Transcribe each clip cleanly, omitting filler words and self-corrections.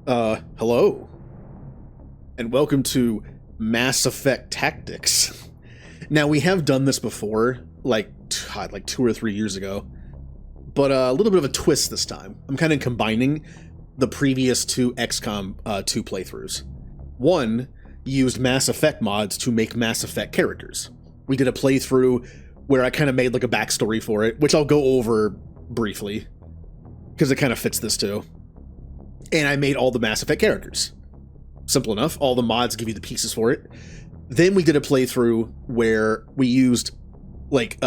Hello, and welcome to Mass Effect Tactics. Now, we have done this before, like 2 or 3 years ago, but a little bit of a twist this time. I'm kind of combining the previous two XCOM 2 playthroughs. One used Mass Effect mods to make Mass Effect characters. We did a playthrough where I kind of made like a backstory for it, which I'll go over briefly, because it kind of fits this too. And I made all the Mass Effect characters. Simple enough. All the mods give you the pieces for it. Then we did a playthrough where we used like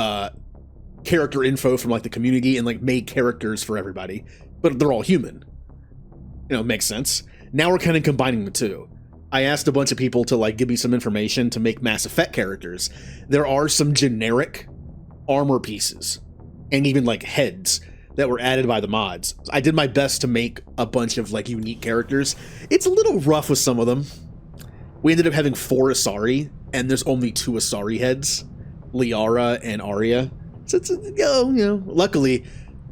character info from like the community and like made characters for everybody, but they're all human. You know, makes sense. Now we're kind of combining the two. I asked a bunch of people to like give me some information to make Mass Effect characters. There are some generic armor pieces and even like heads that were added by the mods. I did my best to make a bunch of like unique characters. It's a little rough with some of them. We ended up having 4 Asari, and there's only 2 Asari heads, Liara and Arya. So it's, luckily,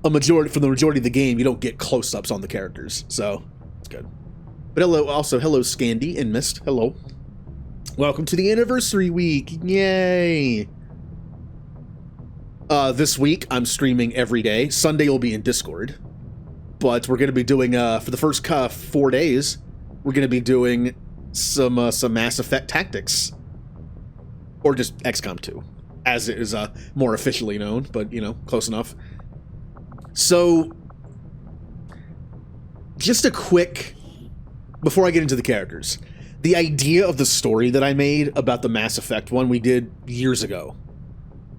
for the majority of the game, you don't get close-ups on the characters, so it's good. But hello Scandy and Mist, hello. Welcome to the anniversary week, yay! This week, I'm streaming every day. Sunday will be in Discord. But we're going to be doing, for the first 4 days, we're going to be doing some Mass Effect Tactics. Or just XCOM 2, as it is more officially known, but, you know, close enough. So, just a quick, before I get into the characters, the idea of the story that I made about the Mass Effect one we did years ago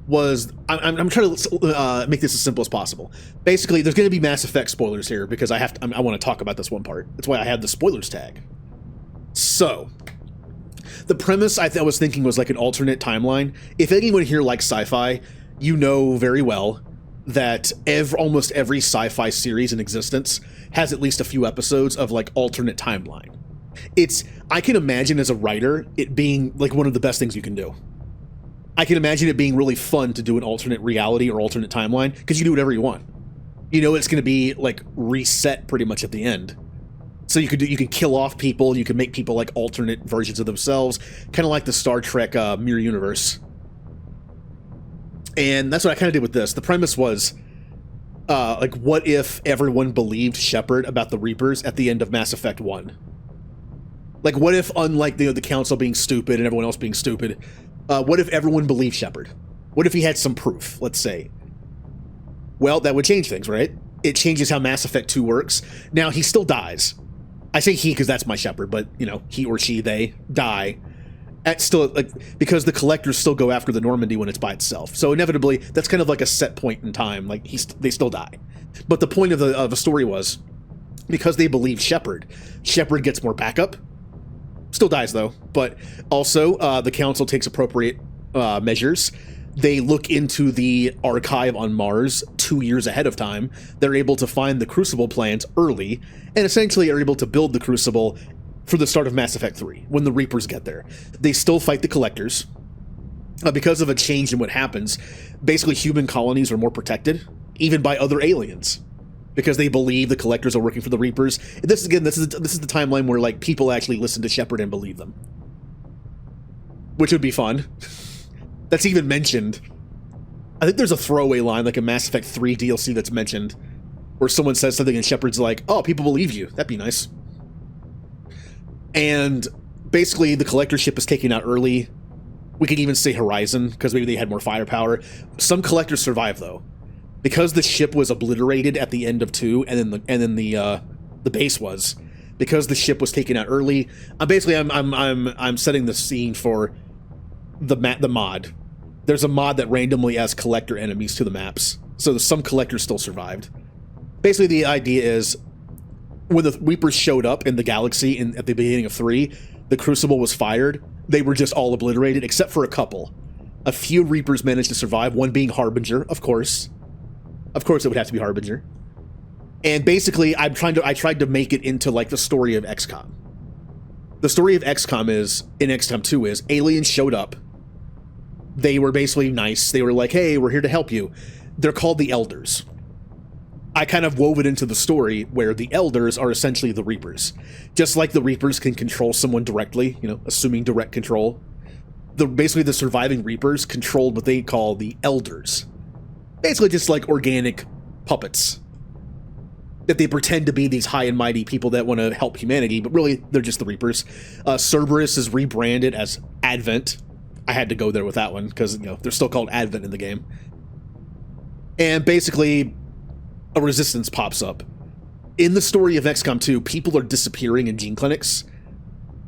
was, I'm trying to make this as simple as possible. Basically, there's going to be Mass Effect spoilers here because I want to talk about this one part. That's why I had the spoilers tag. So, the premise I was thinking was like an alternate timeline. If anyone here likes sci-fi, you know very well that almost every sci-fi series in existence has at least a few episodes of like alternate timeline. I can imagine as a writer it being like one of the best things you can do. I can imagine it being really fun to do an alternate reality or alternate timeline, because you do whatever you want. You know it's going to be like reset pretty much at the end. So you can kill off people, you can make people like alternate versions of themselves, kind of like the Star Trek Mirror Universe. And that's what I kind of did with this. The premise was, like, what if everyone believed Shepard about the Reapers at the end of Mass Effect 1? Like, what if, unlike the Council being stupid and everyone else being stupid, what if everyone believed Shepard? What if he had some proof, let's say? Well, that would change things, right? It changes how Mass Effect 2 works. Now, he still dies. I say he because that's my Shepard, but, you know, he or she, they die. Because the Collectors still go after the Normandy when it's by itself. So inevitably, that's kind of like a set point in time. Like, they still die. But the point of the story was, because they believe Shepard gets more backup. Still dies, though. But also, the Council takes appropriate measures. They look into the archive on Mars 2 years ahead of time. They're able to find the Crucible plans early, and essentially are able to build the Crucible for the start of Mass Effect 3, when the Reapers get there. They still fight the Collectors. Because of a change in what happens, basically human colonies are more protected, even by other aliens, because they believe the Collectors are working for the Reapers. This is the timeline where like people actually listen to Shepard and believe them, which would be fun. That's even mentioned. I think there's a throwaway line like a Mass Effect 3 DLC that's mentioned, where someone says something and Shepard's like, "Oh, people believe you. That'd be nice." And basically, the Collector ship is taken out early. We could even say Horizon, because maybe they had more firepower. Some Collectors survive though, because the ship was obliterated at the end of 2, and then the base was, because the ship was taken out early. I'm setting the scene for the mod. There's a mod that randomly adds Collector enemies to the maps, so some Collectors still survived. Basically, the idea is, when the Reapers showed up in the galaxy at the beginning of 3, the Crucible was fired. They were just all obliterated, except for a couple. A few Reapers managed to survive, one being Harbinger, of course. Of course it would have to be Harbinger. And basically, I tried to make it into, like, the story of XCOM. The story of XCOM in XCOM 2 is, aliens showed up. They were basically nice. They were like, hey, we're here to help you. They're called the Elders. I kind of wove it into the story where the Elders are essentially the Reapers. Just like the Reapers can control someone directly, you know, assuming direct control, basically the surviving Reapers controlled what they call the Elders. Basically just like organic puppets. That they pretend to be these high and mighty people that want to help humanity, but really they're just the Reapers. Cerberus is rebranded as Advent. I had to go there with that one because, you know, they're still called Advent in the game. And basically, a resistance pops up. In the story of XCOM 2, people are disappearing in gene clinics.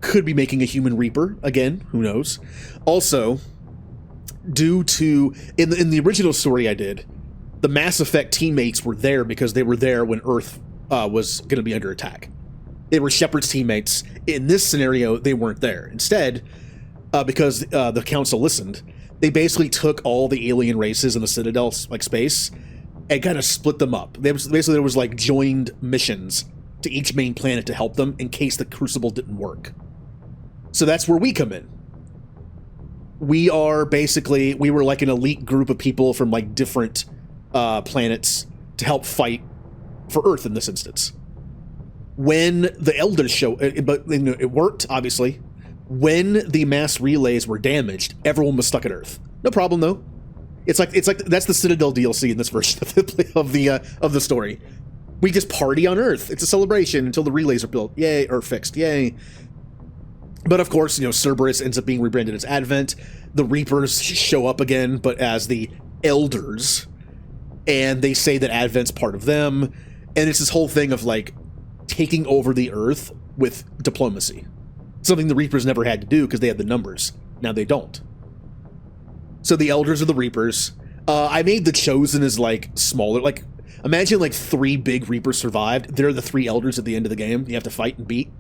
Could be making a human Reaper again, who knows. Also, due to in the original story I did, the Mass Effect teammates were there because they were there when Earth was going to be under attack. They were Shepard's teammates. In this scenario, they weren't there. Instead, because the Council listened, they basically took all the alien races in the Citadel like space and kind of split them up. There was like joined missions to each main planet to help them in case the Crucible didn't work. So that's where we come in. We were like an elite group of people from like different planets to help fight for Earth in this instance. When the Elders but you know, it worked, obviously. When the mass relays were damaged, everyone was stuck at Earth. No problem though. It's like that's the Citadel DLC in this version of the story. We just party on Earth. It's a celebration until the relays are built. Yay, or fixed. Yay. But of course, you know, Cerberus ends up being rebranded as Advent. The Reapers show up again, but as the Elders, and they say that Advent's part of them, and it's this whole thing of like taking over the Earth with diplomacy. Something the Reapers never had to do because they had the numbers. Now they don't. So the Elders are the Reapers. I made the Chosen as like smaller. Like imagine like 3 big Reapers survived. They're the 3 Elders at the end of the game. You have to fight and beat.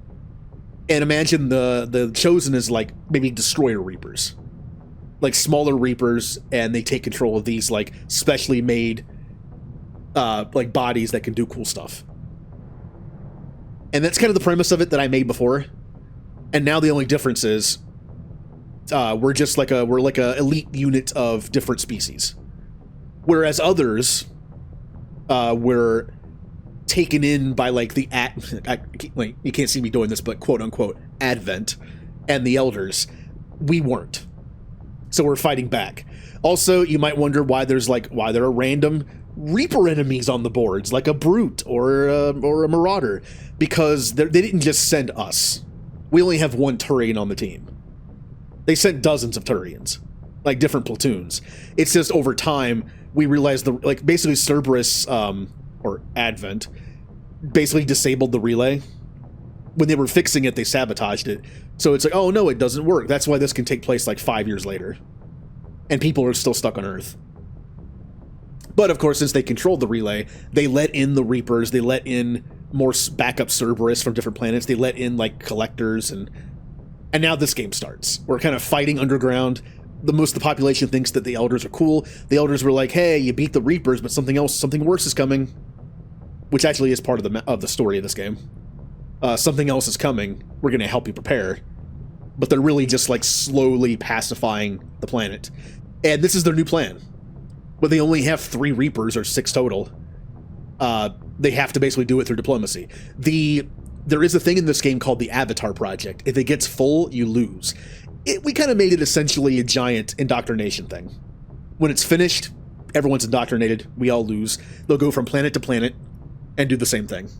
And imagine the Chosen as like maybe Destroyer Reapers. Like smaller Reapers, and they take control of these like specially made like bodies that can do cool stuff. And that's kind of the premise of it that I made before. And now the only difference is we're like a elite unit of different species. Whereas others were taken in by like the wait, you can't see me doing this, but quote unquote Advent and the Elders. We weren't. So we're fighting back. Also, you might wonder why there are random Reaper enemies on the boards, like a Brute or a Marauder, because they didn't just send us. We only have 1 Turian on the team. They sent dozens of Turians, like different platoons. It's just over time we realized basically Cerberus or Advent basically disabled the relay. When they were fixing it, they sabotaged it. So it's like, oh no, it doesn't work. That's why this can take place like 5 years later, and people are still stuck on Earth. But of course, since they controlled the relay, they let in the Reapers. They let in more backup Cerberus from different planets. They let in like collectors, and now this game starts. We're kind of fighting underground. Most of the population thinks that the Elders are cool. The Elders were like, "Hey, you beat the Reapers, but something worse is coming," which actually is part of the story of this game. Something else is coming. We're going to help you prepare, but they're really just like slowly pacifying the planet. And this is their new plan. But they only have 3 Reapers or 6 total. They have to basically do it through diplomacy. There is a thing in this game called the Avatar Project. If it gets full, you lose. We kind of made it essentially a giant indoctrination thing. When it's finished, everyone's indoctrinated. We all lose. They'll go from planet to planet and do the same thing.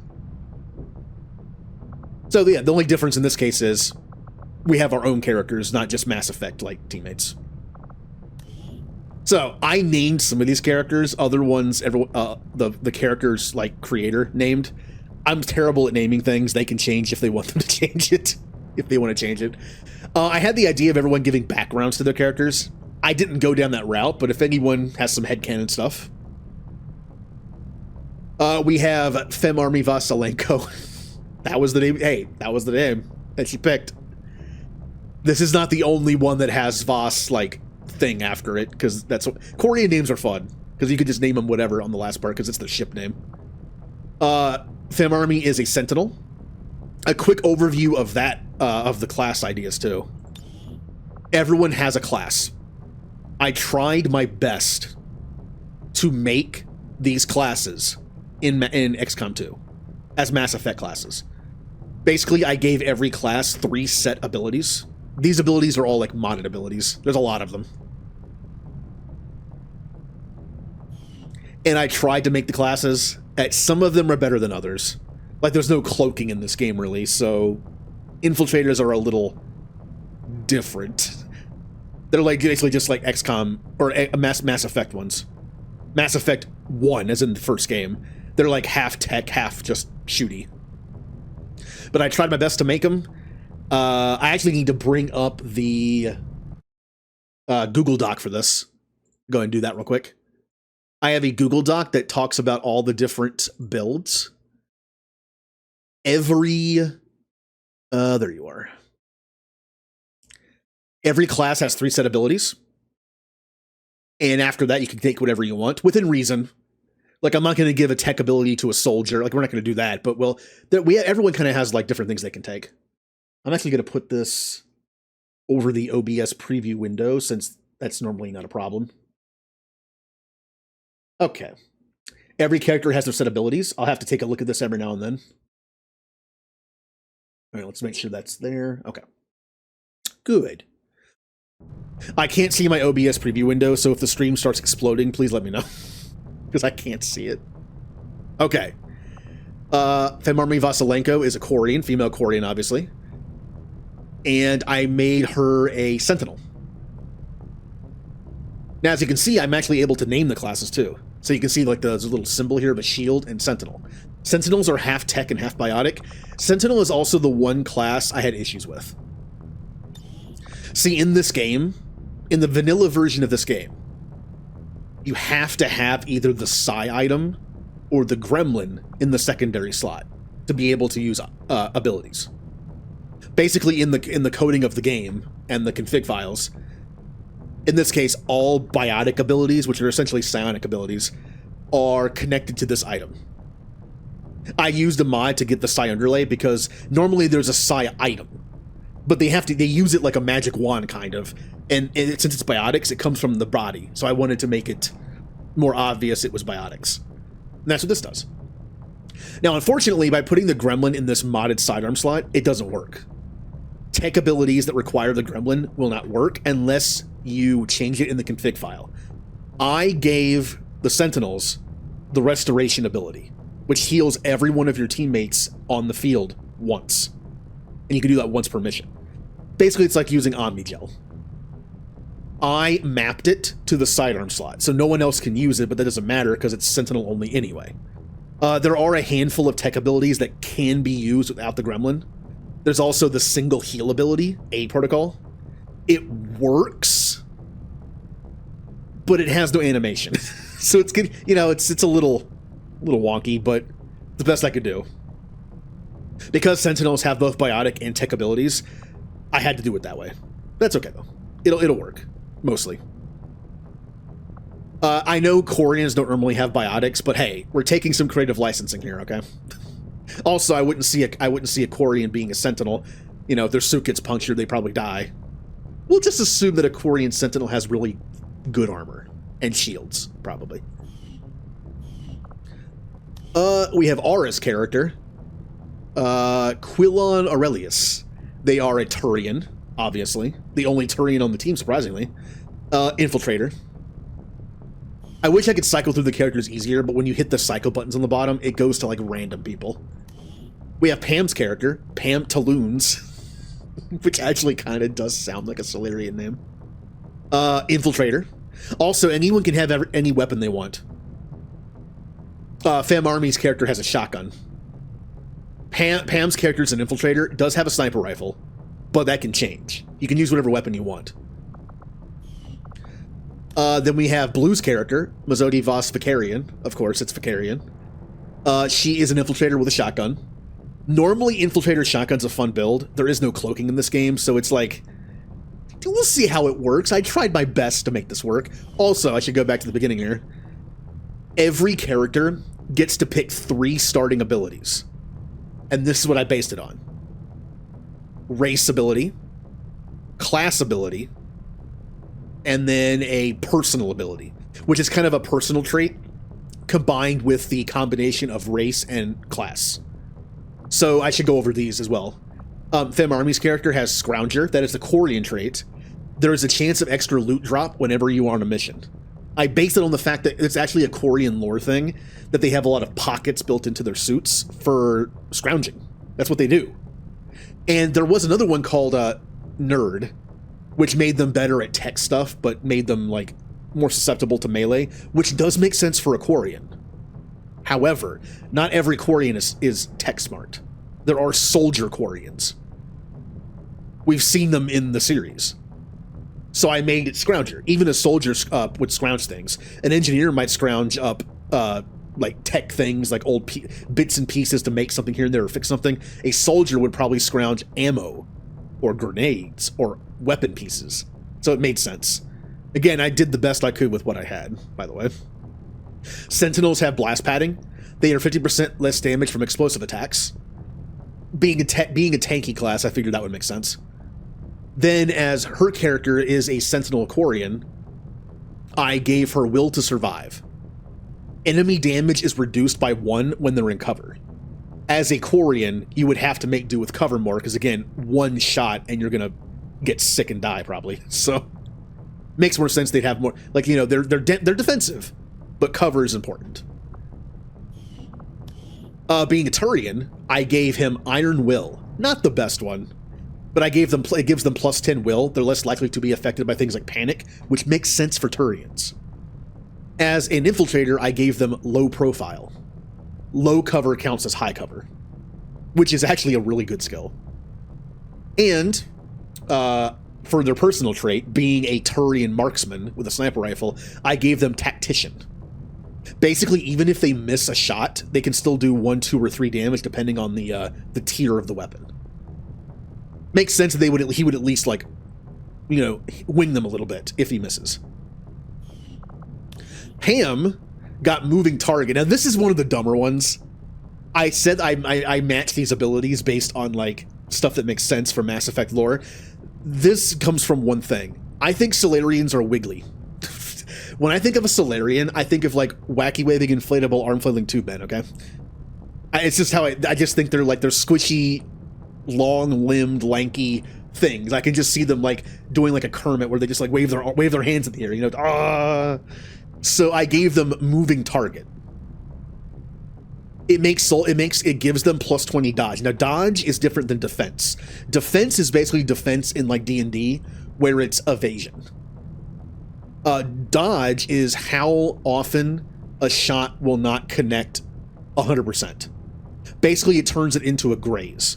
So yeah, the only difference in this case is we have our own characters, not just Mass Effect-like teammates. So I named some of these characters. Other ones, the characters like creator named. I'm terrible at naming things. They can change if they want them to change it. If they want to change it. I had the idea of everyone giving backgrounds to their characters. I didn't go down that route, but if anyone has some headcanon stuff. We have Femarmi Vasilenko. That was the name. Hey, that was the name that she picked. This is not the only one that has Voss, like, thing after it, because that's what Korean names are fun, because you could just name them whatever on the last part because it's the ship name. Femarmi is a Sentinel. A quick overview of that of the class ideas too. Everyone has a class. I tried my best to make these classes in XCOM 2 as Mass Effect classes. Basically, I gave every class 3 set abilities. These abilities are all like modded abilities. There's a lot of them. And I tried to make the classes. Some of them are better than others. Like, there's no cloaking in this game, really, so infiltrators are a little different. They're like basically just like XCOM or Mass Effect ones. Mass Effect 1, as in the first game. They're like half tech, half just shooty. But I tried my best to make them. I actually need to bring up the Google Doc for this. Go ahead and do that real quick. I have a Google Doc that talks about all the different builds. There you are. Every class has 3 set abilities. And after that, you can take whatever you want, within reason. Like, I'm not going to give a tech ability to a soldier. Like, we're not going to do that. But, well, everyone kind of has, like, different things they can take. I'm actually going to put this over the OBS preview window, since that's normally not a problem. Okay. Every character has their set abilities. I'll have to take a look at this every now and then. All right, let's make sure that's there. Okay. Good. I can't see my OBS preview window, so if the stream starts exploding, please let me know. Because I can't see it. Okay. Femarmi Vasilenko is a Quarian, female Quarian, obviously. And I made her a Sentinel. Now, as you can see, I'm actually able to name the classes, too. So you can see, like, there's a little symbol here of a shield and Sentinel. Sentinels are half tech and half biotic. Sentinel is also the one class I had issues with. See, in this game, in the vanilla version of this game, you have to have either the Psi item or the Gremlin in the secondary slot to be able to use abilities. Basically, in the coding of the game and the config files, in this case, all biotic abilities, which are essentially psionic abilities, are connected to this item. I used a mod to get the Psi underlay because normally there's a Psi item, but they use it like a magic wand, kind of, and since it's biotics, it comes from the body, so I wanted to make it more obvious it was biotics. And that's what this does. Now, unfortunately, by putting the Gremlin in this modded sidearm slot, it doesn't work. Tech abilities that require the Gremlin will not work unless you change it in the config file. I gave the Sentinels the Restoration ability, which heals every one of your teammates on the field once. And you can do that once per mission. Basically, it's like using Omnigel. I mapped it to the sidearm slot, so no one else can use it, but that doesn't matter because it's Sentinel only anyway. There are a handful of tech abilities that can be used without the Gremlin. There's also the single heal ability, A protocol. It works, but it has no animation. So it's good, you know, it's a little wonky, but the best I could do. Because Sentinels have both biotic and tech abilities, I had to do it that way. That's okay though. It'll work, mostly. I know Quarians don't normally have biotics, but hey, we're taking some creative licensing here, okay? Also, I wouldn't see a Quarian being a Sentinel. You know, if their suit gets punctured, they probably die. We'll just assume that a Quarian Sentinel has really good armor and shields, probably. We have Aura's character, Quilon Aurelius. They are a Turian, obviously. The only Turian on the team, surprisingly. Infiltrator. I wish I could cycle through the characters easier, but when you hit the cycle buttons on the bottom, it goes to, like, random people. We have Pam's character, Pam Taloons, which actually kind of does sound like a Solarian name. Infiltrator. Also, anyone can have any weapon they want. Fam Army's character has a shotgun. Pam's character is an Infiltrator, does have a sniper rifle, but that can change. You can use whatever weapon you want. Then we have Blue's character, Mazodi Voss Vicarian. Of course, it's Vicarian. She is an Infiltrator with a shotgun. Normally, Infiltrator shotgun's a fun build. There is no cloaking in this game, so it's like, we'll see how it works. I tried my best to make this work. Also, I should go back to the beginning here. Every character gets to pick 3 starting abilities. And this is what I based it on. Race ability, class ability, and then a personal ability, which is kind of a personal trait. combined with the combination of race and class. So I should go over these as well. Fem Army's character has Scrounger. That is the Quarian trait. There is a chance of extra loot drop whenever you are on a mission. I base it on the fact that it's actually a Quarian lore thing, that they have a lot of pockets built into their suits for scrounging. That's what they do. And there was another one called Nerd, which made them better at tech stuff, but made them like more susceptible to melee, which does make sense for a Quarian. However, not every Quarian is tech smart. There are soldier Quarians. We've seen them in the series. So I made it Scrounger. Even a soldier would scrounge things. An engineer might scrounge up like tech things, like old bits and pieces to make something here and there or fix something. A soldier would probably scrounge ammo or grenades or weapon pieces. So it made sense. Again, I did the best I could with what I had, by the way. Sentinels have blast padding. They are 50% less damage from explosive attacks. Being a tanky class, I figured that would make sense. Then, as her character is a Sentinel Quarian, I gave her Will to Survive. Enemy damage is reduced by 1 when they're in cover. As a Quarian, you would have to make do with cover more, because again, 1 shot and you're gonna get sick and die, probably. So, makes more sense they'd have more, like, you know, they're defensive, but cover is important. Being a Turian, I gave him Iron Will. Not the best one, but it gives them plus 10 will. They're less likely to be affected by things like panic, which makes sense for Turians. As an infiltrator, I gave them low profile. Low cover counts as high cover, which is actually a really good skill. And for their personal trait, being a Turian marksman with a sniper rifle, I gave them Tactician. Basically, even if they miss a shot, they can still do 1, 2, or 3 damage depending on the tier of the weapon. Makes sense that he would at least, like, you know, wing them a little bit if he misses. Ham got moving target. Now, this is one of the dumber ones. I said I matched these abilities based on, like, stuff that makes sense for Mass Effect lore. This comes from one thing. I think Solarians are wiggly. When I think of a Solarian, I think of, like, wacky waving inflatable arm flailing tube men, okay? It's just how I just think they're squishy, long-limbed, lanky things. I can just see them, like, doing like a Kermit where they just, like, wave their hands in the air, you know? Ah! So I gave them moving target. It gives them plus 20 dodge. Now, dodge is different than defense. Defense is basically defense in, like, D&D, where it's evasion. Dodge is how often a shot will not connect 100%. Basically, it turns it into a graze,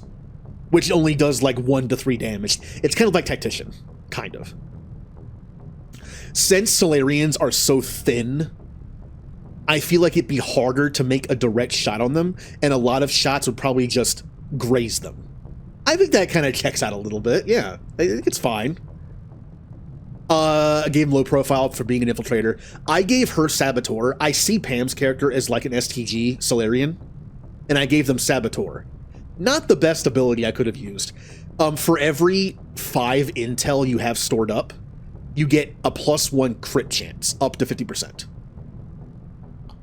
which only does like 1 to 3 damage. It's kind of like Tactician, kind of. Since Solarians are so thin, I feel like it'd be harder to make a direct shot on them, and a lot of shots would probably just graze them. I think that kind of checks out a little bit, yeah. I think it's fine. I gave him low profile for being an infiltrator. I gave her Saboteur. I see Pam's character as like an STG Solarian, and I gave them Saboteur. Not the best ability I could have used. For every 5 intel you have stored up, you get a +1 crit chance, up to 50%.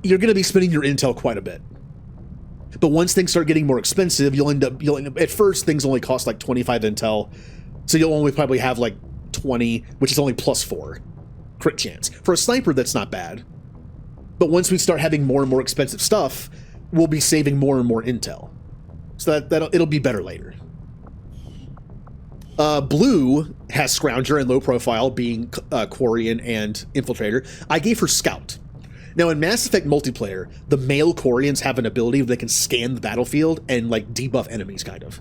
You're going to be spending your intel quite a bit. But once things start getting more expensive, you'll end up, at first things only cost like 25 intel, so you'll only probably have like 20, which is only +4 crit chance. For a sniper, that's not bad. But once we start having more and more expensive stuff, we'll be saving more and more intel. So it'll be better later. Blue has Scrounger and low profile, being Quarian and Infiltrator. I gave her Scout. Now, in Mass Effect multiplayer, the male Quarians have an ability where they can scan the battlefield and, like, debuff enemies, kind of.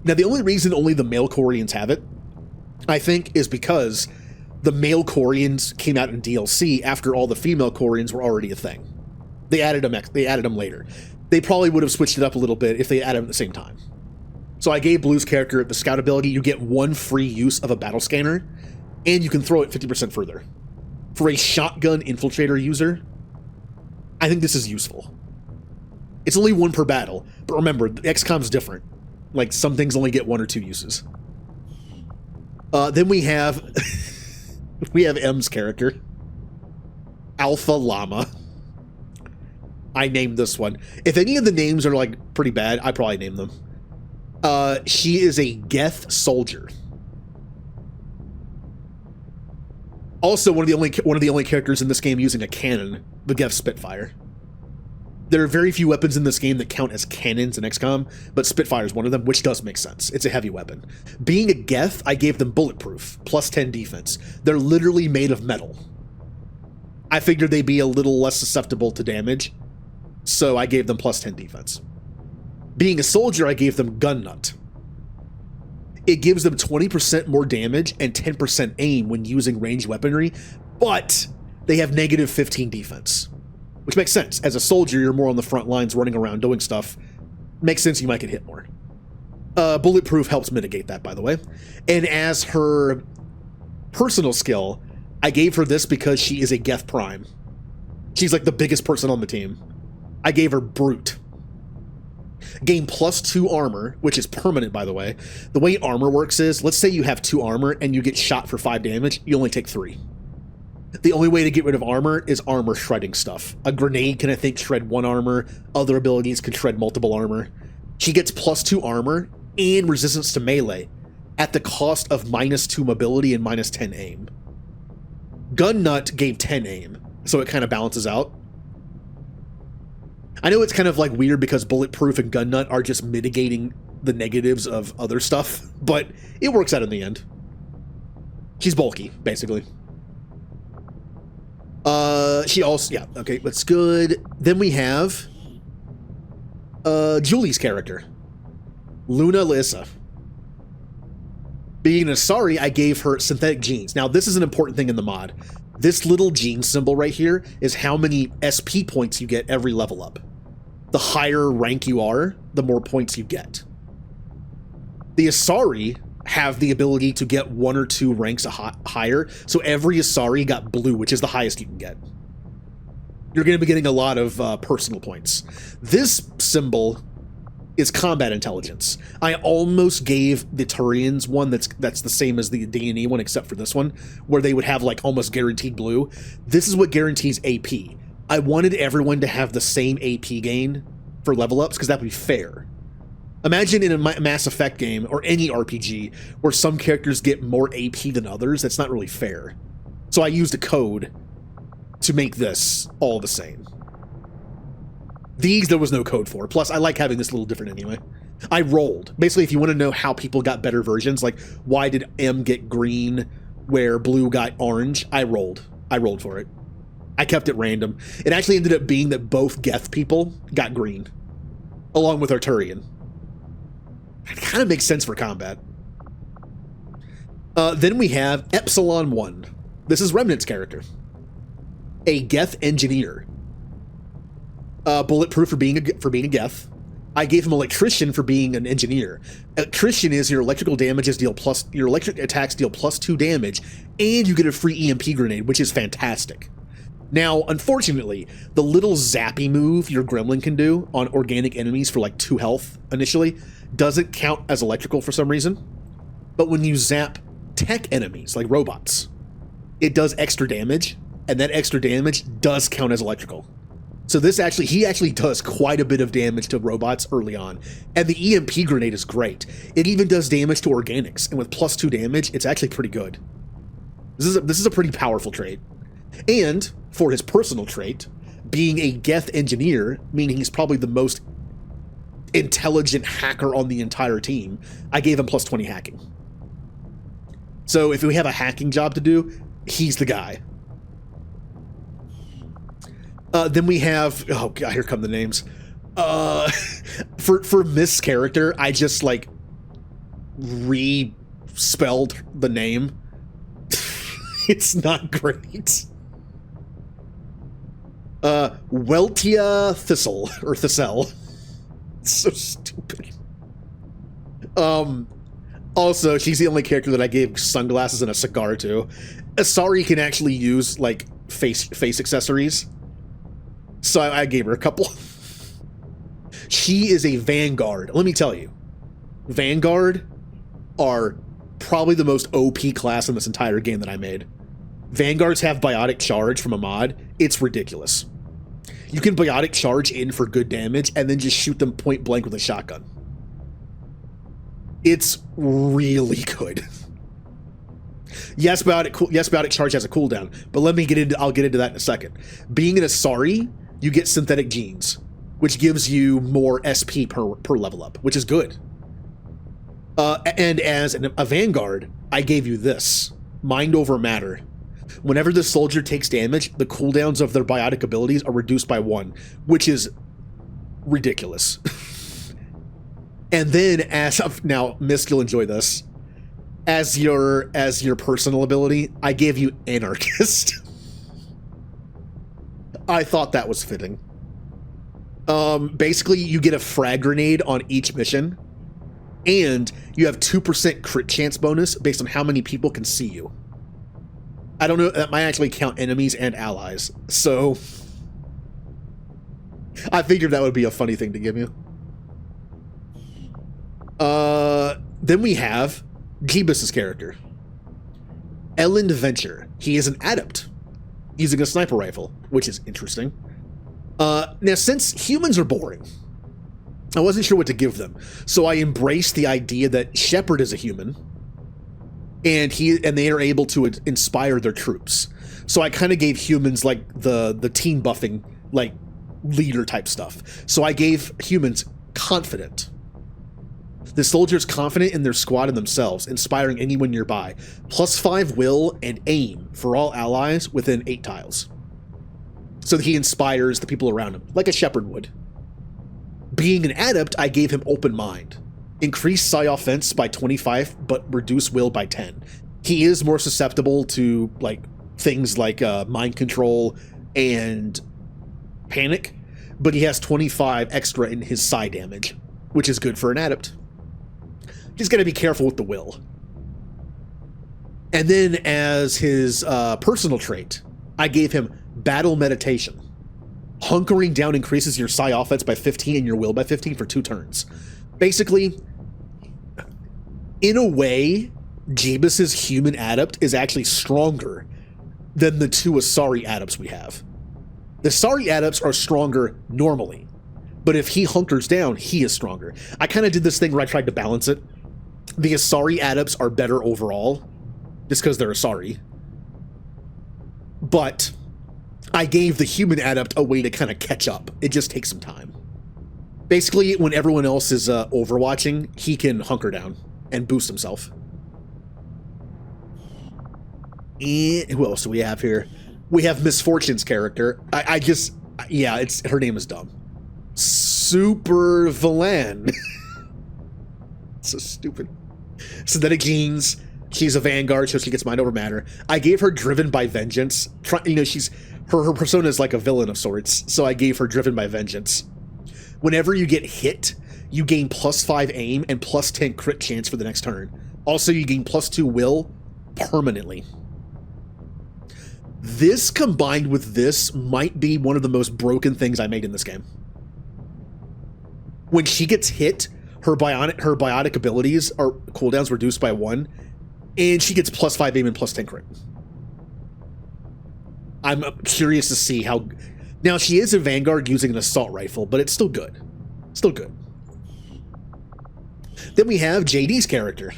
Now, the only reason only the male Quarians have it, I think, is because the male Quarians came out in DLC after all the female Quarians were already a thing. They added them later. They probably would have switched it up a little bit if they added them at the same time. So I gave Blue's character the Scout ability. You get 1 free use of a battle scanner, and you can throw it 50% further. For a shotgun infiltrator user, I think this is useful. It's only 1 per battle, but remember, XCOM's different. Like, some things only get 1 or 2 uses. Then we have M's character, Alpha Llama. I named this one. If any of the names are like pretty bad, I probably name them. She is a Geth soldier. Also, one of the only characters in this game using a cannon, the Geth Spitfire. There are very few weapons in this game that count as cannons in XCOM, but Spitfire is one of them, which does make sense. It's a heavy weapon. Being a Geth, I gave them bulletproof, plus 10 defense. They're literally made of metal. I figured they'd be a little less susceptible to damage, so I gave them plus 10 defense. Being a soldier, I gave them gun nut. It gives them 20% more damage and 10% aim when using ranged weaponry, but they have negative 15 defense. Which makes sense. As a soldier, you're more on the front lines running around doing stuff. Makes sense you might get hit more. Bulletproof helps mitigate that, by the way. And as her personal skill, I gave her this because she is a Geth Prime. She's like the biggest person on the team. I gave her Brute. Gain plus 2 armor, which is permanent, by the way. The way armor works is, let's say you have 2 armor and you get shot for 5 damage, you only take 3. The only way to get rid of armor is armor shredding stuff. A grenade can, I think, shred 1 armor. Other abilities can shred multiple armor. She gets plus 2 armor and resistance to melee at the cost of minus 2 mobility and minus 10 aim. Gun Nut gave 10 aim, so it kind of balances out. I know it's kind of like weird because Bulletproof and Gun Nut are just mitigating the negatives of other stuff, but it works out in the end. She's bulky, basically. She also, yeah, okay, that's good. Then we have, Julie's character, Luna Lissa. Being an Asari, I gave her synthetic genes. Now, this is an important thing in the mod. This little gene symbol right here is how many SP points you get every level up. The higher rank you are, the more points you get. The Asari have the ability to get 1 or 2 ranks higher, so every Asari got blue, which is the highest you can get. You're going to be getting a lot of personal points. This symbol is combat intelligence. I almost gave the Turians one that's the same as the D&E one, except for this one, where they would have like almost guaranteed blue. This is what guarantees AP. I wanted everyone to have the same AP gain for level ups, because that would be fair. Imagine in a Mass Effect game, or any RPG, where some characters get more AP than others. That's not really fair. So I used a code to make this all the same. These, there was no code for. Plus, I like having this a little different anyway. I rolled. Basically, if you want to know how people got better versions, like why did M get green where blue got orange, I rolled. I rolled for it. I kept it random. It actually ended up being that both Geth people got green, along with Arturian. It kind of makes sense for combat. Then we have Epsilon 1. This is Remnant's character. A Geth engineer. Bulletproof for being a Geth. I gave him Electrician for being an engineer. Electrician is your electrical attacks deal plus 2 damage, and you get a free EMP grenade, which is fantastic. Now, unfortunately, the little zappy move your gremlin can do on organic enemies for like 2 health initially doesn't count as electrical for some reason. But when you zap tech enemies, like robots, it does extra damage, and that extra damage does count as electrical. So he actually does quite a bit of damage to robots early on. And the EMP grenade is great. It even does damage to organics, and with plus 2 damage, it's actually pretty good. This is a pretty powerful trait. And for his personal trait, being a Geth engineer, meaning he's probably the most intelligent hacker on the entire team, I gave him plus 20 hacking. So if we have a hacking job to do, he's the guy. Then we have, oh god, here come the names. For Miss character, I just like re-spelled the name. It's not great. Weltia Thistle, or Thistle. It's so stupid. Also, she's the only character that I gave sunglasses and a cigar to. Asari can actually use, like, face accessories. So I gave her a couple. She is a Vanguard. Let me tell you. Vanguard are probably the most OP class in this entire game that I made. Vanguards have biotic charge from a mod. It's ridiculous. You can biotic charge in for good damage and then just shoot them point blank with a shotgun. It's really good. Yes, biotic charge has a cooldown, but I'll get into that in a second. Being an Asari, you get synthetic genes, which gives you more SP per level up, which is good. And as a Vanguard, I gave you this. Mind over matter. Whenever the soldier takes damage, the cooldowns of their biotic abilities are reduced by 1, which is ridiculous. And then now, Misk, you'll enjoy this. As your personal ability, I gave you Anarchist. I thought that was fitting. Basically, you get a frag grenade on each mission, and you have 2% crit chance bonus based on how many people can see you. I don't know, that might actually count enemies and allies, so I figured that would be a funny thing to give you. Then we have Jeebus' character, Ellen Venture. He is an adept using a sniper rifle, which is interesting. Now, since humans are boring, I wasn't sure what to give them, so I embraced the idea that Shepard is a human, and they are able to inspire their troops. So I kind of gave humans like the team buffing, like leader type stuff. So I gave humans confident. The soldier's confident in their squad and themselves, inspiring anyone nearby. +5 will and aim for all allies within 8 tiles. So that he inspires the people around him, like a Shepherd would. Being an adept, I gave him open mind. Increase psi offense by 25, but reduce will by 10. He is more susceptible to things like mind control and panic, but he has 25 extra in his psi damage, which is good for an adept. He's got to be careful with the will. And then as his personal trait, I gave him Battle Meditation. Hunkering down increases your psi offense by 15 and your will by 15 for 2 turns. Basically, in a way, Jeebus' human adept is actually stronger than the 2 Asari adepts we have. The Asari adepts are stronger normally, but if he hunkers down, he is stronger. I kind of did this thing where I tried to balance it. The Asari adepts are better overall, just because they're Asari. But I gave the human adept a way to kind of catch up. It just takes some time. Basically, when everyone else is overwatching, he can hunker down and boost himself. And who else do we have here? We have Misfortune's character. Her name is dumb. Super Villain. So stupid. Synthetic genes. She's a Vanguard, so she gets mind over matter. I gave her Driven by Vengeance. Her persona is like a villain of sorts, so I gave her Driven by Vengeance. Whenever you get hit, you gain +5 aim and +10 crit chance for the next turn. Also, you gain +2 will permanently. This combined with this might be one of the most broken things I made in this game. When she gets hit, her biotic abilities are cooldowns reduced by 1, and she gets +5 aim and +10 crit. I'm curious to see how... Now, she is a Vanguard using an assault rifle, but it's still good. Still good. Then we have JD's character.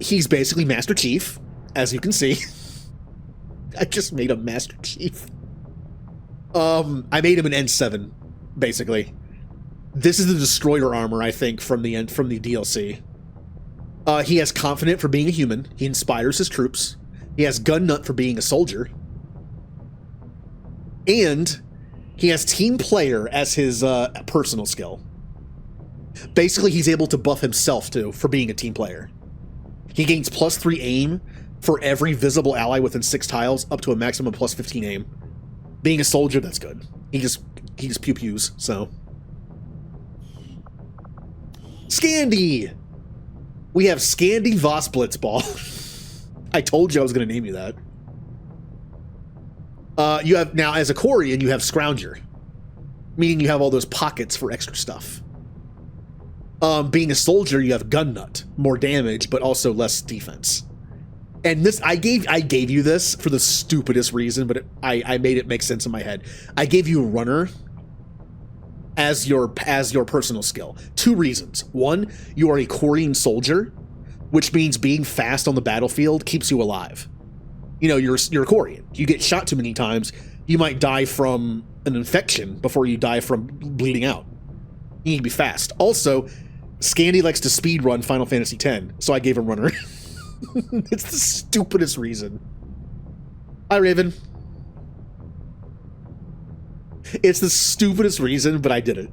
He's basically Master Chief, as you can see. I just made him Master Chief. I made him an N7, basically. This is the Destroyer armor, I think, from the DLC. He has Confident for being a human. He inspires his troops. He has Gun Nut for being a soldier. And he has Team Player as his personal skill. Basically, he's able to buff himself, too, for being a team player. He gains +3 aim for every visible ally within 6 tiles, up to a maximum +15 aim. Being a soldier, that's good. He just pew-pews, so... Scandy! We have Scandy Voss Blitzball. I told you I was going to name you that. You have, now as a Quarian, you have Scrounger, meaning you have all those pockets for extra stuff. Being a soldier, you have Gun Nut, more damage, but also less defense. And this, I gave you this for the stupidest reason, but I made it make sense in my head. I gave you runner as your personal skill. 2 reasons. 1, you are a Korean soldier, which means being fast on the battlefield keeps you alive. You know, you're a Korean. You get shot too many times, you might die from an infection before you die from bleeding out. You need to be fast. Also, Scandy likes to speed run Final Fantasy X, so I gave him runner. It's the stupidest reason. Hi, Raven. It's the stupidest reason, but I did it.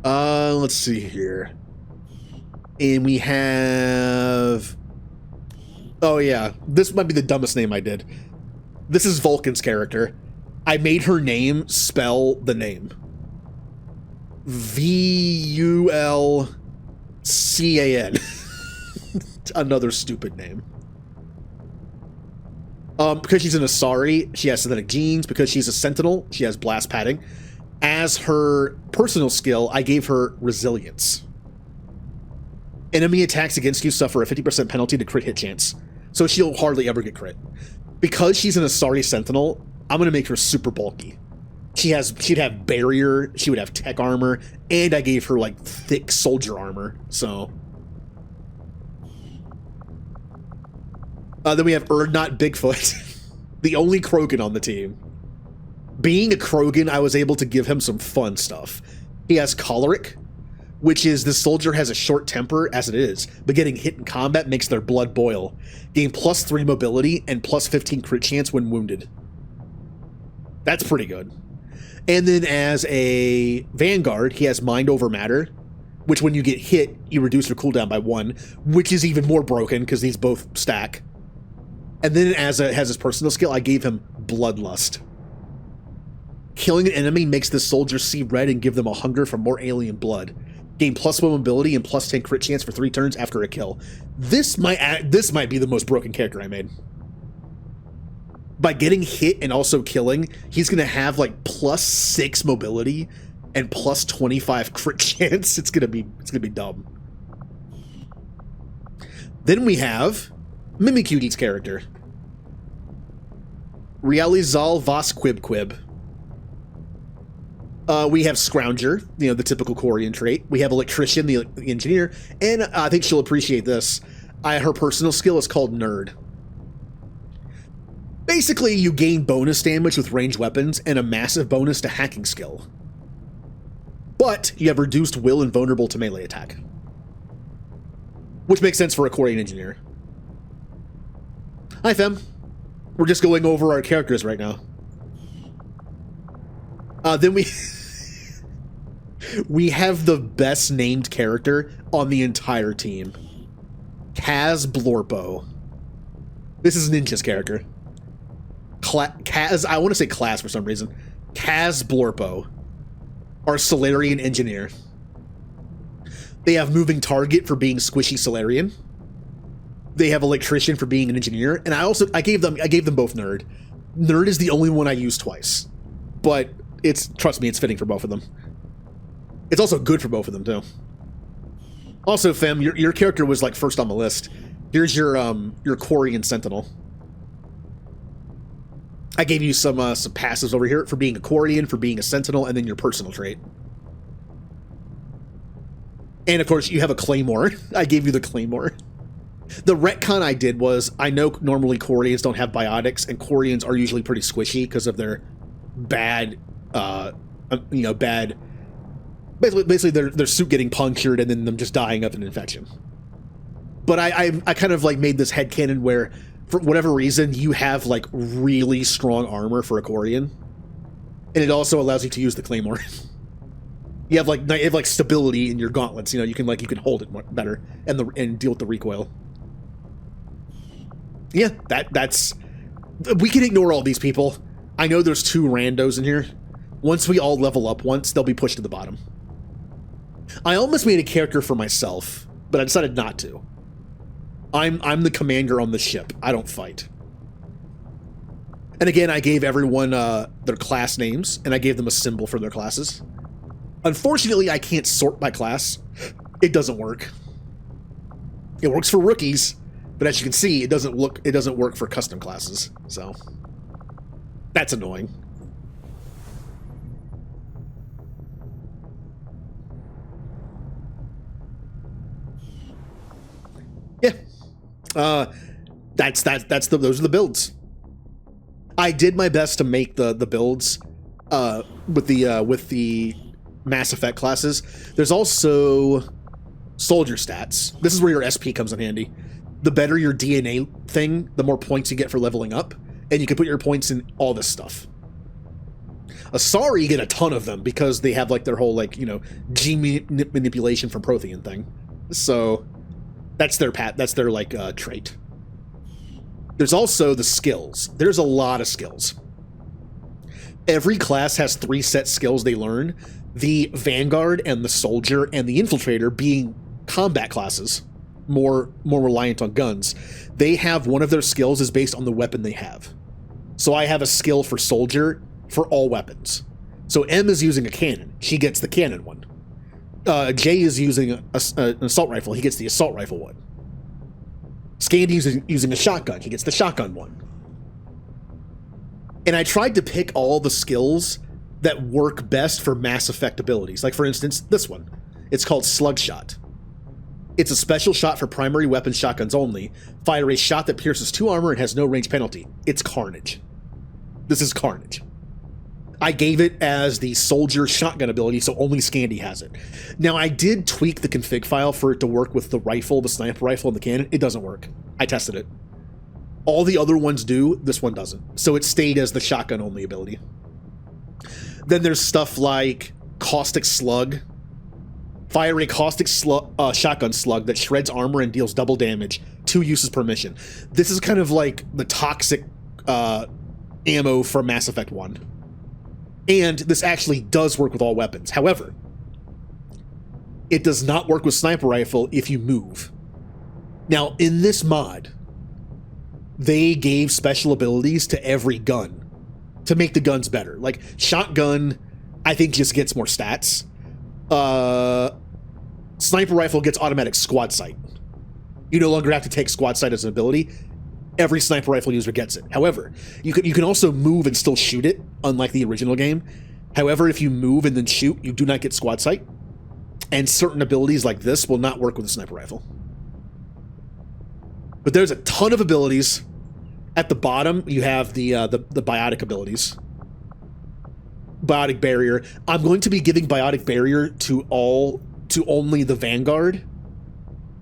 Let's see here. And we have... Oh yeah, this might be the dumbest name I did. This is Vulcan's character. I made her name spell the name. V-U-L-C-A-N. Another stupid name. Because she's an Asari, she has synthetic genes. Because she's a Sentinel, she has blast padding. As her personal skill, I gave her resilience. Enemy attacks against you suffer a 50% penalty to crit hit chance, so she'll hardly ever get crit. Because she's an Asari Sentinel, I'm gonna make her super bulky. She'd have barrier, she would have tech armor, and I gave her like thick soldier armor, so. Then we have Erdnot Bigfoot, the only Krogan on the team. Being a Krogan, I was able to give him some fun stuff. He has Choleric, which is the soldier has a short temper as it is, but getting hit in combat makes their blood boil. Gain +3 mobility and +15 crit chance when wounded. That's pretty good. And then as a Vanguard, he has Mind Over Matter, which when you get hit, you reduce your cooldown by 1, which is even more broken because these both stack. And then as his personal skill, I gave him Bloodlust. Killing an enemy makes the soldier see red and give them a hunger for more alien blood. Gain +1 mobility and +10 crit chance for 3 turns after a kill. This might be the most broken character I made. By getting hit and also killing, he's gonna have like +6 mobility and +25 crit chance. It's gonna be dumb. Then we have Mimikyu character. Realizal Vas Quib Quib. We have Scrounger, you know, the typical Korean trait. We have Electrician, the engineer, and I think she'll appreciate this. Her personal skill is called Nerd. Basically, you gain bonus damage with ranged weapons and a massive bonus to hacking skill. But you have reduced will and vulnerable to melee attack. Which makes sense for a Korean engineer. Hi, Fem. We're just going over our characters right now. Then we have the best named character on the entire team. Kaz Blorpo. This is Ninja's character. Kaz, I want to say class for some reason. Kaz Blorpo, our Solarian engineer. They have Moving Target for being Squishy Solarian. They have Electrician for being an engineer, and I gave them both Nerd. Nerd is the only one I used twice, but trust me, it's fitting for both of them. It's also good for both of them too. Also, Fem, your character was like first on the list. Here's your Korean Sentinel. I gave you some passives over here for being a Korean, for being a Sentinel, and then your personal trait. And of course, you have a Claymore. I gave you the Claymore. The retcon I did was, I know normally Koreans don't have biotics, and Koreans are usually pretty squishy because of their bad, basically their suit getting punctured and then them just dying of an infection. But I kind of like made this headcanon where, for whatever reason, you have like really strong armor for a Korean, and it also allows you to use the Claymore. You have like stability in your gauntlets. You know, you can hold it better and deal with the recoil. Yeah, that's. We can ignore all these people. I know there's 2 randos in here. Once we all level up they'll be pushed to the bottom. I almost made a character for myself, but I decided not to. I'm the commander on the ship. I don't fight. And again, I gave everyone their class names, and I gave them a symbol for their classes. Unfortunately, I can't sort by class. It doesn't work. It works for rookies, but as you can see, it doesn't work for custom classes. So that's annoying. Yeah. Those are the builds. I did my best to make the builds with the Mass Effect classes. There's also soldier stats. This is where your SP comes in handy. The better your DNA thing, the more points you get for leveling up, and you can put your points in all this stuff. Asari get a ton of them because they have like their whole like, you know, gene manipulation from Prothean thing. So that's their like trait. There's also the skills. There's a lot of skills. Every class has 3 set skills they learn. The Vanguard and the Soldier and the Infiltrator being combat classes, more reliant on guns. They have one of their skills is based on the weapon they have. So I have a skill for Soldier for all weapons. So M is using a cannon. She gets the cannon one. J is using an assault rifle. He gets the assault rifle one. Scandy's using a shotgun. He gets the shotgun one. And I tried to pick all the skills that work best for Mass Effect abilities. Like, for instance, this one. It's called Slug Shot. It's a special shot for primary weapon shotguns only. Fire a shot that pierces 2 armor and has no range penalty. It's Carnage. This is Carnage. I gave it as the Soldier shotgun ability, so only Scandy has it. Now, I did tweak the config file for it to work with the rifle, the sniper rifle, and the cannon. It doesn't work. I tested it. All the other ones do, this one doesn't. So it stayed as the shotgun-only ability. Then there's stuff like Caustic Slug. Fire a Caustic shotgun slug that shreds armor and deals double damage. 2 uses per mission. This is kind of like the toxic ammo from Mass Effect 1. And this actually does work with all weapons. However, it does not work with Sniper Rifle if you move. Now, in this mod, they gave special abilities to every gun to make the guns better. Like, Shotgun, I think, just gets more stats. Sniper Rifle gets automatic Squad Sight. You no longer have to take Squad Sight as an ability. Every Sniper Rifle user gets it. However, you can also move and still shoot it, unlike the original game. However, if you move and then shoot, you do not get Squad Sight. And certain abilities like this will not work with a Sniper Rifle. But there's a ton of abilities. At the bottom, you have the biotic abilities. Biotic Barrier. I'm going to be giving Biotic Barrier to only the Vanguard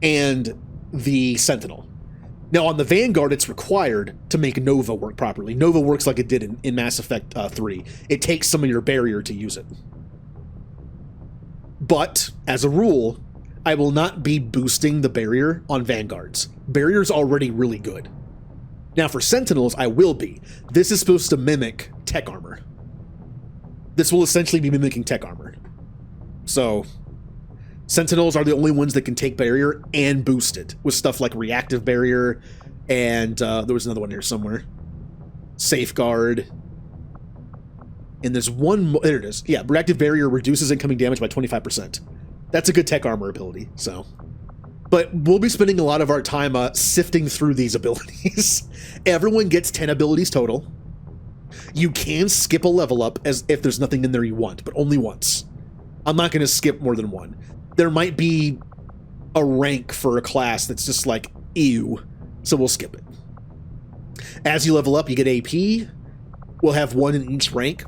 and the Sentinel. Now, on the Vanguard, it's required to make Nova work properly. Nova works like it did in Mass Effect 3. It takes some of your barrier to use it. But, as a rule, I will not be boosting the barrier on Vanguards. Barrier's already really good. Now, for Sentinels, I will be. This is supposed to mimic tech armor. This will essentially be mimicking tech armor. So, Sentinels are the only ones that can take barrier and boost it with stuff like reactive barrier, and there was another one here somewhere. Safeguard. And there's one more. There it is. Yeah, reactive barrier reduces incoming damage by 25%. That's a good tech armor ability, so. But we'll be spending a lot of our time sifting through these abilities. Everyone gets 10 abilities total. You can skip a level up as if there's nothing in there you want, but only once. I'm not going to skip more than one. There might be a rank for a class that's just like, ew, so we'll skip it. As you level up, you get AP. We'll have 1 in each rank.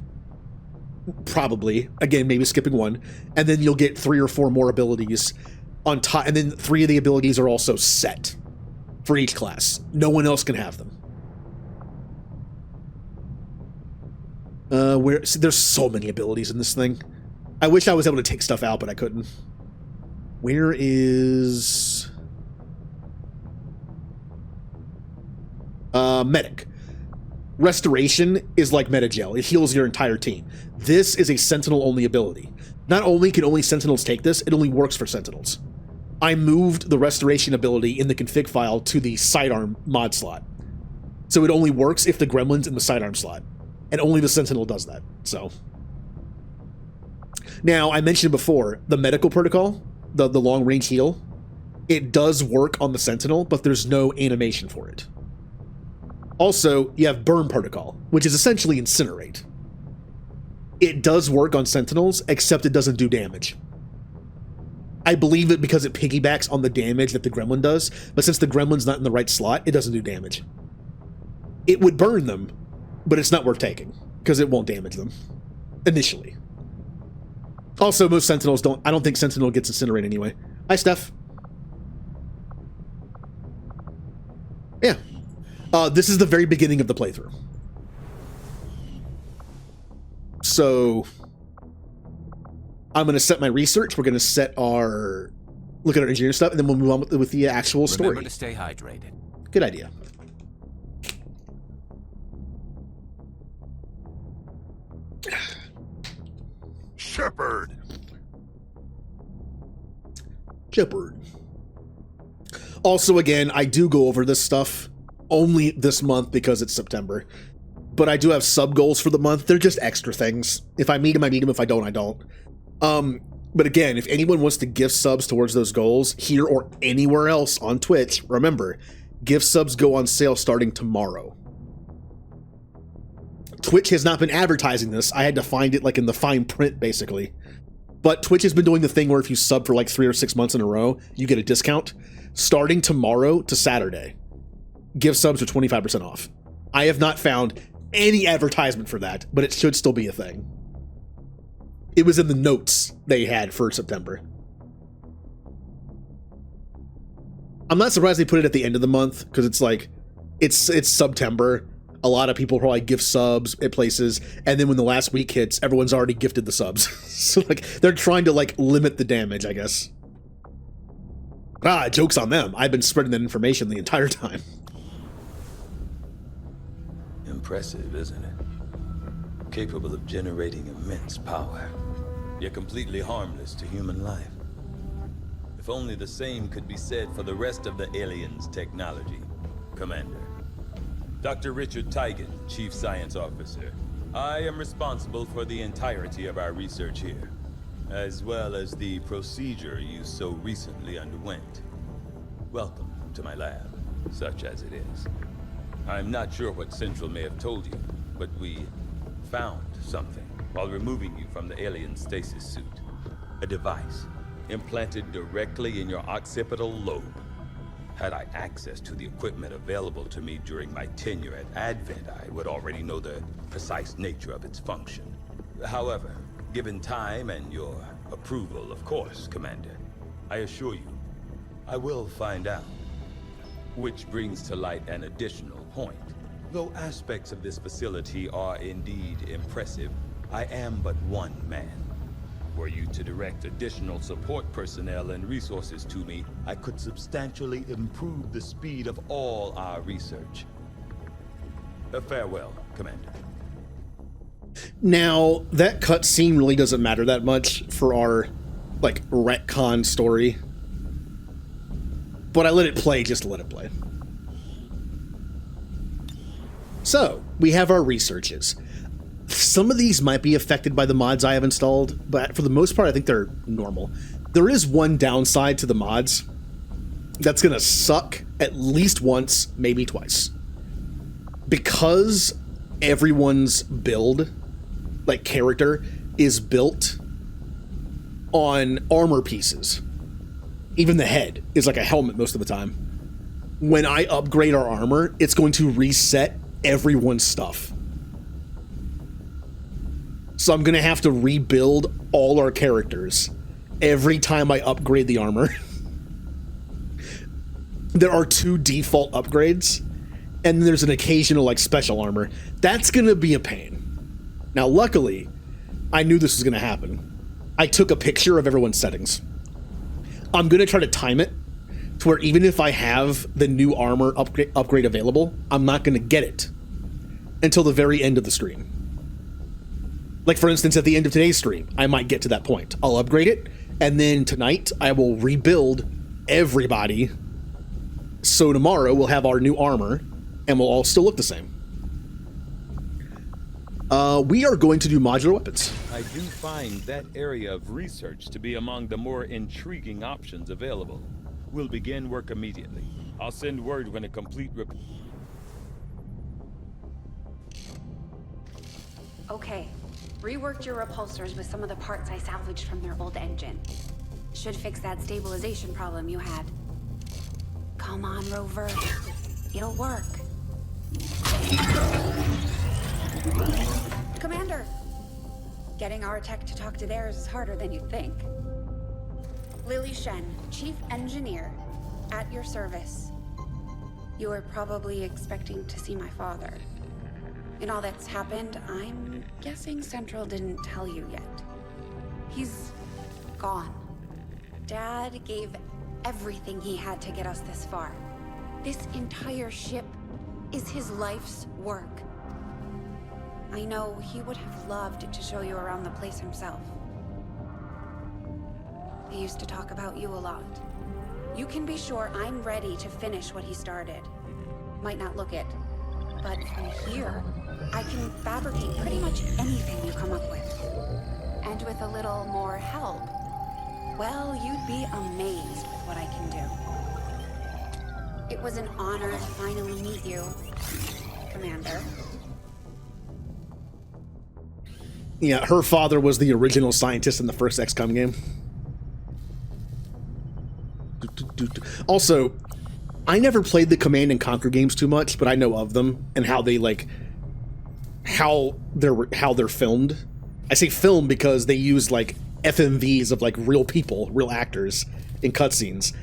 Probably. Again, maybe skipping 1. And then you'll get 3 or 4 more abilities on top. And then 3 of the abilities are also set for each class. No one else can have them. See, there's so many abilities in this thing. I wish I was able to take stuff out, but I couldn't. Where is... Medic. Restoration is like Metagel. It heals your entire team. This is a Sentinel-only ability. Not only can only Sentinels take this, it only works for Sentinels. I moved the Restoration ability in the config file to the Sidearm mod slot. So it only works if the Gremlin's in the Sidearm slot. And only the Sentinel does that, so... Now, I mentioned before, the medical protocol, the long-range heal, It does work on the Sentinel, but there's no animation for it. Also, you have Burn Protocol, which is essentially Incinerate. It does work on Sentinels, except it doesn't do damage. I believe it because it piggybacks on the damage that the Gremlin does, but since the Gremlin's not in the right slot, it doesn't do damage. It would burn them, but it's not worth taking, because it won't damage them, initially. Also, most Sentinels don't... I don't think Sentinel gets Incinerate anyway. Hi, Steph. Yeah. This is the very beginning of the playthrough. So... I'm going to set my research. We're going to set our... Look at our engineering stuff, and then we'll move on with the actual story. Remember to stay hydrated. Good idea. Shepard. Also, again, I do go over this stuff only this month because it's September. But I do have sub goals for the month. They're just extra things. If I meet them, I meet them. If I don't, I don't. But again, if anyone wants to gift subs towards those goals, here or anywhere else on Twitch, remember, gift subs go on sale starting tomorrow. Twitch has not been advertising this. I had to find it like in the fine print, basically. But Twitch has been doing the thing where if you sub for like 3 or 6 months in a row, you get a discount. Starting tomorrow to Saturday, gift subs are 25% off. I have not found any advertisement for that, but it should still be a thing. It was in the notes they had for September. I'm not surprised they put it at the end of the month, because it's like, it's September. A lot of people probably gift subs at places, and then when the last week hits, everyone's already gifted the subs. So like, they're trying to like limit the damage, I guess. Joke's on them. I've been spreading that information the entire time. Impressive, isn't it? Capable of generating immense power, yet completely harmless to human life. If only the same could be said for the rest of the aliens' technology, Commander. Dr. Richard Tigan, Chief Science Officer. I am responsible for the entirety of our research here, as well as the procedure you so recently underwent. Welcome to my lab, such as it is. I'm not sure what Central may have told you, but we found something while removing you from the alien stasis suit. A device implanted directly in your occipital lobe. Had I access to the equipment available to me during my tenure at Advent, I would already know the precise nature of its function. However, given time and your approval, of course, Commander, I assure you, I will find out. Which brings to light an additional point. Though aspects of this facility are indeed impressive, I am but one man. Were you to direct additional support personnel and resources to me, I could substantially improve the speed of all our research. Farewell, Commander. Now, that cutscene really doesn't matter that much for our, like, retcon story. But I let it play just to let it play. So, we have our researches. Some of these might be affected by the mods I have installed, but for the most part, I think they're normal. There is one downside to the mods that's going to suck at least once, maybe twice. Because everyone's build, like character, is built on armor pieces. Even the head is like a helmet most of the time. When I upgrade our armor, it's going to reset everyone's stuff. So I'm going to have to rebuild all our characters every time I upgrade the armor. There are 2 default upgrades, and then there's an occasional like special armor. That's going to be a pain. Now, luckily, I knew this was going to happen. I took a picture of everyone's settings. I'm going to try to time it to where even if I have the new armor upgrade available, I'm not going to get it until the very end of the stream. Like, for instance, at the end of today's stream, I might get to that point. I'll upgrade it, and then tonight I will rebuild everybody. So tomorrow we'll have our new armor, and we'll all still look the same. We are going to do modular weapons. I do find that area of research to be among the more intriguing options available. We'll begin work immediately. I'll send word when a complete Okay. Reworked your repulsors with some of the parts I salvaged from their old engine. Should fix that stabilization problem you had. Come on, Rover. It'll work. Commander! Getting our tech to talk to theirs is harder than you'd think. Lily Shen, Chief Engineer, at your service. You were probably expecting to see my father. In all that's happened, I'm guessing Central didn't tell you yet. He's gone. Dad gave everything he had to get us this far. This entire ship is his life's work. I know he would have loved to show you around the place himself. He used to talk about you a lot. You can be sure I'm ready to finish what he started. Might not look it, but from here, I can fabricate pretty much anything you come up with. And with a little more help, well, you'd be amazed with what I can do. It was an honor to finally meet you, Commander. Yeah, her father was the original scientist in the first XCOM game. Also, I never played the Command and Conquer games too much, but I know of them and how they how they're filmed. I say film because they use like FMVs of like real people, real actors in cutscenes.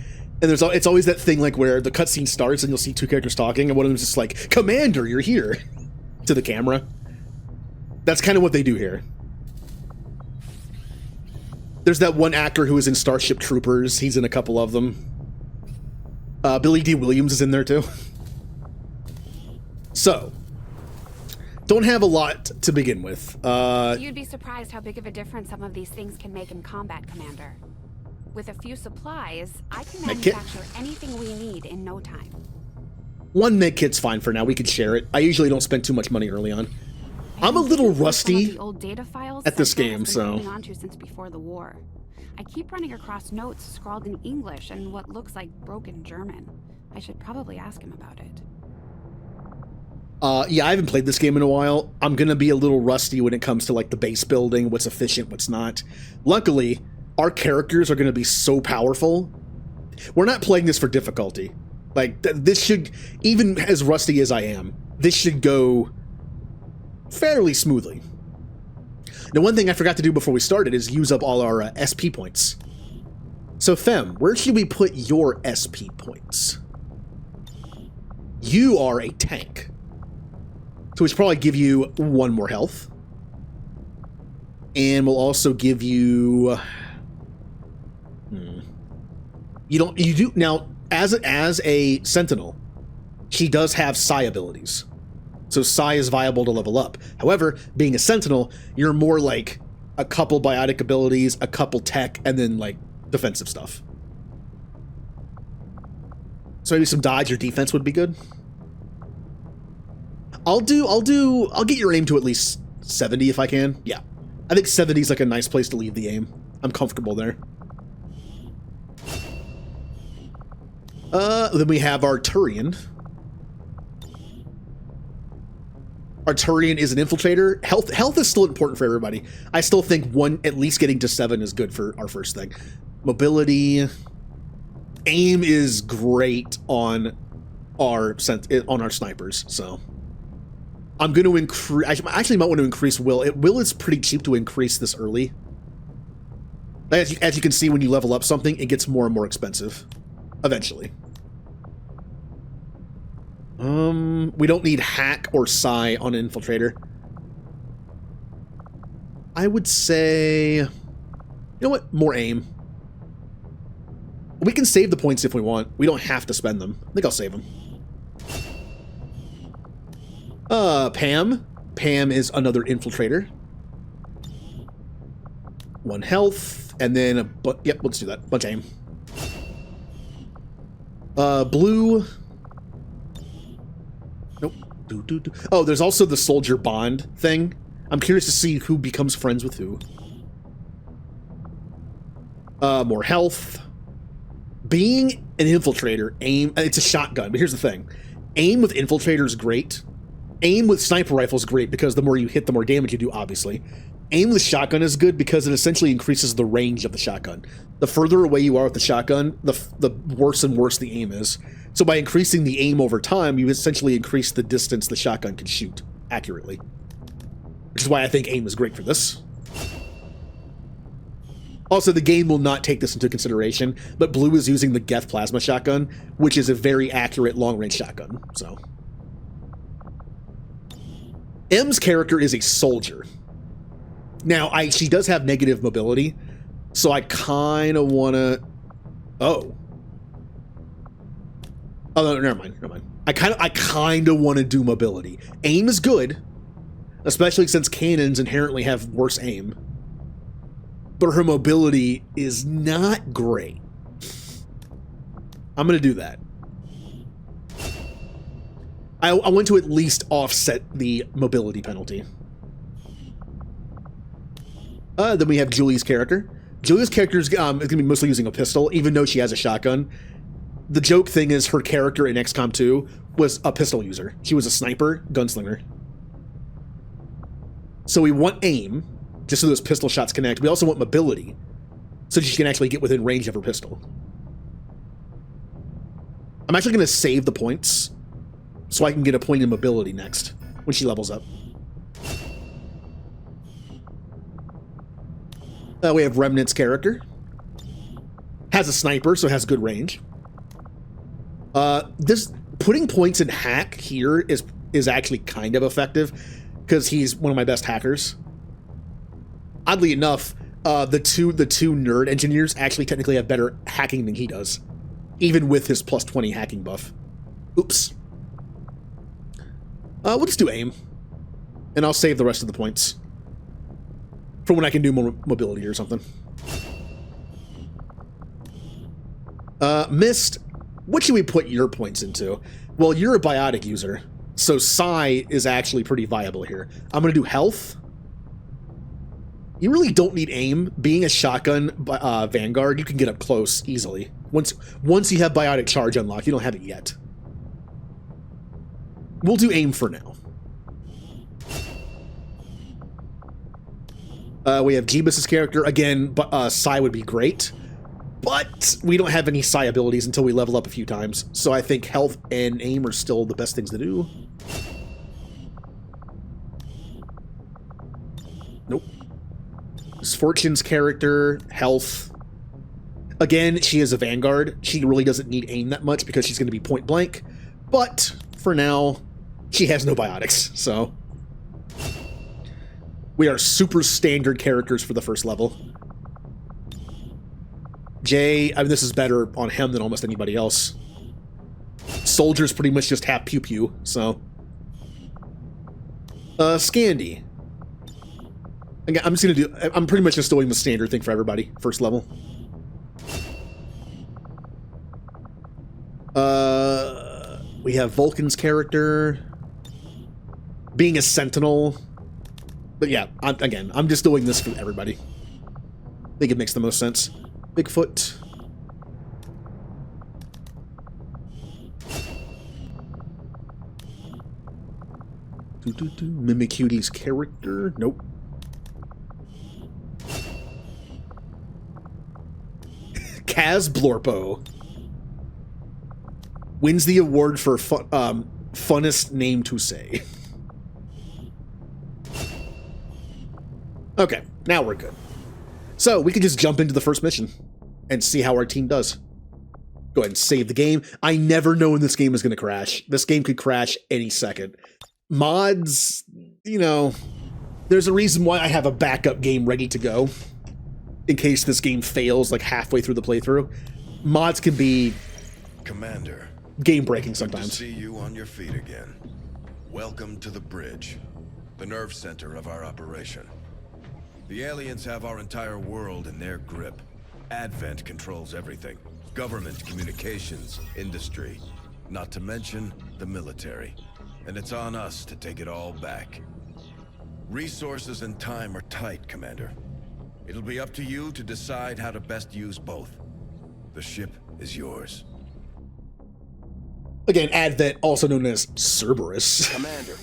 And it's always that thing like where the cutscene starts and you'll see two characters talking and one of them's just like, "Commander, you're here," to the camera. That's kind of what they do here. There's that one actor who is in Starship Troopers. He's in a couple of them. Billy D. Williams is in there too. So, don't have a lot to begin with. You'd be surprised how big of a difference some of these things can make in combat, Commander. With a few supplies, I can manufacture anything we need in no time. One medkit's fine for now. We could share it. I usually don't spend too much money early on. I'm a little rusty at this game, so. Onto since before the war. I keep running across notes scrawled in English and what looks like broken German. I should probably ask him about it. Yeah, I haven't played this game in a while. I'm gonna be a little rusty when it comes to like the base building, what's efficient, what's not. Luckily, our characters are gonna be so powerful. We're not playing this for difficulty. Like, this should, even as rusty as I am, this should go fairly smoothly. Now, one thing I forgot to do before we started is use up all our SP points. So, Fem, where should we put your SP points? You are a tank. So we should probably give you 1 more health. And we'll also give you... You do... Now, as a Sentinel, she does have Psi abilities. So Psi is viable to level up. However, being a Sentinel, you're more like a couple biotic abilities, a couple tech, and then like defensive stuff. So maybe some dodge or defense would be good. I'll get your aim to at least 70 if I can. Yeah. I think 70 is like a nice place to leave the aim. I'm comfortable there. Then we have Arturian. Arturian is an infiltrator. Health is still important for everybody. I still think at least getting to 7 is good for our first thing. Mobility. Aim is great on our snipers, so I'm going to increase. I actually might want to increase Will. Will is pretty cheap to increase this early. As you can see, when you level up something, it gets more and more expensive eventually. We don't need hack or psi on an infiltrator. I would say, you know what? More aim. We can save the points if we want. We don't have to spend them. I think I'll save them. Pam. Pam is another infiltrator. 1 health, and then yep, let's do that. Bunch of aim. Blue. Nope. Oh, there's also the soldier bond thing. I'm curious to see who becomes friends with who. More health. Being an infiltrator, aim, it's a shotgun, but here's the thing. Aim with infiltrator is great. Aim with sniper rifle is great because the more you hit, the more damage you do, obviously. Aim with shotgun is good because it essentially increases the range of the shotgun. The further away you are with the shotgun, the worse and worse the aim is. So by increasing the aim over time, you essentially increase the distance the shotgun can shoot accurately. Which is why I think aim is great for this. Also, the game will not take this into consideration, but Blue is using the Geth plasma shotgun, which is a very accurate long-range shotgun, so. M's character is a soldier. Now, she does have negative mobility, so I kind of want to... Oh, no, never mind. I kind of want to do mobility. Aim is good, especially since cannons inherently have worse aim. But her mobility is not great. I'm going to do that. I want to at least offset the mobility penalty. Then we have Julie's character. Julie's character is going to be mostly using a pistol, even though she has a shotgun. The joke thing is her character in XCOM 2 was a pistol user. She was a sniper, gunslinger. So we want aim, just so those pistol shots connect. We also want mobility, so she can actually get within range of her pistol. I'm actually going to save the points, so I can get a point in mobility next, when she levels up. We have Remnant's character. Has a sniper, so has good range. This putting points in hack here is actually kind of effective, because he's one of my best hackers. Oddly enough, the two nerd engineers actually technically have better hacking than he does, even with his plus 20 hacking buff. Oops. We'll just do aim, and I'll save the rest of the points for when I can do more mobility or something. Mist, what should we put your points into? Well, you're a biotic user, so Psi is actually pretty viable here. I'm going to do health. You really don't need aim. Being a shotgun Vanguard, you can get up close easily. Once you have biotic charge unlocked, you don't have it yet. We'll do aim for now. We have Jeebus' character. Again, Psi would be great. But we don't have any Psi abilities until we level up a few times. So I think health and aim are still the best things to do. Nope. Fortune's character, health. Again, she is a Vanguard. She really doesn't need aim that much because she's going to be point blank. But for now, she has no biotics, so... We are super standard characters for the first level. Jay, I mean, this is better on him than almost anybody else. Soldiers pretty much just have pew-pew, so... Scandy. Again, I'm pretty much just doing the standard thing for everybody, first level. We have Vulcan's character. Being a sentinel. But yeah, I'm just doing this for everybody. I think it makes the most sense. Bigfoot. Mimicutie's character. Nope. Kaz Blorpo wins the award for funnest name to say. Okay, now we're good. So we can just jump into the first mission and see how our team does. Go ahead and save the game. I never know when this game is going to crash. This game could crash any second. Mods, you know, there's a reason why I have a backup game ready to go in case this game fails like halfway through the playthrough. Mods can be Commander, game-breaking good sometimes. to see you on your feet again. Welcome to the bridge, the nerve center of our operation. The aliens have our entire world in their grip. Advent controls everything. Government, communications, industry, not to mention the military. And it's on us to take it all back. Resources and time are tight, Commander. It'll be up to you to decide how to best use both. The ship is yours. Again, Advent, also known as Cerberus. Commander,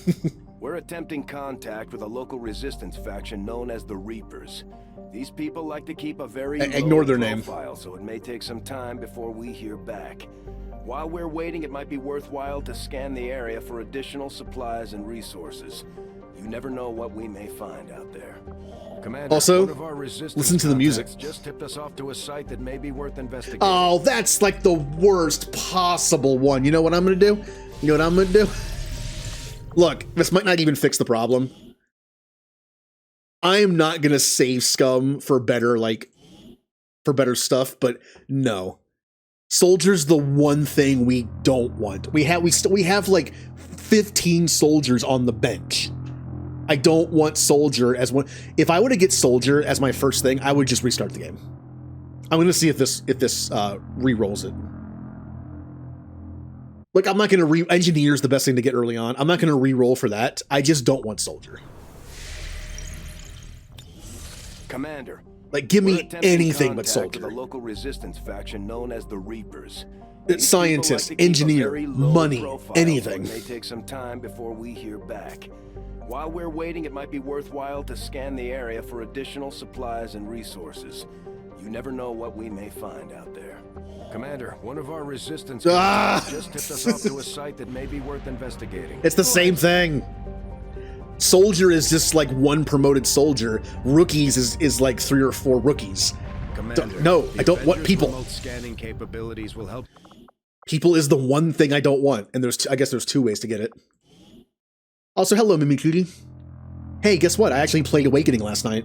we're attempting contact with a local resistance faction known as the Reapers. These people like to keep a very Ignore low their name. profile, so it may take some time before we hear back. While we're waiting, it might be worthwhile to scan the area for additional supplies and resources. You never know what we may find out there. Commander, Also, one of our resistance listen to the music. contacts just tipped us off to a site that may be worth investigating. Oh, that's like the worst possible one. You know what I'm gonna do? You know what I'm gonna do? Look, this might not even fix the problem. I am not gonna save Scum for better, stuff, but no. Soldier's the one thing we don't want. We have like 15 soldiers on the bench. I don't want Soldier as one. If I were to get Soldier as my first thing, I would just restart the game. I'm gonna see if this re-rolls it. Like, I'm not gonna Engineer's the best thing to get early on. I'm not gonna re-roll for that. I just don't want Soldier. Commander, Like, give we're me attempting anything but contact with Soldier. a local resistance faction known as the Reapers. It's These people scientist, like to keep a engineer, very low money, profile, anything. So it may take some time before we hear back. While we're waiting, it might be worthwhile to scan the area for additional supplies and resources. You never know what we may find out there. Commander, one of our resistance contacts just tipped us off to a site that may be worth investigating. It's the same thing. Soldier is just like one promoted soldier. Rookies is like 3 or 4 rookies. Commander, No, the I don't want Avengers' people. Remote scanning capabilities will help. People is the one thing I don't want, and I guess there's 2 ways to get it. Also, hello, Mimikuri. Hey, guess what? I actually played Awakening last night.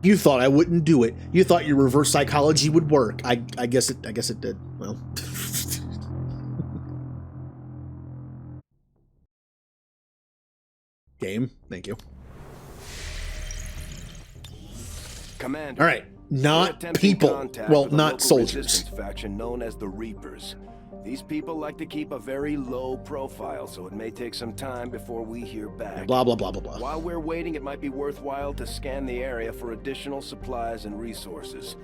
You thought I wouldn't do it. You thought your reverse psychology would work. I guess it did. Well. Game. Thank you. Commander, All right. we're Not attempting people. contact Well, with a not local soldiers. resistance faction known as the Reapers. These people like to keep a very low profile, so it may take some time before we hear back. Blah, blah, blah, blah, blah. While we're waiting, it might be worthwhile to scan the area for additional supplies and resources.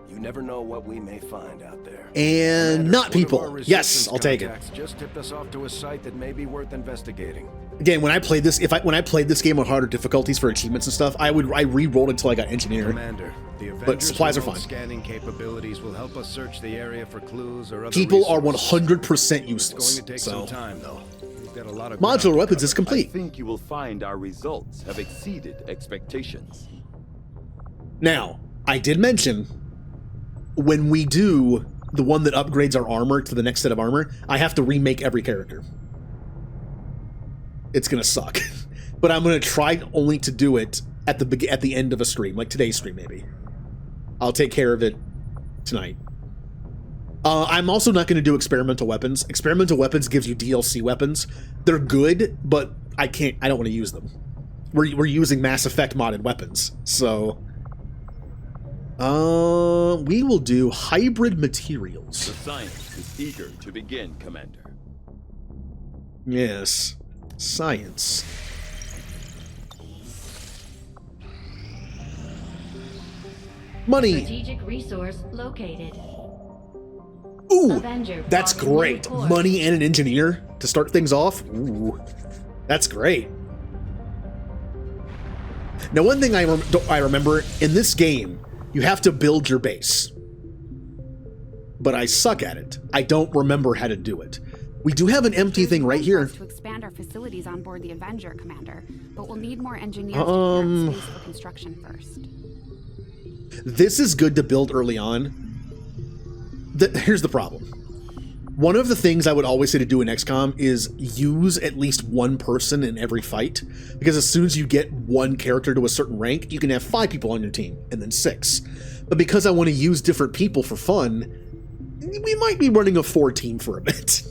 You never know what we may find out there. And Commander, not one of people. our Yes, resistance I'll take it. contacts just tipped us off to a site that may be worth investigating. Again, when I played this, when I played this game on harder difficulties for achievements and stuff, I re-rolled until I got engineer. Commander, the Avengers' supplies are remote fine. scanning capabilities will help us search the area for clues or other People are resources. 100% It's useless. going to take So, some time, though. We've got a lot of modular ground to weapons is cover. I complete. think you will find our results have exceeded expectations. Now, I did mention when we do the one that upgrades our armor to the next set of armor, I have to remake every character. It's gonna suck, but I'm gonna try only to do it at the end of a stream, like today's stream maybe. I'll take care of it tonight. I'm also not going to do experimental weapons. Experimental weapons gives you DLC weapons. They're good, but I don't want to use them. We're using Mass Effect modded weapons, so we will do hybrid materials. The science is eager to begin, Commander. Yes, science. Money. Strategic resource located. Ooh, Avenger that's plotting great. new course. Money and an engineer to start things off. Ooh, that's great. Now, one thing I remember in this game, you have to build your base, but I suck at it. I don't remember how to do it. We do have an empty thing right here. To expand our facilities on board the Avenger, Commander, but we'll need more engineers to clear out space for construction first. This is good to build early on. Here's the problem. One of the things I would always say to do in XCOM is use at least one person in every fight, because as soon as you get one character to a certain rank, you can have 5 people on your team, and then 6. But because I want to use different people for fun, we might be running a 4 team for a bit.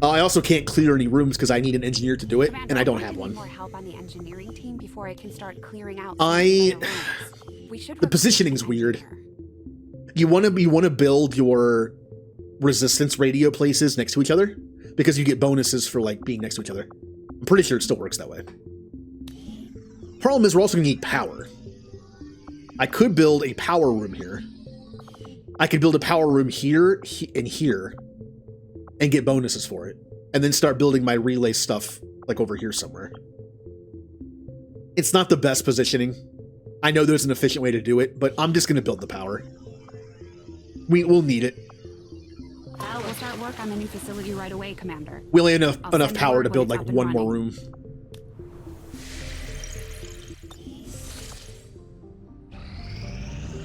I also can't clear any rooms because I need an engineer to do it, Commander, and I don't I'm have going one. to need more help on the engineering team before I can start clearing out. The The positioning's weird. You want to build your resistance radio places next to each other because you get bonuses for like being next to each other. I'm pretty sure it still works that way. Problem is we're also going to need power. I could build a power room here. I could build a power room here and here and get bonuses for it. And then start building my relay stuff like over here somewhere. It's not the best positioning. I know there's an efficient way to do it, but I'm just going to build the power. We'll need it. We'll start work on the new facility right away, Commander. We only have enough power to build like one more room.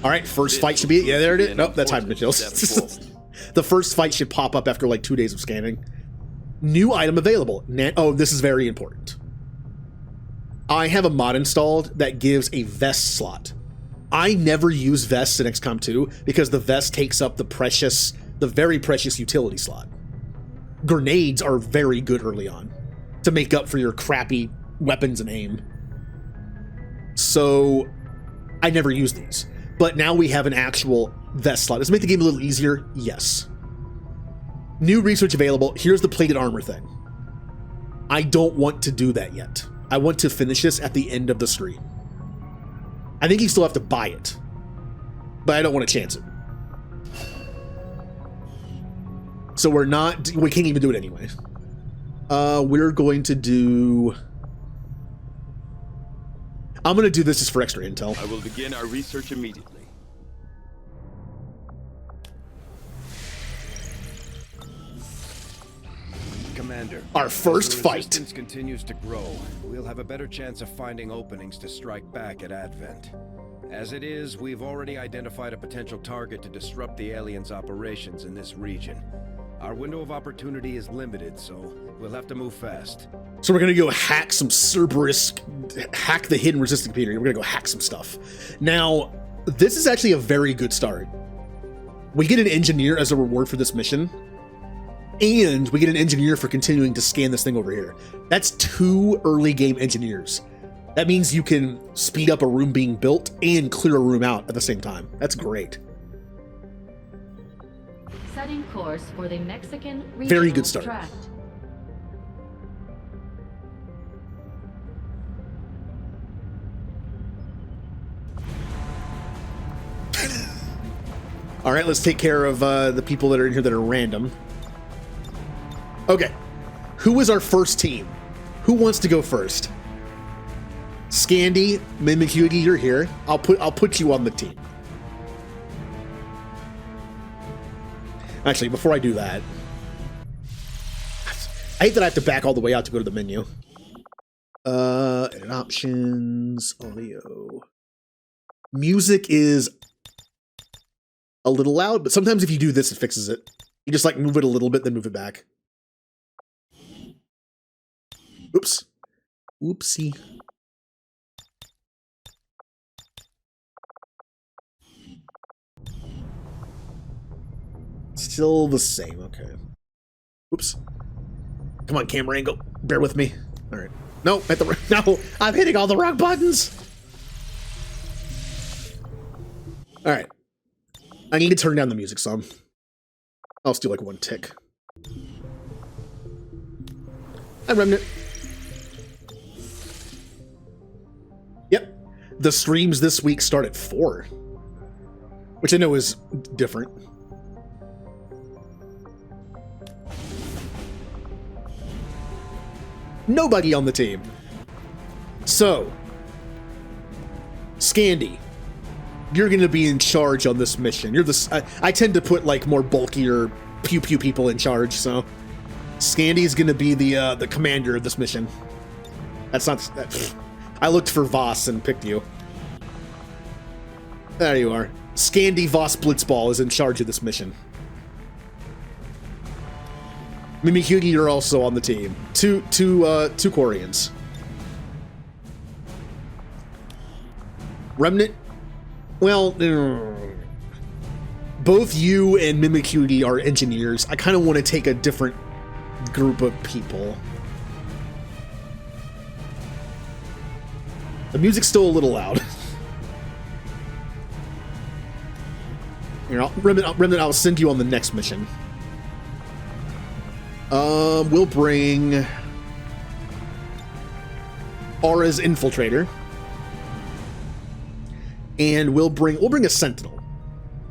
All right, first fight should be it. Yeah, there it is. Nope, that's hide materials. The first fight should pop up after like 2 days of scanning. New item available. Oh, this is very important. I have a mod installed that gives a vest slot. I never use vests in XCOM 2 because the vest takes up the very precious utility slot. Grenades are very good early on to make up for your crappy weapons and aim. So I never use these. But now we have an actual vest slot. Does it make the game a little easier? Yes. New research available. Here's the plated armor thing. I don't want to do that yet. I want to finish this at the end of the stream. I think you still have to buy it, but I don't want to chance it. So we can't even do it anyway. We're going to do... I'm going to do this just for extra intel. I will begin our research immediately. Commander, our first as the fight resistance continues to grow. We'll have a better chance of finding openings to strike back at Advent. As it is, we've already identified a potential target to disrupt the aliens' operations in this region. Our window of opportunity is limited, so we'll have to move fast. So we're going to go hack some Cerberus, hack the hidden resistant computer. We're going to go hack some stuff. Now, this is actually a very good start. We get an engineer as a reward for this mission, and we get an engineer for continuing to scan this thing over here. That's 2 early game engineers. That means you can speed up a room being built and clear a room out at the same time. That's great. Setting course for the Mexican regional Very good start. tract. All right, let's take care of the people that are in here that are random. Okay, who is our first team? Who wants to go first? Scandy, Mimicuity, you're here. I'll put you on the team. Actually, before I do that, I hate that I have to back all the way out to go to the menu. Edit options, audio. Music is a little loud, but sometimes if you do this, it fixes it. You just like move it a little bit, then move it back. Oops. Oopsie. Still the same, okay. Oops. Come on, camera angle. Bear with me. All right. No, no, I'm hitting all the wrong buttons. All right. I need to turn down the music some. I'll just do like 1 tick. Hi, Remnant. Yep. The streams this week start at 4, which I know is different. Nobody on the team. So, Scandy, you're going to be in charge on this mission. You're the. I tend to put like more bulkier pew pew people in charge. So, Scandy is going to be the commander of this mission. That's not. I looked for Voss and picked you. There you are. Scandy Voss Blitzball is in charge of this mission. Mimicuity, you're also on the team. Two Quarians. Remnant, well, both you and Mimicuity are engineers. I kind of want to take a different group of people. The music's still a little loud. Here, Remnant, I'll send you on the next mission. We'll bring Aura's Infiltrator. And we'll bring a Sentinel.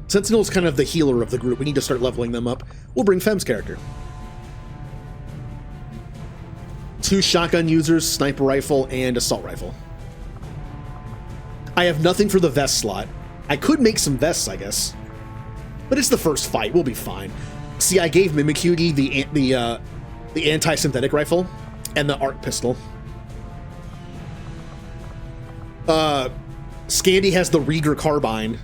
Sentinel's kind of the healer of the group. We need to start leveling them up. We'll bring Fem's character. 2 shotgun users, sniper rifle, and assault rifle. I have nothing for the vest slot. I could make some vests, I guess. But it's the first fight. We'll be fine. See, I gave Mimikyu the anti-synthetic rifle and the arc pistol. Scandy has the Rieger carbine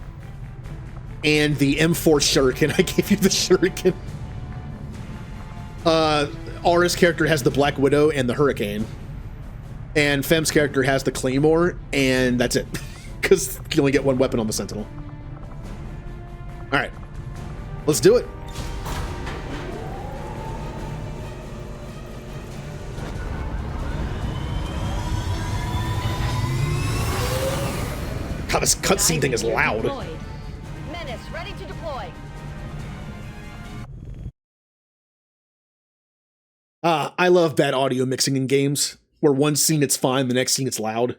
and the M4 shuriken. I gave you the shuriken. Aura's character has the Black Widow and the Hurricane. And Fem's character has the Claymore, and that's it. Because you only get 1 weapon on the Sentinel. Alright. Let's do it. God, this cutscene thing is loud. Menace ready to deploy. I love bad audio mixing in games, where one scene it's fine, the next scene it's loud.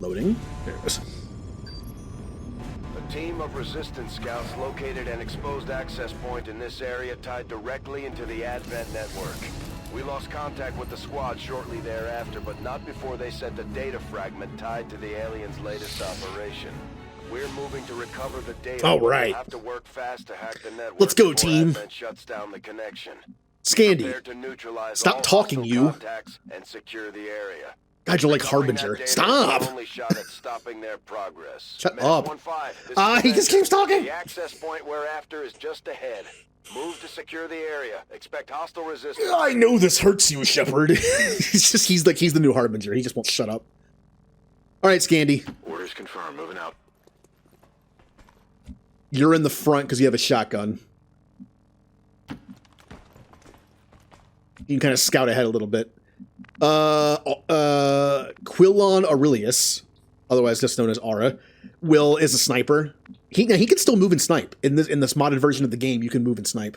Loading. There it goes. A team of resistance scouts located an exposed access point in this area tied directly into the Advent network. We lost contact with the squad shortly thereafter, but not before they sent a data fragment tied to the aliens' latest operation. We're moving to recover the data. All right. We'll have to work fast to hack the network. Let's go, before team. Advent shuts down the connection. Scandy, stop talking, you. And secure the area. God, you're like Harbinger. Stop! Only shot at stopping their progress. Shut Menace up. 1-5, He just keeps talking! The access point we're after is just ahead. Move to secure the area. Expect hostile resistance. I know this hurts you, Shepard. he's the new Harbinger. He just won't shut up. Alright, Scandy. Orders confirmed. Moving out. You're in the front because you have a shotgun. You can kind of scout ahead a little bit. Quillon Aurelius, otherwise just known as Aura, is a sniper. He can still move and snipe. In this modded version of the game, you can move and snipe.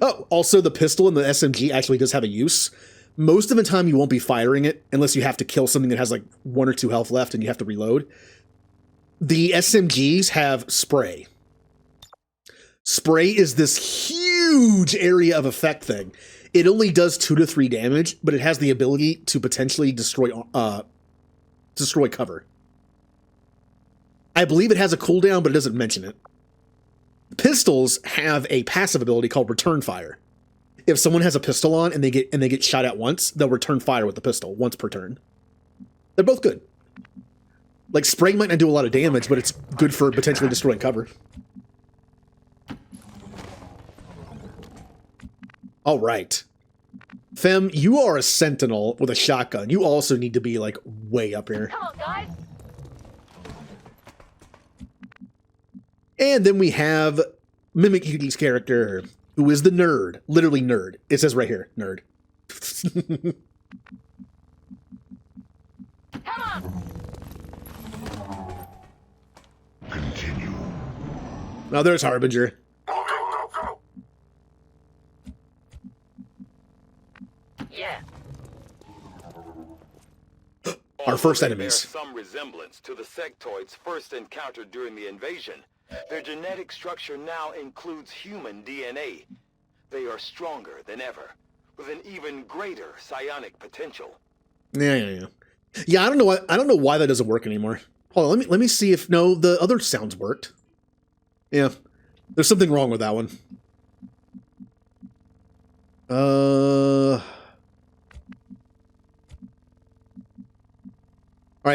Oh, also the pistol and the SMG actually does have a use. Most of the time you won't be firing it unless you have to kill something that has like 1 or 2 health left and you have to reload. The SMGs have spray. Spray is this huge area of effect thing. It only does 2 to 3 damage, but it has the ability to potentially destroy cover. I believe it has a cooldown, but it doesn't mention it. Pistols have a passive ability called return fire. If someone has a pistol on and they get shot at once, they'll return fire with the pistol once per turn. They're both good. Like, spray might not do a lot of damage, but it's good for potentially destroying cover. All right. Fem, you are a sentinel with a shotgun. You also need to be, like, way up here. Come on, guys. And then we have Mimikyuki's character, who is the nerd. Literally nerd. It says right here, nerd. Come on. Continue. Now there's Harbinger. Yeah. Our first Although they enemies. bear some resemblance to the sectoids first encountered during the invasion, their genetic structure now includes human DNA. They are stronger than ever, with an even greater psionic potential. Yeah. Yeah, I don't know why that doesn't work anymore. Hold on, let me see if the other sounds worked. Yeah. There's something wrong with that one. Alright,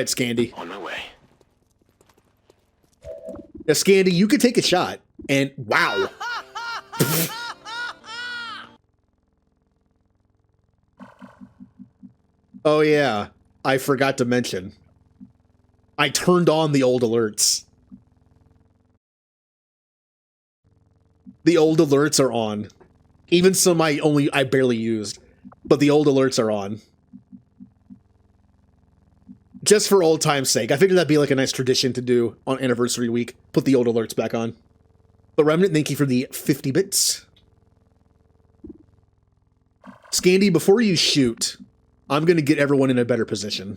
Scandy. On my way. Yeah, Scandy, you could take a shot. And wow. Oh yeah, I forgot to mention. I turned on the old alerts. The old alerts are on. Even some I barely used, but the old alerts are on. Just for old time's sake. I figured that'd be like a nice tradition to do on anniversary week. Put the old alerts back on. But Remnant, thank you for the 50 bits. Scandy, before you shoot, I'm going to get everyone in a better position.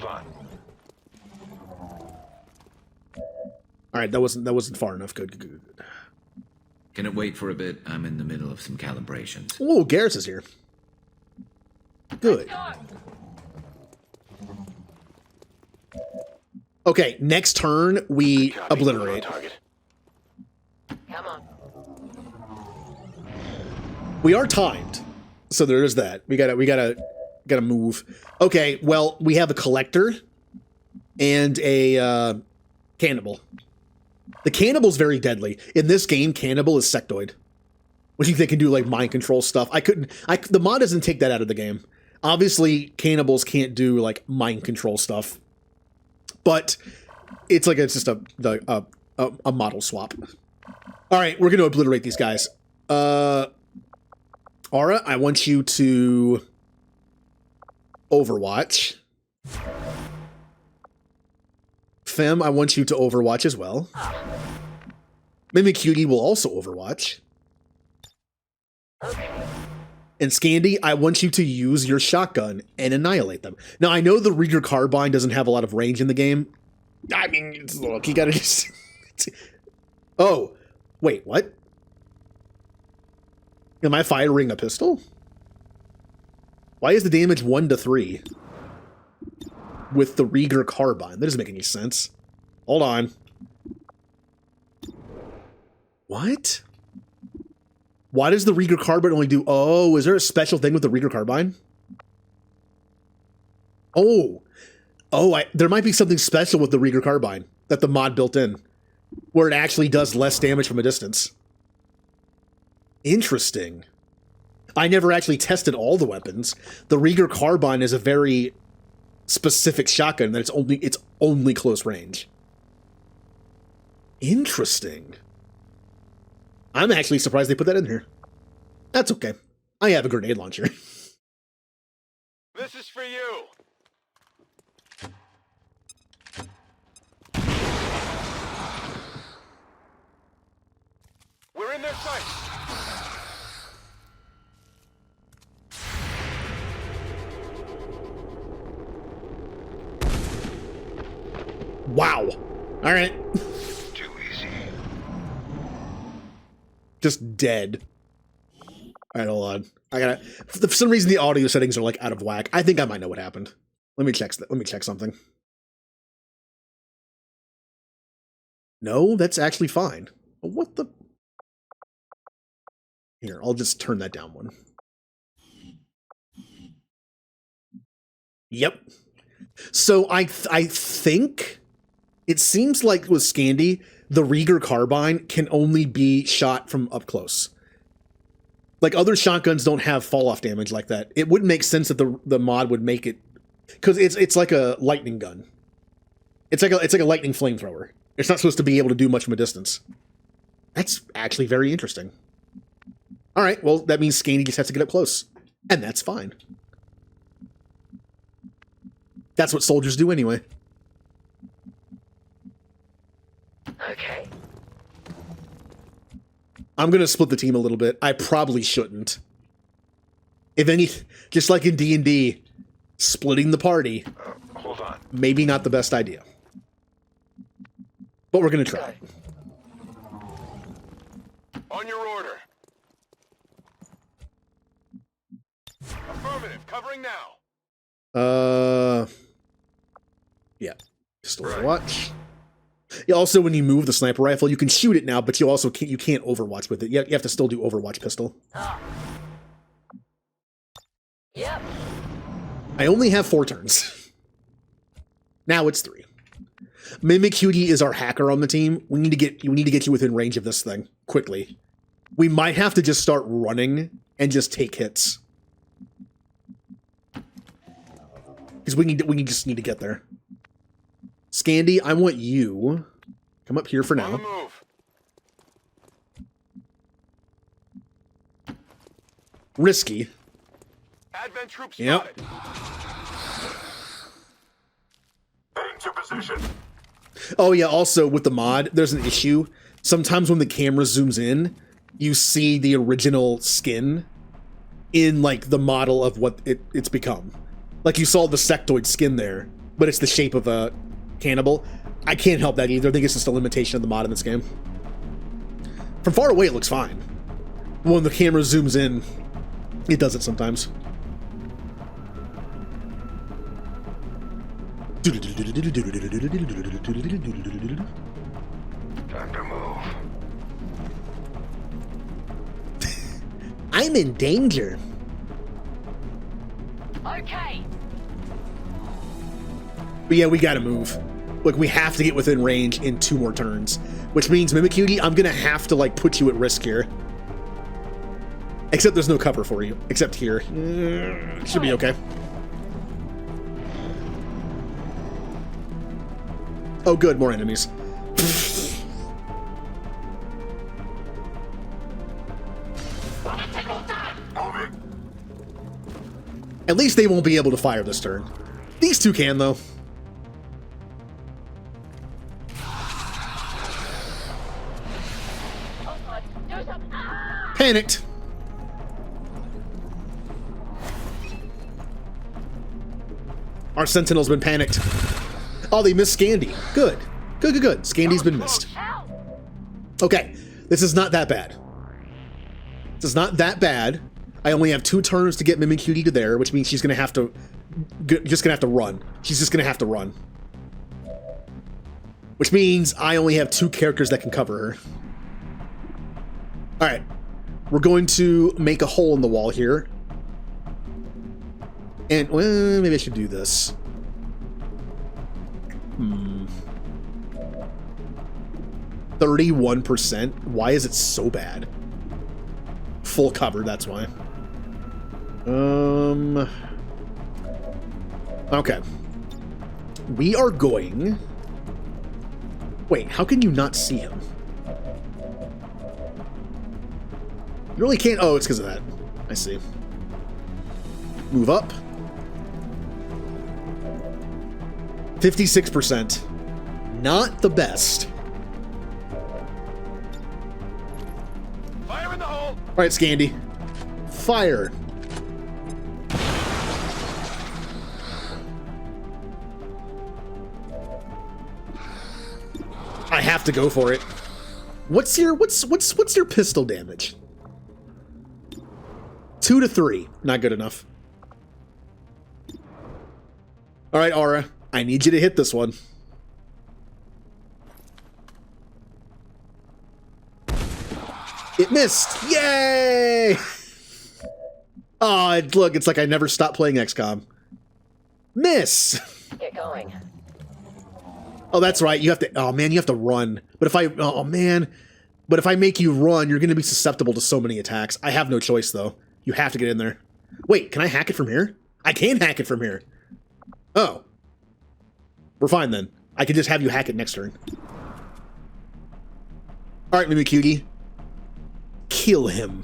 Hold on. All right, that wasn't far enough. Good. Can it wait for a bit? I'm in the middle of some calibrations. Oh, Garrus is here. Good. Okay, next turn we obliterate. Come on. We are timed, so there is that. We gotta move. Okay, well, we have a collector and a cannibal. The cannibal's very deadly. In this game, cannibal is sectoid, which you think can do like mind control stuff. The mod doesn't take that out of the game. Obviously, cannibals can't do like mind control stuff, but it's just a model swap. All right, we're gonna obliterate these guys. Aura, I want you to Overwatch. Fem, I want you to Overwatch as well. Mimicutie will also Overwatch. And Scandy, I want you to use your shotgun and annihilate them. Now, I know the Rieger Carbine doesn't have a lot of range in the game. I mean, look, you gotta just... Oh, wait, what? Am I firing a pistol? Why is the damage 1 to 3? With the Rieger Carbine. That doesn't make any sense. Hold on. What? Why does the Rieger Carbine only do... Oh, is there a special thing with the Rieger Carbine? Oh. There might be something special with the Rieger Carbine that the mod built in, where it actually does less damage from a distance. Interesting. I never actually tested all the weapons. The Rieger Carbine is a very specific shotgun that it's only close range. Interesting. I'm actually surprised they put that in here. That's okay. I have a grenade launcher. This is for you. We're in their sight. Wow. All right. Too easy. Just dead. All right, hold on. For some reason, the audio settings are like out of whack. I think I might know what happened. Let me check something. No, that's actually fine. What the? Here, I'll just turn that down one. Yep. So I think it seems like with Scandy, the Rieger Carbine can only be shot from up close. Like other shotguns don't have fall-off damage like that. It wouldn't make sense that the mod would make it, because it's like a lightning gun. It's like a lightning flamethrower. It's not supposed to be able to do much from a distance. That's actually very interesting. All right, well that means Scandy just has to get up close, and that's fine. That's what soldiers do anyway. Okay. I'm going to split the team a little bit. I probably shouldn't. If any, just like in D&D, splitting the party, Hold on. maybe not the best idea. But we're going to try. On your order. Affirmative. Covering now. Yeah. Just Overwatch. Yeah, also, when you move the sniper rifle, you can shoot it now, but you also can't Overwatch with it. You have to still do Overwatch pistol. Yep. I only have 4 turns. Now it's 3. Mimicutie is our hacker on the team. We need to get you within range of this thing quickly. We might have to just start running and just take hits. Because we just need to get there. Scandy, I want you come up here for now. On the move. Risky. Advent troops Yep. spotted. Heading to position. Oh yeah, also with the mod, there's an issue. Sometimes when the camera zooms in, you see the original skin in like the model of what it's become. Like you saw the sectoid skin there, but it's the shape of a cannibal. I can't help that either. I think it's just a limitation of the mod in this game. From far away, it looks fine. When the camera zooms in, it does it sometimes. Time to move. I'm in danger. Okay. But yeah, we gotta move. Look, we have to get within range in 2 more turns, which means Mimicutie, I'm gonna have to like put you at risk here. Except there's no cover for you, except here. Should be okay. Oh good, more enemies. At least they won't be able to fire this turn. These two can, though. Panicked. Our Sentinel's been panicked. Oh, they missed Scandy. Good. Good, good, good. Scandy's been missed. Okay, this is not that bad. This is not that bad. I only have 2 turns to get Mimicutie to there, which means she's gonna have to run. She's just gonna have to run. Which means I only have 2 characters that can cover her. Alright. We're going to make a hole in the wall here. And, well, maybe I should do this. 31%? Why is it so bad? Full cover, that's why. Okay. We are going... Wait, how can you not see him? You really can't... Oh, it's because of that. I see. Move up. 56%. Not the best. Fire in the hole! All right, Scandy. Fire. I have to go for it. What's your pistol damage? 2 to 3. Not good enough. All right, Aura. I need you to hit this one. It missed. Yay! Oh, look, it's like I never stopped playing XCOM. Miss. Get going. Oh, that's right. You have to. Oh man, you have to run. But if I. Oh man. But if I make you run, you're going to be susceptible to so many attacks. I have no choice though. You have to get in there. Wait, can I hack it from here? I can hack it from here. Oh. We're fine then. I can just have you hack it next turn. All right, Mimicutie. Kill him.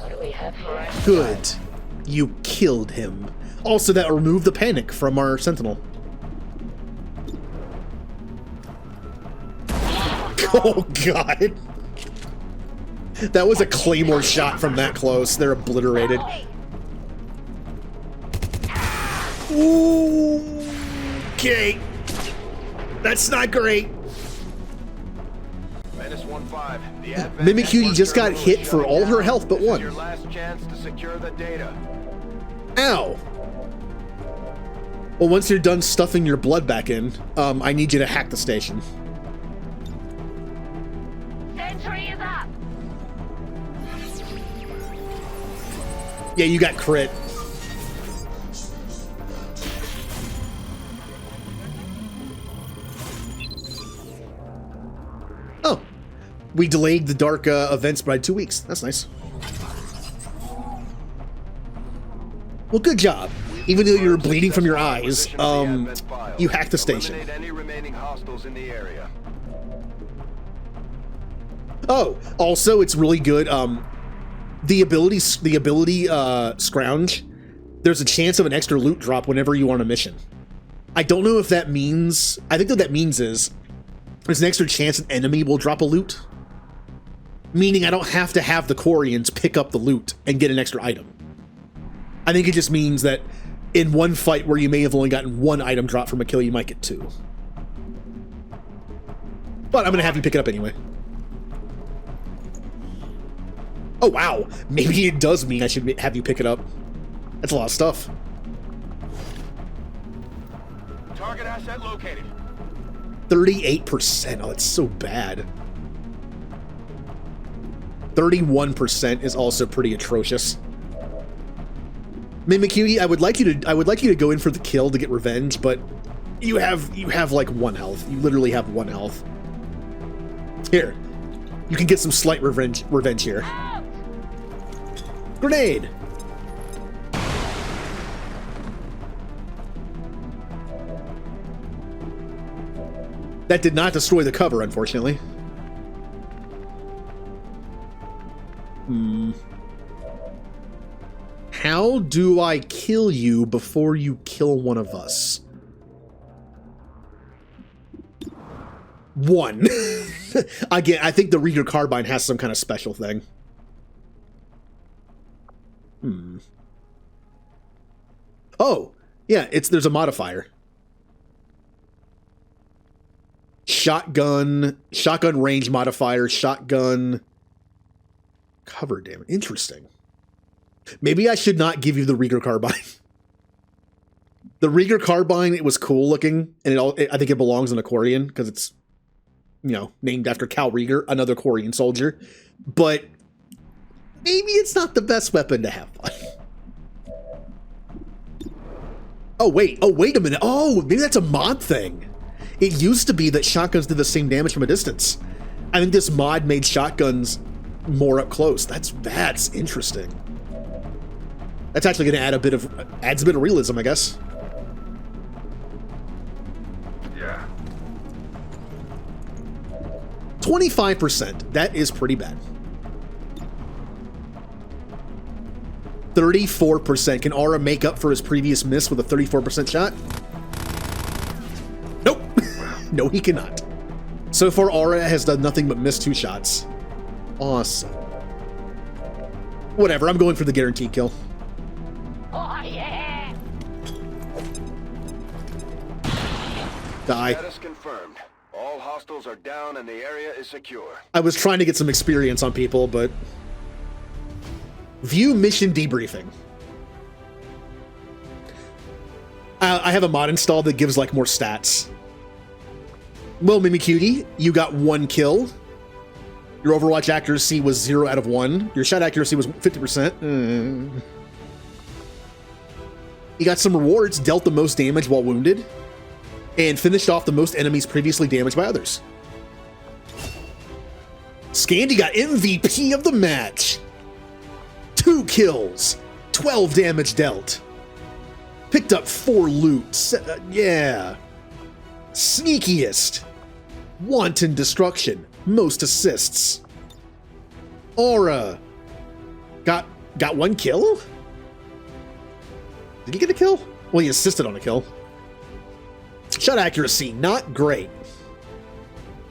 What do we have here? Good. You killed him. Also, that removed the panic from our Sentinel. Oh, God. That was a Claymore shot from that close. They're obliterated. Ooh. Okay. That's not great. Mimicutie just got hit for all her health but 1. Your last chance to secure the data. Ow. Well, once you're done stuffing your blood back in, I need you to hack the station. Sentry is up. Yeah, you got crit. Oh. We delayed the dark events by 2 weeks. That's nice. Well, good job. Even though you're bleeding from your eyes, you hacked the station. Any remaining hostiles in the area. Oh, also, it's really good. The ability scrounge, there's a chance of an extra loot drop whenever you are on a mission. I don't know if that means... I think what that means is there's an extra chance an enemy will drop a loot. Meaning I don't have to have the Quarians pick up the loot and get an extra item. I think it just means that in one fight where you may have only gotten one item drop from a kill, you might get two. But I'm going to have you pick it up anyway. Oh, wow. Maybe it does mean I should have you pick it up. That's a lot of stuff. Target asset located. 38%. Oh, that's so bad. 31% is also pretty atrocious. Mimikyu, I would like you to go in for the kill to get revenge, but you have like 1 health. You literally have 1 health. Here. You can get some slight revenge here. Grenade! That did not destroy the cover, unfortunately. How do I kill you before you kill one of us? 1. Again, I think the Rieger Carbine has some kind of special thing. Oh, yeah, there's a modifier. Shotgun range modifier, shotgun cover damage. Interesting. Maybe I should not give you the Rieger Carbine. The Rieger Carbine, it was cool looking, and I think it belongs in a Quarian because it's, named after Cal Rieger, another Quarian soldier. But maybe it's not the best weapon to have fun. Oh, wait a minute. Oh, maybe that's a mod thing. It used to be that shotguns did the same damage from a distance. I think this mod made shotguns more up close. That's interesting. That's actually going to adds a bit of realism, I guess. Yeah. 25%. That is pretty bad. 34%. Can Aura make up for his previous miss with a 34% shot? Nope. No, he cannot. So far, Aura has done nothing but miss 2 shots. Awesome. Whatever, I'm going for the guaranteed kill. Oh, yeah! Die. Status confirmed. All hostiles are down and the area is secure. I was trying to get some experience on people, but... View mission debriefing. I have a mod installed that gives, more stats. Well, Mimikyu, you got 1 kill. Your Overwatch accuracy was 0 out of 1. Your shot accuracy was 50%. You got some rewards, dealt the most damage while wounded, and finished off the most enemies previously damaged by others. Scandy got MVP of the match. 2 kills, 12 damage dealt. Picked up 4 loot. Yeah. Sneakiest. Wanton destruction. Most assists. Aura. Got 1 kill? Did he get a kill? Well, he assisted on a kill. Shot accuracy, not great.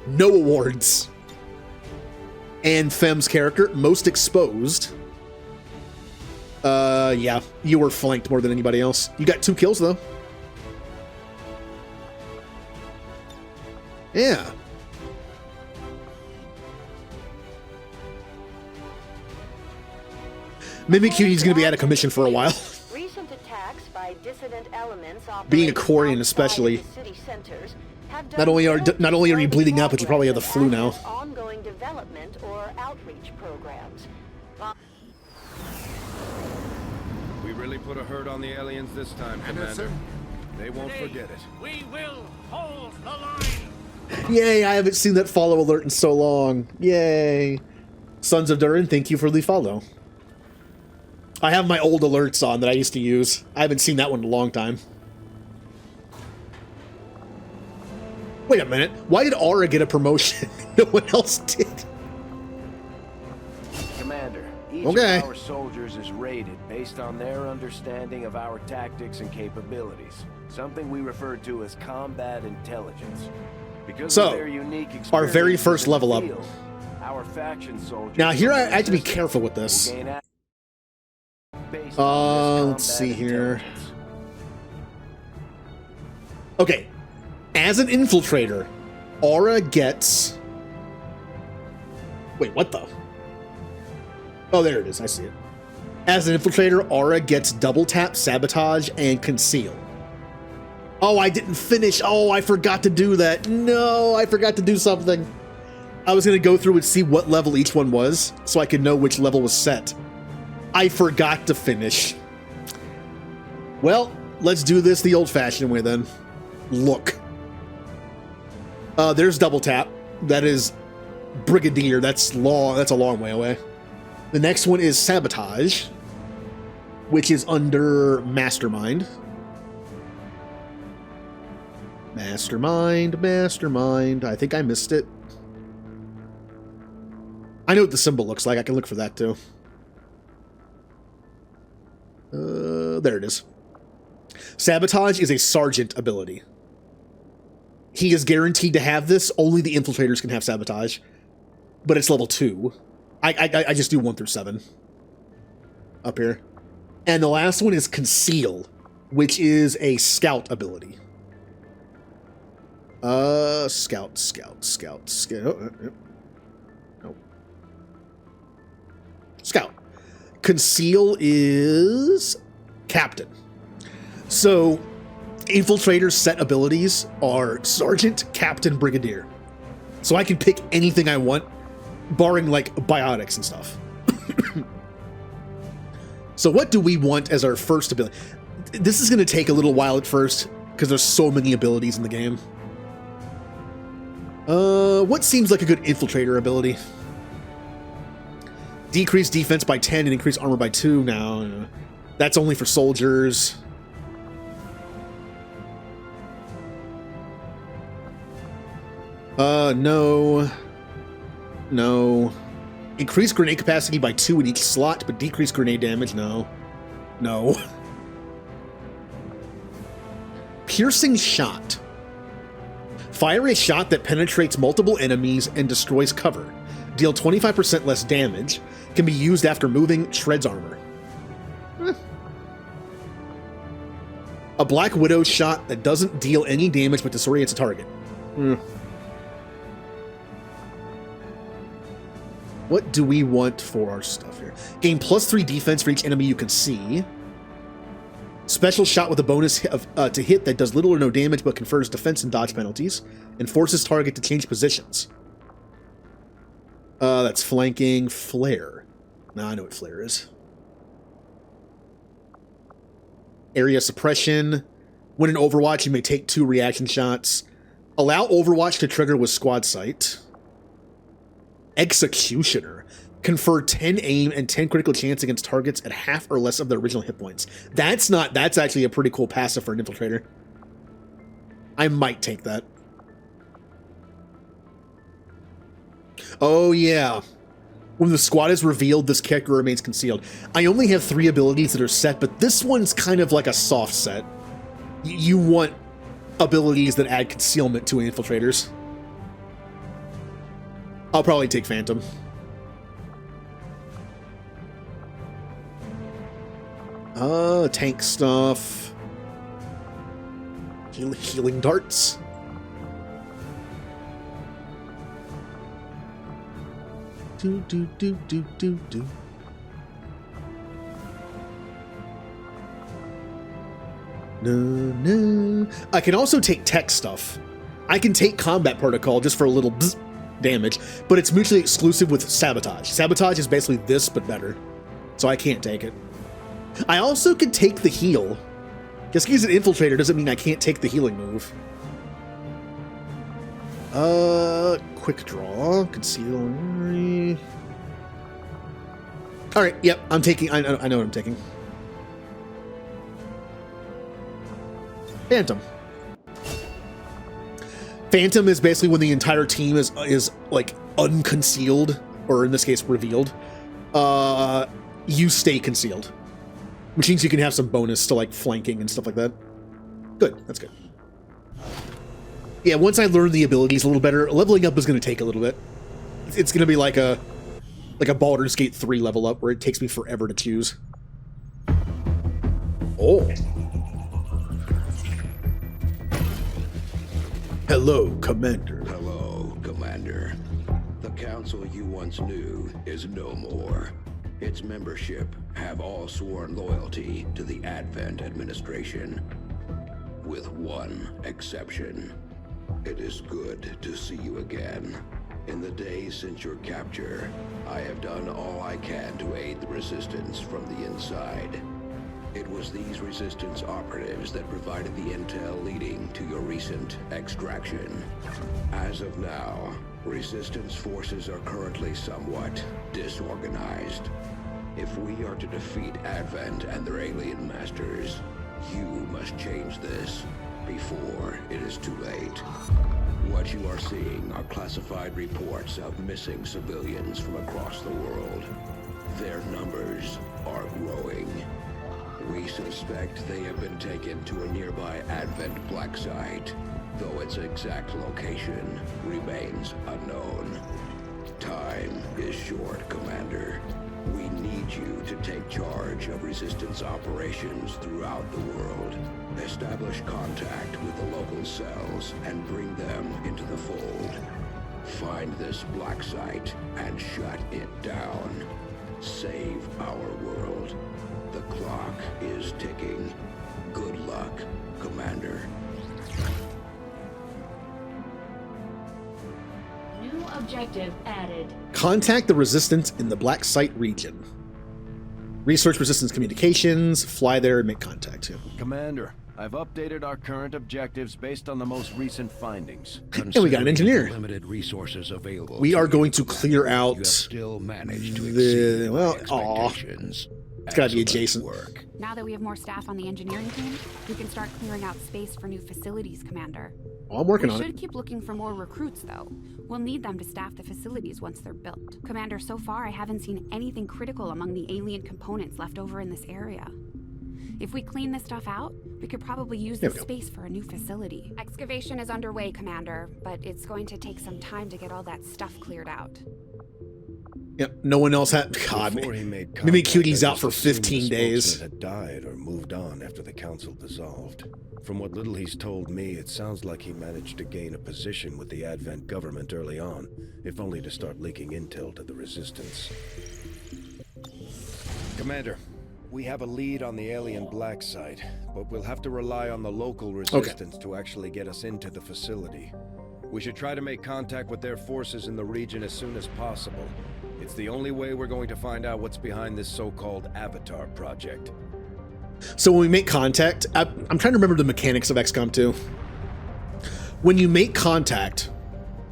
No awards. And Fem's character, most exposed. Yeah, you were flanked more than anybody else. You got 2 kills, though. Yeah. Mimikyu's gonna be out of commission for a while. Recent attacks by dissident elements Being a Quarian especially. Not only are you bleeding out, but you probably have the flu now. Ongoing development or outreach programs. We really put a hurt on the aliens this time, Commander. They won't forget it. We will hold the line. Yay, I haven't seen that follow alert in so long. Yay. Sons of Durin, thank you for the follow. I have my old alerts on that I used to use. I haven't seen that one in a long time. Wait a minute. Why did Aura get a promotion? No one else did. Commander, each of our soldiers is rated based on their understanding of our tactics and capabilities. Something we refer to as combat intelligence. Because of their unique our very first level up. Our faction soldiers. Now here I have to be careful with this. based on this let's see combat here. intelligence. Okay. As an infiltrator, Aura gets... Wait, what the? Oh, there it is. I see it. As an infiltrator, Aura gets double tap, sabotage, and conceal. Oh, I didn't finish. Oh, I forgot to do that. No, I forgot to do something. I was going to go through and see what level each one was so I could know which level was set. I forgot to finish. Well, let's do this the old-fashioned way then. Look. There's double tap. That is Brigadier. That's a long way away. The next one is Sabotage, which is under Mastermind. Mastermind. I think I missed it. I know what the symbol looks like. I can look for that too. There it is. Sabotage is a Sergeant ability. He is guaranteed to have this. Only the infiltrators can have Sabotage. But it's level 2. I just do 1 through 7. Up here. And the last one is Conceal, which is a Scout ability. Scout. Nope. Scout. Conceal is Captain. So, infiltrators' set abilities are Sergeant, Captain, Brigadier. So I can pick anything I want, barring, like, biotics and stuff. So what do we want as our first ability? This is going to take a little while at first, because there's so many abilities in the game. What seems like a good infiltrator ability? Decrease defense by 10 and increase armor by 2. Now, that's only for soldiers. No. Increase grenade capacity by 2 in each slot, but decrease grenade damage. No. Piercing shot. Fire a shot that penetrates multiple enemies and destroys cover. Deal 25% less damage. Can be used after moving, shreds armor. A Black Widow shot that doesn't deal any damage but disorients a target. What do we want for our stuff here? Gain +3 defense for each enemy you can see. Special shot with a bonus to hit that does little or no damage but confers defense and dodge penalties. And forces target to change positions. That's flanking. Flare. Now I know what flare is. Area suppression. When in Overwatch, you may take 2 reaction shots. Allow Overwatch to trigger with squad sight. Executioner. Confer 10 aim and 10 critical chance against targets at half or less of their original hit points. That's actually a pretty cool passive for an infiltrator. I might take that. Oh yeah. When the squad is revealed, this character remains concealed. I only have 3 abilities that are set, but this one's kind of like a soft set. You want abilities that add concealment to infiltrators. I'll probably take Phantom. Tank stuff. Healing darts. Do. No. I can also take tech stuff. I can take combat protocol just for a little bzz damage, but it's mutually exclusive with sabotage. Sabotage is basically this, but better. So I can't take it. I also could take the heal. Just because he's an infiltrator doesn't mean I can't take the healing move. Quick draw, conceal. All right, yep, I'm taking. I know what I'm taking. Phantom. Phantom is basically when the entire team is like unconcealed, or in this case revealed. You stay concealed, which means you can have some bonus to like flanking and stuff like that. Good, that's good. Yeah, once I learn the abilities a little better, leveling up is going to take a little bit. It's going to be like a Baldur's Gate 3 level up where it takes me forever to choose. Oh. Hello, Commander. Hello, Commander. The council you once knew is no more. Its membership have all sworn loyalty to the Advent administration. With one exception. It is good to see you again. In the days since your capture, I have done all I can to aid the Resistance from the inside. It was these Resistance operatives that provided the intel leading to your recent extraction. As of now, Resistance forces are currently somewhat disorganized. If we are to defeat Advent and their alien masters, you must change this before it is too late. What you are seeing are classified reports of missing civilians from across the world. Their numbers are growing. We suspect they have been taken to a nearby Advent black site, though its exact location remains unknown. Time is short, Commander. We need you to take charge of Resistance operations throughout the world. Establish contact with the local cells and bring them into the fold. Find this black site and shut it down. Save our world. The clock is ticking. Good luck, Commander. New objective added. Contact the Resistance in the Black Site region. Research Resistance communications, fly there and make contact. Yeah. Commander, I've updated our current objectives based on the most recent findings. And we got an engineer. Limited resources available. We are going to clear out You have still managed to the, exceed well, expectations. It's gotta be Excellent adjacent. work. Now that we have more staff on the engineering team, we can start clearing out space for new facilities, Commander. Oh, I'm working We on should it. keep looking for more recruits, though. We'll need them to staff the facilities once they're built. Commander, so far I haven't seen anything critical among the alien components left over in this area. If we clean this stuff out, we could probably use There the we go. space for a new facility. Excavation is underway, Commander, but it's going to take some time to get all that stuff cleared out. Yep, no one else had. God, Before he made maybe contact, Cutie's I out for just assumed 15 the days. spokesman had died or moved on after the council dissolved. From what little he's told me, it sounds like he managed to gain a position with the Advent government early on, if only to start leaking intel to the Resistance. Commander, we have a lead on the alien black site, but we'll have to rely on the local Resistance to actually get us into the facility. We should try to make contact with their forces in the region as soon as possible. It's the only way we're going to find out what's behind this so-called Avatar project. So when we make contact, I'm trying to remember the mechanics of XCOM 2. When you make contact,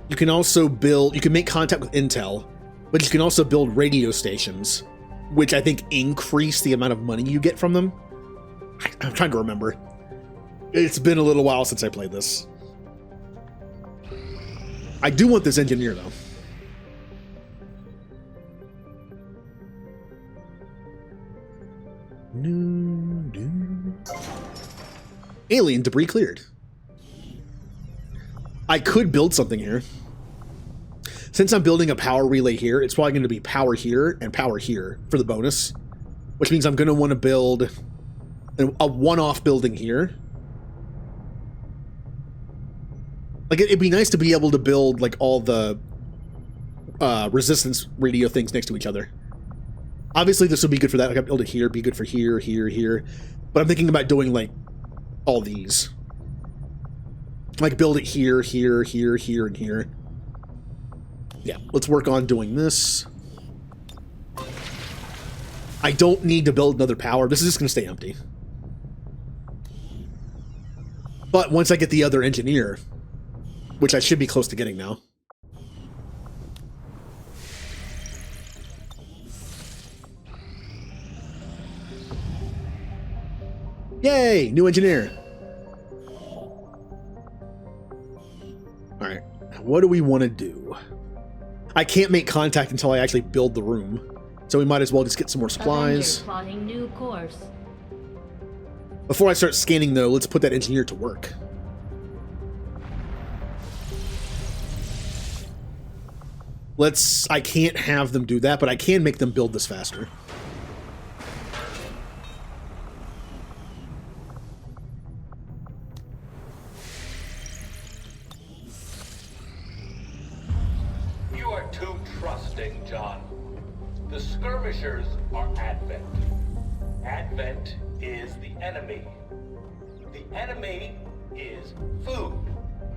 you can also build, you can make contact with intel, but you can also build radio stations, which I think increase the amount of money you get from them. I'm trying to remember. It's been a little while since I played this. I do want this engineer, though. Alien debris cleared. I could build something here. Since I'm building a power relay here, it's probably going to be power here and power here for the bonus, which means I'm going to want to build a one-off building here. Like, it'd be nice to be able to build like all the resistance radio things next to each other. Obviously, this would be good for that. Like, I build it here, be good for here, here, here. But I'm thinking about doing like all these. Like, build it here, here, here, here, and here. Yeah, let's work on doing this. I don't need to build another power. This is just going to stay empty. But once I get the other engineer, which I should be close to getting now. Yay! New engineer. Alright, what do we want to do? I can't make contact until I actually build the room. So we might as well just get some more supplies. Avenger plotting new course. Before I start scanning, though, let's put that engineer to work. I can't have them do that, but I can make them build this faster. skirmishers are Advent. Advent is the enemy. The enemy is food.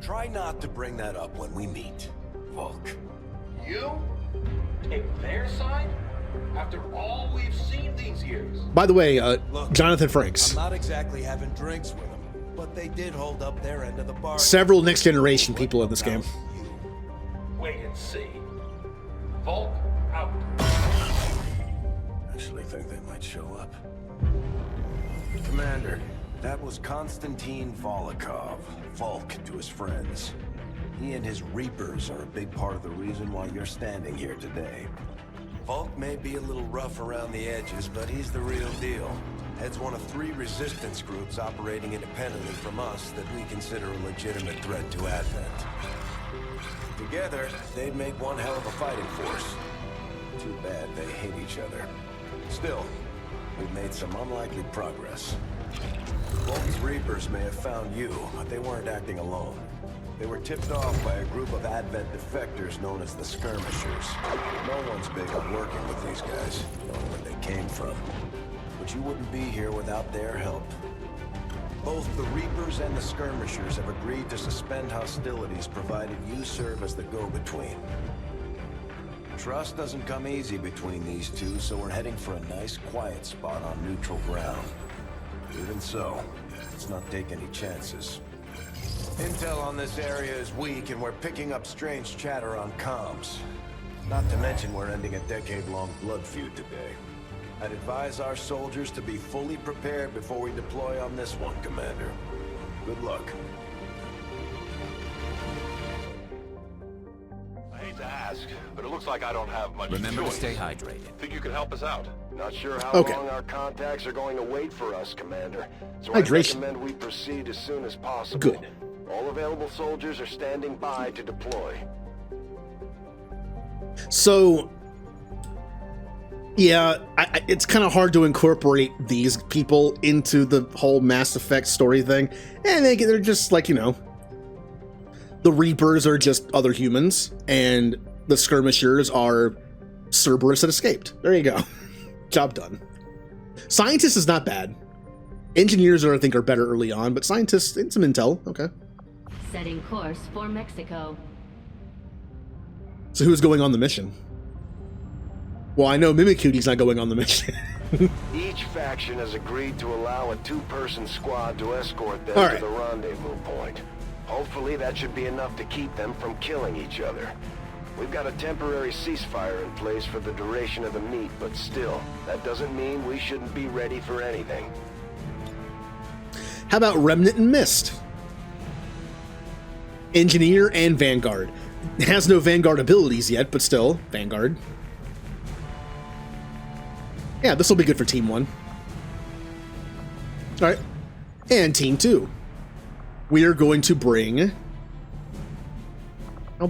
Try not to bring that up when we meet, Volk. You take their side after all we've seen these years. By the way, Look, Jonathan Frakes. I'm not exactly having drinks with them, but they did hold up their end of the bargain. Several next generation people in this game. Wait and see. Volk out. Actually think they might show up. Commander, that was Konstantin Volokov, Volk to his friends. He and his Reapers are a big part of the reason why you're standing here today. Volk may be a little rough around the edges, but he's the real deal. Heads one of 3 resistance groups operating independently from us that we consider a legitimate threat to Advent. Together, they'd make one hell of a fighting force. Too bad they hate each other. Still, we've made some unlikely progress. Volk's Reapers may have found you, but they weren't acting alone. They were tipped off by a group of Advent defectors known as the Skirmishers. No one's big on working with these guys, knowing where they came from. But you wouldn't be here without their help. Both the Reapers and the Skirmishers have agreed to suspend hostilities provided you serve as the go-between. Trust doesn't come easy between these two, so we're heading for a nice quiet spot on neutral ground. Even so, let's not take any chances. Intel on this area is weak, and we're picking up strange chatter on comms. Not to mention we're ending a decade-long blood feud today. I'd advise our soldiers to be fully prepared before we deploy on this one, Commander. Good luck. I hate to ask, but it looks like I don't have much Remember choice. to stay hydrated. Think you could help us out? Not sure how Okay. long our contacts are going to wait for us, Commander. So I Hydration. recommend we proceed as soon as possible. Good. All available soldiers are standing by to deploy. So, yeah, it's kind of hard to incorporate these people into the whole Mass Effect story thing. And they're just like, you know, the Reapers are just other humans, and the Skirmishers are Cerberus that escaped. There you go. Job done. Scientists is not bad. Engineers I think are better early on, but scientists and some intel. Okay. Setting course for Mexico. So who's going on the mission? Well, I know Mimikuti's not going on the mission. Each faction has agreed to allow a 2-person squad to escort them All to right. the rendezvous point. Hopefully that should be enough to keep them from killing each other. We've got a temporary ceasefire in place for the duration of the meet, but still, that doesn't mean we shouldn't be ready for anything. How about Remnant and Mist? Engineer and Vanguard. It has no Vanguard abilities yet, but still, Vanguard. Yeah, this will be good for Team 1. Alright. And Team 2. We are going to bring... How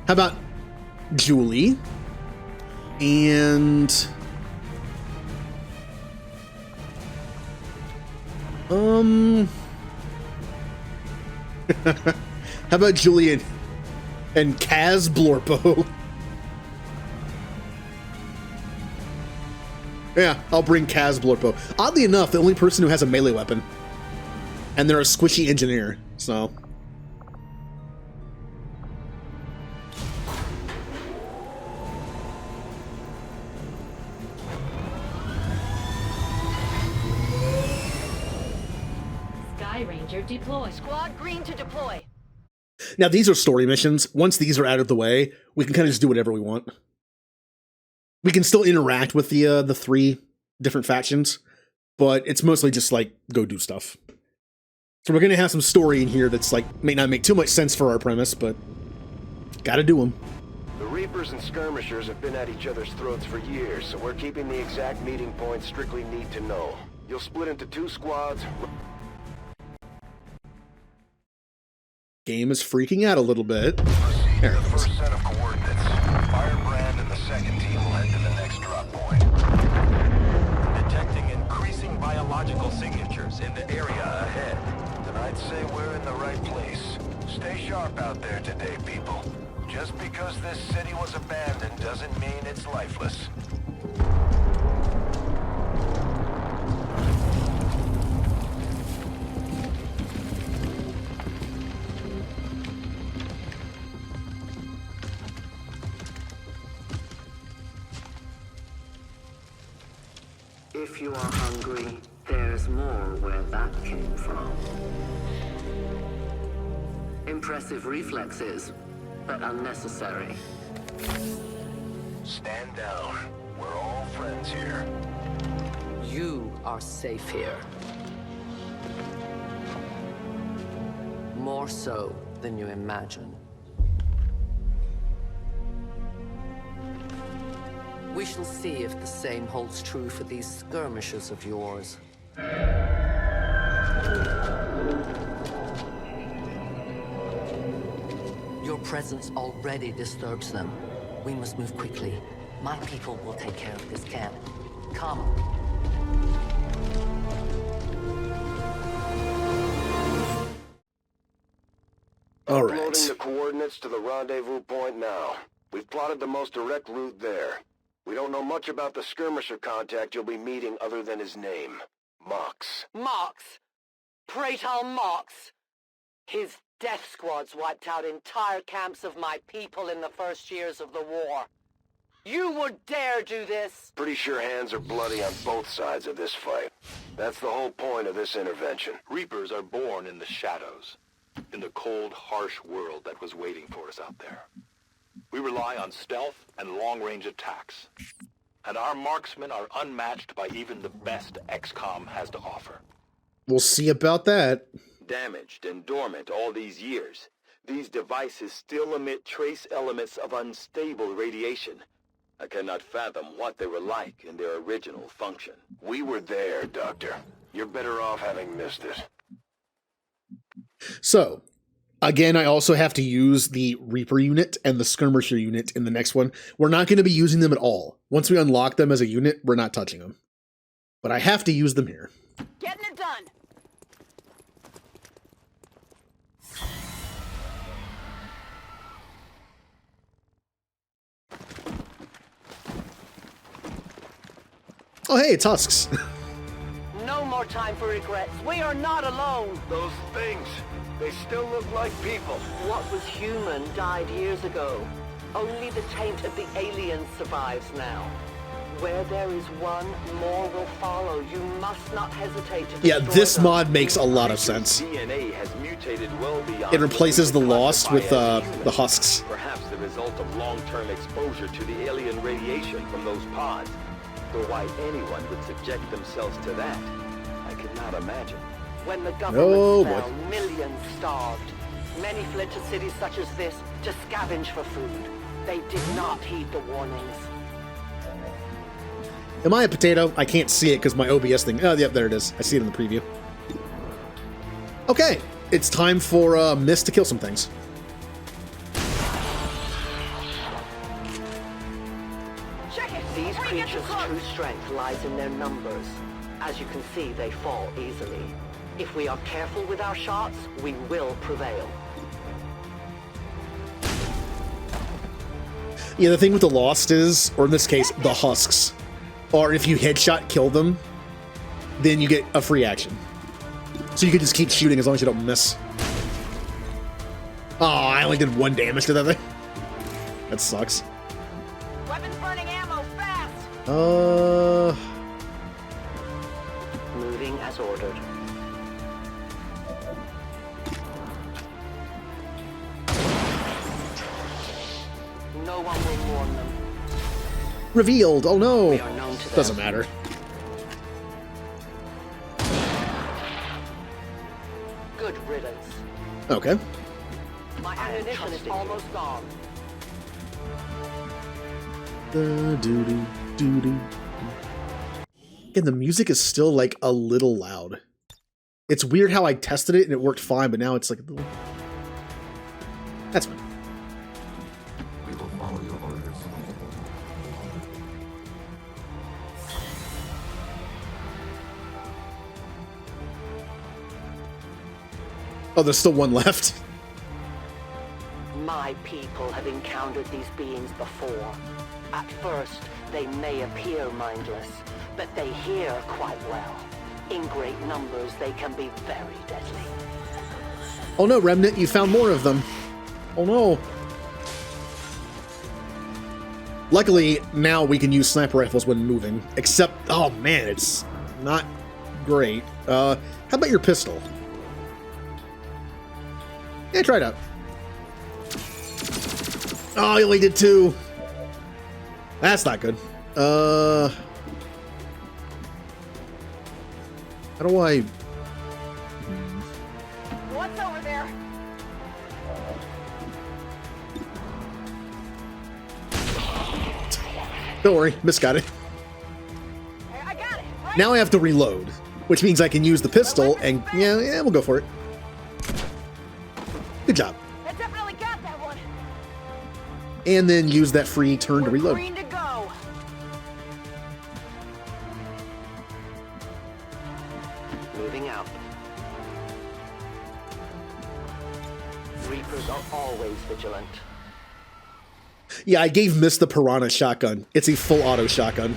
about Julie? And... How about Julian and Kaz Blorpo? Yeah, I'll bring Kaz Blorpo. Oddly enough, the only person who has a melee weapon. And they're a squishy engineer, so... Sky Ranger deploy. Squad green to deploy. Now, these are story missions. Once these are out of the way, we can kind of just do whatever we want. We can still interact with the 3 different factions, but it's mostly just, like, go do stuff. So we're going to have some story in here that's, like, may not make too much sense for our premise, but gotta do them. The Reapers and Skirmishers have been at each other's throats for years, so we're keeping the exact meeting points strictly need to know. You'll split into 2 squads. Game is freaking out a little bit. There it is. First set of coordinates. Firebrand and the second team will head to the next drop point. Detecting increasing biological signatures in the area ahead. Then I'd say we're in the right place. Stay sharp out there today, people. Just because this city was abandoned doesn't mean it's like If you are hungry, there's more where that came from. Impressive reflexes, but unnecessary. Stand down. We're all friends here. You are safe here. More so than you imagine. We shall see if the same holds true for these skirmishers of yours. Your presence already disturbs them. We must move quickly. My people will take care of this camp. Come. All right. Uploading the coordinates to the rendezvous point now. We've plotted the most direct route there. We don't know much about the skirmisher contact you'll be meeting other than his name. Mox. Mox? Praetor Mox? His death squads wiped out entire camps of my people in the first years of the war. You would dare do this? Pretty sure hands are bloody on both sides of this fight. That's the whole point of this intervention. Reapers are born in the shadows, in the cold, harsh world that was waiting for us out there. We rely on stealth and long-range attacks, and our marksmen are unmatched by even the best XCOM has to offer. We'll see about that. Damaged and dormant all these years, these devices still emit trace elements of unstable radiation. I cannot fathom what they were like in their original function. We were there, Doctor. You're better off having missed it. So, again, I also have to use the Reaper unit and the Skirmisher unit in the next one. We're not going to be using them at all. Once we unlock them as a unit, we're not touching them. But I have to use them here. Getting it done. Oh, hey, it's Husks. No more time for regrets. We are not alone. Those things, they still look like people. What was human died years ago. Only the taint of the aliens survives now. Where there is one, more will follow. You must not hesitate to Yeah, destroy this them. mod makes a lot of sense. DNA has mutated well beyond. It replaces the what we Lost classify with as human. the Husks. Perhaps the result of long-term exposure to the alien radiation from those pods. Though why anyone would subject themselves to that, I could not imagine. When the government fell, millions starved. Many fled to cities such as this to scavenge for food. They did not heed the warnings. Am I a potato? I can't see it because my OBS thing. Oh, yep, there it is. I see it in the preview. Okay, it's time for Mist to kill some things. These creatures' true strength lies in their numbers. As you can see, they fall easily. If we are careful with our shots, we will prevail. Yeah, the thing with the Lost is, or in this case, the Husks, or if you headshot kill them, then you get a free action. So you can just keep shooting as long as you don't miss. Oh, I only did 1 damage to that thing. That sucks. Weapons burning ammo, fast! Moving as ordered. No one will warn them. Revealed! Oh no! We are known to them. Doesn't matter. Good riddance. Okay. My ammunition is almost gone. And the music is still like a little loud. It's weird how I tested it and it worked fine, but now it's like a little... That's fine. We will follow your orders. Oh, there's still one left. My people have encountered these beings before. At first, they may appear mindless, but they hear quite well. In great numbers, they can be very deadly. Oh no, Remnant, you found more of them. Oh no. Luckily, now we can use sniper rifles when moving, except, oh man, it's not great. How about your pistol? Yeah, try it out. Oh, you only did 2. That's not good. How do I... What's over there? Don't worry, misgot it. I got it. Right. Now I have to reload, which means I can use the pistol, and yeah, we'll go for it. Good job. I definitely got that one. And then use that free turn to reload. Green to go. Moving out. Reapers are always vigilant. Yeah, I gave Miss the Piranha shotgun. It's a full auto shotgun.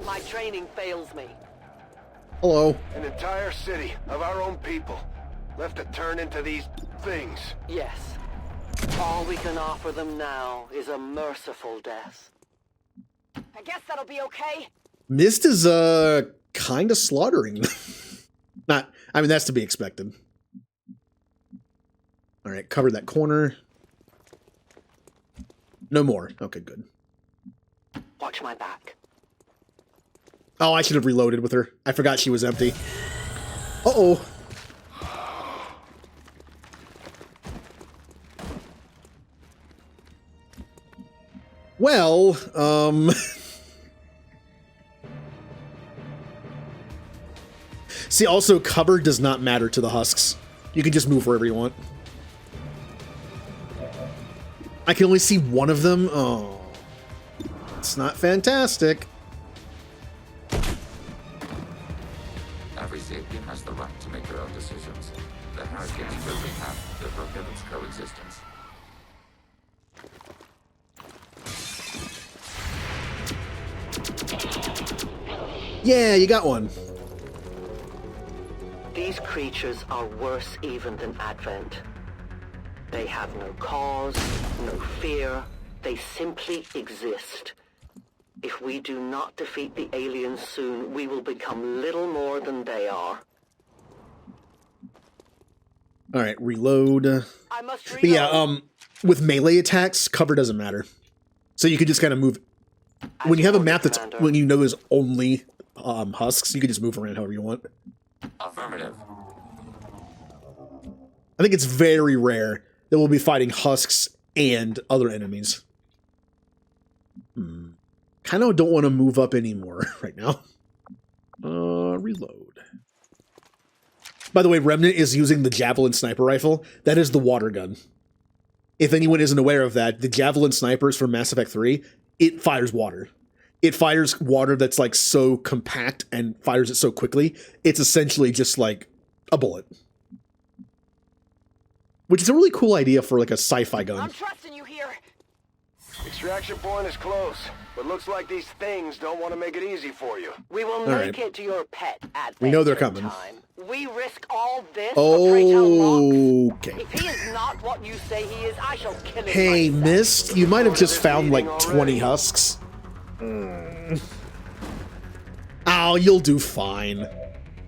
My training fails me. Hello. An entire city of our own people left to turn into these things. Yes. All we can offer them now is a merciful death. I guess that'll be okay. Mist is, kind of slaughtering. I mean, that's to be expected. All right, cover that corner. No more. Okay, good. Watch my back. Oh, I should have reloaded with her. I forgot she was empty. Uh-oh. Well, see, also, cover does not matter to the husks. You can just move wherever you want. I can only see one of them. Oh, it's not fantastic. Every sapient has the right to make their own decisions. The hurricanes really have that prohibits coexistence. Yeah, you got one. These creatures are worse even than Advent. They have no cause, no fear. They simply exist. If we do not defeat the aliens soon, we will become little more than they are. All right, reload. I must reload. But yeah, with melee attacks, cover doesn't matter. So you can just kind of move. When you have a map that's when you know there's only husks, you can just move around however you want. Affirmative. I think it's very rare that we'll be fighting husks and other enemies. Kind of don't want to move up anymore right now. Reload. By the way, Remnant is using the Javelin sniper rifle. That is the water gun. If anyone isn't aware of that, the Javelin snipers from Mass Effect 3, it fires water. It fires water that's like so compact and fires it so quickly. It's essentially just like a bullet. Which is a really cool idea for like a sci-fi gun. I'm trusting you here. Extraction point is close, but looks like these things don't want to make it easy for you. We will make it to your pet adventure. We know they're coming. Time. We risk all this for Pray Tell Mox. Okay. If he is not what you say he is, I shall kill him. Hey, myself. Mist, you might have just found like 20 husks. Oh, you'll do fine.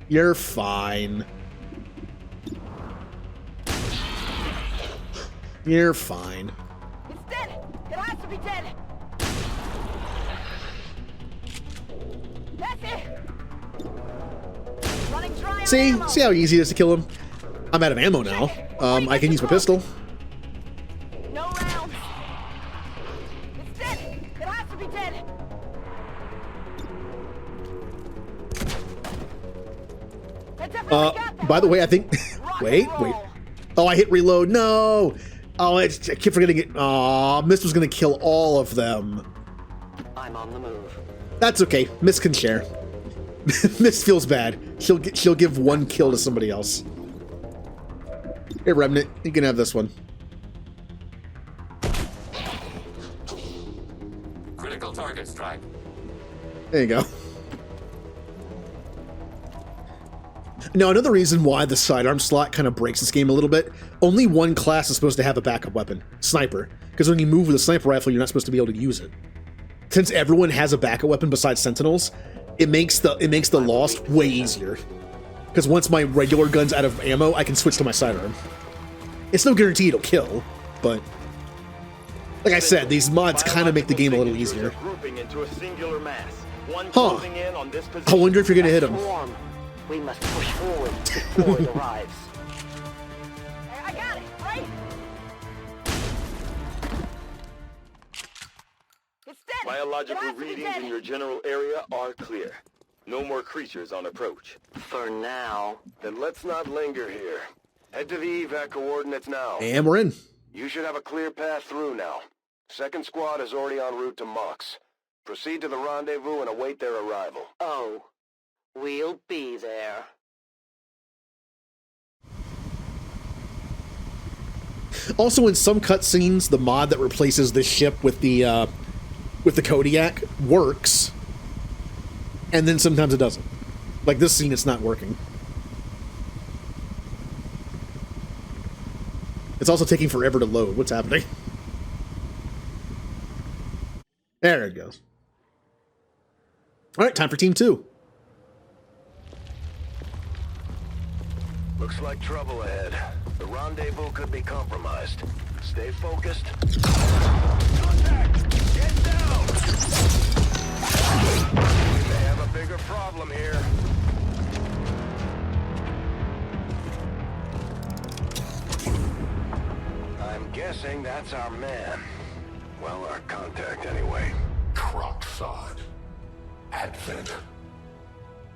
You're fine. You're fine. It's dead. It has to be dead. That's it. Running dry on ammo. See how easy it is to kill him? I'm out of ammo now. I can use my pistol. No rounds. It's dead. It has to be dead. By the way, I think... wait. Oh, I hit reload. No! Oh, I keep forgetting it. Aw, Mist was going to kill all of them. I'm on the move. That's okay. Mist can share. Mist feels bad. She'll give one kill to somebody else. Hey, Remnant, you can have this one. Critical target strike. There you go. Now, another reason why the sidearm slot kind of breaks this game a little bit, only one class is supposed to have a backup weapon, Sniper. Because when you move with a sniper rifle, you're not supposed to be able to use it. Since everyone has a backup weapon besides Sentinels, it makes the Lost way easier. Because once my regular gun's out of ammo, I can switch to my sidearm. It's no guarantee it'll kill, but like I said, these mods kind of make the game a little easier. Huh. I wonder if you're gonna hit him. We must push forward before it arrives. I got it, right? It's dead. Biological readings in your general area are clear. No more creatures on approach. For now. Then let's not linger here. Head to the evac coordinates now. And we're in. You should have a clear path through now. Second squad is already en route to Mox. Proceed to the rendezvous and await their arrival. Oh, we'll be there. Also, in some cutscenes, the mod that replaces the ship with the Kodiak works, and then sometimes it doesn't. Like this scene, it's not working. It's also taking forever to load. What's happening? There it goes. All right, time for Team 2. Looks like trouble ahead. The rendezvous could be compromised. Stay focused. Contact! Get down! We may have a bigger problem here. I'm guessing that's our man. Well, our contact anyway. Crocksod. Advent.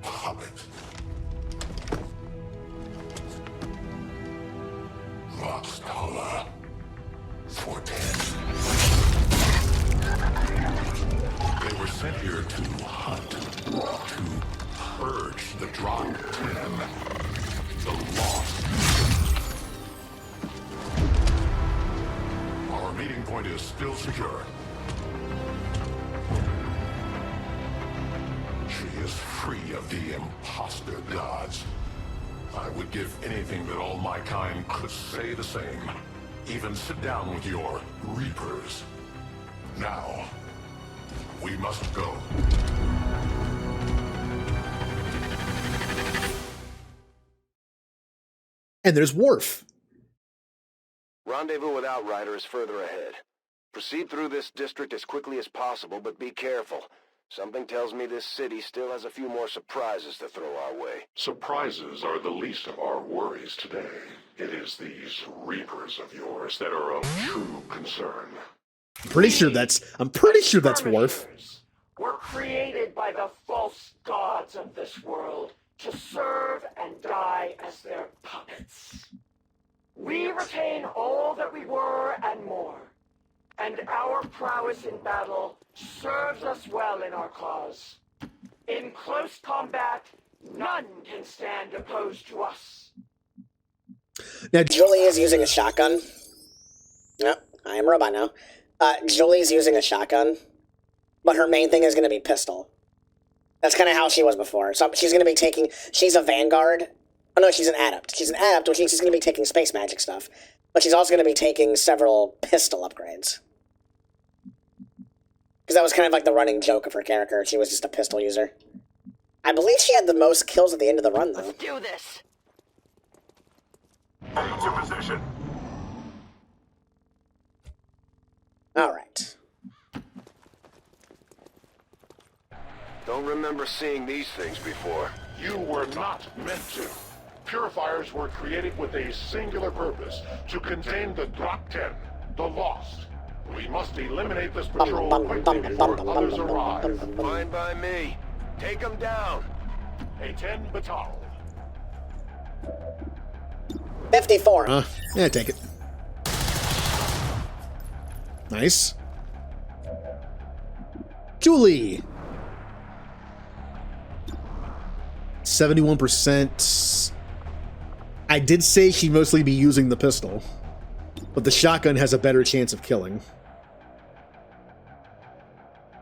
Hobbit. Voxtala. Forten. They were sent here to hunt, to purge the Drop-10, the Lost. Our meeting point is still secure. She is free of the imposter gods. I would give anything that all my kind could say the same. Even sit down with your Reapers. Now, we must go. And there's Worf. Rendezvous with Outrider is further ahead. Proceed through this district as quickly as possible, but be careful. Something tells me this city still has a few more surprises to throw our way. Surprises are the least of our worries today. It is these Reapers of yours that are of true concern. I'm pretty sure that's Worf. Were created by the false gods of this world to serve and die as their puppets. We retain all that we were and more, and our prowess in battle serves us well in our cause. In close combat, none can stand opposed to us. Now, Julie is using a shotgun. Yep, I am a robot now. Julie's using a shotgun, but her main thing is going to be pistol. That's kind of how she was before. So she's going to be taking... She's a Vanguard. Oh, no, she's an Adept. She's an Adept, which means she's going to be taking space magic stuff. But she's also going to be taking several pistol upgrades. Because that was kind of like the running joke of her character. She was just a pistol user. I believe she had the most kills at the end of the run, though. Let's do this! Into position. Alright. Don't remember seeing these things before. You were not meant to. Purifiers were created with a singular purpose, to contain the Drop-10, the Lost. We must eliminate this patrol quickly before others arrive. Fine by me. Take them down. A 10 batal. 54. Yeah, take it. Nice. Julie. 71%. I did say she'd mostly be using the pistol, but the shotgun has a better chance of killing.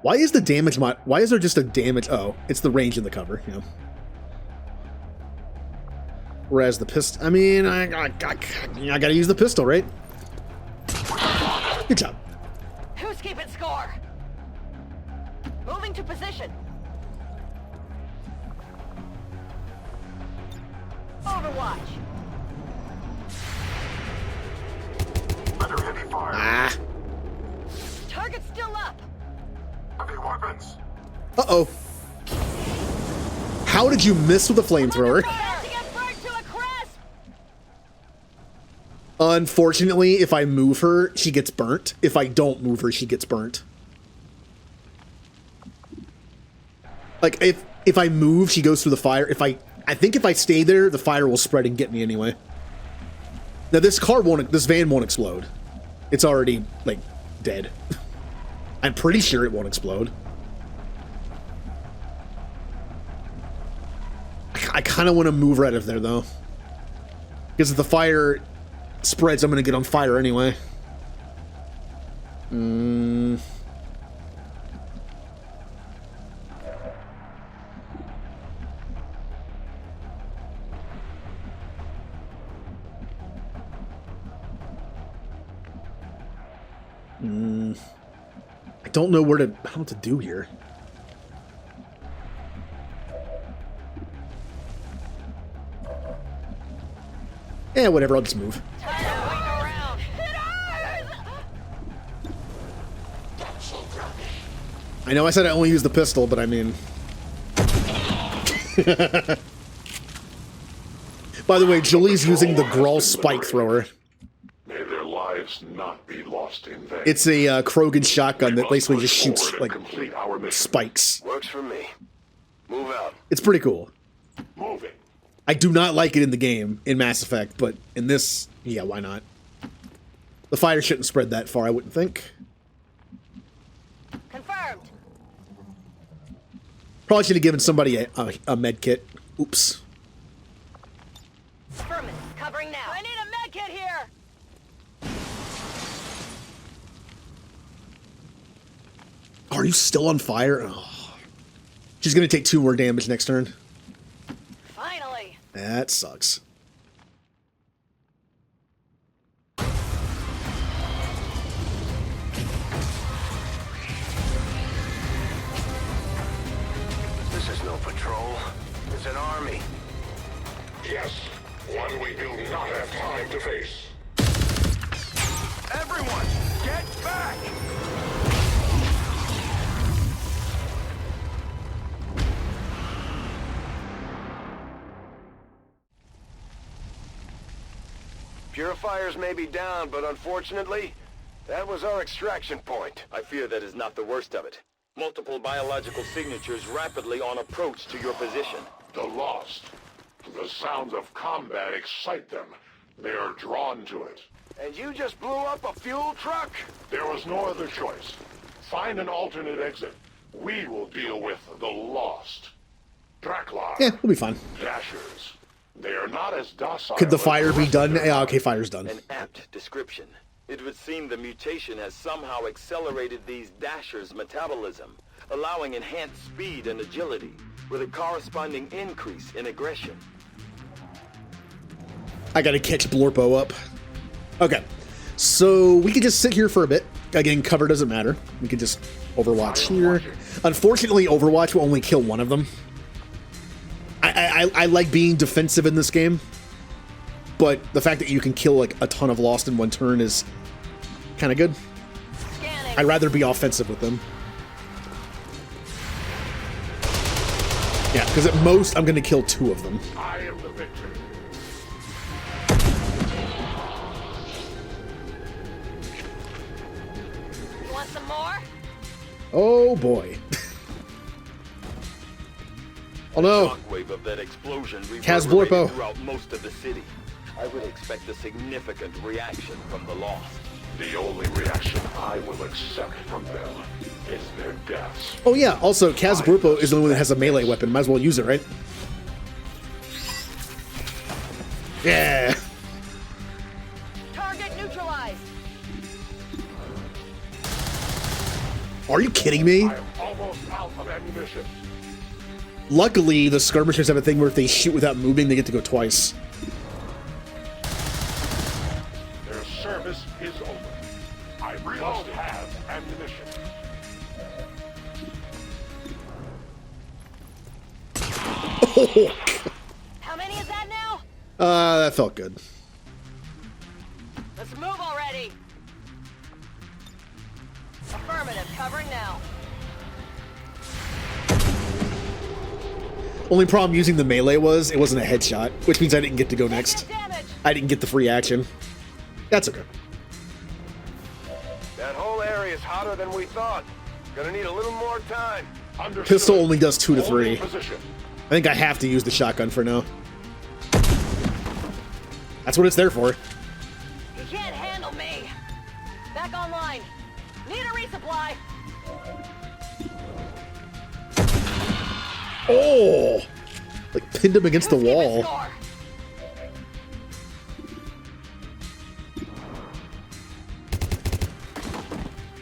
Why is the damage mod? Why is there just a damage? Oh, it's the range in the cover. Yeah. Whereas the pistol, I mean, I gotta use the pistol, right? Good job. keeping score. Moving to position. Overwatch. Under heavy fire. Ah. Target's still up. Heavy weapons. Uh-oh. How did you miss with a flamethrower? Unfortunately, if I move her, she gets burnt. If I don't move her, she gets burnt. Like, if I move, she goes through the fire. I think if I stay there, the fire will spread and get me anyway. Now, this van won't explode. It's already, like, dead. I'm pretty sure it won't explode. I kind of want to move right out of there, though. Because if the fire spreads, I'm going to get on fire anyway. I don't know how to do here. Yeah, whatever, I'll just move. I know I said I only use the pistol, but I mean... By the way, Julie's using the Grawl spike thrower. May their lives not be lost in vain. It's a Krogan shotgun that basically just shoots, like, spikes. Works for me. Move out. It's pretty cool. Moving. I do not like it in the game, in Mass Effect, but in this, yeah, why not? The fire shouldn't spread that far, I wouldn't think. Confirmed. Probably should have given somebody a med kit. Oops. Furman, covering now. I need a med kit here. Oh, are you still on fire? Oh. She's gonna take 2 more damage next turn. Finally. That sucks. This is no patrol. It's an army. Yes, one we do not have time to face. Everyone, get back! Purifiers may be down, but unfortunately, that was our extraction point. I fear that is not the worst of it. Multiple biological signatures rapidly on approach to your position. The Lost. The sounds of combat excite them. They are drawn to it. And you just blew up a fuel truck? There was no other choice. Find an alternate exit. We will deal with the Lost. Draklar. Yeah, we'll be fine. Dashers. They are not as docile. Could the as fire be rest done? of their Yeah, okay, fire's done. An apt description. It would seem the mutation has somehow accelerated these Dashers' metabolism, allowing enhanced speed and agility, with a corresponding increase in aggression. I gotta catch Blorpo up. Okay, so we could just sit here for a bit. Again, cover doesn't matter. We could just Overwatch here. Unfortunately, Overwatch will only kill one of them. I like being defensive in this game, but the fact that you can kill like a ton of Lost in one turn is kind of good. Scanning. I'd rather be offensive with them. Yeah, because at most I'm going to kill 2 of them. I am the victor. You want some more? Oh boy. Oh no. Shockwave of that explosion Kaz reverberated Blorpo. throughout most of the city. I would expect a significant reaction from the Lost. The only reaction I will accept from them is their deaths. Oh yeah, also Kaz Blorpo is the only one that has a melee weapon. Might as well use it, right? Yeah. Target neutralized. Are you kidding me? I am almost out of ammunition. Luckily, the skirmishers have a thing where if they shoot without moving, they get to go twice. Their service is over. I must have ammunition. How many is that now? That felt good. Let's move already. Affirmative, covering now. Only problem using the melee was it wasn't a headshot, which means I didn't get to go next. I didn't get the free action. That's okay. That whole area is hotter than we thought. Gonna need a little more time. Pistol only does 2 to 3. I think I have to use the shotgun for now. That's what it's there for. You can't handle me. Back online. Need a resupply. Oh! Like pinned him against the wall.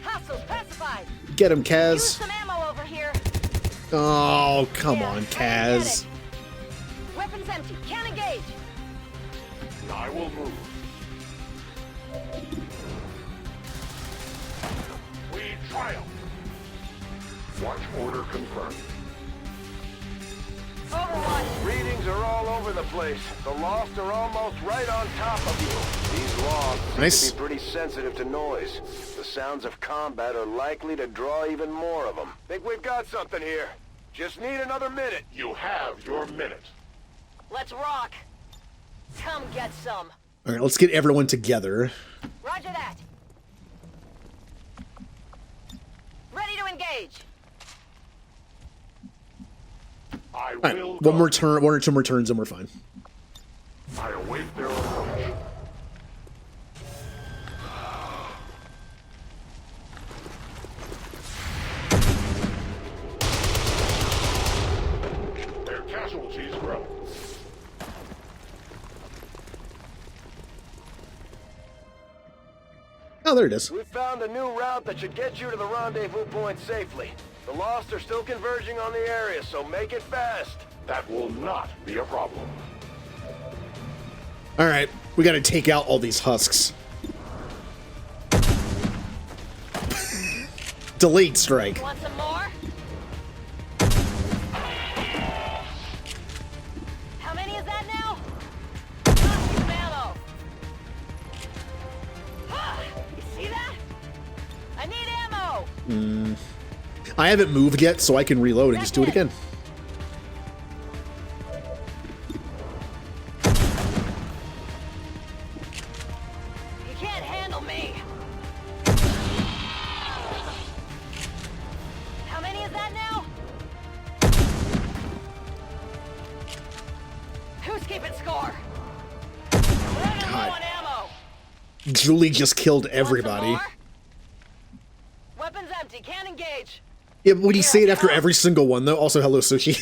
Hostiles pacified. Get him, Use Kaz. some ammo over here. Oh, come on, Kaz. Weapons empty. Can't engage. I will move. We triumph. Watch order confirmed. Overwatch. Readings are all over the place. The Lost are almost right on top of you. These logs seem to be pretty sensitive to noise. The sounds of combat are likely to draw even more of them. Think we've got something here. Just need another minute. You have your minute. Let's rock. Come get some. All right, let's get everyone together. Roger that. Ready to engage. All right, one more turn, 1 or 2 more turns, and we're fine. I await their approach. Their casualties grow. Oh, there it is. We found a new route that should get you to the rendezvous point safely. The Lost are still converging on the area, so make it fast. That will not be a problem. All right, we got to take out all these husks. Delayed strike. Want some more? How many is that now? Some ammo. You see that? I need ammo. I haven't moved yet, so I can reload and just do it again. You can't handle me. How many is that now? Who's keeping score? Running low on ammo. Julie just killed everybody. Weapons empty. Can't engage. Yeah, but when you say it after every single one, though, also hello, Sushi.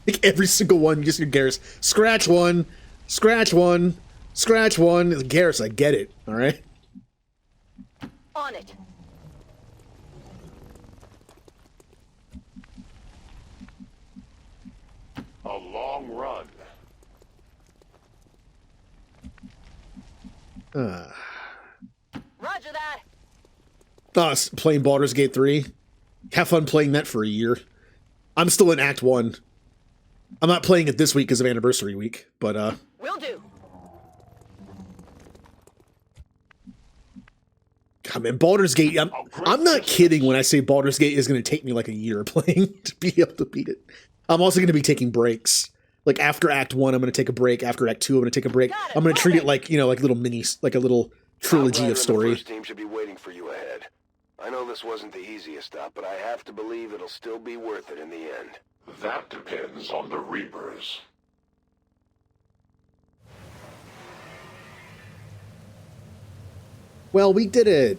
Like every single one, you just hear Garrus, scratch one, scratch one, scratch one. Garrus, I get it, all right? On it. A long run. Roger that. Us playing Baldur's Gate 3. Have fun playing that for a year. I'm still in Act 1. I'm not playing it this week because of Anniversary Week, but Will do. God, man, Baldur's Gate, I'm not kidding when I say Baldur's Gate is going to take me like a year playing to be able to beat it. I'm also going to be taking breaks. Like after Act 1, I'm going to take a break. After Act 2, I'm going to take a break. I'm going to treat it like, you know, like little minis, like a little trilogy of story. The first team should be waiting for you ahead. I know this wasn't the easiest stop, but I have to believe it'll still be worth it in the end. That depends on the Reapers. Well, we did it.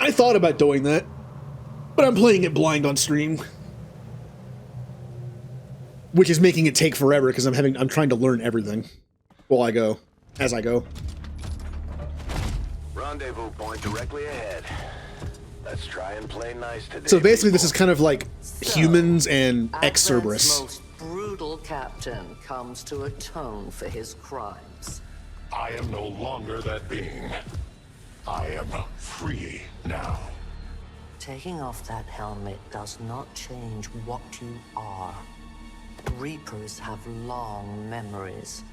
I thought about doing that, but I'm playing it blind on stream, which is making it take forever because I'm trying to learn everything while I go, as I go. Rendezvous point directly ahead. Let's try and play nice today. So basically, this is kind of like Humans and Cerberus. Most brutal captain comes to atone for his crimes. I am no longer that being. I am free now. Taking off that helmet does not change what you are. Reapers have long memories.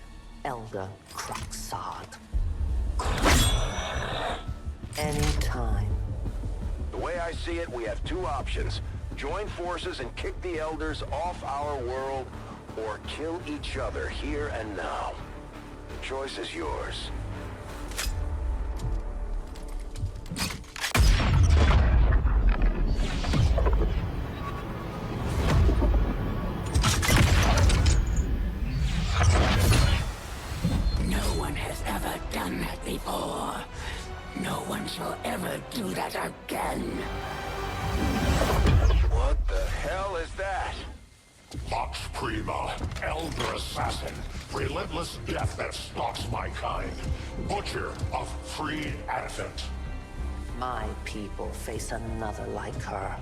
Elder Cruxard. Anytime. The way I see it, we have two options. Join forces and kick the Elders off our world, or kill each other here and now. The choice is yours. No one has ever done that before. No one shall ever do that again. What the hell is that? Vox Prima, Elder Assassin, relentless death that stalks my kind. Butcher of freed Advent. My people face another like her.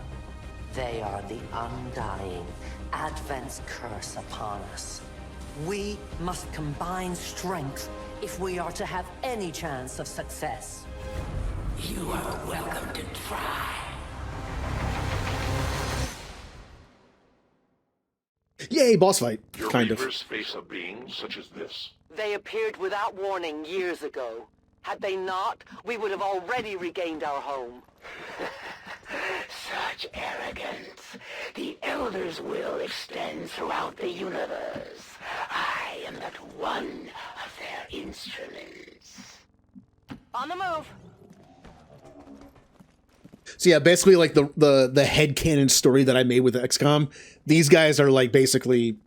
They are the undying, Advent's curse upon us. We must combine strength if we are to have any chance of success. You are welcome to try. Yay, boss fight. Your Kind of. Reapers face a being such as this? They appeared without warning years ago. Had they not, we would have already regained our home. Such arrogance. The Elder's will extends throughout the universe. I am but one of their instruments. On the move. So yeah, basically like the headcanon story that I made with XCOM, these guys are like basically...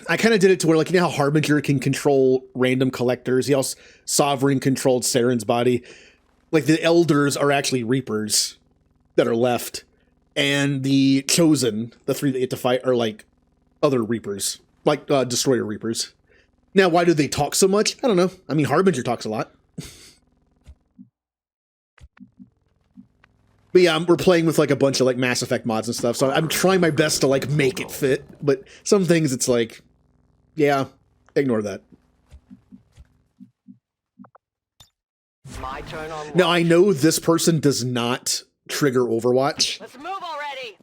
I kind of did it to where, like, you know how Harbinger can control random collectors? He also Sovereign controlled Saren's body. Like, the Elders are actually Reapers that are left. And the Chosen, the three that you have to fight, are like other Reapers. Like, Destroyer Reapers. Now, why do they talk so much? I don't know. I mean, Harbinger talks a lot. But yeah, we're playing with like a bunch of like Mass Effect mods and stuff, so I'm trying my best to like make it fit, but some things it's like, yeah, ignore that. My turn on. Now I know this person does not trigger Overwatch. Let's move already.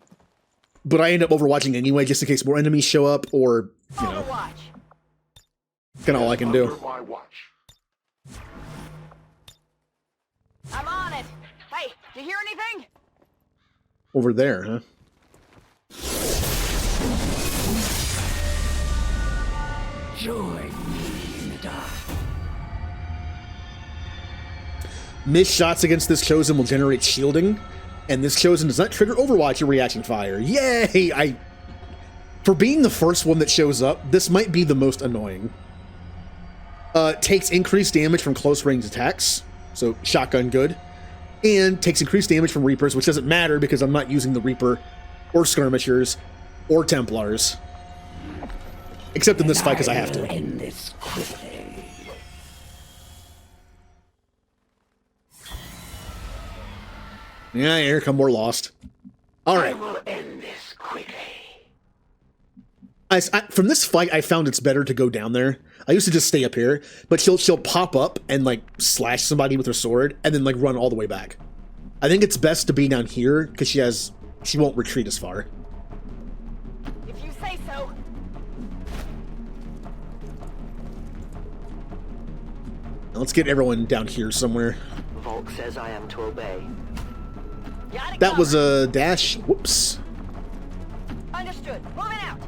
But I end up overwatching anyway, just in case more enemies show up, or, you know, kind of all I can do. I'm on it. Hey, do you hear anything? Over there, huh? Join me in the dark. Missed shots against this Chosen will generate shielding, and this Chosen does not trigger Overwatch or reaction fire. Yay! For being the first one that shows up, this might be the most annoying. Takes increased damage from close range attacks, so shotgun good. And takes increased damage from Reapers, which doesn't matter because I'm not using the Reaper or Skirmishers or Templars. Except in this fight because I have to. End this quickly. Yeah, here come more Lost. Alright. I will end this quickly. From this fight, I found it's better to go down there. I used to just stay up here, but she'll pop up and like slash somebody with her sword and then like run all the way back. I think it's best to be down here because she won't retreat as far. If you say so. Now let's get everyone down here somewhere. Volk says I am to obey. That was a dash. Whoops. Understood. Moving out.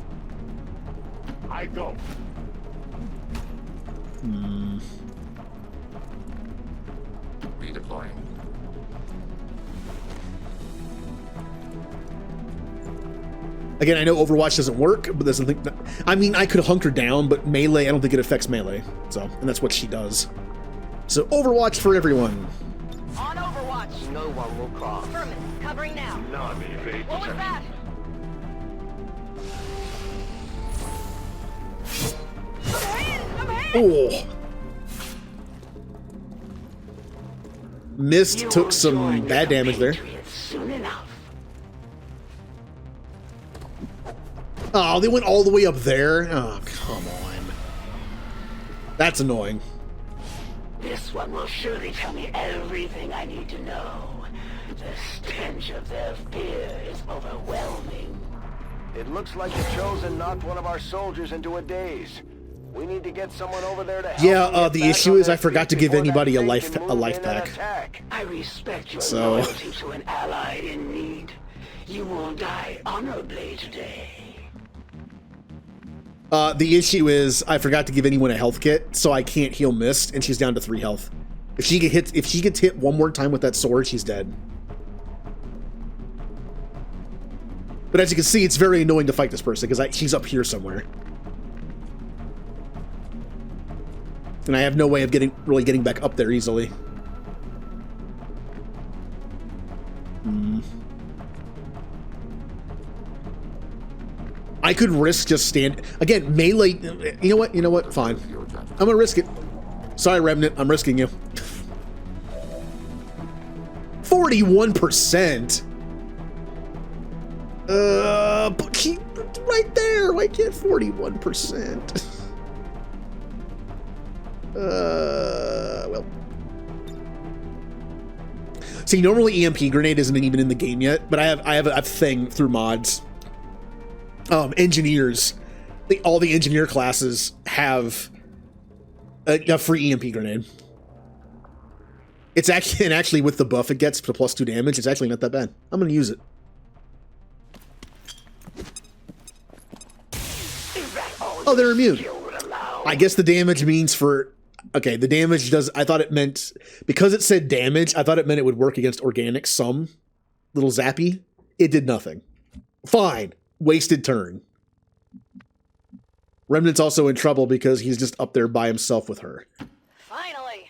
I go. Redeploying. Again, I know Overwatch doesn't work, but there's something. I mean, I could hunker down, but melee, I don't think it affects melee. So, and that's what she does. So, Overwatch for everyone. On Overwatch. No one will cross. Affirmative. Covering now. Non-evade What was that? Oh. Mist took some bad damage there. Soon enough. Oh, they went all the way up there? Oh, come on. That's annoying. This one will surely tell me everything I need to know. The stench of their fear is overwhelming. It looks like the Chosen knocked one of our soldiers into a daze. We need to get someone over there to help. Yeah, the issue is I forgot to give anybody a life pack. I respect your So loyalty to an ally in need. You will die honorably today. The issue is I forgot to give anyone a health kit, so I can't heal Mist, and she's down to 3 health. If she gets hit one more time with that sword, she's dead. But as you can see, it's very annoying to fight this person because she's up here somewhere, and I have no way of really getting back up there easily. I could risk just again, melee. You know what? Fine. I'm gonna risk it. Sorry, Remnant. I'm risking you. 41%. But keep right there. Why can't 41%? Well. See, normally EMP grenade isn't even in the game yet, but I have a thing through mods. Engineers, all the engineer classes have a free EMP grenade. It's actually with the buff it gets to +2 damage, it's actually not that bad. I'm gonna use it. Oh, they're immune. I guess the damage means for... Okay, the damage does... I thought it meant... Because it said damage, I thought it meant it would work against organic some. Little zappy. It did nothing. Fine. Wasted turn. Remnant's also in trouble because he's just up there by himself with her. Finally.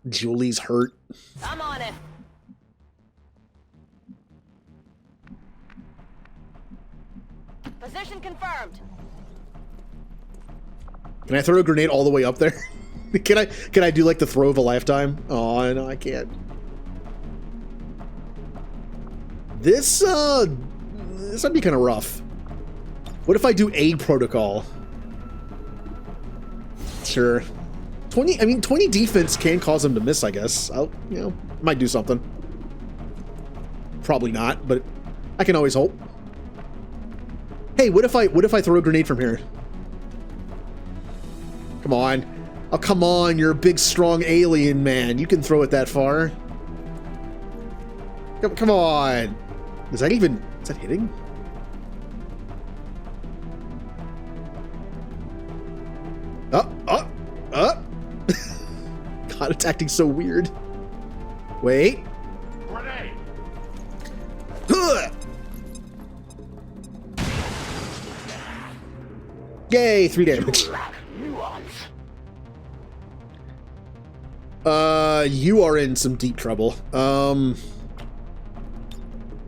Julie's hurt. I'm on it. Position confirmed. Can I throw a grenade all the way up there? Can I do like the throw of a lifetime? Oh, no, I can't. This might be kind of rough. What if I do a protocol? Sure. 20 defense can cause them to miss, I guess. Might do something. Probably not, but I can always hope. Hey, what if I throw a grenade from here? Come on. Oh, come on, you're a big, strong alien, man. You can throw it that far. Come on. Is that hitting? God, it's acting so weird. Wait. Grenade. Yay, 3 damage. You are in some deep trouble. Moving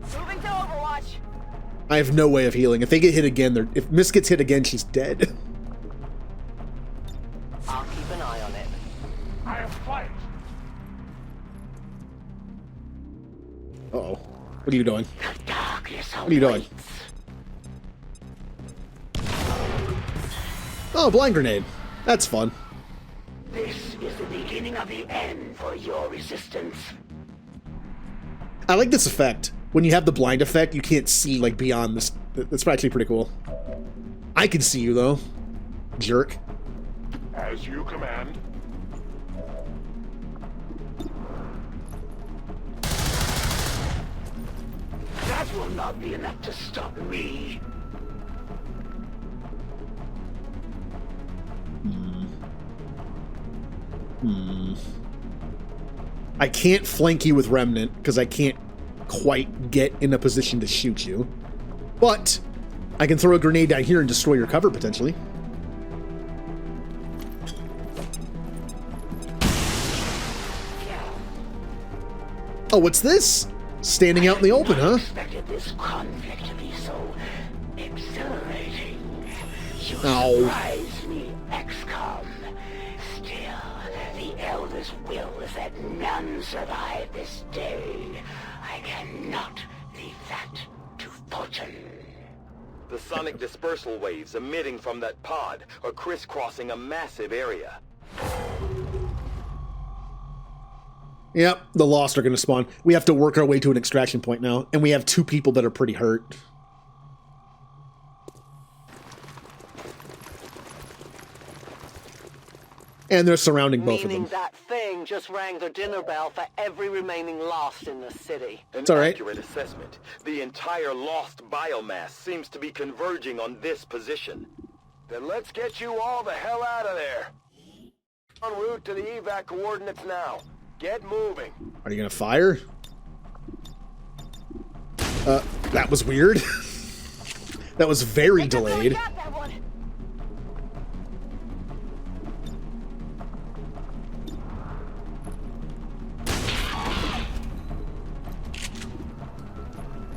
to Overwatch. I have no way of healing. If they get hit again, if Miss gets hit again, she's dead. I'll keep an eye on it. I am fight. Uh-oh. What are you doing? What are you doing? Oh, blind grenade. That's fun. This is the beginning of the end for your resistance. I like this effect. When you have the blind effect, you can't see, like, beyond this. That's actually pretty cool. I can see you, though. Jerk. As you command. That will not be enough to stop me. I can't flank you with Remnant because I can't quite get in a position to shoot you. But I can throw a grenade down here and destroy your cover, potentially. Oh, what's this? Standing out in the open, huh? I expected this conflict to be so exhilarating. You surprise me, XCOM. Still, the Elder's will is that none survive this day. I cannot leave that to fortune. The sonic dispersal waves emitting from that pod are crisscrossing a massive area. Yep, the Lost are going to spawn. We have to work our way to an extraction point now, and we have 2 people that are pretty hurt. And they're surrounding both of them. Meaning that thing just rang the dinner bell for every remaining Lost in the city. An It's all right. accurate assessment. The entire Lost biomass seems to be converging on this position. Then let's get you all the hell out of there. En route to the evac coordinates now. Get moving. Are you going to fire? That was weird. That was very delayed. Got that one.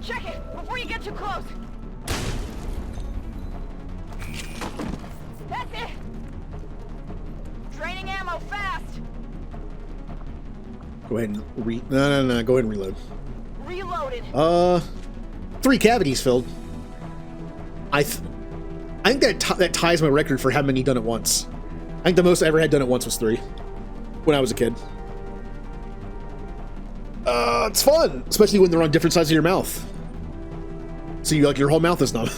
Check it before you get too close. That's it. Draining ammo fast. Go ahead and No. Go ahead and reload. Reloaded. 3 cavities filled. I think that ties my record for how many done at once. I think the most I ever had done at once was 3 when I was a kid. It's fun, especially when they're on different sides of your mouth. So you like your whole mouth is numb.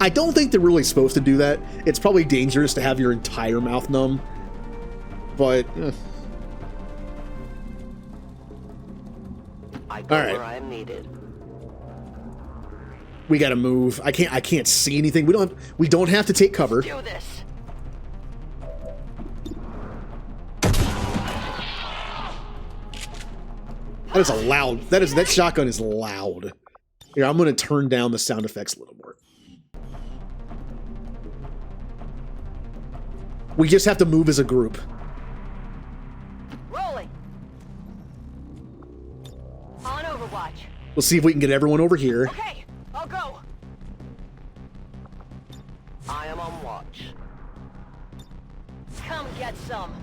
I don't think they're really supposed to do that. It's probably dangerous to have your entire mouth numb. But I go all right. where I am needed. We gotta move. I can't see anything. We don't have to take cover. Do this. That is a loud. That shotgun is loud. Here, I'm gonna turn down the sound effects a little more. We just have to move as a group. Rolling. On Overwatch. We'll see if we can get everyone over here. Okay, I'll go. I am on watch. Come get some.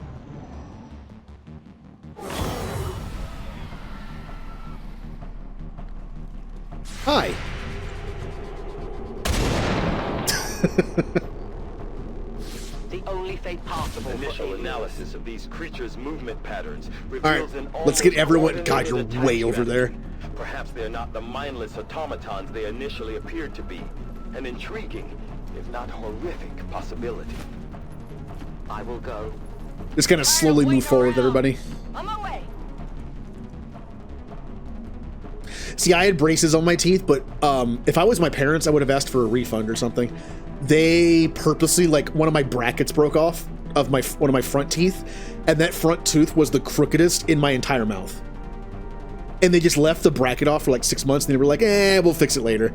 Hi. The only fate possible. Initial analysis of these creatures' movement patterns All right, reveals an let's get everyone. almost God, you're coordinated way attack over there. strategy. Perhaps they're not the mindless automatons they initially appeared to be. An intriguing, if not horrific, possibility. I will go. Just kind of slowly move forward, everybody. On my way. See, I had braces on my teeth, but if I was my parents, I would have asked for a refund or something. They purposely, like, one of my brackets broke off of one of my front teeth, and that front tooth was the crookedest in my entire mouth. And they just left the bracket off for like 6 months, and they were like, we'll fix it later.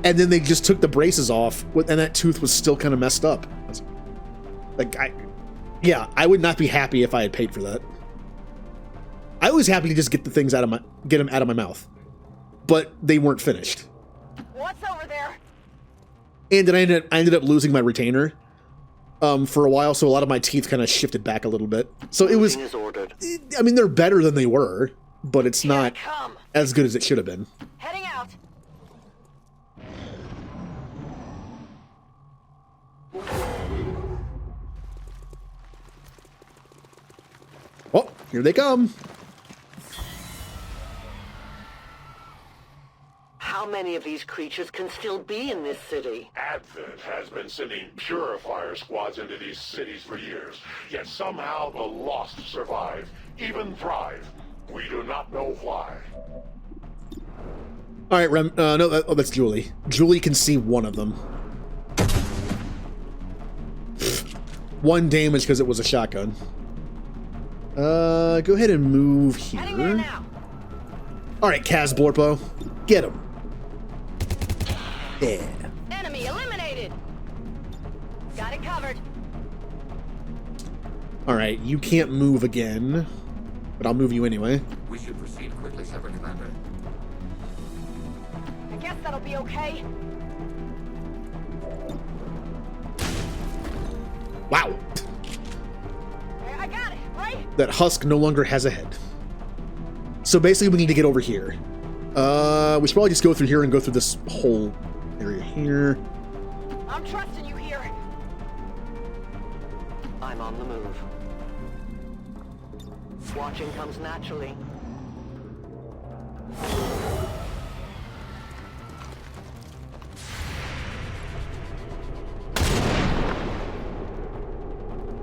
And then they just took the braces off, and that tooth was still kind of messed up. Like, I would not be happy if I had paid for that. I was happy to just get the things get them out of my mouth. But they weren't finished. What's over there? And then I ended up losing my retainer for a while, so a lot of my teeth kind of shifted back a little bit. So it was, I mean, they're better than they were, but it's not as good as it should have been. Heading out. Oh, here they come. How many of these creatures can still be in this city? Advent has been sending purifier squads into these cities for years, yet somehow the Lost survive, even thrive. We do not know why. All right, Rem. No, that's Julie. Julie can see one of them. 1 damage because it was a shotgun. Go ahead and move here. All right, Kaz Blorpo, get him. Yeah. Enemy eliminated. Got it covered. All right, you can't move again, but I'll move you anyway. We should proceed quickly, Separate Commander. I guess that'll be okay. Wow. I got it, right? That husk no longer has a head. So basically, we need to get over here. We should probably just go through here and go through this whole area here. I'm trusting you here. I'm on the move. Watching comes naturally.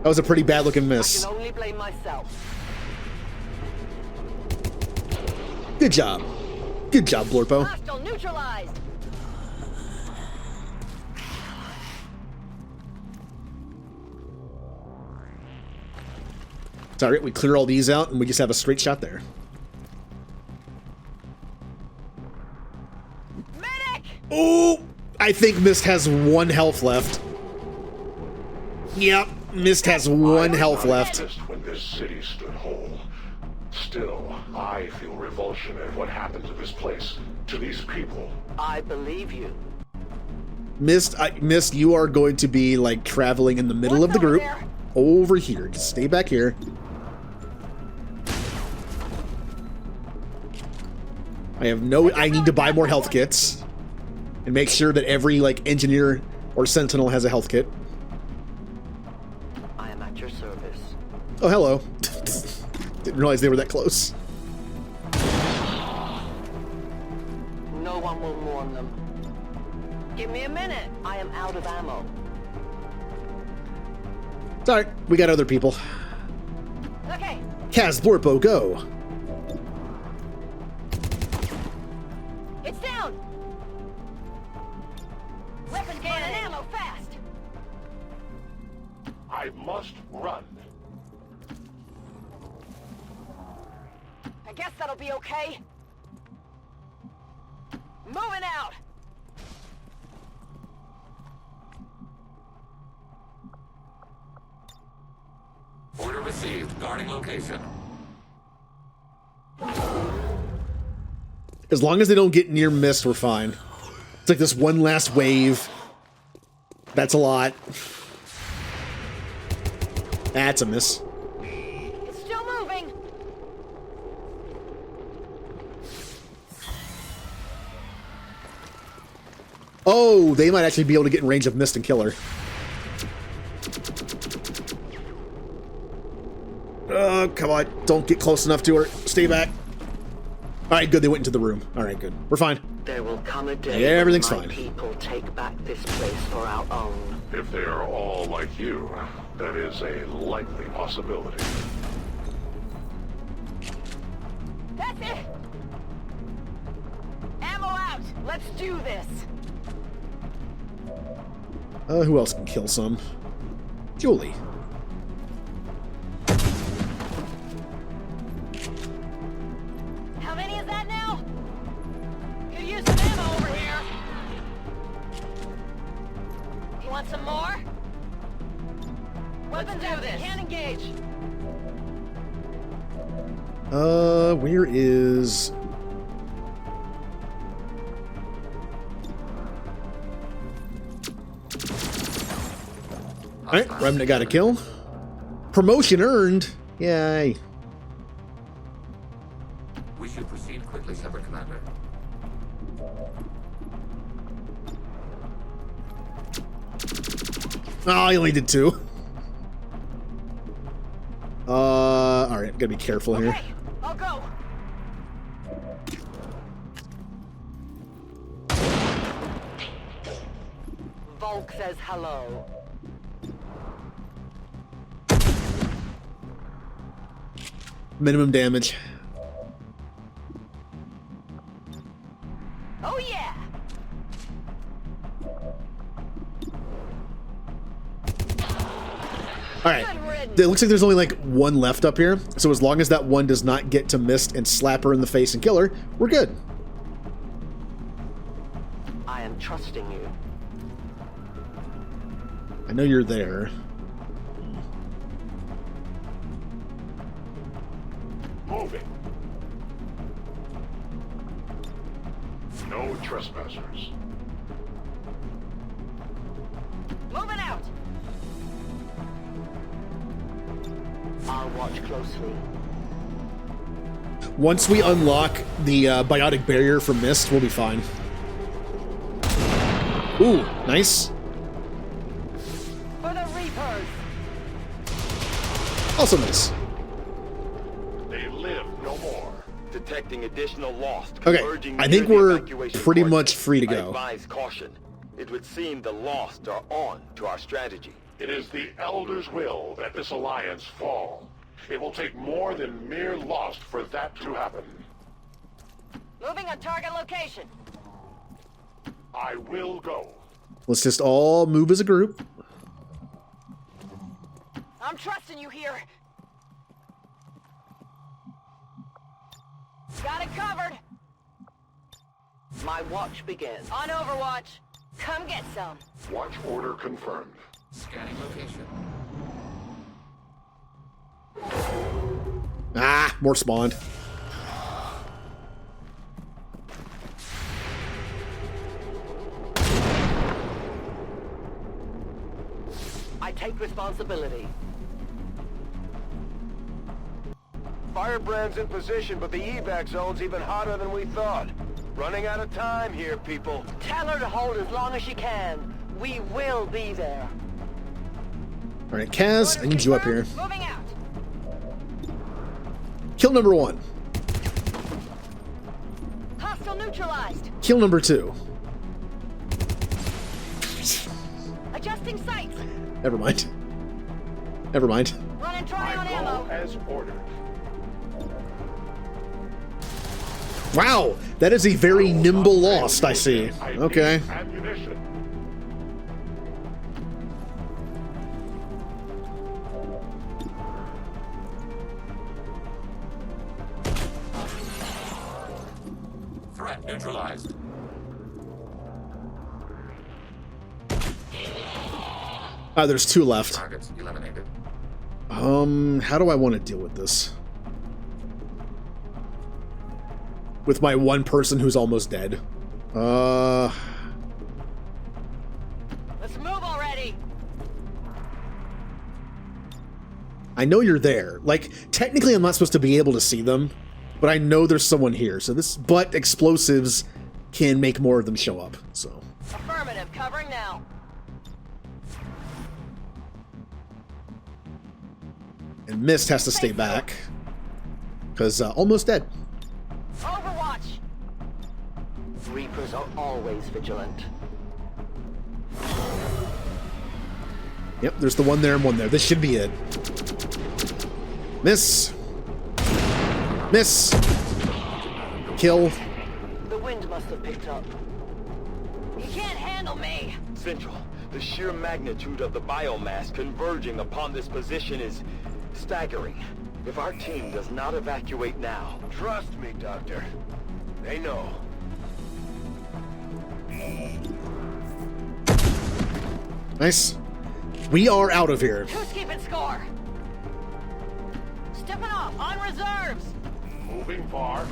That was a pretty bad looking miss. I can only blame myself. Good job. Good job, Blorpo. Hostile neutralized. Sorry, we clear all these out and we just have a straight shot there. Medic! Oh, I think Mist has 1 health left. Yep, Mist has 1 health left. When this city stood whole. Still, I feel revulsion at what happened to this place, to these people. I believe you. Mist, you are going to be like traveling in the middle of the group. Over here, just stay back here. I need to buy more health kits and make sure that every like engineer or sentinel has a health kit. I am at your service. Oh, hello. Didn't realize they were that close. No one will mourn them. Give me a minute. I am out of ammo. Sorry, we got other people. Okay. Kaz, Blorpo, go. It's down. Weapon can and ammo fast. I must run. I guess that'll be okay. Moving out. Order received. Guarding location. As long as they don't get near Mist, we're fine. It's like this one last wave. That's a lot. That's a miss. It's still moving. Oh, they might actually be able to get in range of Mist and kill her. Oh, come on. Don't get close enough to her. Stay back. Alright, good. They went into the room. Alright, good. We're fine. There will come a day Yeah, everything's when my fine. people take back this place for our own. If they are all like you, that is a likely possibility. That's it! Ammo out! Let's do this! Who else can kill some? Julie. How many is that now? Could use some ammo over here. You want some more? Weapons out, can't engage. Where is... Alright, Remnant got a kill. Promotion earned. Yay. We should proceed quickly, Shepard Commander. Oh, I only did 2. Alright, gotta be careful here. I'll go. Volk says hello. Minimum damage. Oh yeah. Alright. It looks like there's only like 1 left up here. So as long as that one does not get to Mist and slap her in the face and kill her, we're good. I am trusting you. I know you're there. Moving. No trespassers. Moving out. I'll watch closely. Once we unlock the biotic barrier for Mist, we'll be fine. Ooh, nice. For the Reapers. Also nice. Detecting additional Lost. Okay, converging I near think the we're evacuation pretty coordinates. much free to I go. advise caution. It would seem the Lost are on to our strategy. It is the Elder's will that this alliance fall. It will take more than mere Lost for that to happen. Moving on target location. I will go. Let's just all move as a group. I'm trusting you here. Got it covered. My watch begins. On Overwatch. Come get some. Watch order confirmed. Scanning location. Ah, more spawned. I take responsibility. Firebrand's in position, but the evac zone's even hotter than we thought. Running out of time here, people. Tell her to hold as long as she can. We will be there. All right, Kaz, I need you up here. Moving out. Kill number 1. Hostile neutralized. Kill number 2. Adjusting sights. Never mind. Never mind. Running dry on ammo. As ordered. Wow, that is a very nimble Lost, I see. Okay. Ammunition. Threat neutralized. There's 2 left. Targets eliminated. How do I want to deal with this? With my one person who's almost dead. Let's move already. I know you're there. Like, technically I'm not supposed to be able to see them, but I know there's someone here. So but explosives can make more of them show up, so. Affirmative, covering now. And Mist has to stay back. Because almost dead. Overwatch. Reapers are always vigilant. Yep, there's the one there and one there. This should be it. Miss. Miss. Kill. The wind must have picked up. You can't handle me. Central, the sheer magnitude of the biomass converging upon this position is staggering. If our team does not evacuate now... Trust me, Doctor. They know. Nice. We are out of here. Who's keeping score? Stepping off on reserves. Moving far.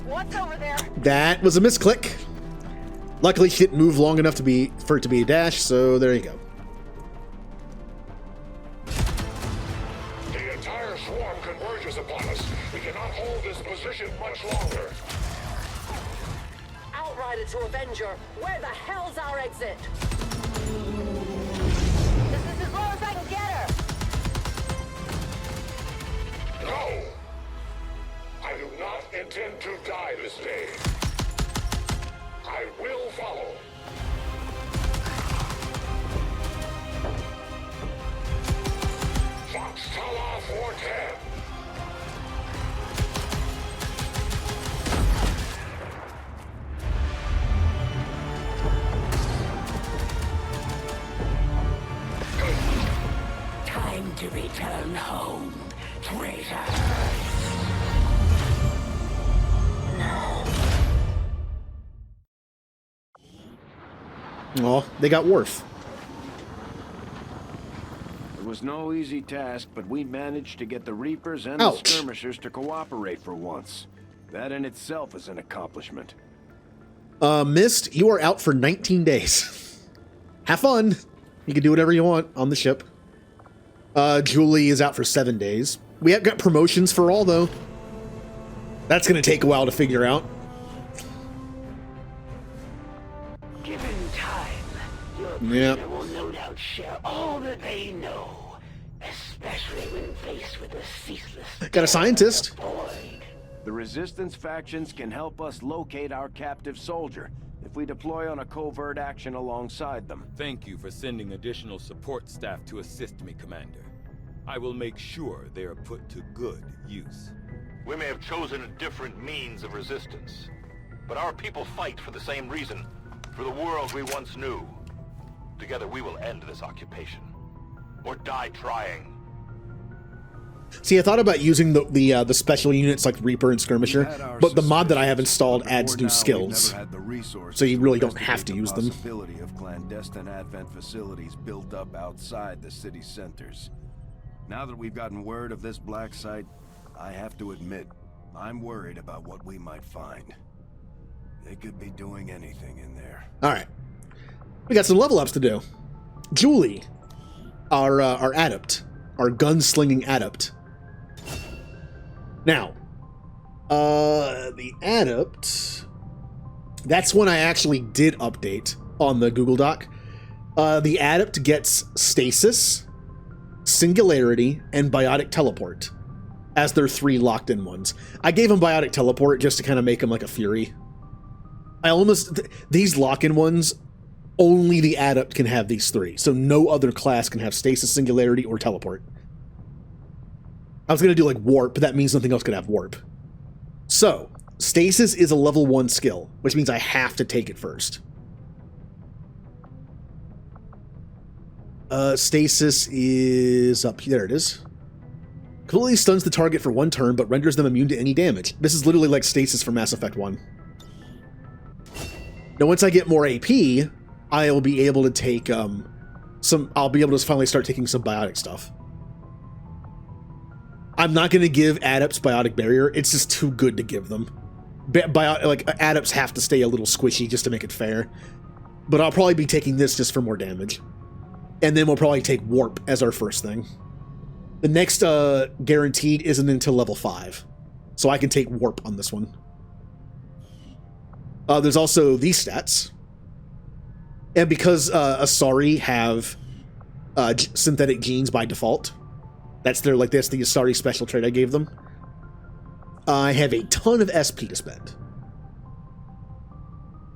What's over there? That was a misclick. Luckily, she didn't move long enough for it to be a dash, so there you go. The entire swarm converges upon us. We cannot hold this position much longer. Outrider to Avenger, where the hell's our exit? This is as low as I can get her. No! I do not intend to die this day. I will follow. Fox Tower 410. Time to return home, traitor. Oh, they got Worf. It was no easy task, but we managed to get the Reapers and Ouch. the Skirmishers to cooperate for once. That in itself is an accomplishment. Mist, you are out for 19 days. Have fun. You can do whatever you want on the ship. Julie is out for 7 days. We have got promotions for all, though. That's going to take a while to figure out. Given time, your Yep. prisoner will no doubt share all that they know, especially when faced with the ceaseless Got a scientist. The Resistance factions can help us locate our captive soldier if we deploy on a covert action alongside them. Thank you for sending additional support staff to assist me, Commander. I will make sure they are put to good use. We may have chosen a different means of resistance, but our people fight for the same reason, for the world we once knew. Together we will end this occupation, or die trying. See, I thought about using the special units like Reaper and Skirmisher, but the mod that I have installed adds new skills, so you really don't have to use them. Possibility of clandestine Advent facilities built up outside the city centers. Now that we've gotten word of this black site, I have to admit, I'm worried about what we might find. They could be doing anything in there. All right, we got some level ups to do. Julie, our adept, our gunslinging adept. Now, the adept, that's when I actually did update on the Google Doc. The adept gets stasis, singularity, and biotic teleport as their 3 locked-in ones. I gave him biotic teleport just to kind of make him like a fury. These lock-in ones, only the adept can have these 3, so no other class can have stasis, singularity, or teleport. I was going to do like warp, but that means nothing else could have warp. So, stasis is a level 1 skill, which means I have to take it first. Stasis is up here. There it is. Completely stuns the target for 1 turn, but renders them immune to any damage. This is literally like stasis from Mass Effect 1. Now, once I get more AP, I'll be able to take I'll be able to finally start taking some biotic stuff. I'm not going to give adepts biotic barrier. It's just too good to give them. Adepts have to stay a little squishy just to make it fair. But I'll probably be taking this just for more damage. And then we'll probably take warp as our first thing. The next guaranteed isn't until level 5. So I can take warp on this one. There's also these stats. And because Asari have synthetic genes by default, that's the Asari special trait I gave them. I have a ton of SP to spend.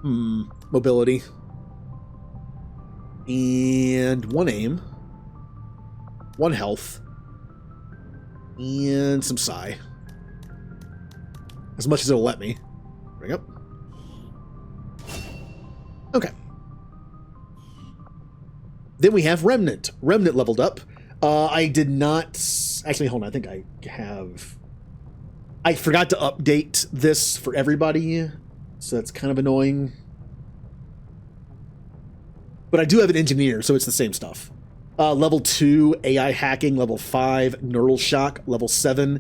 Mobility. And 1 aim. 1 health. And some psi. As much as it'll let me. Bring up. Okay. Then we have Remnant. Remnant leveled up. I did not... Actually, hold on. I think I have... I forgot to update this for everybody, so that's kind of annoying. But I do have an engineer, so it's the same stuff. Level 2, AI hacking. Level 5, neural shock. Level 7,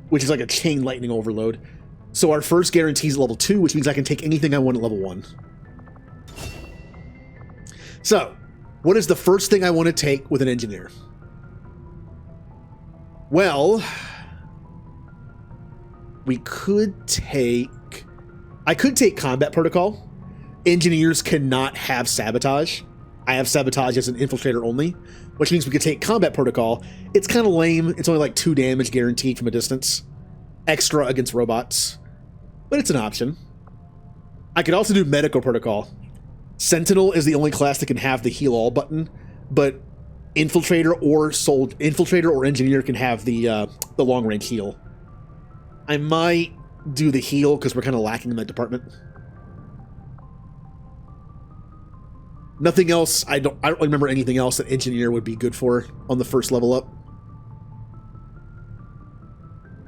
which is like a chain lightning overload. So our first guarantee is level 2, which means I can take anything I want at level 1. So, what is the first thing I want to take with an engineer? Well, we could take... I could take combat protocol. Engineers cannot have sabotage. I have sabotage as an infiltrator only, which means we could take combat protocol. It's kind of lame. It's only like 2 damage guaranteed from a distance. Extra against robots. But it's an option. I could also do medical protocol. Sentinel is the only class that can have the heal all button, but infiltrator or engineer can have the long range heal. I might do the heal because we're kind of lacking in that department. Nothing else. I don't remember anything else that engineer would be good for on the first level up.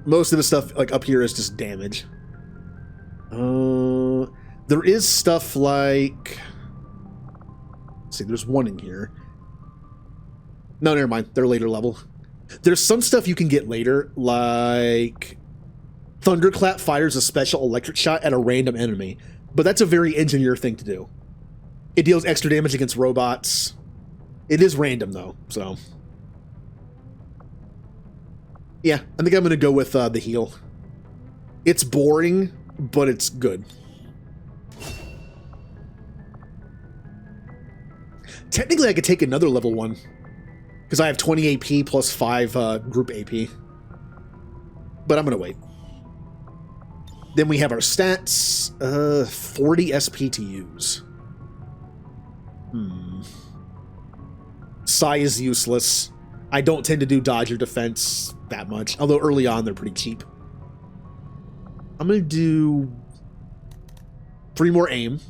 Most of the stuff like up here is just damage. There is stuff like... Let's see, there's 1 in here. No, never mind. They're later level. There's some stuff you can get later, like... Thunderclap fires a special electric shot at a random enemy. But that's a very engineer thing to do. It deals extra damage against robots. It is random, though, so... Yeah, I think I'm going to go with the heal. It's boring, but it's good. Technically, I could take another level 1. Because I have 20 AP plus 5 group AP. but I'm going to wait. Then we have our stats. 40 SP to use. Psi is useless. I don't tend to do dodge or defense that much, although early on they're pretty cheap. I'm going to do 3 more aim.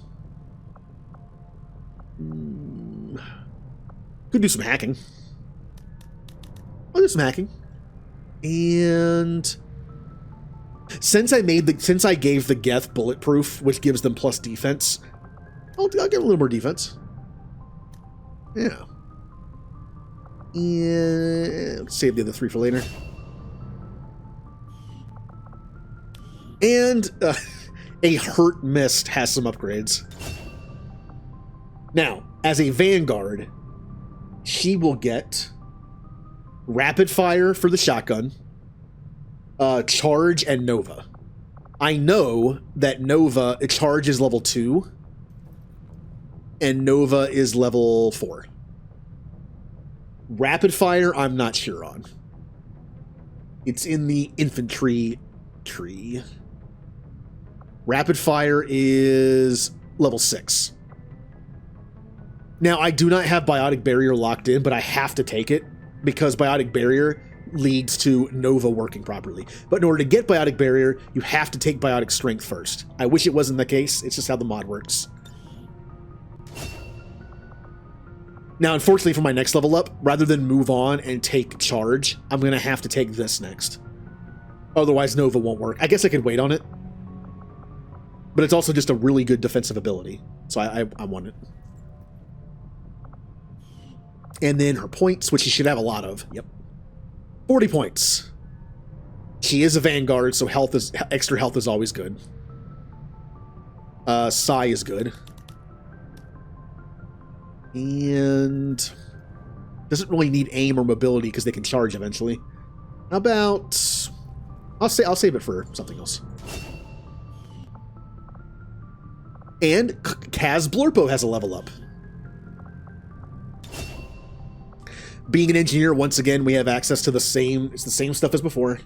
Could do some hacking. I'll do some hacking. And since I gave the Geth bulletproof, which gives them plus defense, I'll get a little more defense. Yeah. And save the other 3 for later. And a Hurt Mist has some upgrades. Now, as a Vanguard, she will get Rapid Fire for the shotgun, Charge, and Nova. I know that Nova, Charge is level 2, and Nova is level 4. Rapid Fire, I'm not sure on. It's in the infantry tree. Rapid Fire is level 6. Now, I do not have Biotic Barrier locked in, but I have to take it because Biotic Barrier leads to Nova working properly. But in order to get Biotic Barrier, you have to take Biotic Strength first. I wish it wasn't the case. It's just how the mod works. Now, unfortunately, for my next level up, rather than move on and take Charge, I'm going to have to take this next. Otherwise, Nova won't work. I guess I could wait on it. But it's also just a really good defensive ability. So I want it. And then her points, which she should have a lot of. Yep. 40 points. She is a Vanguard, so extra health is always good. Psi is good. And doesn't really need aim or mobility because they can charge eventually. How about I'll save it for something else. And Kaz Blorpo has a level up. Being an engineer, once again, we have access to the same stuff as before.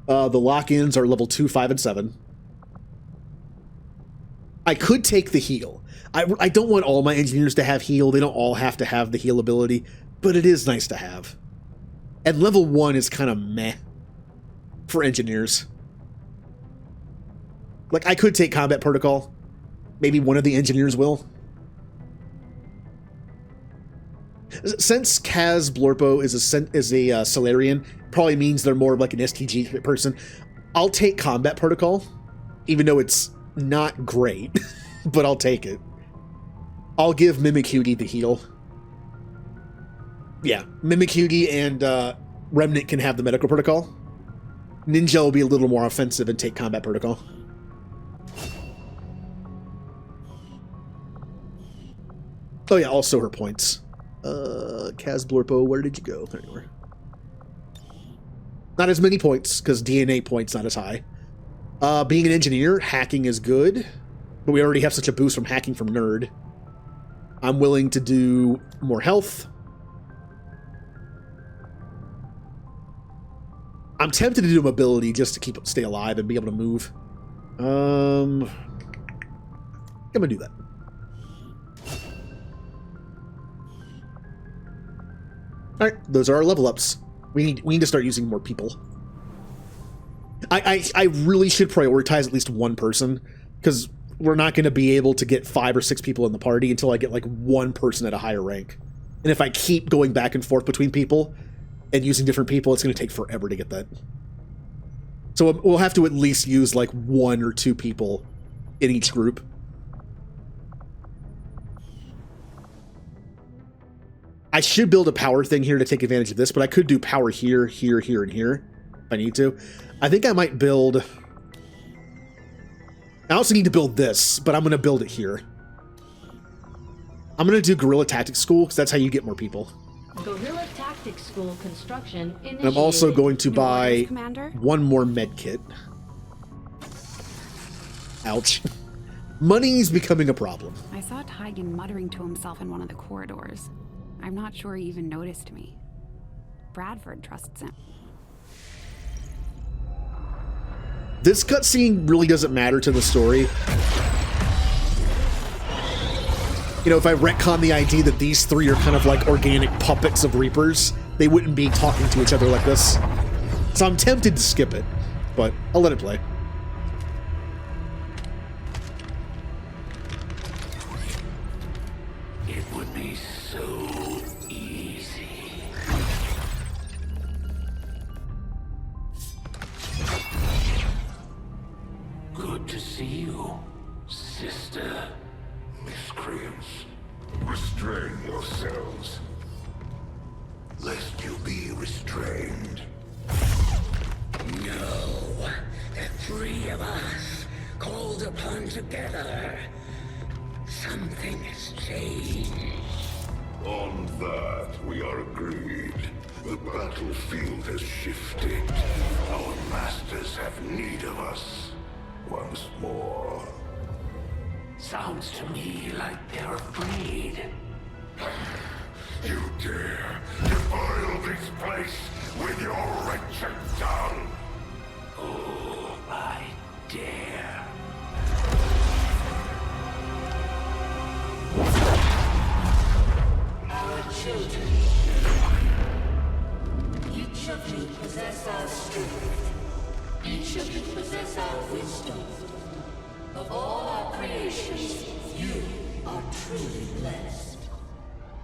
The lock-ins are level 2, 5, and 7. I could take the heal. I don't want all my engineers to have heal. They don't all have to have the heal ability, but it is nice to have. And level 1 is kind of meh for engineers. Like, I could take combat protocol. Maybe one of the engineers will. Since Kaz Blorpo is a Solarian, probably means they're more of like an STG person. I'll take combat protocol, even though it's not great, but I'll take it. I'll give Mimikyu the heal. Yeah, Mimikyu and Remnant can have the medical protocol. Ninja will be a little more offensive and take combat protocol. Oh yeah, also her points. Kaz Blorpo, where did you go? There you were. Not as many points, because DNA points not as high. Being an engineer, hacking is good, but we already have such a boost from hacking from Nerd. I'm willing to do more health. I'm tempted to do mobility just to stay alive and be able to move. I'm gonna do that. Alright, those are our level ups. We need to start using more people. I really should prioritize at least one person, because we're not going to be able to get 5 or 6 people in the party until I get like one person at a higher rank. And if I keep going back and forth between people and using different people, it's going to take forever to get that. So we'll have to at least use like 1 or 2 people in each group. I should build a power thing here to take advantage of this, but I could do power here, here, here, and here if I need to. I think I might build... I also need to build this, but I'm going to build it here. I'm going to do Guerrilla Tactics School, because that's how you get more people. Guerrilla Tactics School construction initiated. I'm also going to buy Commander? 1 more med kit. Ouch. Money's becoming a problem. I saw Tygan muttering to himself in one of the corridors. I'm not sure he even noticed me. Bradford trusts him. This cutscene really doesn't matter to the story. You know, if I retcon the idea that these three are kind of like organic puppets of Reapers, they wouldn't be talking to each other like this. So I'm tempted to skip it, but I'll let it play. It would be so easy. Good to see you, sister. Miscreants, restrain yourselves, lest you be restrained. No, the three of us, called upon together. Something has changed. On that, we are agreed. The battlefield has shifted. Our masters have need of us once more. Sounds to me like they're afraid. You dare defile this place with your wretched tongue? Oh, I dare. Our children. Each of you possess our strength. Each of you possess our wisdom. Of all our creations, you are truly blessed.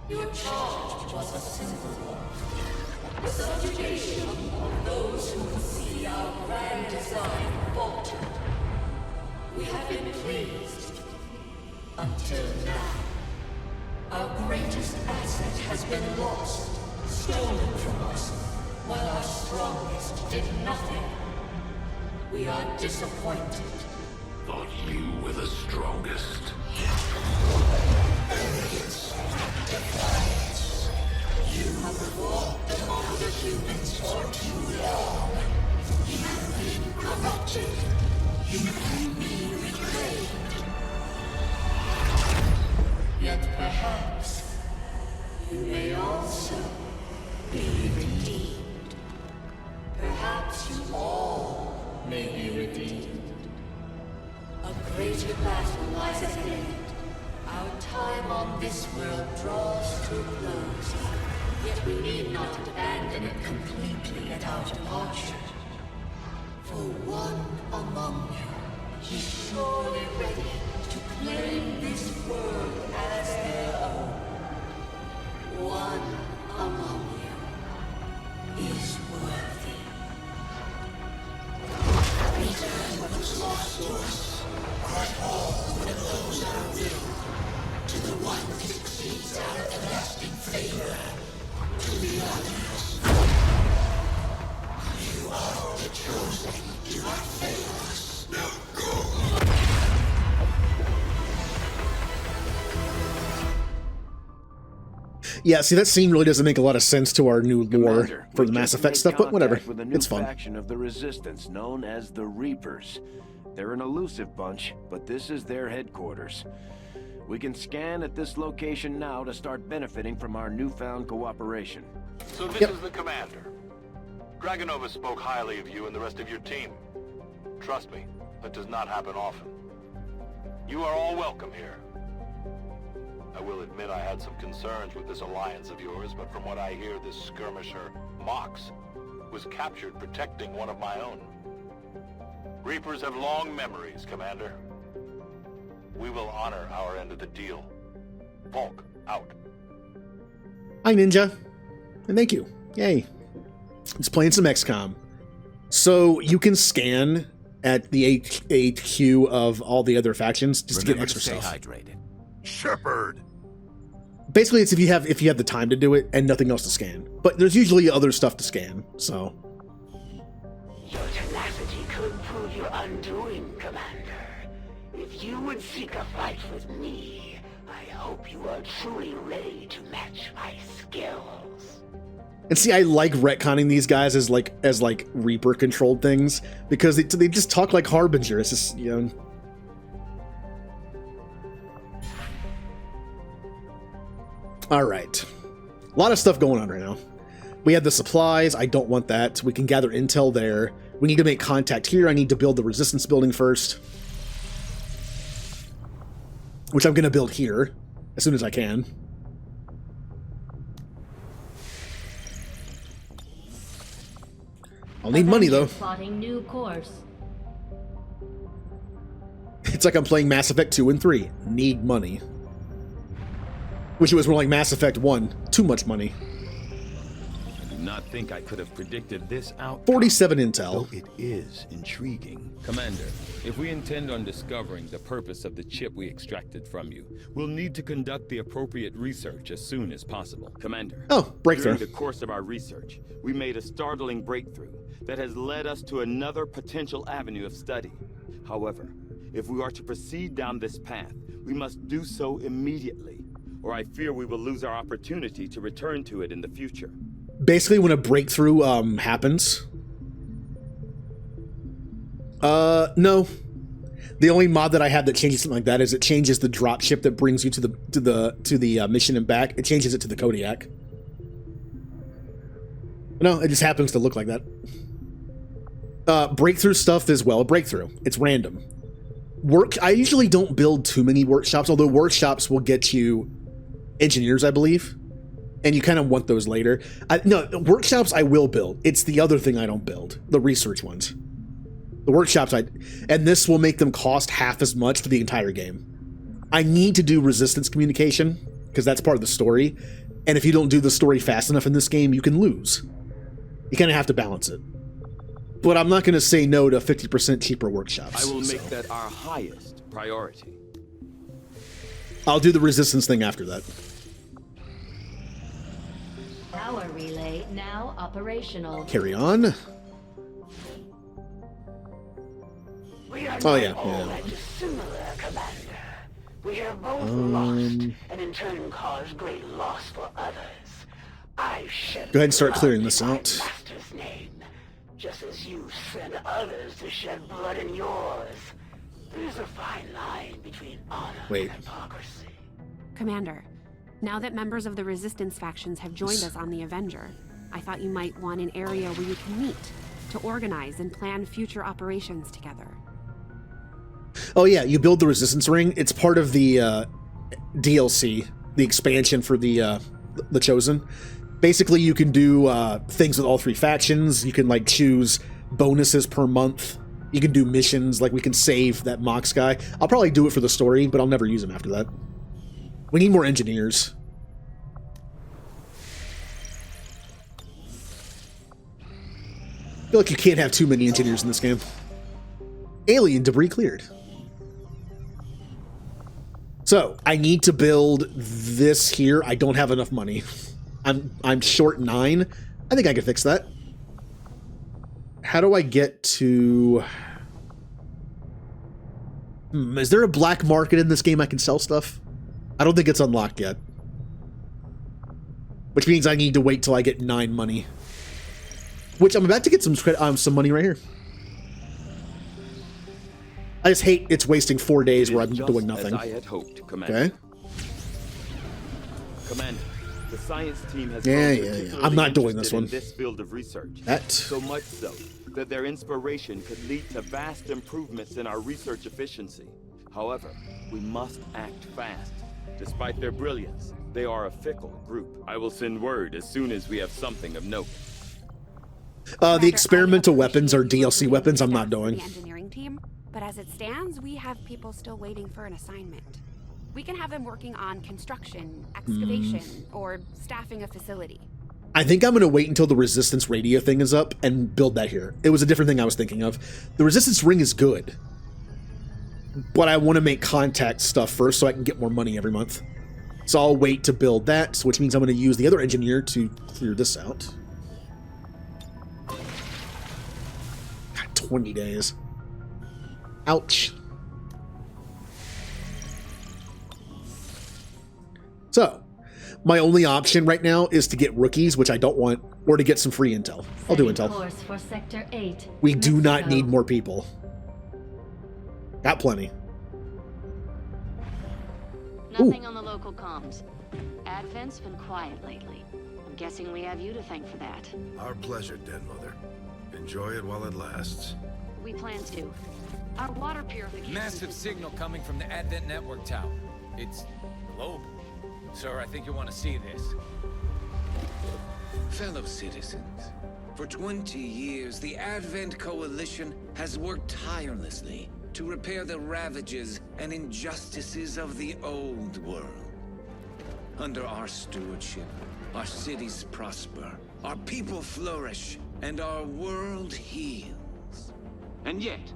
Your charge was a simple one. The subjugation of those who would see our grand design falter. We have been pleased. Until now. Our greatest asset has been lost, stolen from us, while our strongest did nothing. We are disappointed. Thought you were the strongest. Arrogance, defiance. You have walked among the humans for too long. You have been corrupted. You can be reclaimed. Yet perhaps you may also be redeemed. Perhaps you all may be redeemed. A greater battle lies ahead. Our time on this world draws to a close. Yet we need not abandon it completely at our departure. For one among you is surely ready to claim this world as their own. One among you is worthy. Return what was lost to us. Grant all that those our will. To the one that succeeds our everlasting favor. To the others. You are the chosen. Do not fail us. Now go. Yeah, see, that scene really doesn't make a lot of sense to our new lore for the Mass Effect stuff, but whatever. With a new It's fun. faction of the Resistance known as the Reapers. They're an elusive bunch, but this is their headquarters. We can scan at this location now to start benefiting from our newfound cooperation. So this is the commander. Dragonova spoke highly of you and the rest of your team. Trust me, that does not happen often. You are all welcome here. I will admit I had some concerns with this alliance of yours, but from what I hear, this skirmisher, Mox, was captured protecting one of my own. Reapers have long memories, Commander. We will honor our end of the deal. Volk, out. Hi, Ninja. And thank you. Yay. It's playing some XCOM. So you can scan at the HQ of all the other factions just to get extra stuff. Hydrated. Shepard! Basically, it's if you have the time to do it and nothing else to scan. But there's usually other stuff to scan, so. Your tenacity could prove your undoing, Commander. If you would seek a fight with me, I hope you are truly ready to match my skills. And see, I like retconning these guys as like Reaper controlled things because they just talk like Harbinger. It's just, you know. All right, a lot of stuff going on right now. We have the supplies. I don't want that. We can gather intel there. We need to make contact here. I need to build the resistance building first, which I'm going to build here as soon as I can. I'll need money, though. Plotting new course. It's like I'm playing Mass Effect 2 and 3. Need money. Wish it was more like Mass Effect 1. Too much money. I do not think I could have predicted this outcome. 47 intel. Though it is intriguing. Commander, if we intend on discovering the purpose of the chip we extracted from you, we'll need to conduct the appropriate research as soon as possible. Commander. Oh, breakthrough. During the course of our research, we made a startling breakthrough that has led us to another potential avenue of study. However, if we are to proceed down this path, we must do so immediately, or I fear we will lose our opportunity to return to it in the future. Basically, when a breakthrough happens, no. The only mod that I have that changes something like that is it changes the dropship that brings you to the mission and back. It changes it to the Kodiak. No, it just happens to look like that. Breakthrough stuff is, well, a breakthrough. It's random. I usually don't build too many workshops, although workshops will get you engineers, I believe. And you kind of want those later. No, workshops I will build. It's the other thing I don't build. The research ones. The workshops and this will make them cost half as much for the entire game. I need to do resistance communication, because that's part of the story. And if you don't do the story fast enough in this game, you can lose. You kind of have to balance it. But I'm not going to say no to 50% cheaper workshops. I will make that our highest priority. I'll do the resistance thing after that. Power relay now operational. Carry on. We are Oh, not yeah. all that dissimilar, Commander. We have both lost, and in turn caused great loss for others. I shed Go ahead and start blood clearing this in my out. master's name, just as you sent others to shed blood in yours. There's a fine line between honor Wait. and hypocrisy. Commander, now that members of the Resistance factions have joined us on the Avenger, I thought you might want an area where you can meet, to organize and plan future operations together. Oh yeah, you build the resistance ring. It's part of the DLC, the expansion for the Chosen. Basically, you can do things with all three factions. You can like choose bonuses per month. You can do missions, like we can save that Mox guy. I'll probably do it for the story, but I'll never use him after that. We need more engineers. I feel like you can't have too many engineers in this game. Alien debris cleared. So, I need to build this here. I don't have enough money. I'm short 9. I think I can fix that. How do I get to... is there a black market in this game I can sell stuff? I don't think it's unlocked yet. Which means I need to wait till I get 9 money. Which I'm about to get some money right here. I just hate it's wasting 4 days where I'm doing nothing. As I had hoped, Commander. Okay. Commander, the science team has Yeah. I'm not doing this one. in this field of research. That. So much so that their inspiration could lead to vast improvements in our research efficiency. However, we must act fast. Despite their brilliance, they are a fickle group. I will send word as soon as we have something of note. The experimental weapons are DLC weapons I'm not doing. The engineering team, but as it stands, we have people still waiting for an assignment. We can have them working on construction, excavation, or staffing a facility. I think I'm going to wait until the resistance radio thing is up and build that here. It was a different thing I was thinking of. The resistance ring is good, but I want to make contact stuff first so I can get more money every month. So I'll wait to build that, which means I'm going to use the other engineer to clear this out. God, 20 days. Ouch. So, my only option right now is to get rookies, which I don't want, or to get some free intel. I'll do intel. Course for Sector 8, We do not Mexico. need more people. Got plenty. Nothing on the local comms. Advent's been quiet lately. Guessing we have you to thank for that. Our pleasure, Dead Mother. Enjoy it while it lasts. We plan to. Our water purification... Massive signal coming from the Advent Network Tower. It's global. Sir, I think you want to see this. Fellow citizens, for 20 years, the Advent Coalition has worked tirelessly to repair the ravages and injustices of the old world. Under our stewardship, our cities prosper, our people flourish, and our world heals. And yet,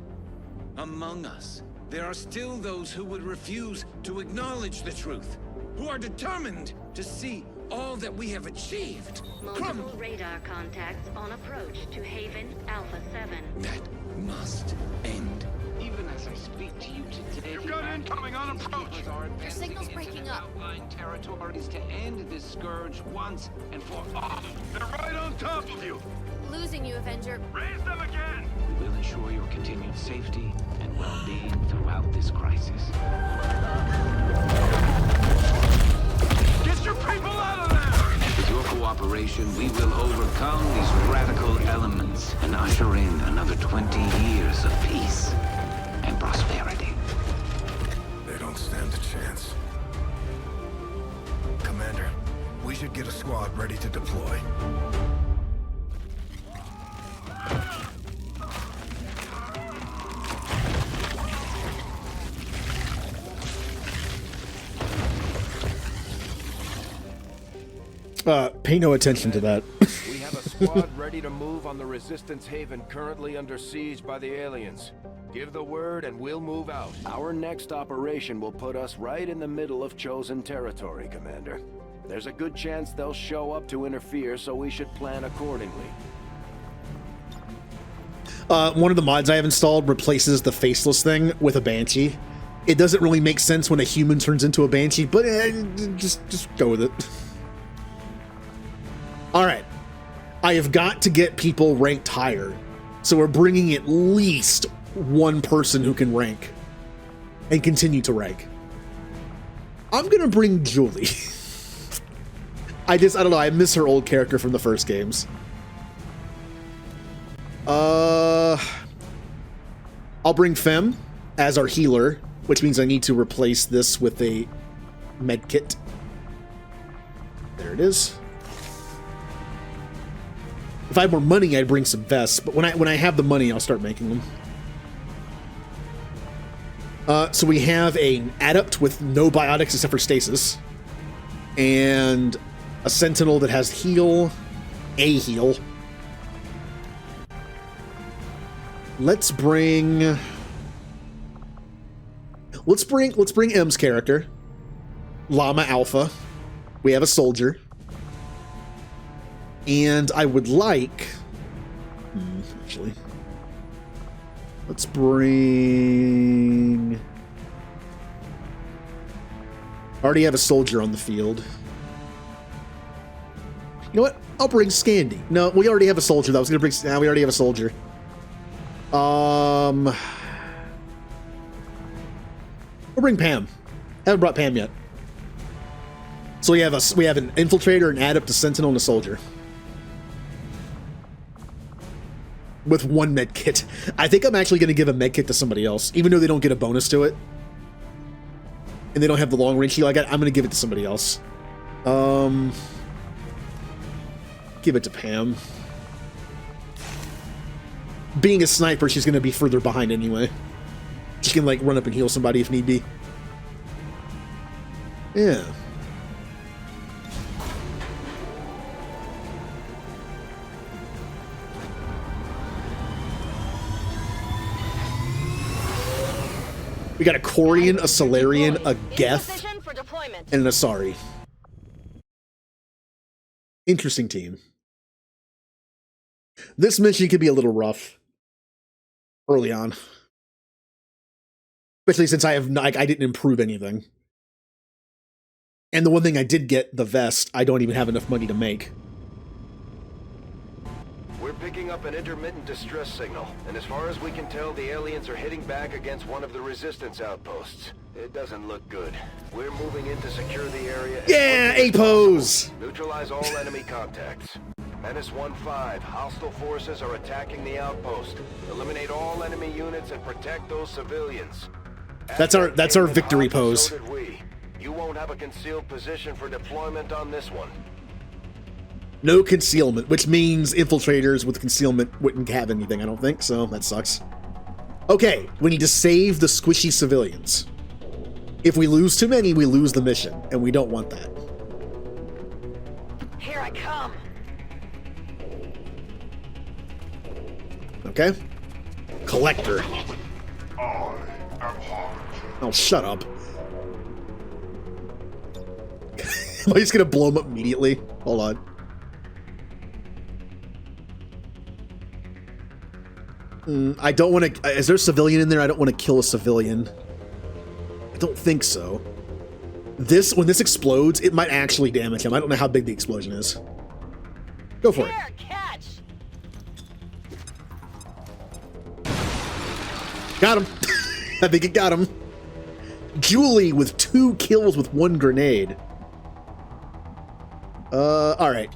among us, there are still those who would refuse to acknowledge the truth, who are determined to see all that we have achieved Multiple radar contacts on approach to Haven Alpha 7. That must end. Even as I speak to you today, you've got incoming on approach. Your signal's breaking up. Outlying territories to end this scourge once and for all. They're right on top of you. Losing you, Avenger. Raise them again. We will ensure your continued safety and well-being throughout this crisis. Get your people out of there! With your cooperation, we will overcome these radical elements and usher in another 20 years of peace and prosperity. They don't stand a chance. Commander, we should get a squad ready to deploy. Pay no attention to that. We have a squad ready to move on the Resistance Haven currently under siege by the aliens. Give the word and we'll move out. Our next operation will put us right in the middle of chosen territory, Commander. There's a good chance they'll show up to interfere, so we should plan accordingly. One of the mods I have installed replaces the faceless thing with a banshee. It doesn't really make sense when a human turns into a banshee, but just go with it. All right, I have got to get people ranked higher, so we're bringing at least one person who can rank and continue to rank. I'm gonna bring Julie. I don't know, I miss her old character from the first games. I'll bring Fem as our healer, which means I need to replace this with a medkit. There it is. If I had more money, I'd bring some vests, but when I have the money, I'll start making them. So we have an adept with no biotics except for stasis, and a sentinel that has heal, a heal. Let's bring M's character, Llama Alpha. We have a soldier. And I would like... actually... Let's bring... I already have a soldier on the field. You know what? I'll bring Scandy. No, we already have a soldier. I was going to bring... Now we already have a soldier. We'll bring Pam. Haven't brought Pam yet. So we have an infiltrator, an adept, a sentinel, and a soldier. With one med kit. I think I'm actually going to give a med kit to somebody else, even though they don't get a bonus to it. And they don't have the long range heal I got. I'm going to give it to somebody else. Give it to Pam. Being a sniper, she's going to be further behind anyway. She can, like, run up and heal somebody if need be. Yeah. We got a Corian, a Solarian, a Geth, and an Asari. Interesting team. This mission could be a little rough early on. Especially since I didn't improve anything. And the one thing I did get, the vest, I don't even have enough money to make. We're picking up an intermittent distress signal, and as far as we can tell, the aliens are hitting back against one of the resistance outposts. It doesn't look good. We're moving in to secure the area. Yeah, A-pose! Neutralize all enemy contacts. Menace 1-5, hostile forces are attacking the outpost. Eliminate all enemy units and protect those civilians. That's our victory pose. So did we. You won't have a concealed position for deployment on this one. No concealment, which means infiltrators with concealment wouldn't have anything, I don't think, so that sucks. Okay, we need to save the squishy civilians. If we lose too many, we lose the mission, and we don't want that. Here I come. Okay? Collector. Oh, shut up. Am I just gonna blow him up immediately? Hold on. I don't want to... Is there a civilian in there? I don't want to kill a civilian. I don't think so. When this explodes, it might actually damage him. I don't know how big the explosion is. Go for it. Catch. Got him. I think it got him. Julie with 2 kills with 1 grenade. Alright.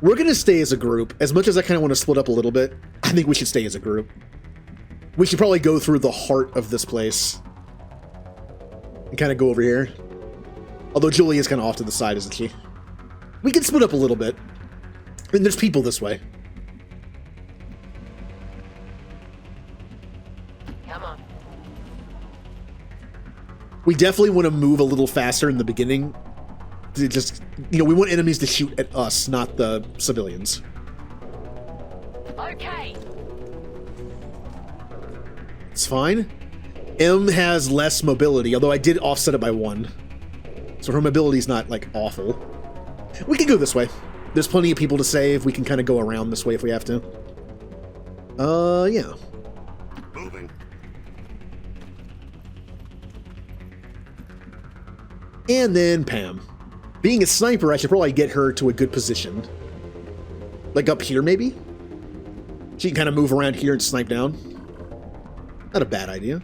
We're gonna stay as a group. As much as I kind of want to split up a little bit, I think we should stay as a group. We should probably go through the heart of this place. And kind of go over here. Although Julie is kind of off to the side, isn't she? We can split up a little bit. I mean, there's people this way. Come on. We definitely want to move a little faster in the beginning. To just, we want enemies to shoot at us, not the civilians. Okay. It's fine. M has less mobility, although I did offset it by 1. So her mobility's not, like, awful. We can go this way. There's plenty of people to save. We can kind of go around this way if we have to. Yeah. Moving. And then Pam. Being a sniper, I should probably get her to a good position. Like up here, maybe? She can kind of move around here and snipe down. Not a bad idea.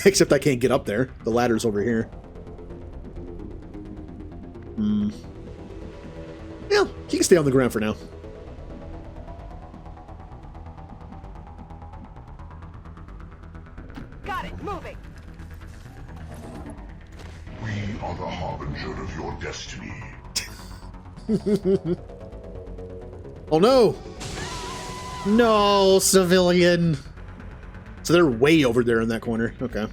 Except I can't get up there. The ladder's over here. Yeah, she can stay on the ground for now. Got it. Moving. We are the harbinger of your destiny. Oh no! No, civilian! So they're way over there in that corner. Okay.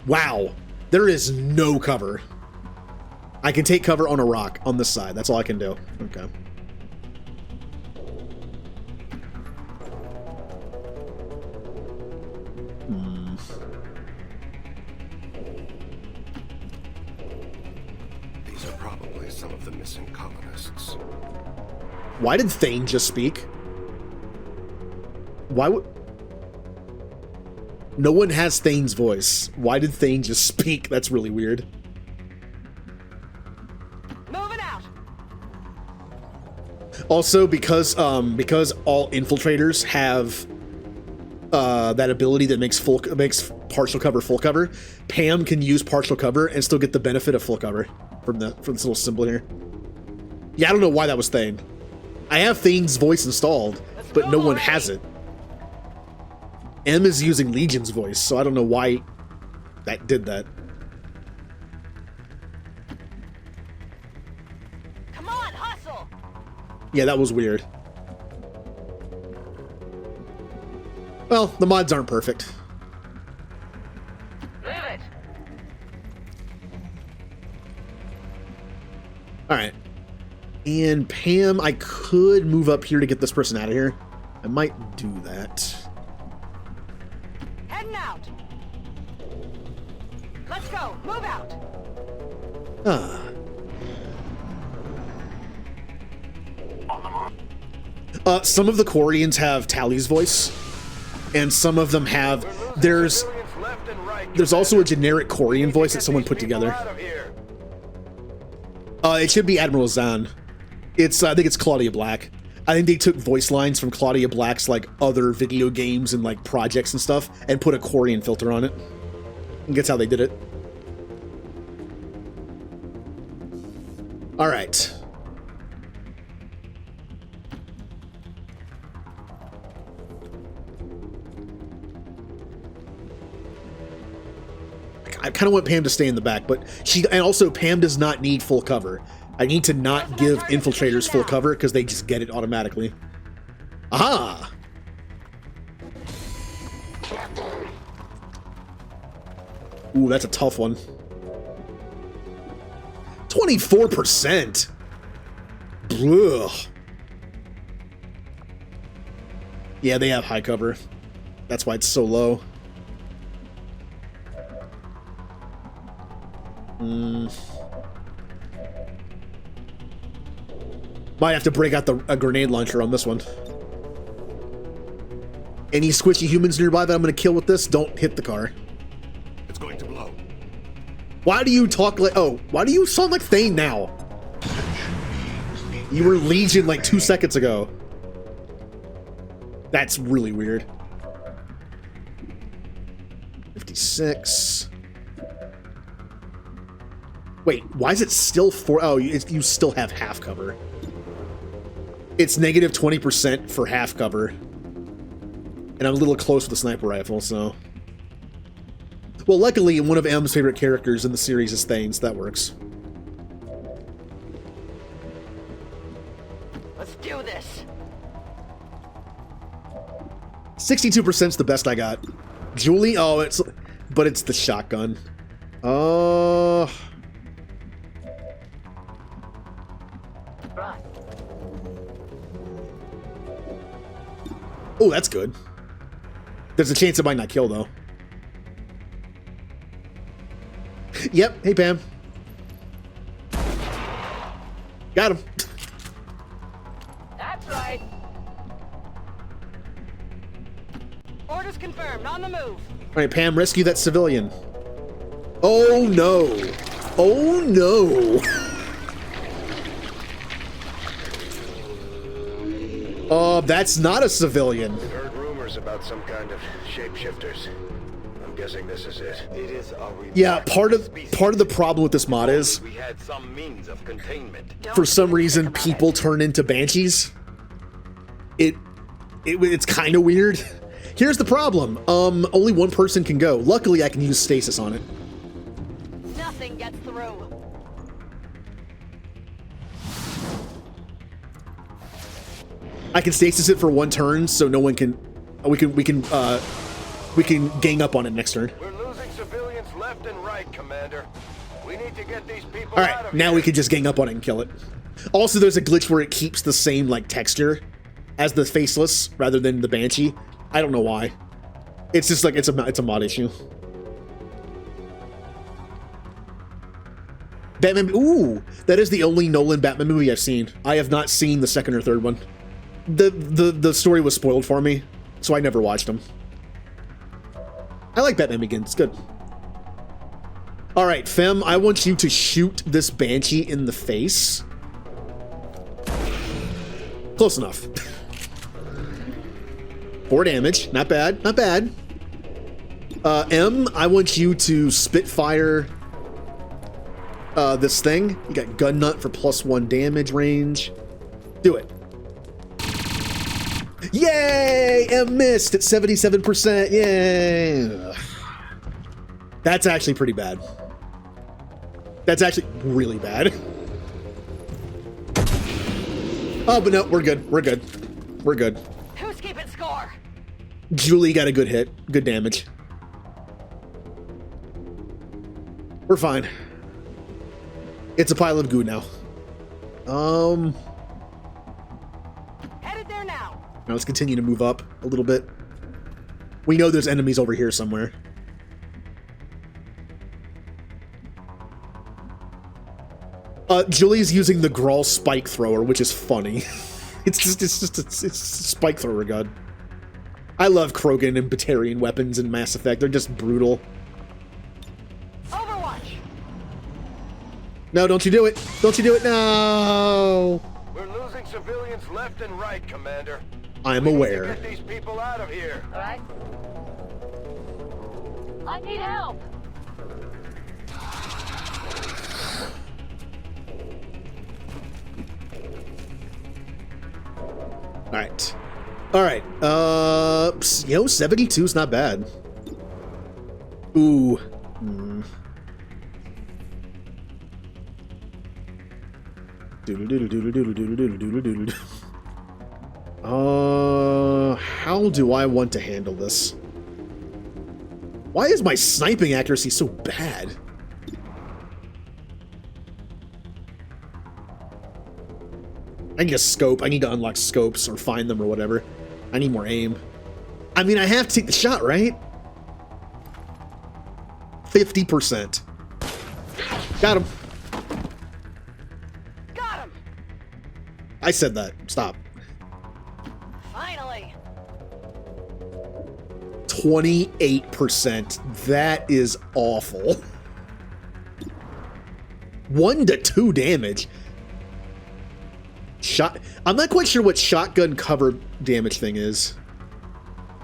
Wow. There is no cover. I can take cover on a rock on this side. That's all I can do. Okay. These are probably some of the missing colonists. Why did Thane just speak? Why would... No one has Thane's voice. Why did Thane just speak? That's really weird. Moving out. Also, because all infiltrators have that ability that makes partial cover full cover, Pam can use partial cover and still get the benefit of full cover from this little symbol here. Yeah, I don't know why that was Thane. I have Thane's voice installed, but no one has it. M is using Legion's voice, so I don't know why that did that. Come on, hustle. Yeah, that was weird. Well, the mods aren't perfect. Move it. Alright. And Pam, I could move up here to get this person out of here. I might do that. Heading out. Let's go. Move out. Some of the Quarians have Tally's voice, and some of them have... There's also a generic Quarian voice that someone put together. It should be Admiral Zahn. I think it's Claudia Black. I think they took voice lines from Claudia Black's like other video games and like projects and stuff and put a Quarian filter on it. And that's how they did it. All right. I kind of want Pam to stay in the back, but and also Pam does not need full cover. I need to not give infiltrators full cover because they just get it automatically. Aha! Ooh, that's a tough one. 24%. Ugh. Yeah, they have high cover. That's why it's so low. Might have to break out a grenade launcher on this one. Any squishy humans nearby that I'm going to kill with this, don't hit the car. It's going to blow. Why do you talk like... Oh, why do you sound like Thane now? You were Legion like 2 seconds ago. That's really weird. 56. Wait, why is it still 4? Oh, you still have half cover. It's negative 20% for half cover. And I'm a little close with the sniper rifle, so... Well, luckily, one of M's favorite characters in the series is Thane, so that works. Let's do this. 62% is the best I got. Julie? Oh, it's... But it's the shotgun. Oh, that's good. There's a chance it might not kill, though. Yep. Hey, Pam. Got him. That's right. Orders confirmed. On the move. All right, Pam, rescue that civilian. Oh, no. Oh, no. That's not a civilian. We've heard rumors about some kind of shapeshifters. I'm guessing this is it. It is a yeah, part of the problem with this mod is we had some means of containment. For some reason people turn into banshees. It's kind of weird. Here's the problem. Only one person can go. Luckily I can use stasis on it. Nothing gets through. I can stasis it for one turn, so no one can. We can gang up on it next turn. We're losing civilians left and right, Commander. We need to get these people All out right, of now here. we can just gang up on it and kill it. Also, there's a glitch where it keeps the same like texture as the faceless rather than the banshee. I don't know why. It's just like it's a mod issue. Batman. Ooh, that is the only Nolan Batman movie I've seen. I have not seen the second or third one. The story was spoiled for me, so I never watched them. I like Batman Begins. It's good. All right, Fem, I want you to shoot this banshee in the face. Close enough. 4 damage. Not bad. Not bad. M, I want you to spitfire this thing. You got gun nut for +1 damage range. Do it. Yay! M missed at 77%. Yay! That's actually pretty bad. That's actually really bad. Oh, but no, we're good. We're good. We're good. Who's keeping score? Julie got a good hit. Good damage. We're fine. It's a pile of goo now. Headed there now. Now let's continue to move up a little bit. We know there's enemies over here somewhere. Julie's using the Grawl spike thrower, which is funny. it's a spike thrower gun. I love Krogan and Batarian weapons in Mass Effect. They're just brutal. Overwatch. No, don't you do it. Don't you do it. No. We're losing civilians civilians left and right, Commander. I'm We need to aware. get these people out of here. All right. I need help. Alright. Alright. 72 is not bad. Ooh. Hmm. How do I want to handle this? Why is my sniping accuracy so bad? I need a scope. I need to unlock scopes or find them or whatever. I need more aim. I mean, I have to take the shot, right? 50%. Got him. Got him. I said that. Stop. Finally. 28%. That is awful. 1 to 2 damage. I'm not quite sure what shotgun cover damage thing is.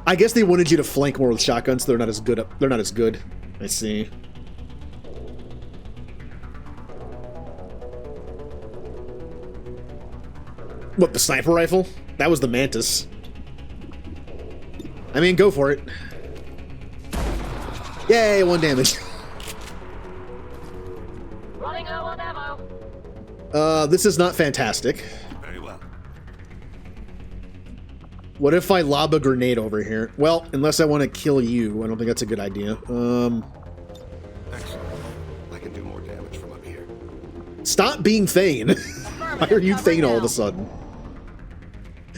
I guess they wanted you to flank more with shotguns. So they're not as good. They're not as good. I see. What, the sniper rifle? That was the Mantis. I mean, go for it. Yay, 1 damage. Running low on ammo. This is not fantastic. Very well. What if I lob a grenade over here? Well, unless I want to kill you, I don't think that's a good idea. Excellent. I can do more damage from up here. Stop being Thane. Why are you Thane all of a sudden?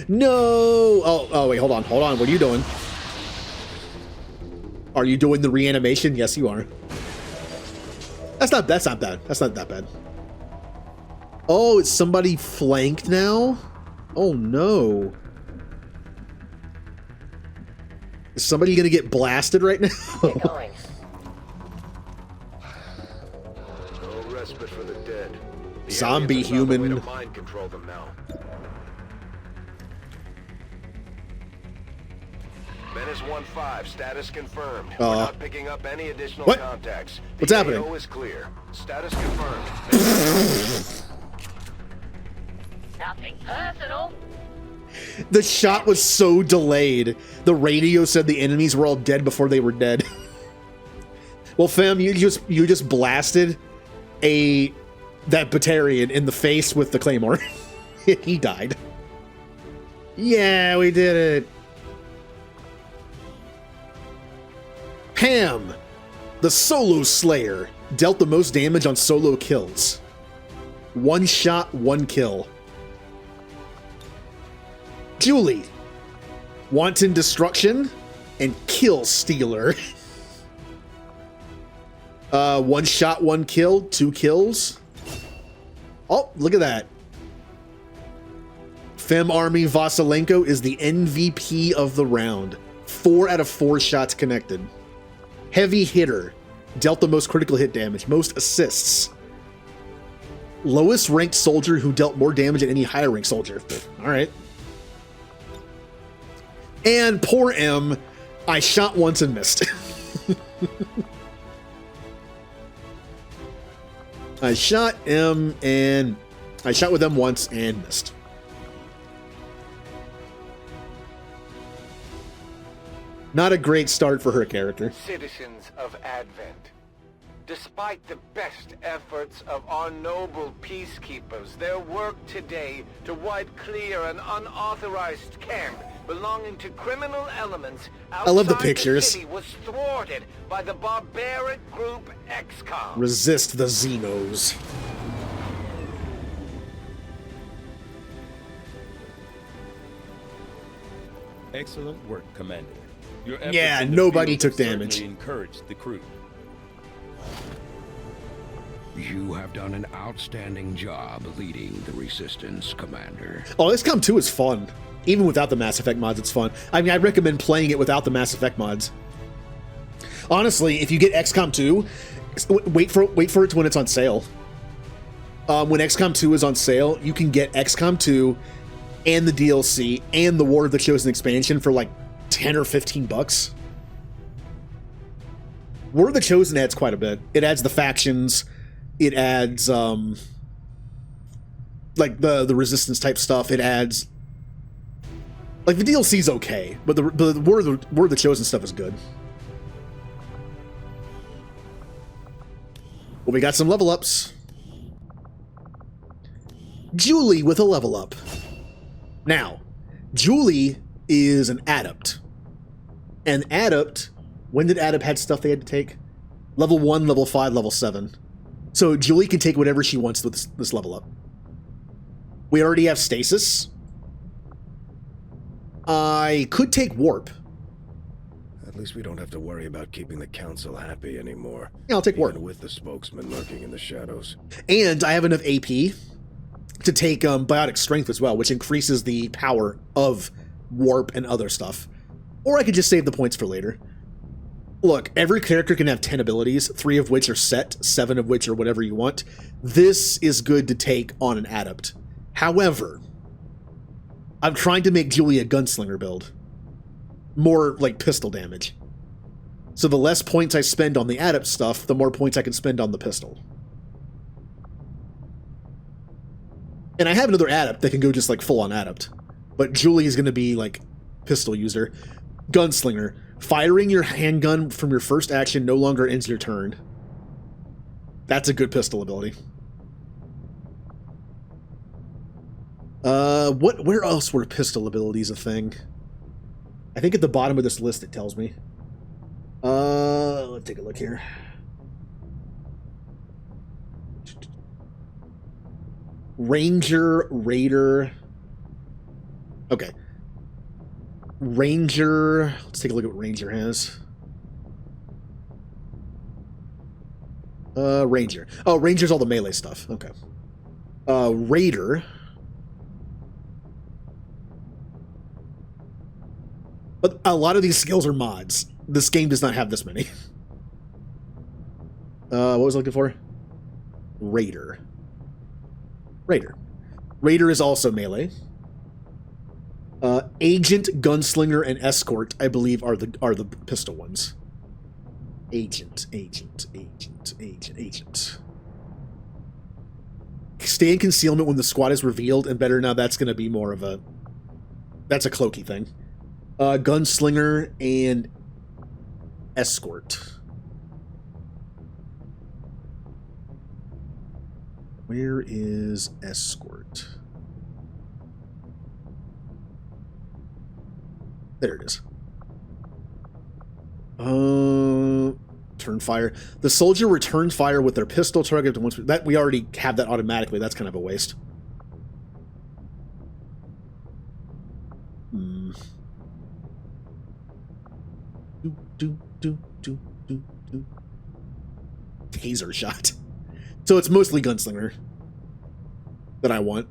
No! Oh, wait, hold on. What are you doing? Are you doing the reanimation? Yes, you are. That's not bad. That's not that bad. Oh, is somebody flanked now? Oh, no. Is somebody gonna get blasted right now? No respite for the dead. The Zombie aliens have found a way human. to mind control them now. Menace 1-5, status confirmed. We're not picking up any additional what? contacts. What's happening? AO is clear. Status confirmed. Nothing personal. The shot was so delayed. The radio said the enemies were all dead before they were dead. Well, fam, you just blasted that Batarian in the face with the claymore. He died. Yeah, we did it. Pam, the Solo Slayer, dealt the most damage on solo kills. 1 shot, 1 kill. Julie, wanton destruction and kill stealer. 1 shot, 1 kill, 2 kills. Oh, look at that. Fem Army Vasilenko is the MVP of the round. 4 out of 4 shots connected. Heavy hitter, dealt the most critical hit damage, most assists. Lowest ranked soldier who dealt more damage than any higher ranked soldier. All right. And poor M, I shot once and missed. I shot with M once and missed. Not a great start for her character. Citizens of Advent, despite the best efforts of our noble peacekeepers, their work today to wipe clear an unauthorized camp belonging to criminal elements outside I love the pictures. the city was thwarted by the barbaric group XCOM. Resist the Xenos. Excellent work, Commander. Your efforts Yeah, in the nobody field took have certainly damage. encouraged the crew. You have done an outstanding job leading the Resistance, Commander. Oh, XCOM 2 is fun. Even without the Mass Effect mods, it's fun. I mean, I'd recommend playing it without the Mass Effect mods. Honestly, if you get XCOM 2, wait for it when it's on sale. When XCOM 2 is on sale, you can get XCOM 2 and the DLC and the War of the Chosen expansion for like 10 or 15 bucks. War of the Chosen adds quite a bit. It adds the factions, it adds like the resistance type stuff, it adds like the DLC's okay, but the War of the Chosen stuff is good. Well, we got some level ups. Julie with a level up. Now, Julie is an adept. And adept, when did adept had stuff they had to take? Level 1, level 5, level 7. So Julie can take whatever she wants with this level up. We already have stasis. I could take warp. At least we don't have to worry about keeping the council happy anymore. Yeah, I'll take warp. Even with the spokesman lurking in the shadows. And I have enough AP to take biotic strength as well, which increases the power of warp and other stuff. Or I could just save the points for later. Look, every character can have 10 abilities, 3 of which are set, 7 of which are whatever you want. This is good to take on an adept. However, I'm trying to make Julie a gunslinger build. More like pistol damage. So the less points I spend on the adept stuff, the more points I can spend on the pistol. And I have another adept that can go just like full on adept. But Julie is going to be like pistol user. Gunslinger. Firing your handgun from your first action no longer ends your turn. That's a good pistol ability. Where else were pistol abilities a thing? I think at the bottom of this list it tells me. Let's take a look here. Ranger, Raider. Okay. Ranger. Let's take a look at what Ranger has. Ranger. Oh, Ranger's all the melee stuff. Okay. Raider. But a lot of these skills are mods. This game does not have this many. What was I looking for? Raider. Raider. Raider is also melee. Agent, Gunslinger, and Escort, I believe, are the pistol ones. Agent. Stay in concealment when the squad is revealed, and better now that's going to be more of a... That's a cloaky thing. Gunslinger and Escort. Where is Escort? There it is. Turn fire. The soldier returns fire with their pistol targeted once. That we already have that automatically. That's kind of a waste. Taser shot. So it's mostly Gunslinger that I want.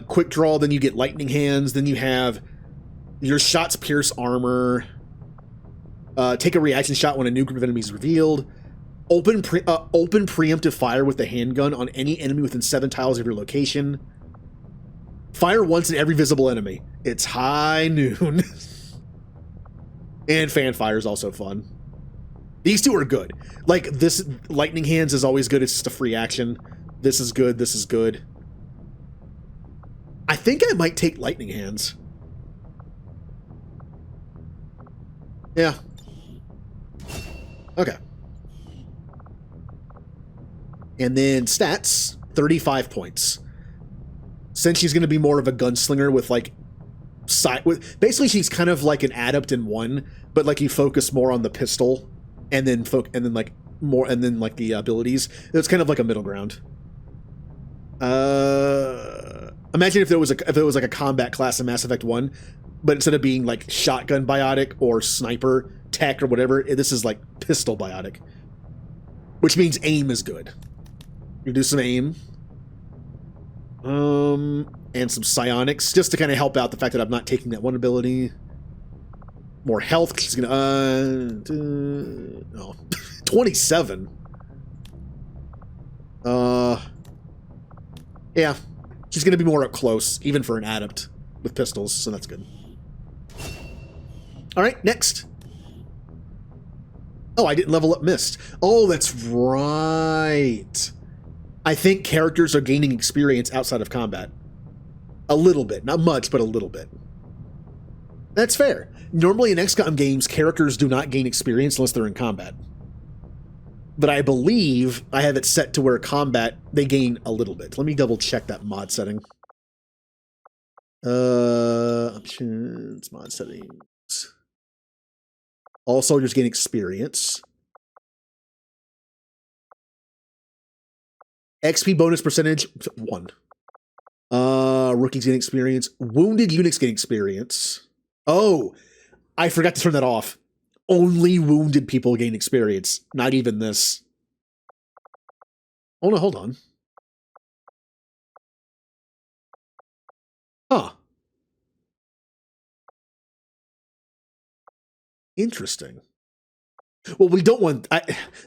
Quick draw, then you get lightning hands, then you have your shots pierce armor. Take a reaction shot when a new group of enemies is revealed. Open preemptive fire with the handgun on any enemy within 7 tiles of your location. Fire once at every visible enemy. It's high noon. And fan fire is also fun. These two are good. Like, this lightning hands is always good. It's just a free action. This is good. This is good. I think I might take lightning hands. Yeah. Okay. And then stats, 35 points. Since she's going to be more of a gunslinger with like basically she's kind of like an adept in one, but like you focus more on the pistol and then like more and then like the abilities. It's kind of like a middle ground. Imagine if it was like a combat class in Mass Effect 1, but instead of being like shotgun biotic or sniper tech or whatever, this is like pistol biotic, which means aim is good. You do some aim. And some psionics, just to kind of help out the fact that I'm not taking that one ability. More health, she's gonna, 27. Yeah. She's going to be more up close, even for an adept with pistols, so that's good. All right, next. Oh, I didn't level up Mist. Oh, that's right. I think characters are gaining experience outside of combat. A little bit. Not much, but a little bit. That's fair. Normally in XCOM games, characters do not gain experience unless they're in combat. But I believe I have it set to where combat, they gain a little bit. Let me double check that mod setting. Options, mod settings. All soldiers gain experience. XP bonus percentage, 1. Rookies gain experience. Wounded units gain experience. Oh, I forgot to turn that off. Only wounded people gain experience. Not even this. Oh no, hold on. Huh. Interesting. Well, we don't want...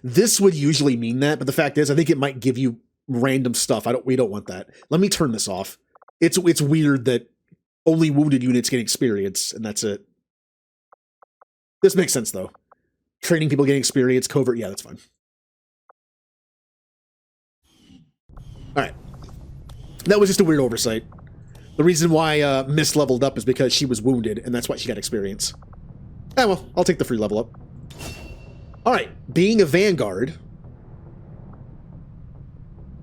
this would usually mean that, but the fact is, I think it might give you random stuff. We don't want that. Let me turn this off. It's weird that only wounded units get experience, and that's it. This makes sense, though. Training people getting experience, covert, yeah, that's fine. Alright. That was just a weird oversight. The reason why Mist leveled up is because she was wounded, and that's why she got experience. Ah, well, I'll take the free level up. Alright, being a Vanguard,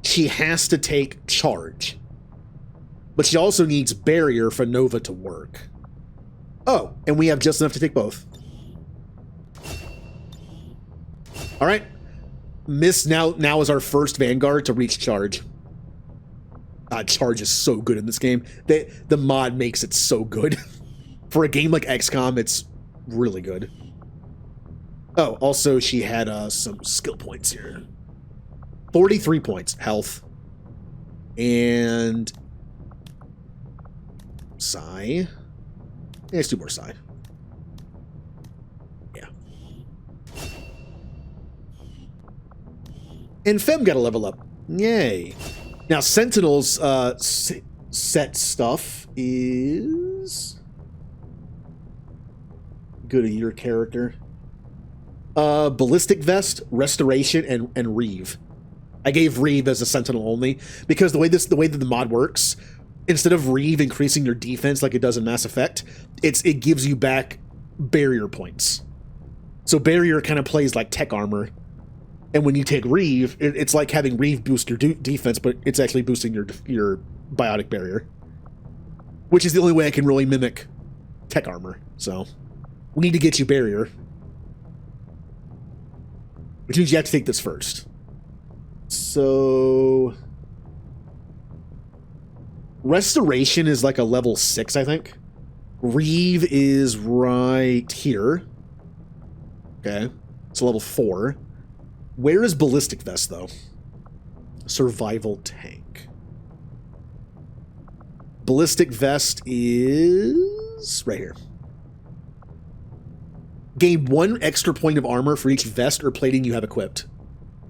she has to take charge. But she also needs barrier for Nova to work. Oh, and we have just enough to take both. Alright. Mist now is our first Vanguard to reach charge. Charge is so good in this game. The mod makes it so good. For a game like XCOM, it's really good. Oh, also she had some skill points here. 43 points. Health. And... Psi. Yeah, let's do more Psi. Yeah. And Fem got a level up. Yay. Now, Sentinel's set stuff is... Go to your character. Ballistic Vest, Restoration, and Reeve. I gave Reeve as a Sentinel only, because the way that the mod works, instead of Reeve increasing your defense like it does in Mass Effect, it gives you back barrier points. So barrier kind of plays like tech armor. And when you take Reeve, it's like having Reeve boost your defense, but it's actually boosting your biotic barrier. Which is the only way I can really mimic tech armor. So, we need to get you barrier. Which means you have to take this first. So... Restoration is like a level 6, I think. Reeve is right here. Okay. It's a level 4. Where is Ballistic Vest, though? Survival Tank. Ballistic Vest is... right here. Gain 1 extra point of armor for each vest or plating you have equipped.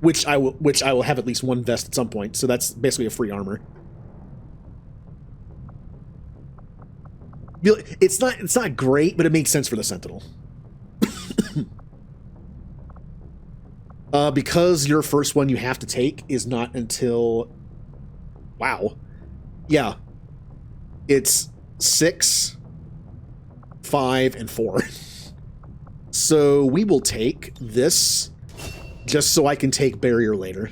Which I will have at least 1 vest at some point, so that's basically a free armor. It's not great, but it makes sense for the Sentinel. Because your first one you have to take is not until... Wow. Yeah. It's 6, 5, and 4. So we will take this just so I can take barrier later.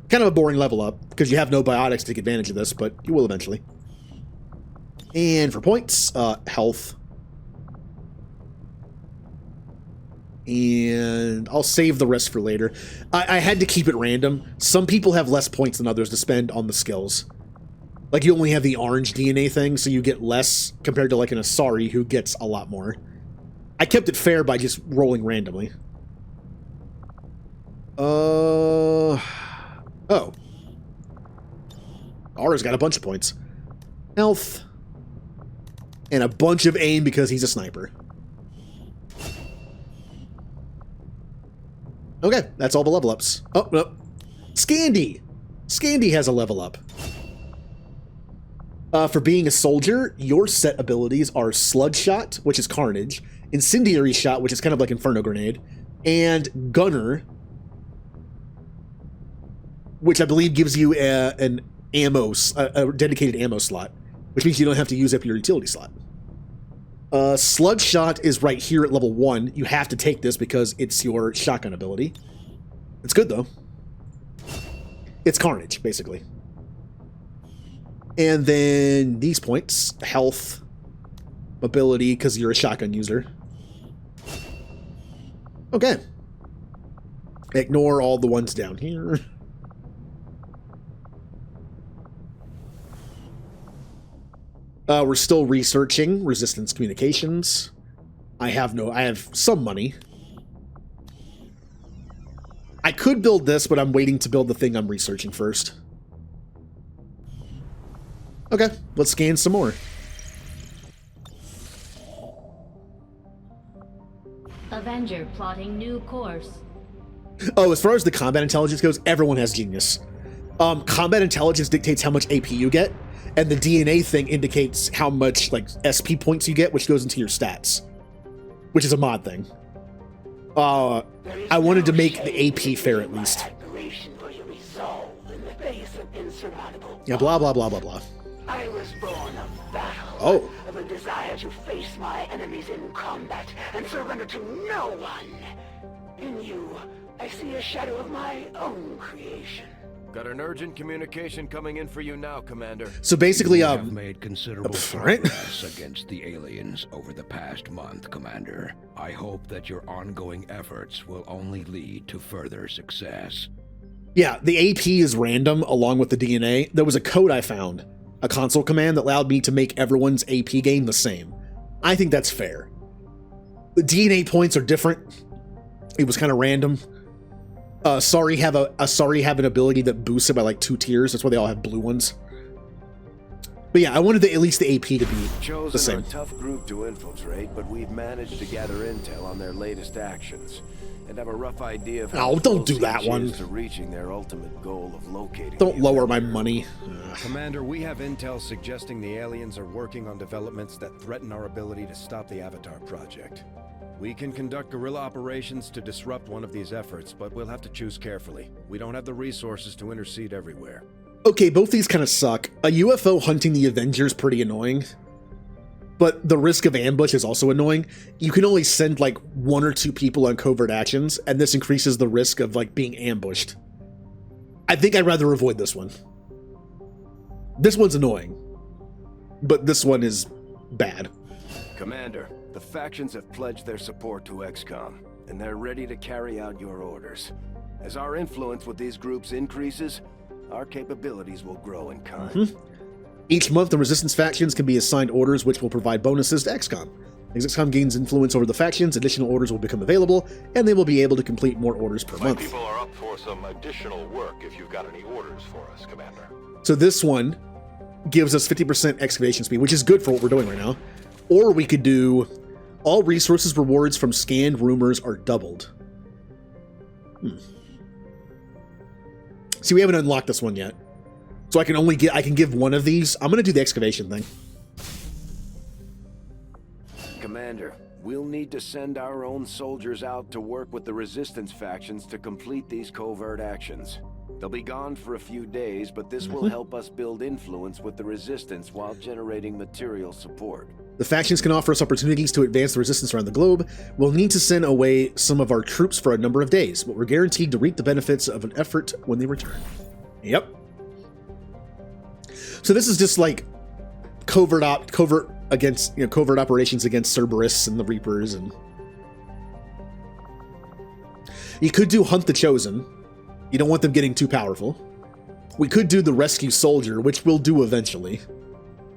Kind of a boring level up, because you have no biotics to take advantage of this, but you will eventually. And for points, health. And I'll save the rest for later. I had to keep it random. Some people have less points than others to spend on the skills. Like, you only have the orange DNA thing, so you get less compared to, like, an Asari who gets a lot more. I kept it fair by just rolling randomly. Oh. Ara's got a bunch of points. Health. And a bunch of aim because he's a sniper. Okay, that's all the level ups. Oh, no. Scandy! Scandy has a level up. For being a soldier, your set abilities are Slug Shot, which is Carnage, Incendiary Shot, which is kind of like Inferno Grenade, and Gunner, which I believe gives you a dedicated ammo slot, which means you don't have to use up your utility slot. Slug Shot is right here at level 1. You have to take this because it's your shotgun ability. It's good, though. It's Carnage, basically. And then these points, health, mobility, because you're a shotgun user. Okay. Ignore all the ones down here. We're still researching resistance communications. I have some money. I could build this, but I'm waiting to build the thing I'm researching first. Okay, let's scan some more. Avenger plotting new course. Oh, as far as the combat intelligence goes, everyone has genius. Combat intelligence dictates how much AP you get, and the DNA thing indicates how much like SP points you get, which goes into your stats, which is a mod thing. I wanted to make the AP fair at least. Yeah, blah blah blah blah blah. I was born of battle. Oh. Of a desire to face my enemies in combat and surrender to no one. In you, I see a shadow of my own creation. Got an urgent communication coming in for you now, Commander. So basically, you have made considerable progress against the aliens over the past month, Commander. I hope that your ongoing efforts will only lead to further success. Yeah, the AP is random along with the DNA. There was a code I found, a console command that allowed me to make everyone's AP gain the same. I think that's fair. The DNA points are different. It was kind of random. Sorry have an ability that boosts it by like 2 tiers. That's why they all have blue ones. But yeah, I wanted at least the AP to be the same. Chosen are a tough group to infiltrate, but we've managed to gather intel on their latest actions and have a rough idea of how don't do that one. to reaching their ultimate goal of locating. Don't lower my money. Commander, we have intel suggesting the aliens are working on developments that threaten our ability to stop the Avatar project. We can conduct guerrilla operations to disrupt one of these efforts, but we'll have to choose carefully. We don't have the resources to intercede everywhere. Okay, both these kind of suck. A UFO hunting the Avengers pretty annoying, but the risk of ambush is also annoying. You can only send like 1 or 2 people on covert actions, and this increases the risk of like being ambushed. I think I'd rather avoid this one. This one's annoying, but this one is bad. Commander, the factions have pledged their support to XCOM, and they're ready to carry out your orders. As our influence with these groups increases, our capabilities will grow in kind. Each month, the Resistance factions can be assigned orders which will provide bonuses to XCOM. As XCOM gains influence over the factions, additional orders will become available, and they will be able to complete more orders per month. People are up for some additional work if you've got any orders for us, Commander. So this one gives us 50% excavation speed, which is good for what we're doing right now. Or we could do all resources rewards from scanned rumors are doubled. See, we haven't unlocked this one yet. So I can give one of these. I'm gonna do the excavation thing. Commander, we'll need to send our own soldiers out to work with the Resistance factions to complete these covert actions. They'll be gone for a few days, but this will help us build influence with the Resistance while generating material support. The factions can offer us opportunities to advance the Resistance around the globe. We'll need to send away some of our troops for a number of days, but we're guaranteed to reap the benefits of an effort when they return. Yep. So this is just like covert operations against Cerberus and the Reapers, and you could do Hunt the Chosen. You don't want them getting too powerful. We could do the Rescue Soldier, which we'll do eventually.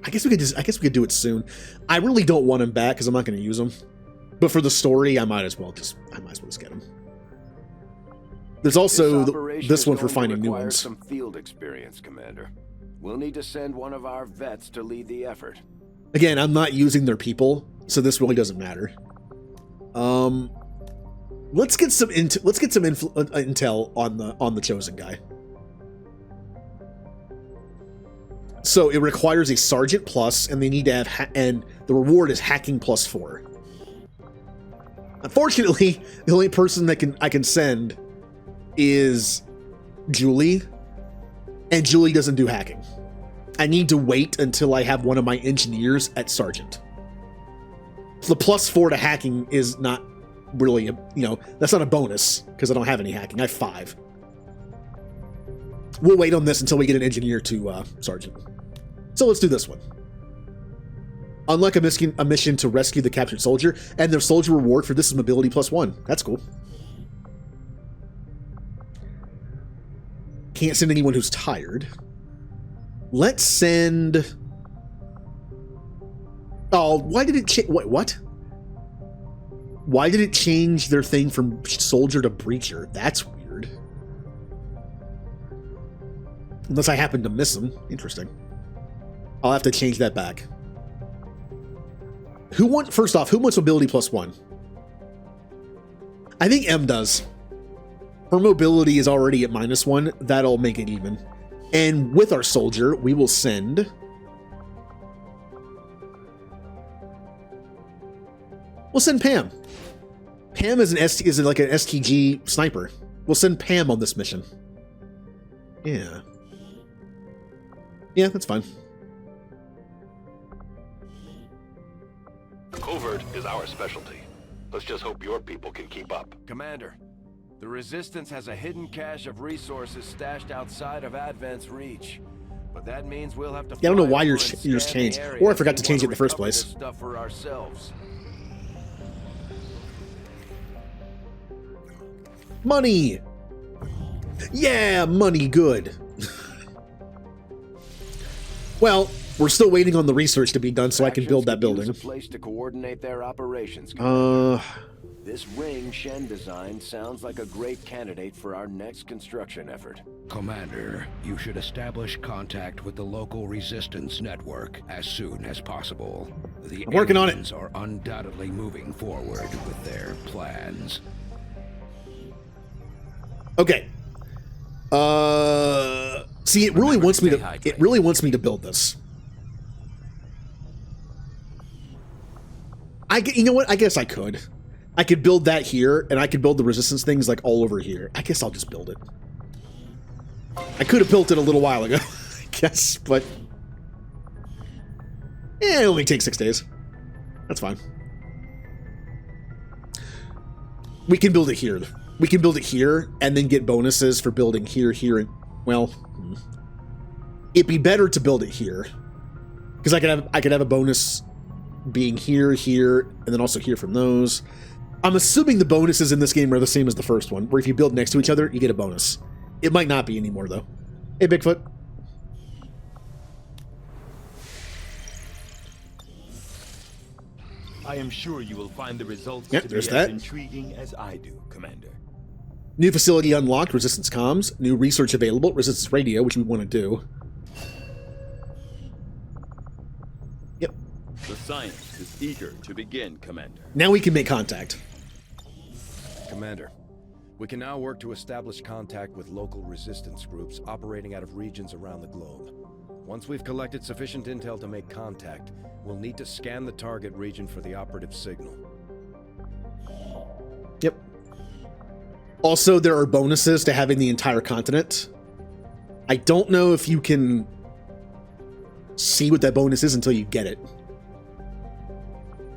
I guess we could do it soon. I really don't want him back because I'm not going to use him. But for the story, I might as well just get him. There's also this one for finding new ones. Some field experience, Commander. We'll need to send one of our vets to lead the effort. Again, I'm not using their people, so this really doesn't matter. Let's get some intel on the Chosen guy. So it requires a Sergeant Plus, and they need to have, and the reward is Hacking +4. Unfortunately, the only person that I can send is Julie, and Julie doesn't do hacking. I need to wait until I have one of my engineers at Sergeant. So the +4 to hacking is not really, that's not a bonus, because I don't have any hacking. I have 5. We'll wait on this until we get an engineer to Sergeant. So let's do this one. Unlock a mission to rescue the captured soldier, and their soldier reward for this is mobility +1. That's cool. Can't send anyone who's tired. Let's send... Oh, why did it change? What? Why did it change their thing from soldier to breacher? That's weird. Unless I happen to miss them. Interesting. I'll have to change that back. First off, who wants mobility +1? I think M does. Her mobility is already at -1. That'll make it even. And with our soldier, we will send... We'll send Pam. Pam is like an STG sniper. We'll send Pam on this mission. Yeah. Yeah, that's fine. Covert is our specialty. Let's just hope your people can keep up. Commander, the Resistance has a hidden cache of resources stashed outside of Advent's reach. But that means we'll have to... Yeah, I don't know why yours changed. Or I forgot to change it in the first place. Stuff for ourselves. Money! Yeah, money, good. Well, we're still waiting on the research to be done so I can build that building. A place to coordinate their operations. This ring Shen designed sounds like a great candidate for our next construction effort. Commander, you should establish contact with the local resistance network as soon as possible. The I'm working on it. aliens are undoubtedly moving forward with their plans. Okay. See, it really wants me to build this. You know what? I guess I could. I could build that here, and I could build the resistance things like all over here. I guess I'll just build it. I could have built it a little while ago, I guess, but it only takes 6 days. That's fine. We can build it here. We can build it here and then get bonuses for building here, here, and well, it'd be better to build it here because I could have a bonus being here, here, and then also here from those. I'm assuming the bonuses in this game are the same as the first one, where if you build next to each other, you get a bonus. It might not be anymore though. Hey, Bigfoot. I am sure you will find the results Yep, to be there's as that. intriguing as I do, Commander. New facility unlocked, Resistance Comms. New research available, Resistance Radio, which we want to do. Yep. The science is eager to begin, Commander. Now we can make contact. Commander, we can now work to establish contact with local resistance groups operating out of regions around the globe. Once we've collected sufficient intel to make contact, we'll need to scan the target region for the operative signal. Yep. Also, there are bonuses to having the entire continent. I don't know if you can see what that bonus is until you get it.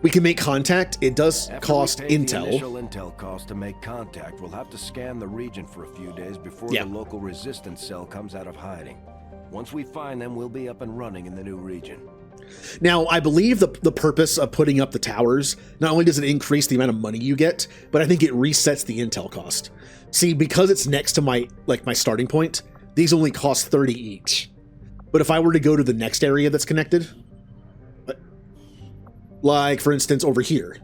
We can make contact. It does cost intel. The initial intel cost to make contact. We'll have to scan the region for a few days before the local resistance cell comes out of hiding. Once we find them, we'll be up and running in the new region. Now, I believe the purpose of putting up the towers, not only does it increase the amount of money you get, but I think it resets the intel cost. See, because it's next to my starting point, these only cost 30 each. But if I were to go to the next area that's connected, like for instance over here,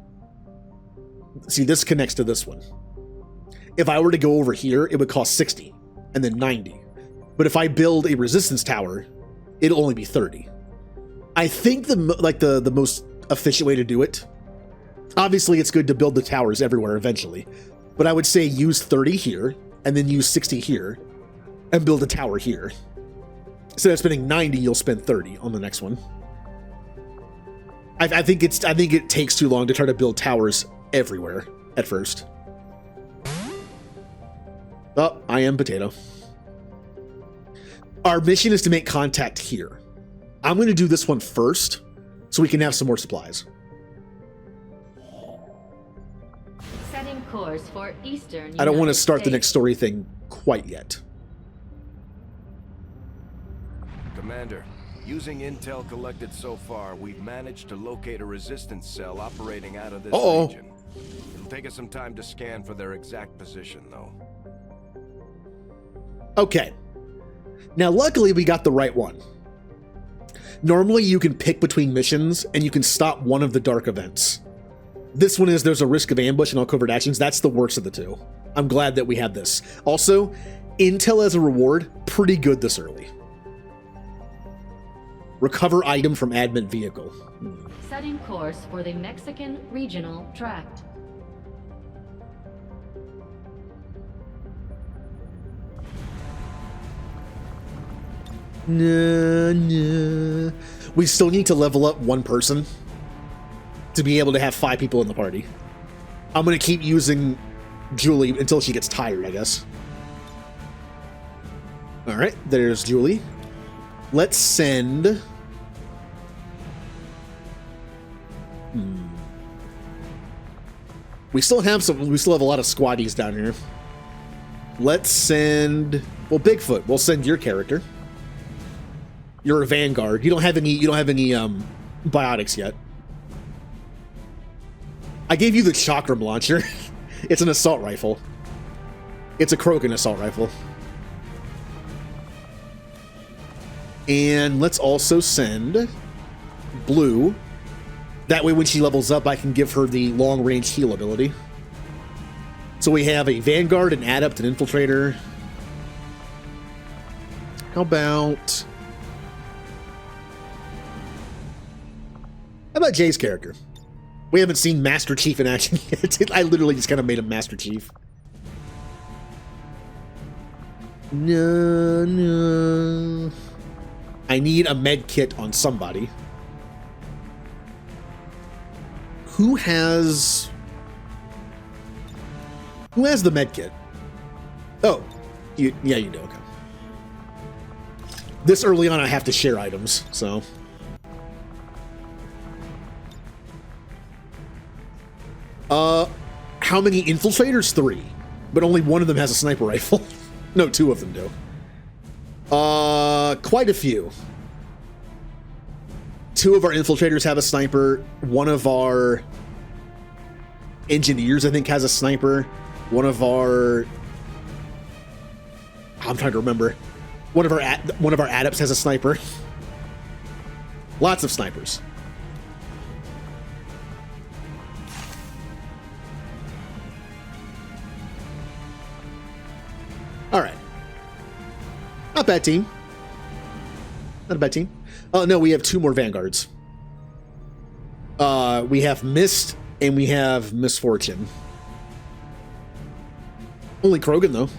see, this connects to this one. If I were to go over here, it would cost 60 and then 90. But if I build a resistance tower, it'll only be 30. I think the most efficient way to do it, obviously it's good to build the towers everywhere eventually, but I would say use 30 here and then use 60 here and build a tower here. Instead of spending 90, you'll spend 30 on the next one. I think it takes too long to try to build towers everywhere at first. Oh, I am potato. Our mission is to make contact here. I'm going to do this one first so we can have some more supplies. Setting course for Eastern. I don't want to United start the States. next story thing quite yet. Commander, using intel collected so far, we've managed to locate a resistance cell operating out of this region. It'll take us some time to scan for their exact position, though. Okay. Now, luckily, we got the right one. Normally, you can pick between missions, and you can stop one of the dark events. This one is there's a risk of ambush and all covert actions. That's the worst of the two. I'm glad that we have this. Also, intel as a reward, pretty good this early. Recover item from admin vehicle. Setting course for the Mexican Regional Tract. Nah. We still need to level up one person to be able to have 5 people in the party. I'm going to keep using Julie until she gets tired, I guess. All right, there's Julie. Let's send... We still have a lot of squaddies down here. Let's send... Well, Bigfoot, we'll send your character. You're a vanguard. You don't have any biotics yet. I gave you the chakram launcher. It's an assault rifle. It's a Krogan assault rifle. And let's also send Blue. That way when she levels up, I can give her the long-range heal ability. So we have a Vanguard, an Adept, an Infiltrator. How about Jay's character? We haven't seen Master Chief in action yet. I literally just kind of made him Master Chief. No. I need a med kit on somebody. Who has the med kit? Oh, yeah, you do. Okay. This early on, I have to share items, so. How many infiltrators? 3, but only one of them has a sniper rifle. No, 2 of them do. Quite a few. 2 of our infiltrators have a sniper. One of our engineers, I think, has a sniper. One of our... I'm trying to remember. One of our adepts has a sniper. Lots of snipers. All right. Not a bad team. Not a bad team. Oh, no, we have 2 more Vanguards. We have Mist and we have Misfortune. Only Krogan, though.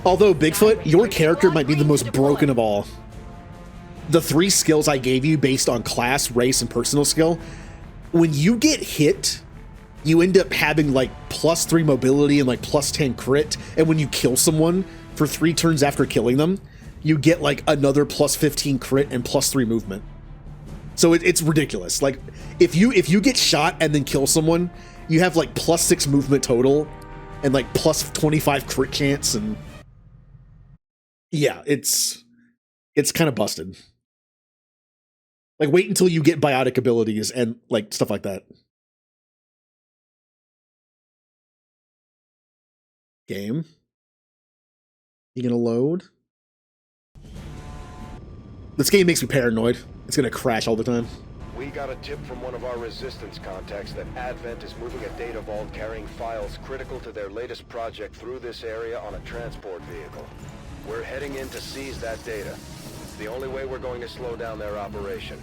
Although, Bigfoot, your character might be the most broken of all. The 3 skills I gave you based on class, race, and personal skill, when you get hit, you end up having like +3 mobility and like +10 crit, and when you kill someone for 3 turns after killing them, you get like another +15 crit and +3 movement. So it's ridiculous. Like, if you get shot and then kill someone, you have like +6 movement total and like +25 crit chance, and yeah, it's kind of busted. Like, wait until you get biotic abilities and like stuff like that. Game. You gonna load? This game makes me paranoid. It's gonna crash all the time. We got a tip from one of our resistance contacts that Advent is moving a data vault carrying files critical to their latest project through this area on a transport vehicle. We're heading in to seize that data. It's the only way we're going to slow down their operation.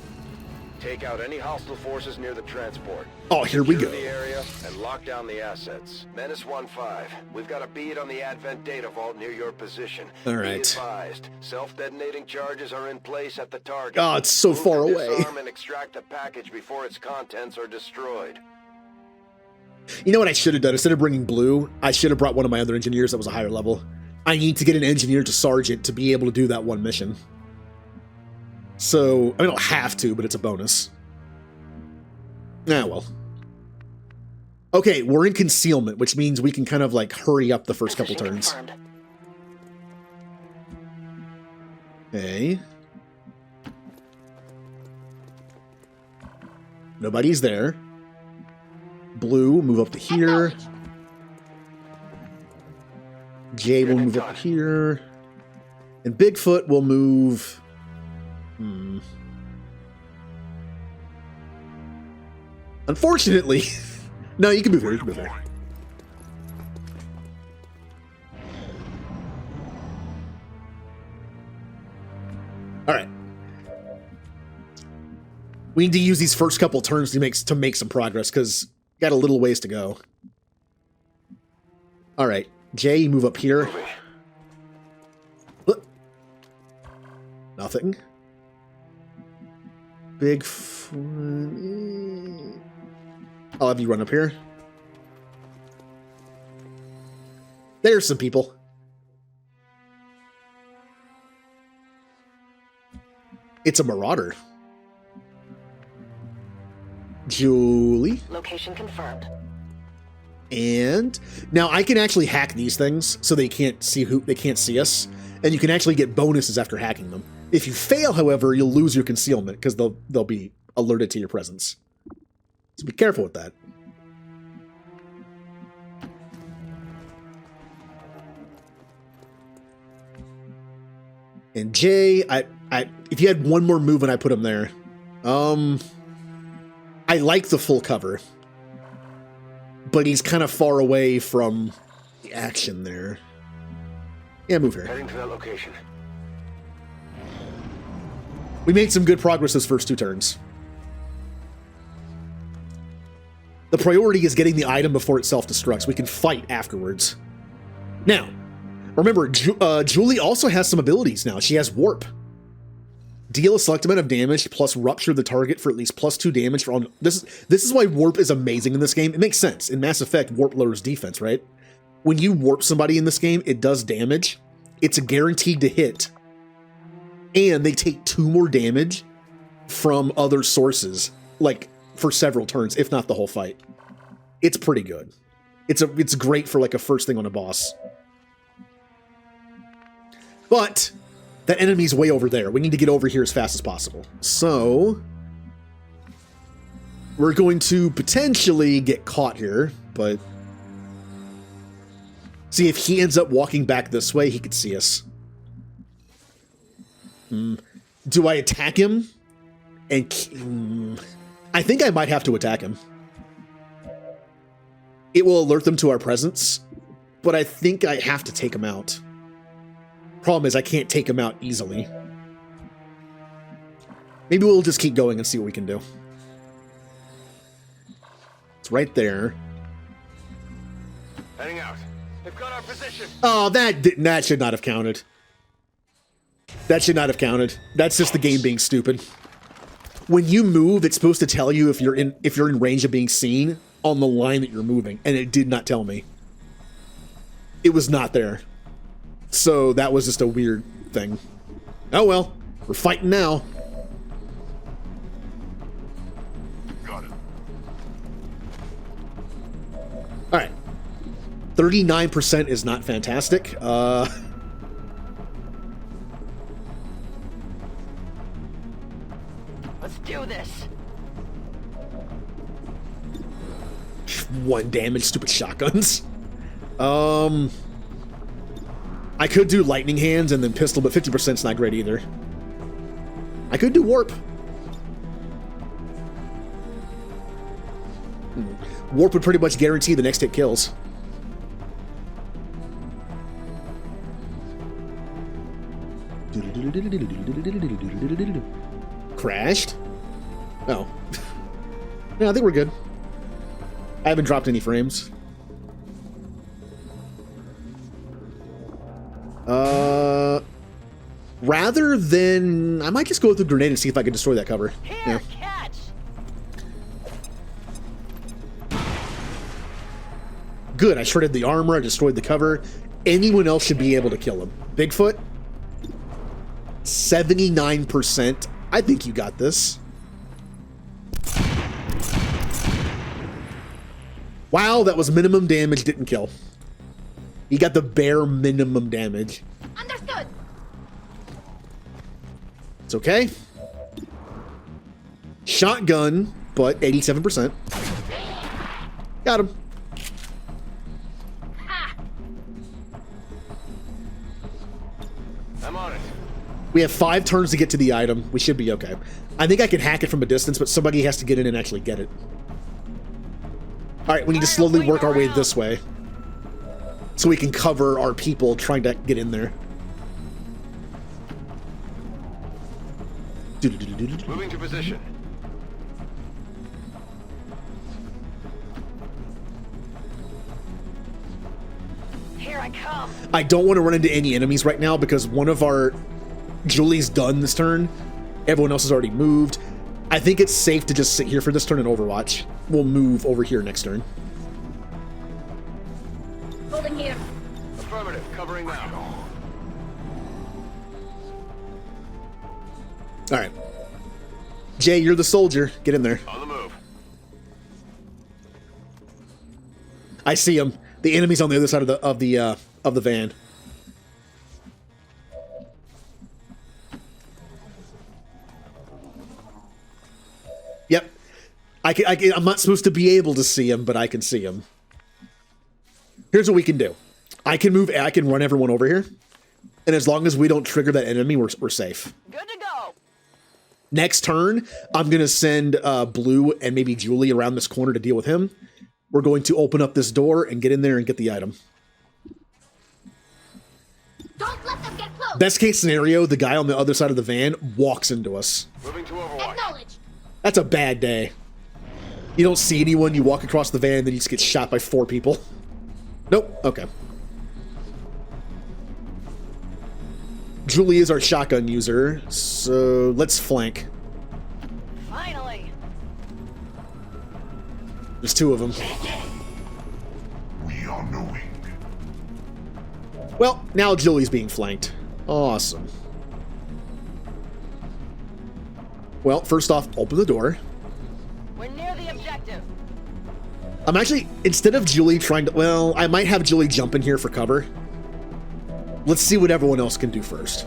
Take out any hostile forces near the transport. Oh, here we Secure go. the area and lock down the assets. Menace 1-5. We've got a bead on the Advent data vault near your position. All Be right. advised, self-detonating charges are in place at the target. Oh, it's so Move far to away. Disarm and extract the package before its contents are destroyed. You know what I should have done? Instead of bringing Blue, I should have brought one of my other engineers that was a higher level. I need to get an engineer to sergeant to be able to do that one mission. So, I don't have to, but it's a bonus. Ah, well. Okay, we're in concealment, which means we can kind of like hurry up the first couple turns. Confirmed. Okay. Nobody's there. Blue, move up to here. Jay will move up here. And Bigfoot will move... Unfortunately... No, you can move here, you can move here. Alright. We need to use these first couple turns to make some progress, because got a little ways to go. Alright. Jay, you move up here. Nothing. Bigfoot. I'll have you run up here. There's some people. It's a marauder. Julie. Location confirmed. And now I can actually hack these things so they can't see us, and you can actually get bonuses after hacking them. If you fail, however, you'll lose your concealment because they'll be alerted to your presence. So be careful with that. And Jay, if you had one more move and I put him there, I like the full cover, but he's kind of far away from the action there. Yeah, move here. Heading to that location. We made some good progress those first two turns. The priority is getting the item before it self-destructs. We can fight afterwards. Now, remember, Julie also has some abilities now. She has Warp. Deal a select amount of damage plus rupture the target for at least +2 damage for all... This is why Warp is amazing in this game. It makes sense. In Mass Effect, Warp lowers defense, right? When you warp somebody in this game, it does damage. It's guaranteed to hit. And they take 2 more damage from other sources, like for several turns, if not the whole fight. It's pretty good. It's great for like a first thing on a boss. But that enemy's way over there. We need to get over here as fast as possible. So we're going to potentially get caught here, but see, if he ends up walking back this way, he could see us. Do I attack him? And I think I might have to attack him. It will alert them to our presence, but I think I have to take him out. Problem is, I can't take him out easily. Maybe we'll just keep going and see what we can do. It's right there. Heading out. They've got our position. Oh, that should not have counted. That should not have counted. That's just the game being stupid. When you move, it's supposed to tell you if you're in range of being seen on the line that you're moving, and it did not tell me. It was not there. So that was just a weird thing. Oh well, we're fighting now. Got it. All right. 39% is not fantastic. Let's do this. 1 damage, stupid shotguns. I could do lightning hands and then pistol, but 50% is not great either. I could do warp. Warp would pretty much guarantee the next hit kills. Crashed. Oh. Yeah, I think we're good. I haven't dropped any frames. Rather than... I might just go with the grenade and see if I can destroy that cover. Here, Yeah. catch! Good, I shredded the armor, I destroyed the cover. Anyone else should be able to kill him. Bigfoot? 79%. I think you got this. Wow, that was minimum damage, didn't kill. You got the bare minimum damage. Understood! It's okay. Shotgun, but 87%. Got him. I'm on it. We have 5 turns to get to the item. We should be okay. I think I can hack it from a distance, but somebody has to get in and actually get it. Alright, we need to slowly work our way this way. So we can cover our people trying to get in there. Moving to position. Here I come. I don't want to run into any enemies right now because one of our... Julie's done this turn. Everyone else has already moved. I think it's safe to just sit here for this turn and Overwatch. We'll move over here next turn. Holding here. Affirmative, covering now. Alright. Jay, you're the soldier. Get in there. On the move. I see him. The enemy's on the other side of the van. Yep. I'm not supposed to be able to see him, but I can see him. Here's what we can do. I can run everyone over here. And as long as we don't trigger that enemy, we're safe. Good to go. Next turn, I'm going to send Blue and maybe Julie around this corner to deal with him. We're going to open up this door and get in there and get the item. Don't let them get close. Best case scenario, the guy on the other side of the van walks into us. Moving to Overwatch. Acknowledge. That's a bad day. You don't see anyone, you walk across the van, then you just get shot by 4 people. Nope, okay. Julie is our shotgun user, so let's flank. Finally. There's 2 of them. We are knowing. Well, now Julie's being flanked. Awesome. Well, first off, open the door. We're near the objective. I'm actually, instead of Julie trying to, well, I might have Julie jump in here for cover. Let's see what everyone else can do first.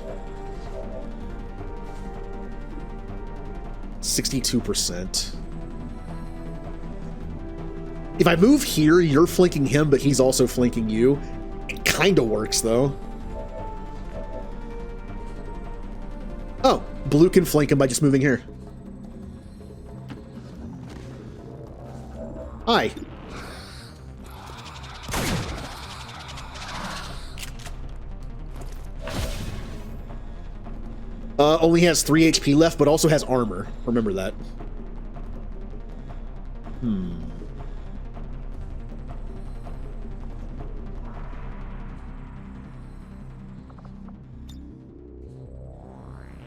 62%. If I move here, you're flanking him, but he's also flanking you. It kind of works, though. Oh, Blue can flank him by just moving here. Hi. Only has 3 HP left, but also has armor. Remember that.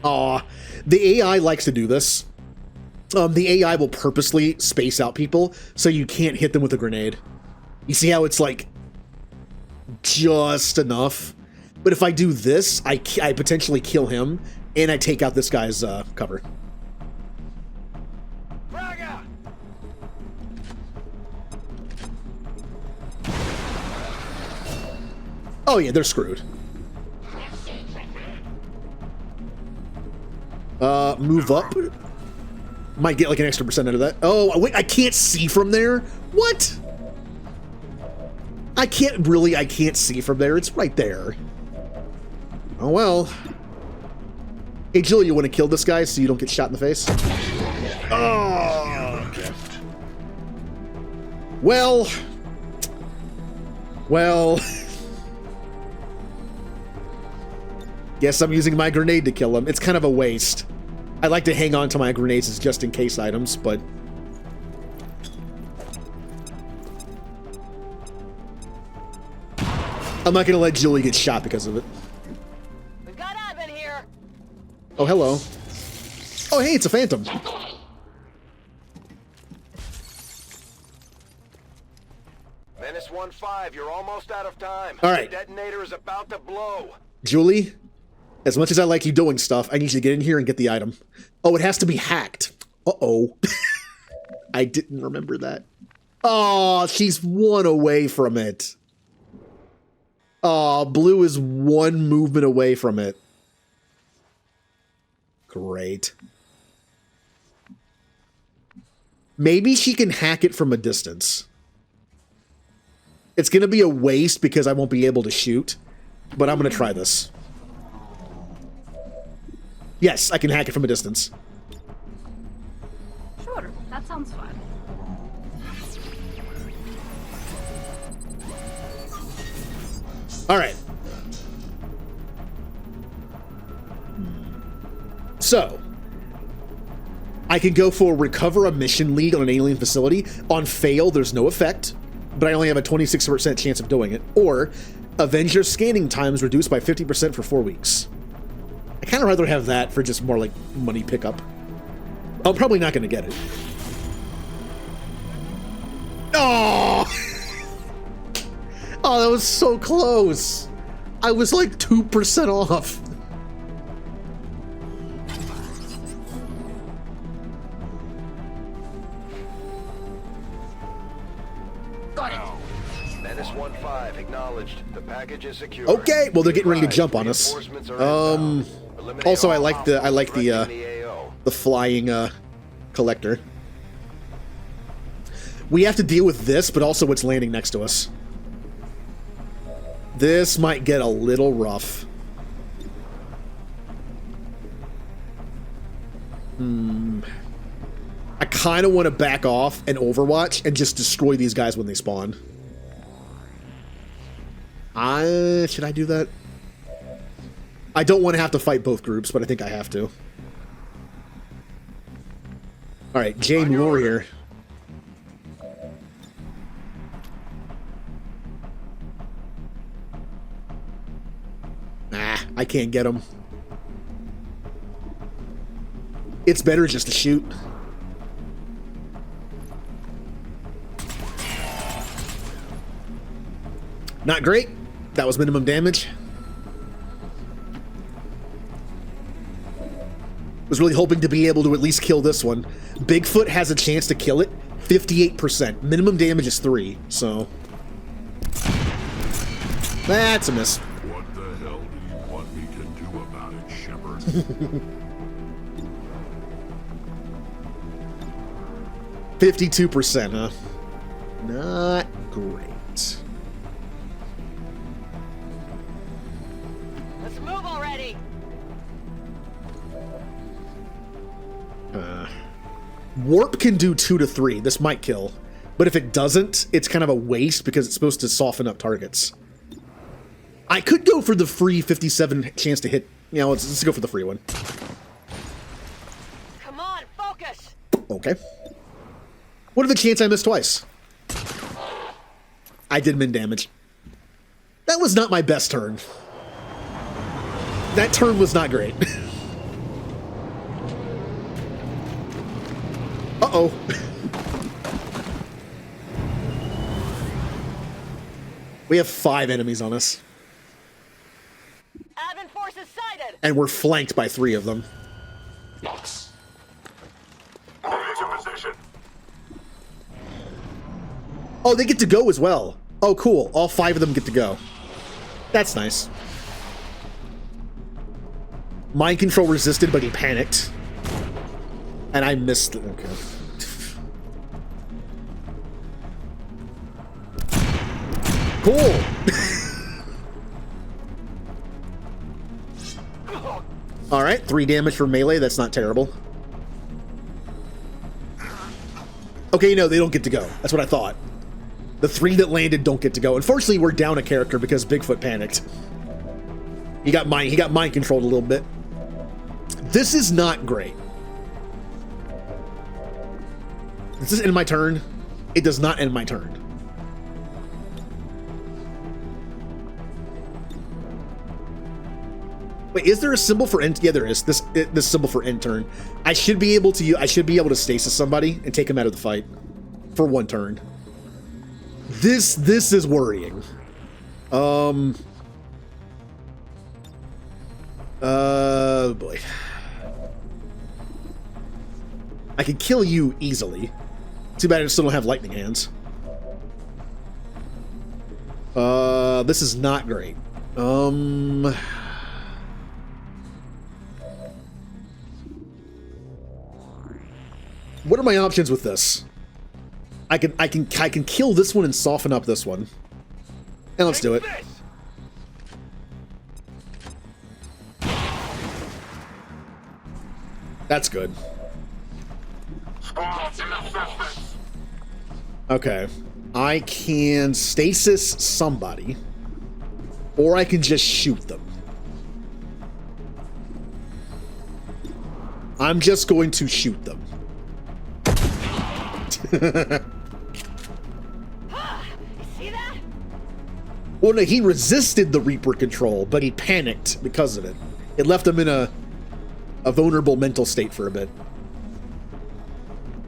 Aw, the AI likes to do this. The AI will purposely space out people so you can't hit them with a grenade. You see how it's like just enough? But if I do this, I potentially kill him and I take out this guy's cover. Braga! Oh yeah, they're screwed. Move up. Might get like an extra % out of that. Oh, wait, I can't see from there? What? I can't see from there. It's right there. Oh, well. Hey, Jill, you want to kill this guy so you don't get shot in the face? Oh. Well. Guess I'm using my grenade to kill him. It's kind of a waste. I like to hang on to my grenades as just in case items, but I'm not gonna let Julie get shot because of it. We've got Advent here. Oh, hello. Oh, hey, it's a phantom. Menace 1-5, you're almost out of time. All right. The detonator is about to blow. Julie, as much as I like you doing stuff, I need you to get in here and get the item. Oh, it has to be hacked. Uh-oh. I didn't remember that. Oh, she's one away from it. Oh, Blue is one movement away from it. Great. Maybe she can hack it from a distance. It's going to be a waste because I won't be able to shoot, but I'm going to try this. Yes, I can hack it from a distance. Sure, that sounds fun. All right. So, I can go for recover a mission lead on an alien facility. On fail, there's no effect, but I only have a 26% chance of doing it. Or, Avenger scanning times reduced by 50% for 4 weeks. I kind of rather have that for just more like money pickup. I'm probably not going to get it. Oh! Oh, that was so close. I was like 2% off. Got it. Menace 1-5, acknowledged. The package is secure. Okay, well they're getting ready to jump on us. Also, I like the flying collector. We have to deal with this, but also what's landing next to us. This might get a little rough. I kind of want to back off and Overwatch and just destroy these guys when they spawn. Should I do that? I don't want to have to fight both groups, but I think I have to. Alright, Jane Warrior. Nah, I can't get him. It's better just to shoot. Not great. That was minimum damage. Was really hoping to be able to at least kill this one. Bigfoot has a chance to kill it. 58%. Minimum damage is 3, so... That's a miss. What the hell do you want me to do about it, Shepard? 52%, huh? Not great. Let's move already. Warp can do 2 to 3. This might kill. But if it doesn't, it's kind of a waste because it's supposed to soften up targets. I could go for the free 57 chance to hit. You know, let's go for the free one. Come on, focus. Okay. What are the chances I missed twice? I did min damage. That was not my best turn. That turn was not great. Uh-oh. We have 5 enemies on us. Advent forces sighted. And we're flanked by 3 of them. Into position. Oh, they get to go as well. Oh, cool. All 5 of them get to go. That's nice. Mind control resisted, but he panicked. And I missed it. Okay. Cool. All right, 3 damage for melee. That's not terrible. Okay, no, they don't get to go. That's what I thought. The 3 that landed don't get to go. Unfortunately, we're down a character because Bigfoot panicked. He got mind controlled a little bit. This is not great. Does this end my turn? It does not end my turn. Wait, is there a symbol for end? Yeah, there is. This symbol for end turn. I should be able to stasis somebody and take him out of the fight for 1 turn. This is worrying. Boy. I can kill you easily. Too bad I still don't have lightning hands. This is not great. What are my options with this? I can kill this one and soften up this one. And let's do it. That's good. Okay. I can stasis somebody, or I can just shoot them. I'm just going to shoot them. See that? Well, no, he resisted the Reaper control, but he panicked because of it. It left him in a vulnerable mental state for a bit.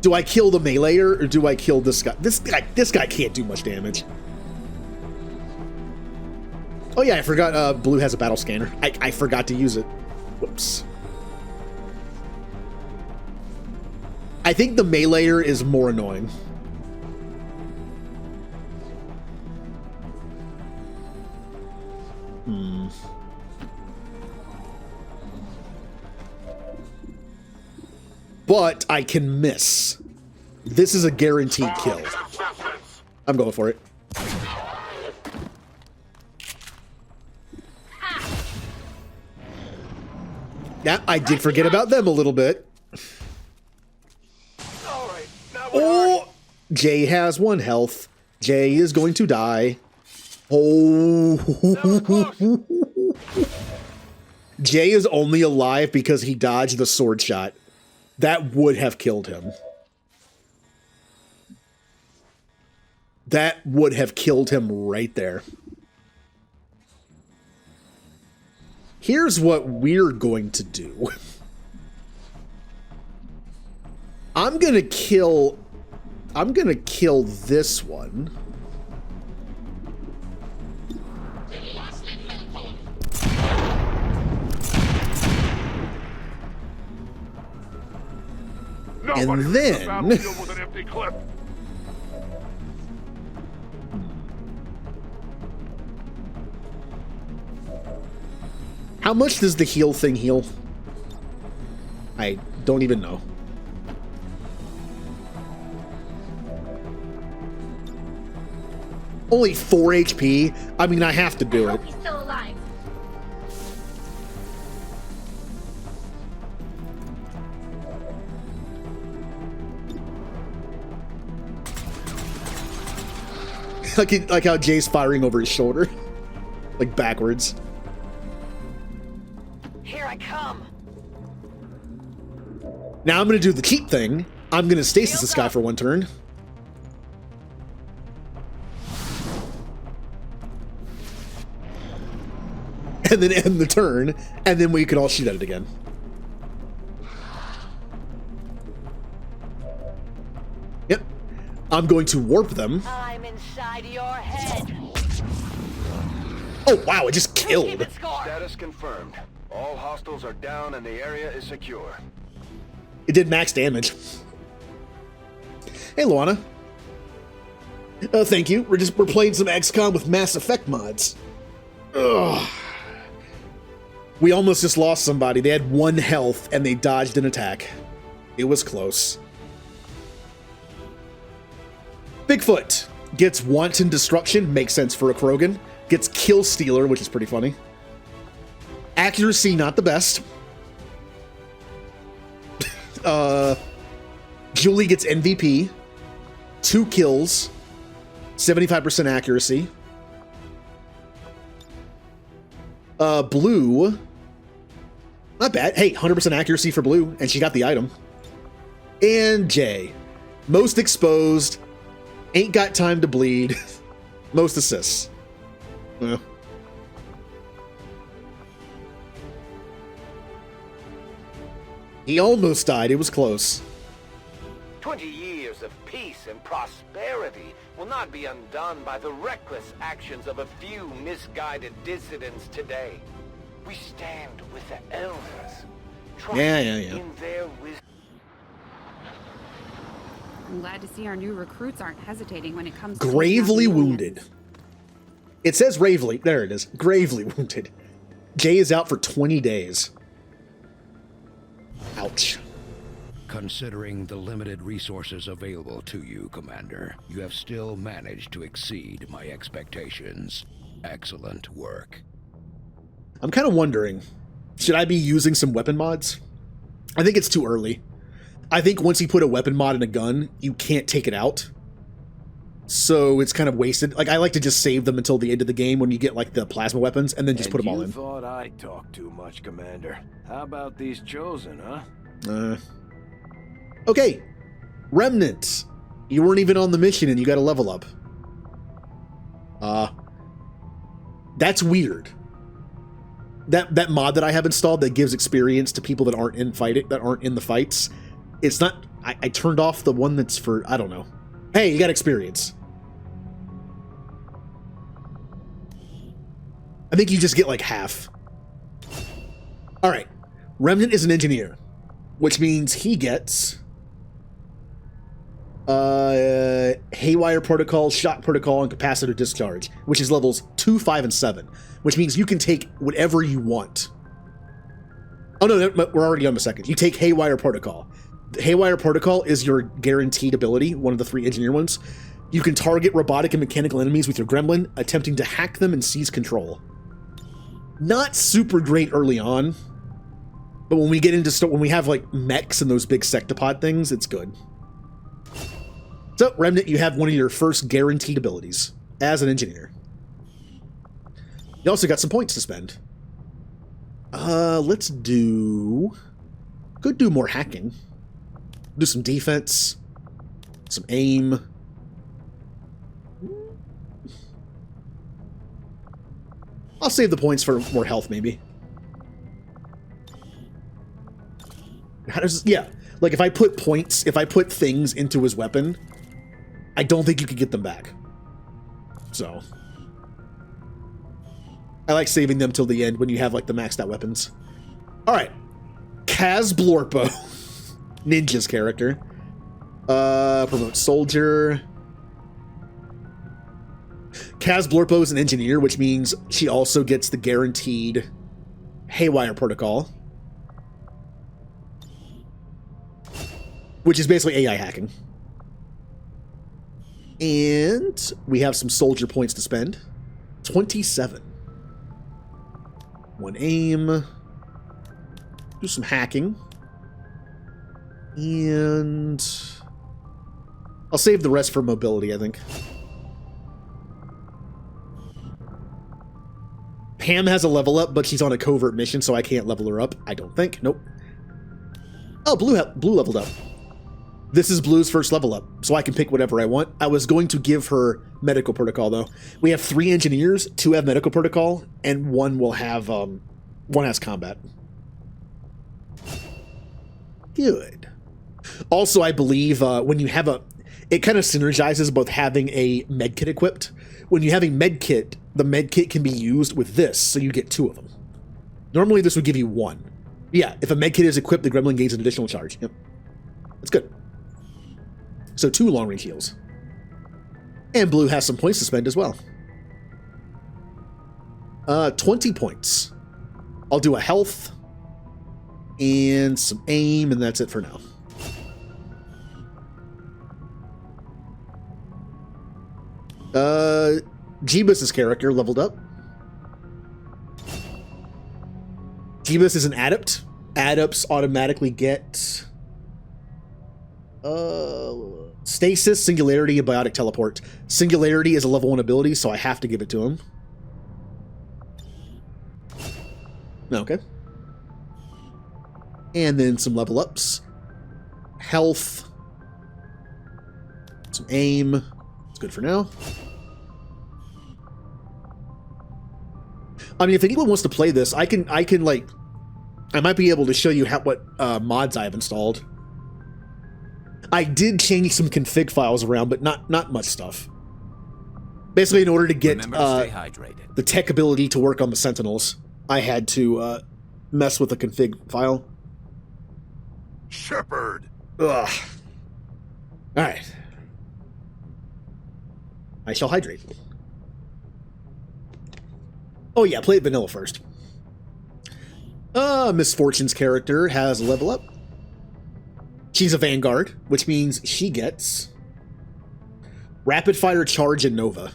Do I kill the meleeer or do I kill this guy? This guy can't do much damage. Oh yeah, I forgot Blue has a battle scanner. I forgot to use it. Whoops. I think the meleeer is more annoying. But I can miss. This is a guaranteed kill. I'm going for it. Yeah, I did forget about them a little bit. Oh! Jay has 1 health. Jay is going to die. Oh. Jay is only alive because he dodged the sword shot. That would have killed him. That would have killed him right there. Here's what we're going to do. I'm gonna kill this one. And then how much does the heal thing heal? I don't even know. Only 4 HP? I mean, I have to do it. He's still alive. like how Jay's firing over his shoulder. Like backwards. Here I come. Now I'm gonna do the cheat thing. I'm gonna stasis this guy for 1 turn. And then end the turn, and then we can all shoot at it again. Yep. I'm going to warp them. I'm inside your head. Oh wow, it just killed. Status confirmed. All hostiles are down and the area is secure. It did max damage. Hey, Luana. Thank you. We're playing some XCOM with Mass Effect mods. Ugh. We almost just lost somebody. They had 1 health and they dodged an attack. It was close. Bigfoot gets wanton destruction. Makes sense for a Krogan. Gets kill stealer, which is pretty funny. Accuracy, not the best. Julie gets MVP. 2 kills. 75% accuracy. Blue. Not bad. Hey, 100% accuracy for Blue, and she got the item. And Jay. Most exposed. Ain't got time to bleed. Most assists. Well. He almost died. It was close. 20 years of peace and prosperity will not be undone by the reckless actions of a few misguided dissidents today. We stand with the elders, trusting in their wisdom. I'm glad to see our new recruits aren't hesitating when it comes to Gravely wounded. It says gravely. There it is. Gravely wounded. Jay is out for 20 days. Ouch. Considering the limited resources available to you, Commander, you have still managed to exceed my expectations. Excellent work. I'm kind of wondering, should I be using some weapon mods? I think it's too early. I think once you put a weapon mod in a gun, you can't take it out. So it's kind of wasted. Like, I like to just save them until the end of the game when you get, like, the plasma weapons, and then just put them all in. You thought I talked too much, Commander. How about these Chosen, huh? Okay. Remnant. You weren't even on the mission and you got to level up. That's weird. That mod that I have installed that gives experience to people that aren't in the fights. It's not. I turned off the one that's for, I don't know. Hey, you got experience. I think you just get like half. All right. Remnant is an engineer, which means he gets Haywire Protocol, Shock Protocol, and Capacitor Discharge, which is levels 2, 5, and 7, which means you can take whatever you want. Oh no, we're already on the second. You take Haywire Protocol. The Haywire Protocol is your guaranteed ability, one of the 3 engineer ones. You can target robotic and mechanical enemies with your gremlin, attempting to hack them and seize control. Not super great early on, but when we get into when we have like mechs and those big sectopod things, it's good. So, Remnant, you have one of your first guaranteed abilities as an engineer. You also got some points to spend. Let's do... Could do more hacking. Do some defense. Some aim. I'll save the points for more health, maybe. How does... Yeah. Like, if I put points... If I put things into his weapon... I don't think you could get them back. So. I like saving them till the end when you have, like, the maxed out weapons. Alright. Kaz Blorpo. Ninja's character. Promote soldier. Kaz Blorpo is an engineer, which means she also gets the guaranteed Haywire Protocol. Which is basically AI hacking. And we have some soldier points to spend. 27. One aim. Do some hacking. And I'll save the rest for mobility, I think. Pam has a level up, but she's on a covert mission, so I can't level her up. I don't think. Nope. Oh, Blue leveled up. This is Blue's first level up, so I can pick whatever I want. I was going to give her medical protocol, though. We have 3 engineers, 2 have medical protocol, and 1 will have, 1 has combat. Good. Also, I believe when you have it kind of synergizes both having a medkit equipped. When you have a medkit, the medkit can be used with this, so you get 2 of them. Normally, this would give you 1. Yeah, if a medkit is equipped, the gremlin gains an additional charge. Yep. That's good. So 2 long-range heals. And Blue has some points to spend as well. 20 points. I'll do a health and some aim, and that's it for now. Jeebus' character leveled up. Jeebus is an adept. Adepts automatically get... Stasis, Singularity, and Biotic Teleport. Singularity is a level 1 ability, so I have to give it to him. Okay. And then some level ups. Health. Some aim. It's good for now. I mean, if anyone wants to play this, I might be able to show you what mods I've installed. I did change some config files around, but not much stuff. Basically, in order to get Remember to stay hydrated. the tech ability to work on the Sentinels, I had to mess with the config file. Shepard. Ugh. All right. I shall hydrate. Oh yeah, play it vanilla first. Miss Fortune's character has a level up. She's a Vanguard, which means she gets Rapid Fire, Charge, and Nova.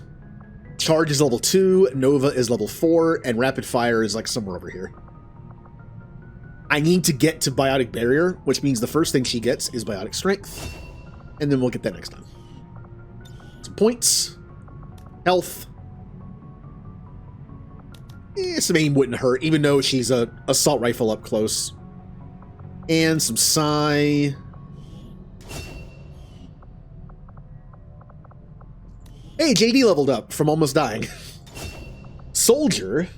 Charge is level 2, Nova is level 4, and Rapid Fire is like somewhere over here. I need to get to Biotic Barrier, which means the first thing she gets is Biotic Strength. And then we'll get that next time. Some points. Health. Some aim wouldn't hurt, even though she's a assault rifle up close. And some psi. Hey, JD leveled up from almost dying. Soldier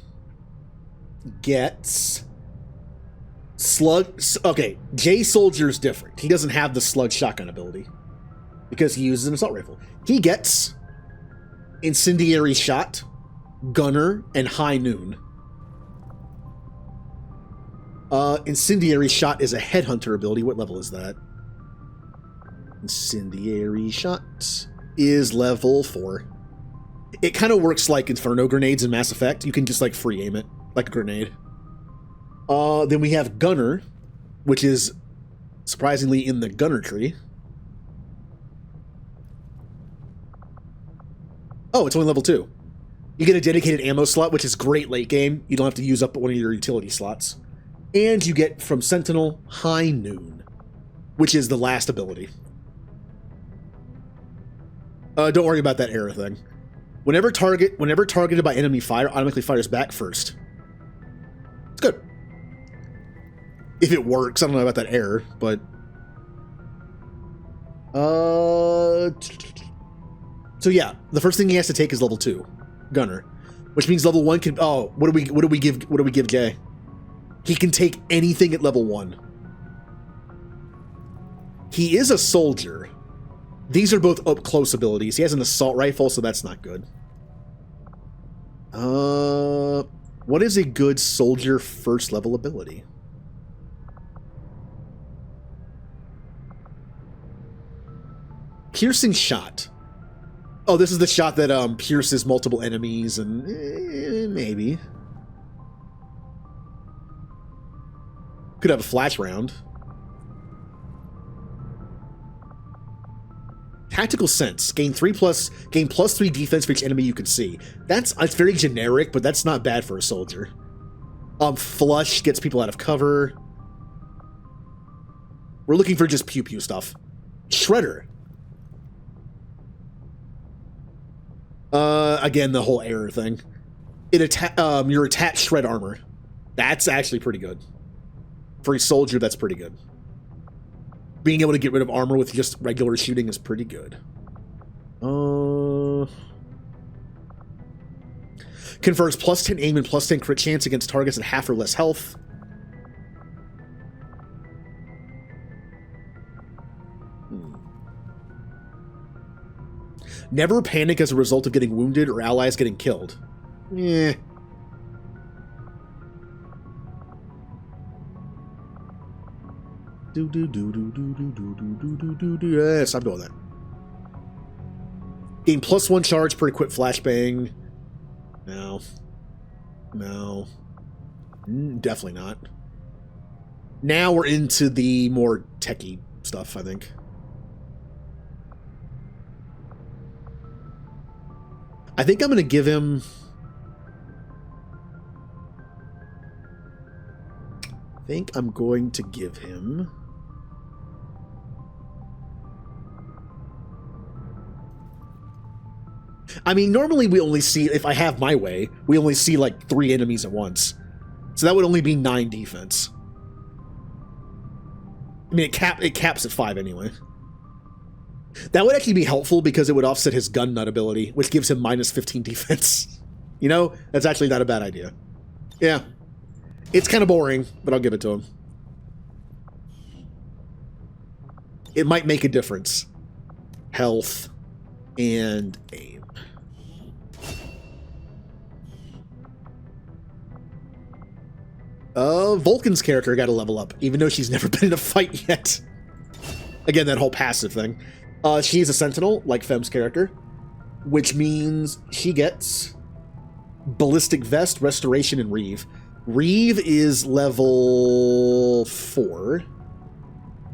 gets slug. Okay, J Soldier's different. He doesn't have the slug shotgun ability because he uses an assault rifle. He gets incendiary shot, gunner, and high noon. Incendiary shot is a headhunter ability. What level is that? Incendiary shot is level 4. It kind of works like Inferno grenades in Mass Effect. You can just like free aim it like a grenade. Then we have gunner, which is surprisingly in the gunner tree. Oh, it's only level 2. You get a dedicated ammo slot, which is great late game. You don't have to use up one of your utility slots. And you get from Sentinel High Noon, which is the last ability. Don't worry about that error thing. Whenever targeted by enemy fire, automatically fires back first. It's good. If it works, I don't know about that error, but so yeah, the first thing he has to take is level 2, gunner, which means level 1 can. Oh, what do we give Jay? He can take anything at level 1. He is a soldier. These are both up close abilities. He has an assault rifle, so that's not good. What is a good soldier first level ability? Piercing shot. Oh, this is the shot that pierces multiple enemies and maybe. Could have a flash round. Tactical sense. Gain plus 3 defense for each enemy you can see. It's very generic, but that's not bad for a soldier. Flush gets people out of cover. We're looking for just pew pew stuff. Shredder. Again, the whole error thing. Your attack shred armor. That's actually pretty good. For a soldier, that's pretty good. Being able to get rid of armor with just regular shooting is pretty good. Confers plus 10 aim and plus 10 crit chance against targets at half or less health. Never panic as a result of getting wounded or allies getting killed. Eh. Yes, I'm doing that. Gain plus 1 charge per equipped flashbang. No. Definitely not. Now we're into the more techie stuff, I think. I think I'm going to give him... I mean, normally we only see, if I have my way, we only see like 3 enemies at once. So that would only be 9 defense. I mean, it caps at 5 anyway. That would actually be helpful because it would offset his gun nut ability, which gives him minus 15 defense. You know, that's actually not a bad idea. Yeah. It's kind of boring, but I'll give it to him. It might make a difference. Health and aim. Vulcan's character got to level up, even though she's never been in a fight yet. Again, that whole passive thing. She's a Sentinel, like Fem's character, which means she gets Ballistic Vest, Restoration, and Reeve. Reeve is level 4.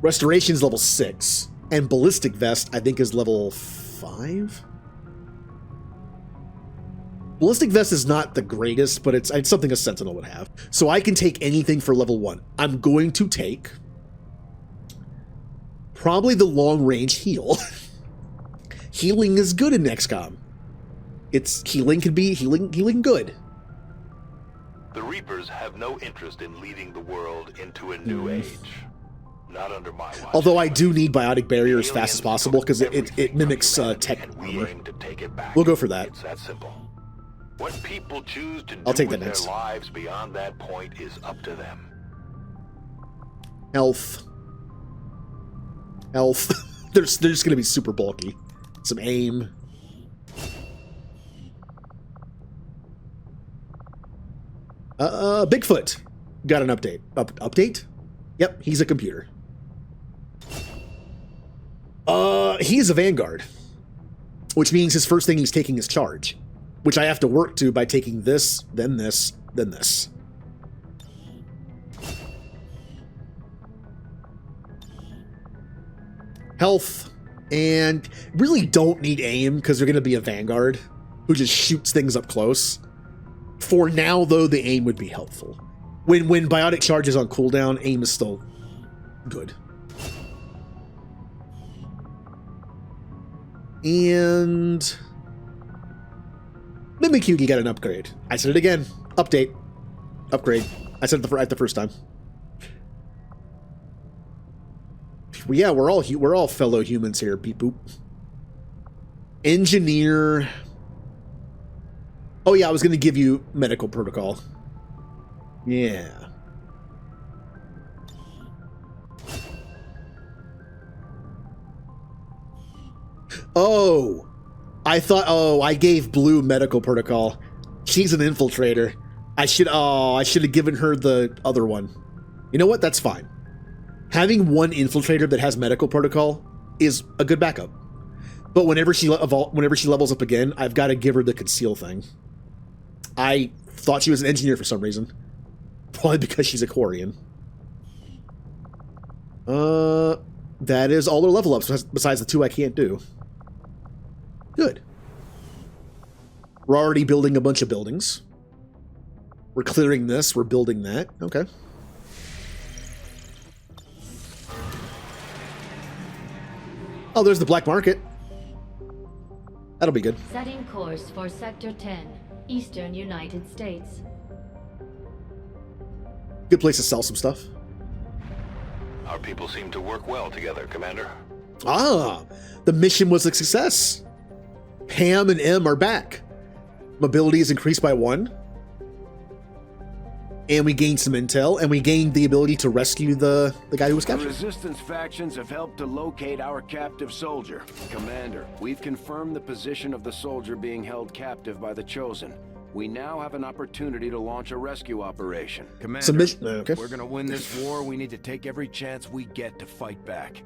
Restoration is level 6. And Ballistic Vest, I think, is level 5? Ballistic Vest is not the greatest, but it's something a Sentinel would have. So I can take anything for level 1. I'm going to take probably the long-range heal. Healing is good in XCOM. Healing can be healing good. The Reapers have no interest in leading the world into a new age. Not under my watch. Although I do need biotic barrier as fast as possible because it mimics tech armor. We'll go for that. It's that simple. What people choose to I'll do take with that their next. lives beyond that point is up to them. Health. They're just going to be super bulky. Some aim. Bigfoot got an update. Update? Yep, he's a computer. He's a Vanguard, which means his first thing he's taking is charge, which I have to work to by taking this, then this, then this. Health, and really don't need aim because they're going to be a Vanguard who just shoots things up close. For now, though, the aim would be helpful. When biotic charge is on cooldown, aim is still good. And Mimic Yugi got an upgrade. I said it again. Update. Upgrade. I said it the first time. Well, yeah, we're all fellow humans here. Beep boop. Engineer. Oh yeah, I was going to give you medical protocol. Yeah. Oh, I gave Blue medical protocol. She's an infiltrator. I should have given her the other one. You know what? That's fine. Having one infiltrator that has medical protocol is a good backup. But whenever she levels up again, I've got to give her the conceal thing. I thought she was an engineer for some reason. Probably because she's a Quarian. That is all her level ups, besides the 2 I can't do. Good. We're already building a bunch of buildings. We're clearing this, we're building that. Okay. Oh, there's the black market. That'll be good. Setting course for Sector 10, Eastern United States. Good place to sell some stuff. Our people seem to work well together, Commander. Ah, the mission was a success. Pam and M are back. Mobility is increased by 1. And we gained some intel, and we gained the ability to rescue the guy who was captured. The Resistance factions have helped to locate our captive soldier. Commander, we've confirmed the position of the soldier being held captive by the Chosen. We now have an opportunity to launch a rescue operation. Commander, okay. If we're gonna win this war, we need to take every chance we get to fight back.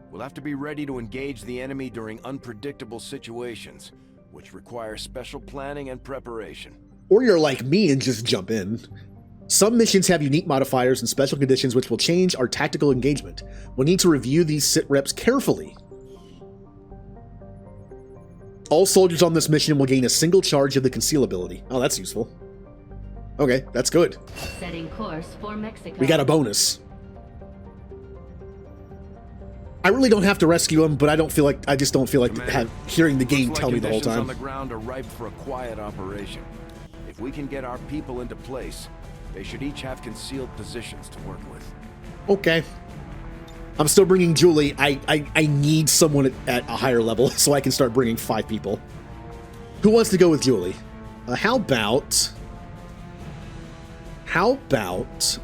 We'll have to be ready to engage the enemy during unpredictable situations, which require special planning and preparation. Or you're like me and just jump in. Some missions have unique modifiers and special conditions which will change our tactical engagement. We'll need to review these sit reps carefully. All soldiers on this mission will gain a single charge of the conceal ability. Oh, that's useful. Okay, that's good. Setting course for Mexico. We got a bonus. I really don't have to rescue him, but I just don't feel like hearing the game tell me the whole time. On the ground are ripe for a quiet operation. If we can get our people into place, they should each have concealed positions to work with. Okay. I'm still bringing Julie. I need someone at a higher level so I can start bringing 5 people. Who wants to go with Julie? How about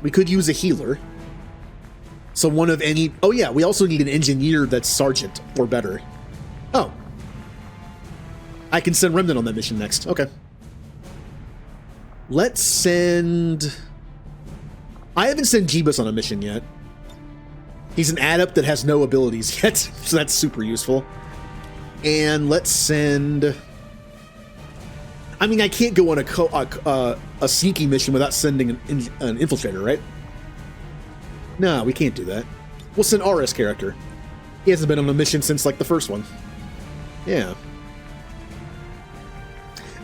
we could use a healer? So one of any... Oh yeah, we also need an engineer that's sergeant or better. Oh. I can send Remnant on that mission next. Okay. Let's send... I haven't sent Jeebus on a mission yet. He's an adept that has no abilities yet, so that's super useful. And let's send... I mean, I can't go on a sneaky mission without sending an infiltrator, right? No, we can't do that. We'll send RS character. He hasn't been on a mission since, like, the first one. Yeah.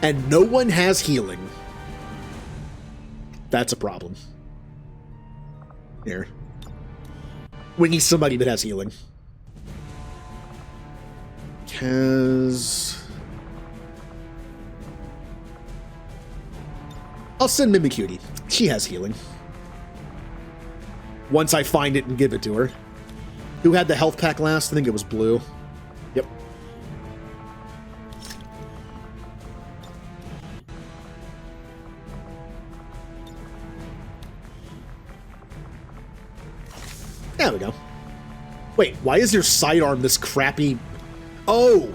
And no one has healing. That's a problem. Here. We need somebody that has healing. I'll send Mimicutie. She has healing. Once I find it and give it to her. Who had the health pack last? I think it was Blue. Yep. There we go. Wait, why is your sidearm this crappy... Oh!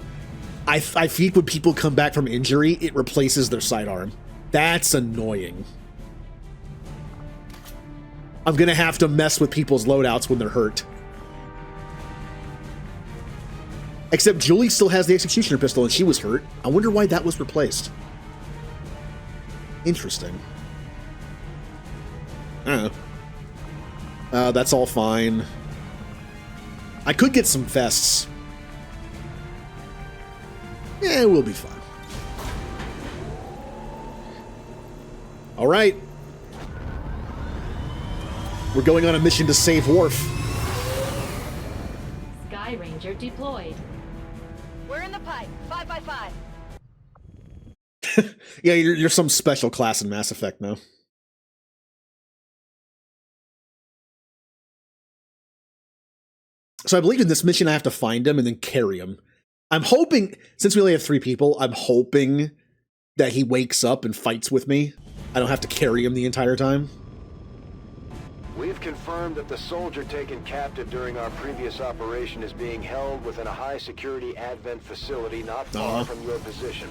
I think when people come back from injury, it replaces their sidearm. That's annoying. I'm gonna have to mess with people's loadouts when they're hurt. Except Julie still has the Executioner pistol and she was hurt. I wonder why that was replaced. Interesting. I don't know. That's all fine. I could get some vests. Yeah, we'll be fine. All right. We're going on a mission to save Worf. Sky Ranger deployed. We're in the pipe. 5 by 5. Yeah, you're some special class in Mass Effect now. So I believe in this mission I have to find him and then carry him. I'm hoping, since we only have 3 people, I'm hoping that he wakes up and fights with me. I don't have to carry him the entire time. We've confirmed that the soldier taken captive during our previous operation is being held within a high-security Advent facility not far from your position.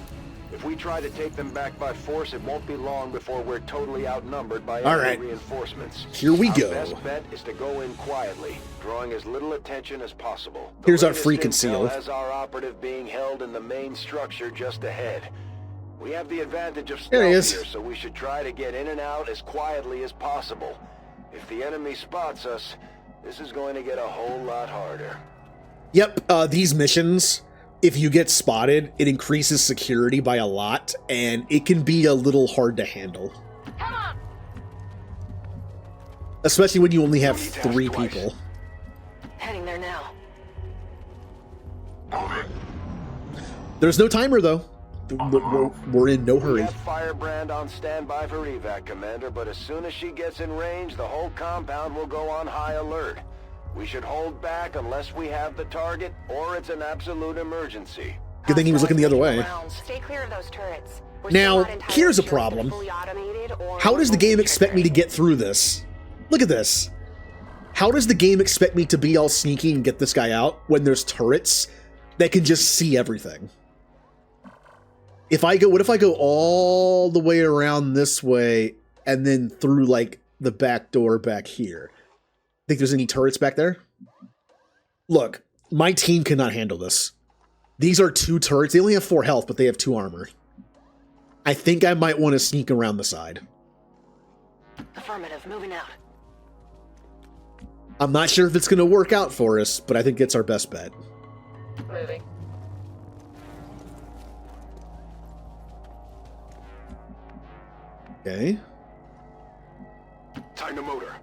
If we try to take them back by force, it won't be long before we're totally outnumbered by enemy reinforcements. Here we go. Our best bet is to go in quietly, drawing as little attention as possible. Here's our free conceal. Has our operative being held in the main structure just ahead. We have the advantage of stealth here, so we should try to get in and out as quietly as possible. If the enemy spots us, this is going to get a whole lot harder. Yep, these missions, if you get spotted, it increases security by a lot, and it can be a little hard to handle. Come on. Especially when you only have 3 people. Heading there now. There's no timer, though. We're in no hurry. We have Firebrand on standby for evac, Commander, but as soon as she gets in range, the whole compound will go on high alert. We should hold back unless we have the target, or it's an absolute emergency. Good thing he was looking the other way. Stay clear of those turrets. Now, here's a problem. How does the game expect me to get through this? Look at this. How does the game expect me to be all sneaky and get this guy out when there's turrets that can just see everything? What if I go all the way around this way and then through, like, the back door back here? Think there's any turrets back there? Look, my team cannot handle this. These are 2 turrets. They only have 4 health, but they have 2 armor. I think I might want to sneak around the side. Affirmative, moving out. I'm not sure if it's going to work out for us, but I think it's our best bet. Moving. Okay. Time to motor.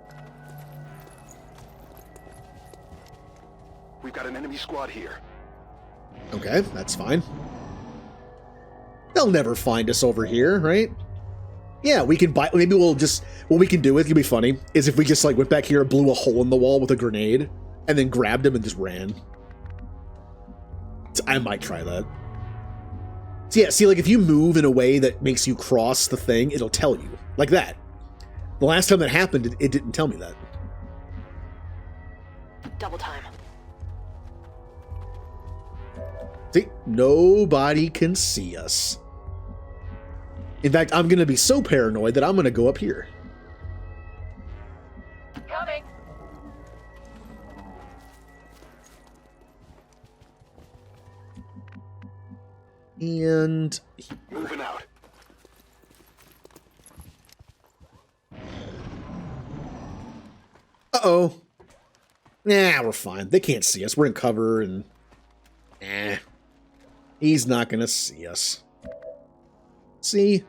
We've got an enemy squad here. Okay, that's fine. They'll never find us over here, right? Yeah, we can buy... Maybe we'll just... What we can do, it could be funny, is if we just, like, went back here and blew a hole in the wall with a grenade, and then grabbed him and just ran. So I might try that. So yeah, see, like if you move in a way that makes you cross the thing, it'll tell you. Like that. The last time that happened, it didn't tell me that. Double time. See, nobody can see us. In fact, I'm going to be so paranoid that I'm going to go up here. Coming. And moving out. Uh-oh. Nah, we're fine. They can't see us. We're in cover and... He's not gonna see us. See?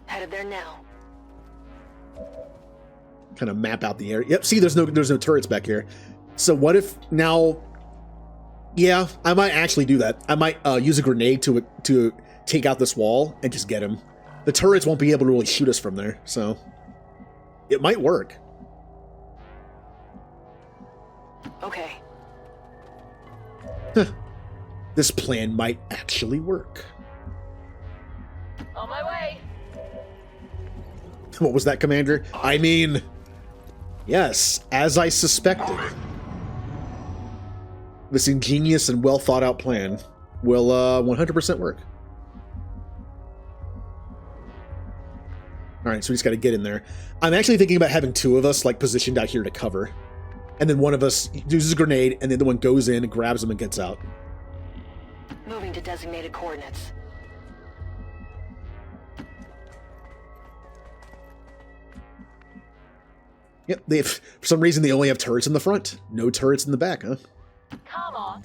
Headed there now. Kind of map out the area. Yep, see, there's no turrets back here. So what if now... Yeah, I might actually do that. I might use a grenade to take out this wall and just get him. The turrets won't be able to really shoot us from there, so... It might work. Okay. This plan might actually work. On my way. What was that, Commander? I mean... Yes, as I suspected. This ingenious and well thought out plan will 100% work. Alright, so we just gotta get in there. I'm actually thinking about having two of us, like, positioned out here to cover. And then one of us uses a grenade, and the other one goes in and grabs him and gets out. Moving to designated coordinates. Yep, for some reason they only have turrets in the front. No turrets in the back, huh? Come on.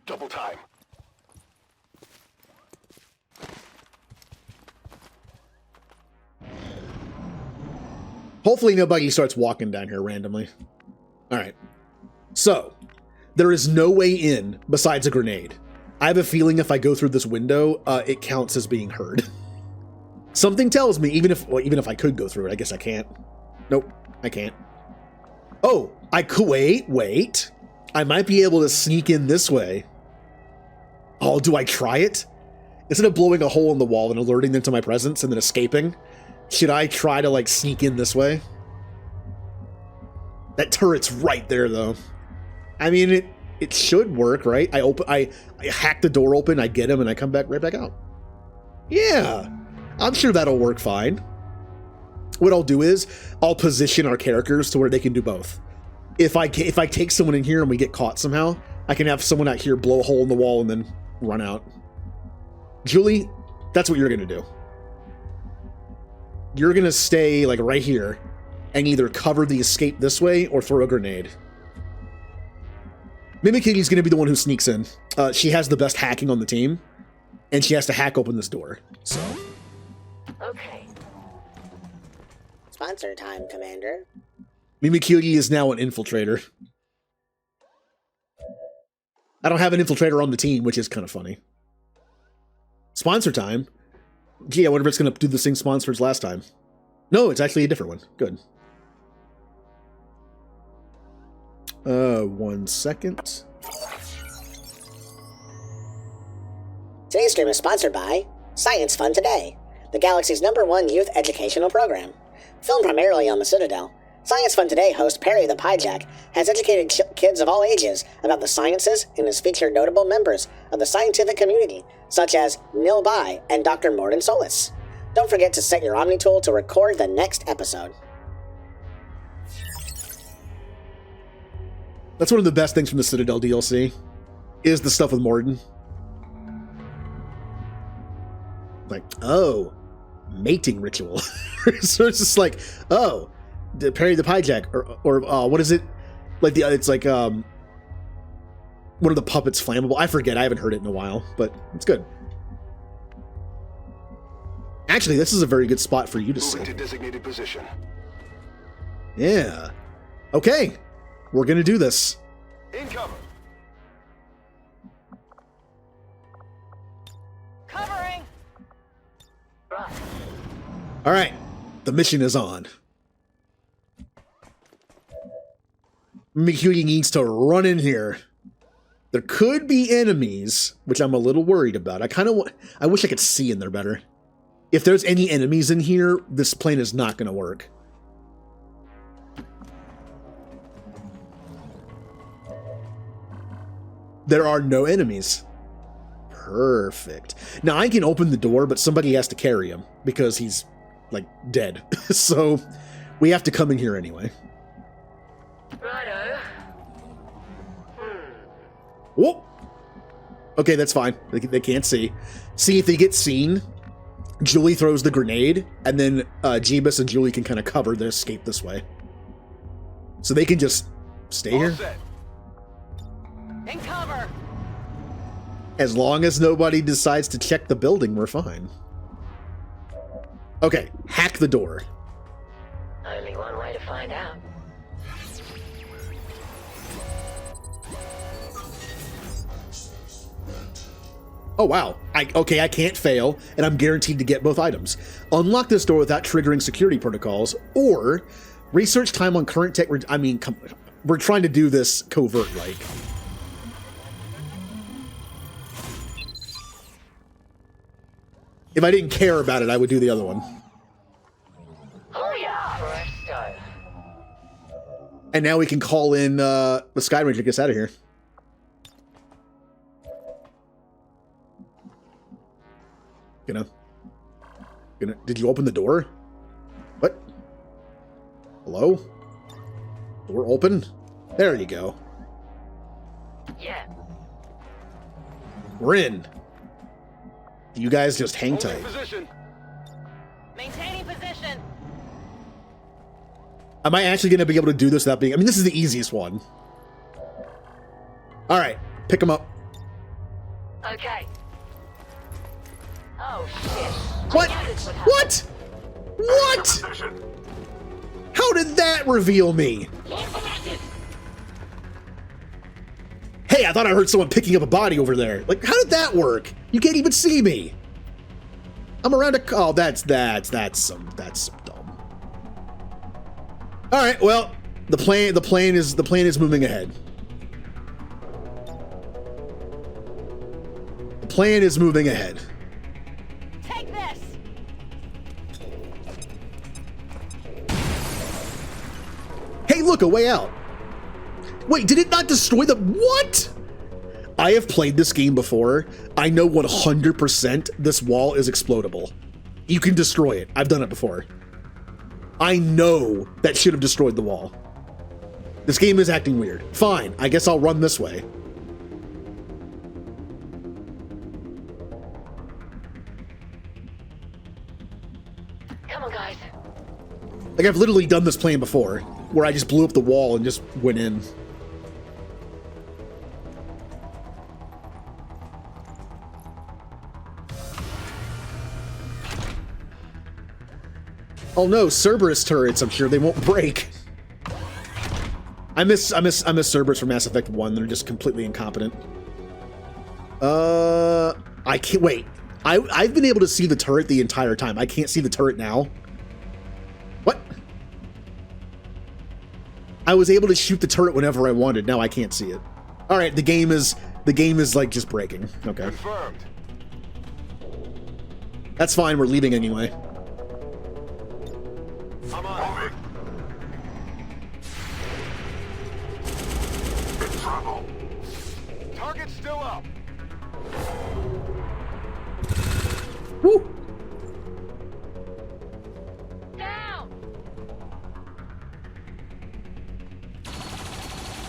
Double time. Hopefully nobody starts walking down here randomly. Alright. So, there is no way in besides a grenade. I have a feeling if I go through this window, it counts as being heard. Something tells me, even if I could go through it, I guess I can't. Nope, I can't. Oh, I could, wait. I might be able to sneak in this way. Oh, do I try it? Instead of blowing a hole in the wall and alerting them to my presence and then escaping, should I try to, like, sneak in this way? That turret's right there, though. I mean, it should work, right? I hack the door open, I get him, and I come right back out. Yeah, I'm sure that'll work fine. What I'll do is, I'll position our characters to where they can do both. If I take someone in here and we get caught somehow, I can have someone out here blow a hole in the wall and then run out. Julie, that's what you're gonna do. You're gonna stay, like, right here and either cover the escape this way or throw a grenade. Mimikitty's gonna be the one who sneaks in. She has the best hacking on the team, and she has to hack open this door, so. Okay. Sponsor time, Commander. Mimikitty is now an infiltrator. I don't have an infiltrator on the team, which is kind of funny. Sponsor time? Yeah, whatever it's going to do the same sponsor as last time. No, it's actually a different one. Good. 1 second. Today's stream is sponsored by Science Fun Today, the galaxy's #1 youth educational program. Filmed primarily on the Citadel, Science Fun Today host Perry the Pyjack has educated kids of all ages about the sciences and has featured notable members of the scientific community, such as Nil Bai and Dr. Morden Solis. Don't forget to set your Omni tool to record the next episode. That's one of the best things from the Citadel DLC, is the stuff with Morden. Like, oh, mating ritual. So it's just like, oh, Perry the Pyjack, or what is it? Like it's like one of the puppets flammable. I forget. I haven't heard it in a while, but it's good. Actually, this is a very good spot for you to sit. Moving to designated position. Yeah. Okay, we're gonna do this. In cover. Covering. All right. The mission is on. McHugh needs to run in here. There could be enemies, which I'm a little worried about. I wish I could see in there better. If there's any enemies in here, this plane is not going to work. There are no enemies. Perfect. Now I can open the door, but somebody has to carry him because he's, like, dead. So we have to come in here anyway. Righto. Whoop! Okay, that's fine. They can't see. See, if they get seen, Julie throws the grenade, and then Jeebus and Julie can kind of cover their escape this way. So they can just stay here. In cover. As long as nobody decides to check the building, we're fine. Okay, hack the door. Only one way to find out. Oh wow, I can't fail, and I'm guaranteed to get both items. Unlock this door without triggering security protocols, or research time on current tech. I mean, we're trying to do this covert-like. If I didn't care about it, I would do the other one. Oh yeah, presto. And now we can call in the Sky Ranger to get us out of here. Did you open the door? What? Hello? Door open? There you go. Yeah. We're in. You guys just hang tight. Maintaining position. Am I actually going to be able to do this without being... I mean, this is the easiest one. All right. Pick them up. Okay. Oh, shit. What? What? What? How did that reveal me? Hey, I thought I heard someone picking up a body over there. Like, how did that work? You can't even see me. I'm around a... Oh, that's some dumb. All right, well, the plane is moving ahead. The plane is moving ahead. Take this. Hey, look, a way out. Wait, did it not destroy the... What? I have played this game before. I know 100% this wall is explodable. You can destroy it. I've done it before. I know that should have destroyed the wall. This game is acting weird. Fine, I guess I'll run this way. Come on, guys. Like, I've literally done this plane before, where I just blew up the wall and just went in. Oh no, Cerberus turrets, I'm sure they won't break. I miss Cerberus from Mass Effect 1, they're just completely incompetent. I can't wait. I've been able to see the turret the entire time. I can't see the turret now. What? I was able to shoot the turret whenever I wanted. Now I can't see it. All right, the game is like just breaking. Okay. Confirmed. That's fine. We're leaving anyway. I'm on. In trouble. Target's still up. Woo! Down.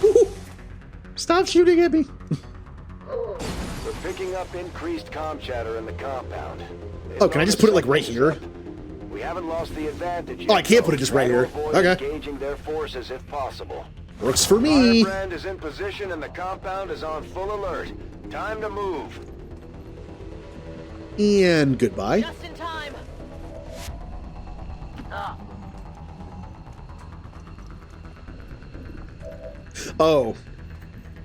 Woo! Stop shooting at me. We're picking up increased comm chatter in the compound. Oh, can I just put it like right here? We haven't lost the advantage yet. Oh, I can't put it just right here. Okay. Engaging their forces if possible. Works for me. Firebrand is in position and the compound is on full alert. Time to move. And goodbye. Just in time. Ah. Oh.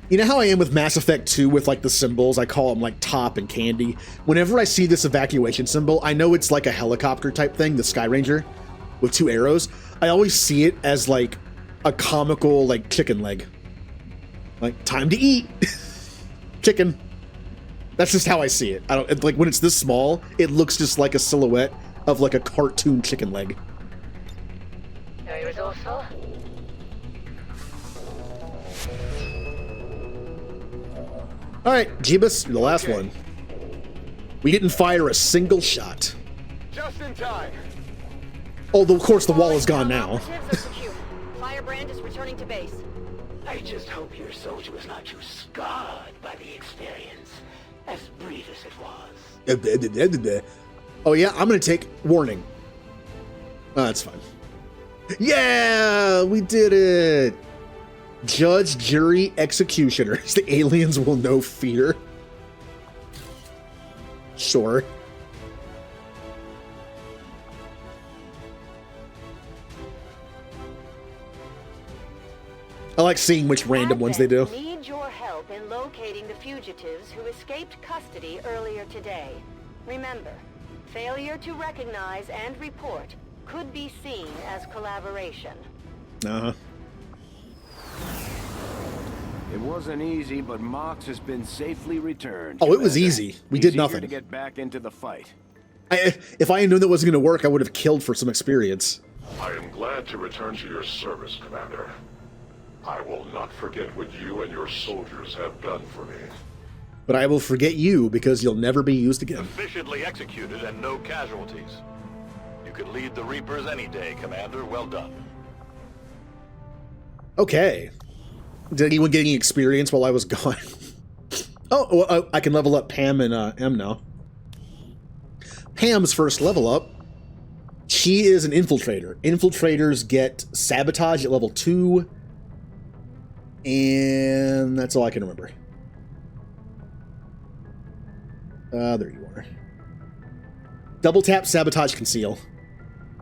You know how I am with Mass Effect 2 with like the symbols? I call them like top and candy. Whenever I see this evacuation symbol, I know it's like a helicopter type thing, the Sky Ranger. with 2 arrows, I always see it as like a comical like chicken leg. Like, time to eat. Chicken. That's just how I see it. I don't like when it's this small, it looks just like a silhouette of like a cartoon chicken leg. Very resourceful. All right, Jeebus, you're the last one. We didn't fire a single shot. Just in time. Although, of course, the wall is gone now. Firebrand is returning to base. I just hope your soldier was not too scarred by the experience, as brief as it was. Oh yeah, I'm gonna take warning. Oh, that's fine. Yeah, we did it. Judge, jury, executioners. The aliens will know fear. Sure. I like seeing which random ones they do. Need your help in locating the fugitives who escaped custody earlier today. Remember, failure to recognize and report could be seen as collaboration. Uh-huh. It wasn't easy, but Mox has been safely returned. Oh, it was easy. We did nothing. To get back into the fight. If I had known that wasn't going to work, I would have killed for some experience. I am glad to return to your service, Commander. I will not forget what you and your soldiers have done for me. But I will forget you because you'll never be used again. Efficiently executed and no casualties. You could lead the Reapers any day, Commander. Well done. Okay. Did anyone get any experience while I was gone? Oh, well, I can level up Pam and M now. Pam's first level up. She is an infiltrator. Infiltrators get sabotage at level 2. And that's all I can remember. There you are. Double tap, sabotage, conceal.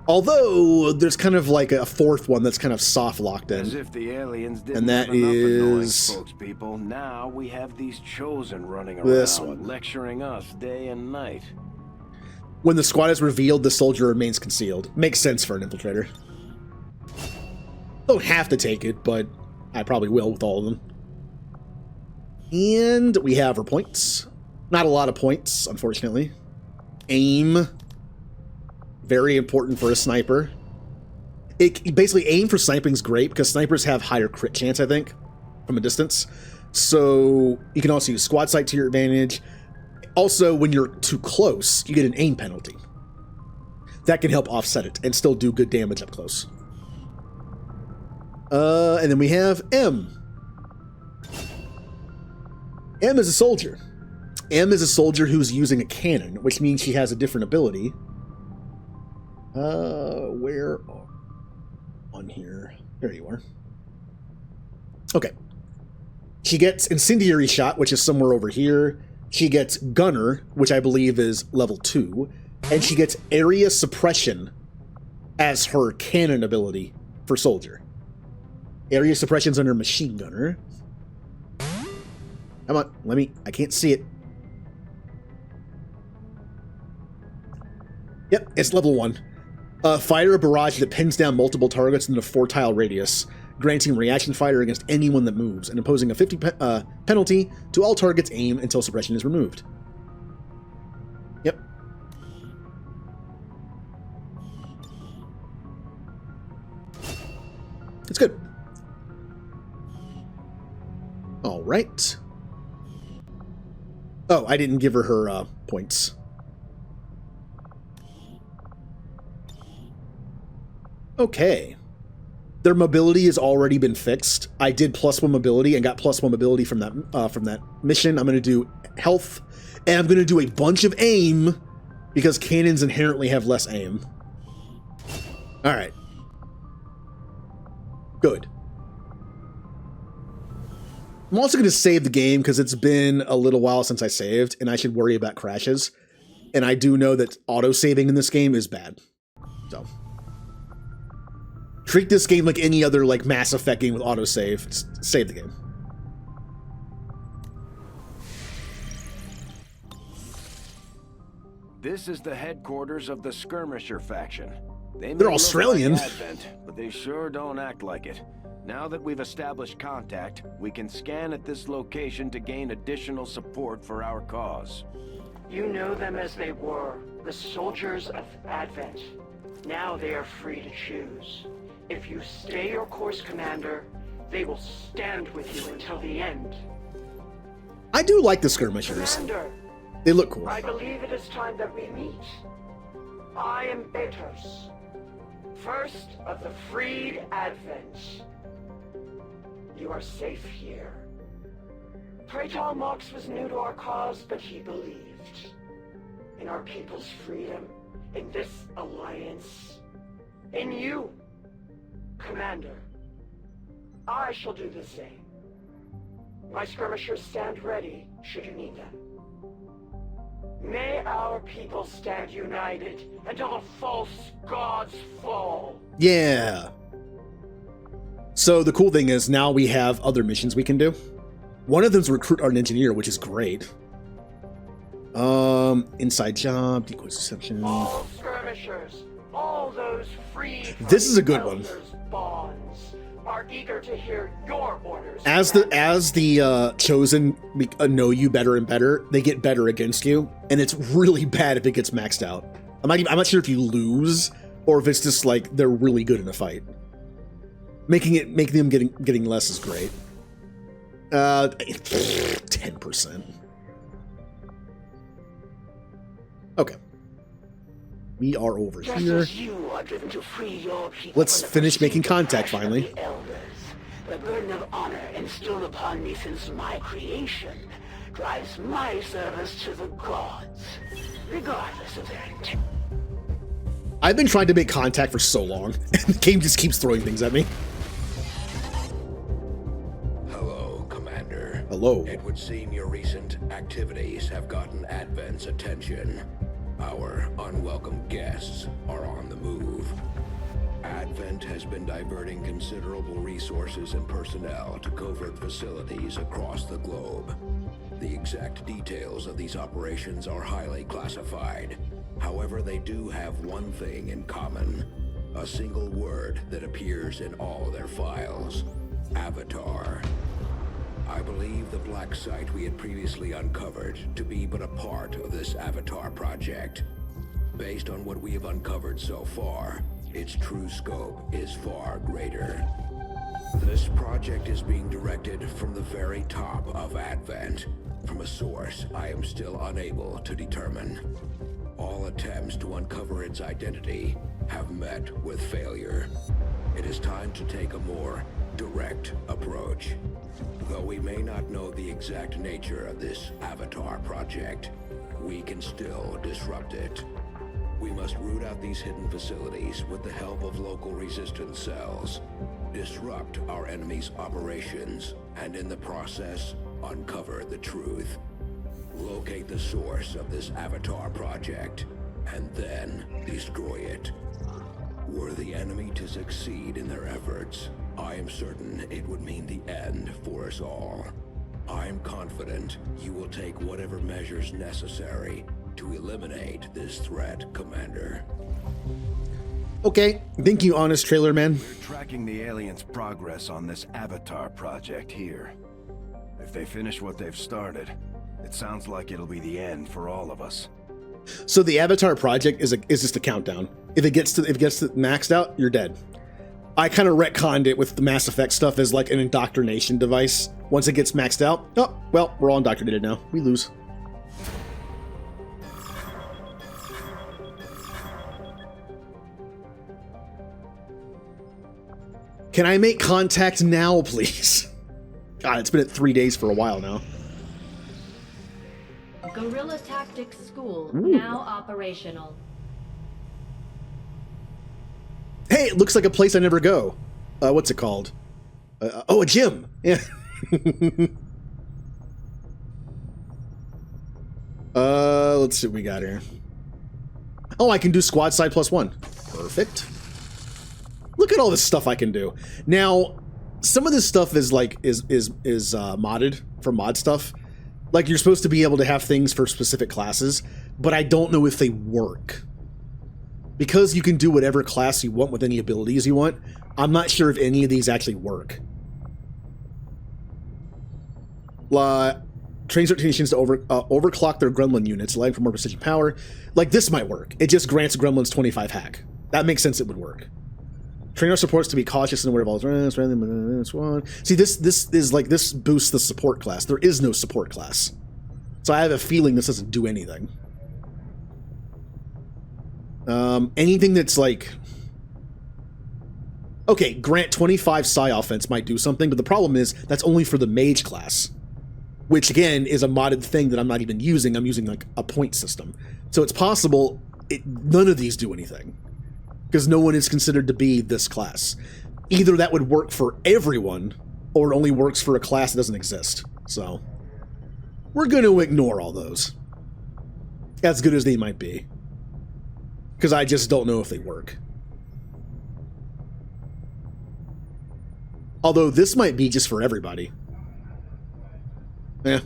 Although there's kind of like a 4th one that's kind of soft locked in. As if the aliens didn't and that have enough annoying is spokespeople. Now we have these chosen running around, this one. lecturing us day and night. When the squad is revealed, the soldier remains concealed. Makes sense for an infiltrator. Don't have to take it, but I probably will with all of them. And we have her points. Not a lot of points, unfortunately. Aim. Very important for a sniper. Basically, aim for sniping is great because snipers have higher crit chance, I think, from a distance. So you can also use squad sight to your advantage. Also, when you're too close, you get an aim penalty. That can help offset it and still do good damage up close. And then we have M. M is a soldier. M is a soldier who's using a cannon, which means she has a different ability. Where on here? There you are. Okay. She gets incendiary shot, which is somewhere over here. She gets gunner, which I believe is level 2, and she gets area suppression as her cannon ability for soldier. Area suppression's under machine gunner. Come on, I can't see it. Yep, it's level 1. Fire a barrage that pins down multiple targets in a 4-tile radius, granting reaction fire against anyone that moves, and imposing a 50 penalty to all targets aimed until suppression is removed. Yep. It's good. All right. Oh, I didn't give her points. Okay. Their mobility has already been fixed. I did +1 mobility and got +1 mobility from that mission. I'm going to do health, and I'm going to do a bunch of aim because cannons inherently have less aim. All right. Good. I'm also going to save the game because it's been a little while since I saved, and I should worry about crashes. And I do know that auto-saving in this game is bad. So treat this game like any other like Mass Effect game with autosave. Just save the game. This is the headquarters of the Skirmisher faction. They may They're look Australian. like Advent, but they sure don't act like it. Now that we've established contact, we can scan at this location to gain additional support for our cause. You know them as they were, the soldiers of Advent. Now they are free to choose. If you stay your course, Commander, they will stand with you until the end. I do like the skirmishers. Commander, They look cool. I believe it is time that we meet. I am Betos, first of the freed Advent. You are safe here. Praetor Mox was new to our cause, but he believed in our people's freedom, in this alliance, in you, Commander. I shall do the same. My skirmishers stand ready, should you need them. May our people stand united until the false gods fall. Yeah. So the cool thing is now we have other missions we can do. One of them's recruit an engineer, which is great. Inside job, decoy deception. All skirmishers, all those free This is a good one. bonds, are eager to hear your orders. As the chosen know you better and better, they get better against you, and it's really bad if it gets maxed out. I'm not sure if you lose or if it's just like they're really good in a fight. Making them getting less is great. 10%. Okay. We are over Just here. as you are driven to free your people Let's from the finish making perceived contact oppression of finally. the elders. The burden of honor instilled upon me since my creation drives my service to the gods, regardless of their intent. I've been trying to make contact for so long, and the game just keeps throwing things at me. Hello, Commander. Hello. It would seem your recent activities have gotten Advent's attention. Our unwelcome guests are on the move. Advent has been diverting considerable resources and personnel to covert facilities across the globe. The exact details of these operations are highly classified. However, they do have one thing in common. A single word that appears in all their files. Avatar. I believe the black site we had previously uncovered to be but a part of this Avatar project. Based on what we have uncovered so far, its true scope is far greater. This project is being directed from the very top of Advent, from a source I am still unable to determine. All attempts to uncover its identity have met with failure. It is time to take a more direct approach. Though we may not know the exact nature of this Avatar project, we can still disrupt it. We must root out these hidden facilities with the help of local resistance cells, disrupt our enemy's operations, and in the process, uncover the truth. Locate the source of this Avatar project, and then destroy it. Were the enemy to succeed in their efforts, I am certain it would mean the end for us all. I am confident you will take whatever measures necessary to eliminate this threat, Commander. Okay, thank you, honest trailer man. We're tracking the aliens' progress on this Avatar project here. If they finish what they've started, it sounds like it'll be the end for all of us. So the Avatar project is just a countdown. If it gets to maxed out, you're dead. I kind of retconned it with the Mass Effect stuff as like an indoctrination device. Once it gets maxed out, oh, well, we're all indoctrinated now. We lose. Can I make contact now, please? God, it's been at 3 days for a while now. Guerrilla Tactics School, Ooh. now operational. Hey, it looks like a place I never go. What's it called? Oh, a gym. Yeah. Let's see what we got here. Oh, I can do squad side +1. Perfect. Look at all this stuff I can do. Now, some of this stuff is like modded for mod stuff. Like you're supposed to be able to have things for specific classes, but I don't know if they work. because you can do whatever class you want with any abilities you want, I'm not sure if any of these actually work. Trains technicians to overclock their gremlin units, allowing for more precision power. Like, this might work. It just grants gremlins 25 hack. That makes sense it would work. Train our supports to be cautious and aware of all threats. See, this is like, this boosts the support class. There is no support class. So I have a feeling this doesn't do anything. Anything that's like... Okay, grant 25 psi offense might do something, but the problem is that's only for the mage class. Which, again, is a modded thing that I'm not even using. I'm using, like, a point system. So it's possible none of these do anything. Because no one is considered to be this class. Either that would work for everyone, or it only works for a class that doesn't exist. So, we're going to ignore all those. As good as they might be. Because I just don't know if they work. Although this might be just for everybody. Yeah.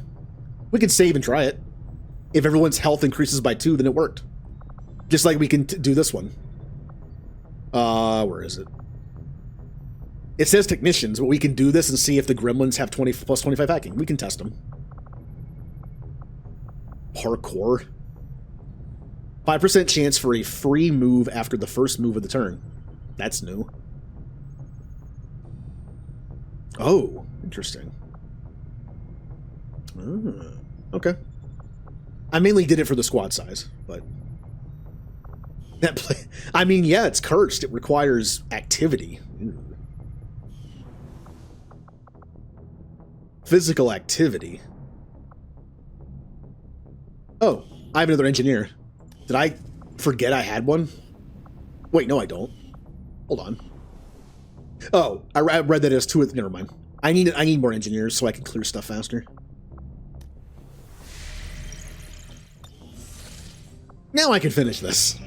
We can save and try it. If everyone's health increases by 2, then it worked. Just like we can do this one. Where is it? It says technicians, but we can do this and see if the gremlins have 20 plus 25 hacking. We can test them. Parkour. 5% chance for a free move after the first move of the turn. That's new. Oh, interesting. Okay. I mainly did it for the squad size, but that play. I mean, yeah, it's cursed. It requires activity. Physical activity. Oh, I have another engineer. Did I forget I had one? Wait, no, I don't. Hold on. Oh, I read that as 2. Never mind. I need more engineers so I can clear stuff faster. Now I can finish this.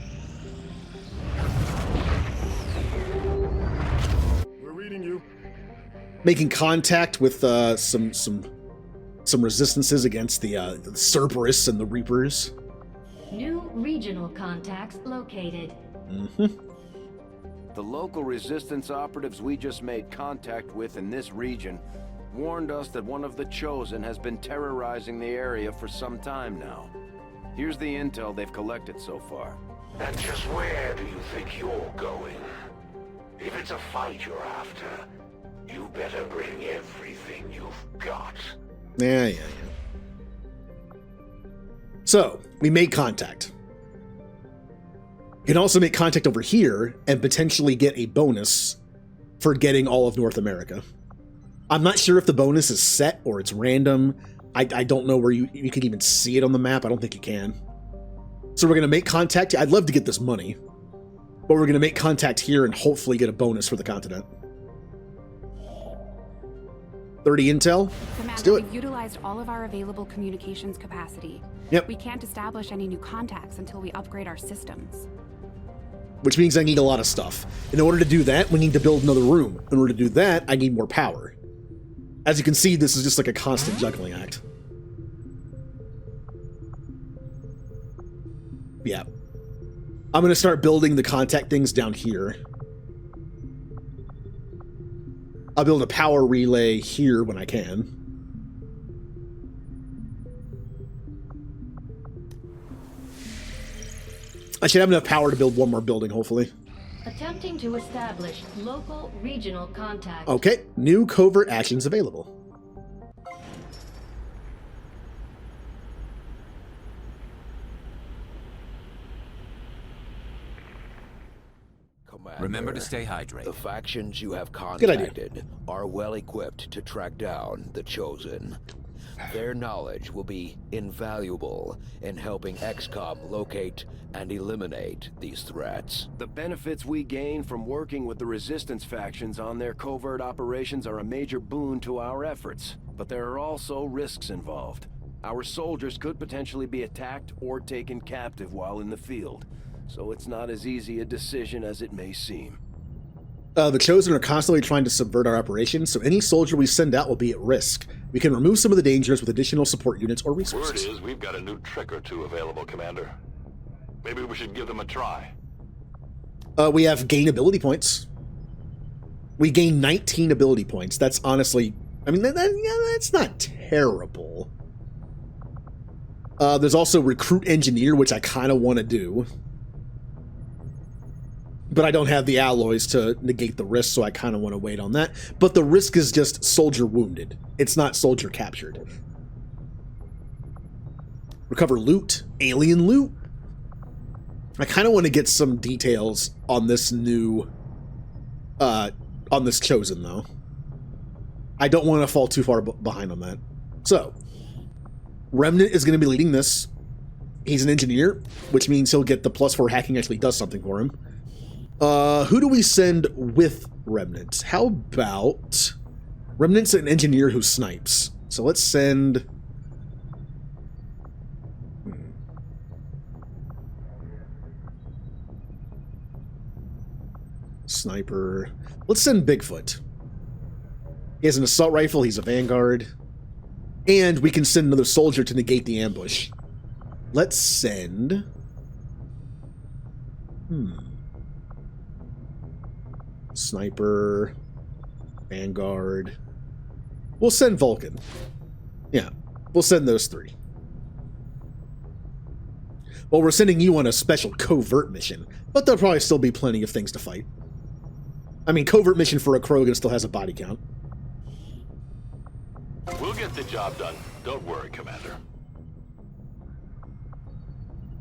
We're reading you. Making contact with some resistances against the Cerberus and the Reapers. New regional contacts located. The local resistance operatives we just made contact with in this region warned us that one of the Chosen has been terrorizing the area for some time now. Here's the intel they've collected so far. And just where do you think you're going? If it's a fight you're after, you better bring everything you've got. Yeah. So, we made contact. You can also make contact over here and potentially get a bonus for getting all of North America. I'm not sure if the bonus is set or it's random. I don't know where you can even see it on the map. I don't think you can. So we're going to make contact. I'd love to get this money. But we're going to make contact here and hopefully get a bonus for the continent. 30 intel? Let's do it. We've utilized all of our available communications capacity. Yep. We can't establish any new contacts until we upgrade our systems. Which means I need a lot of stuff. In order to do that, we need to build another room. In order to do that, I need more power. As you can see, this is just like a constant juggling act. Yeah. I'm going to start building the contact things down here. I'll build a power relay here when I can. I should have enough power to build one more building, hopefully. Attempting to establish local regional contact. Okay, new covert actions available. Remember to stay hydrated. The factions you have Good idea. contacted are well equipped to track down the Chosen. Their knowledge will be invaluable in helping XCOM locate and eliminate these threats. The benefits we gain from working with the Resistance factions on their covert operations are a major boon to our efforts, but there are also risks involved. Our soldiers could potentially be attacked or taken captive while in the field, so it's not as easy a decision as it may seem. The Chosen are constantly trying to subvert our operations, so any soldier we send out will be at risk. We can remove some of the dangers with additional support units or resources. Word is we've got a new trick or two available, Commander. Maybe we should give them a try. We have gain ability points. We gain 19 ability points. That's honestly, I mean, that's not terrible. There's also recruit engineer, which I kind of want to do. But I don't have the alloys to negate the risk, so I kind of want to wait on that. But the risk is just soldier wounded. It's not soldier captured. Recover loot. Alien loot. I kind of want to get some details on this new... on this Chosen, though. I don't want to fall too far behind on that. So, Remnant is going to be leading this. He's an engineer, which means he'll get the +4 hacking actually does something for him. Who do we send with Remnant? How about... Remnant's an engineer who snipes. So let's send... Sniper. Let's send Bigfoot. He has an assault rifle, he's a vanguard. And we can send another soldier to negate the ambush. Let's send... Sniper. Vanguard. We'll send Vulcan. Yeah, we'll send those three. Well, we're sending you on a special covert mission, but there'll probably still be plenty of things to fight. I mean, covert mission for a Krogan still has a body count. We'll get the job done. Don't worry, Commander.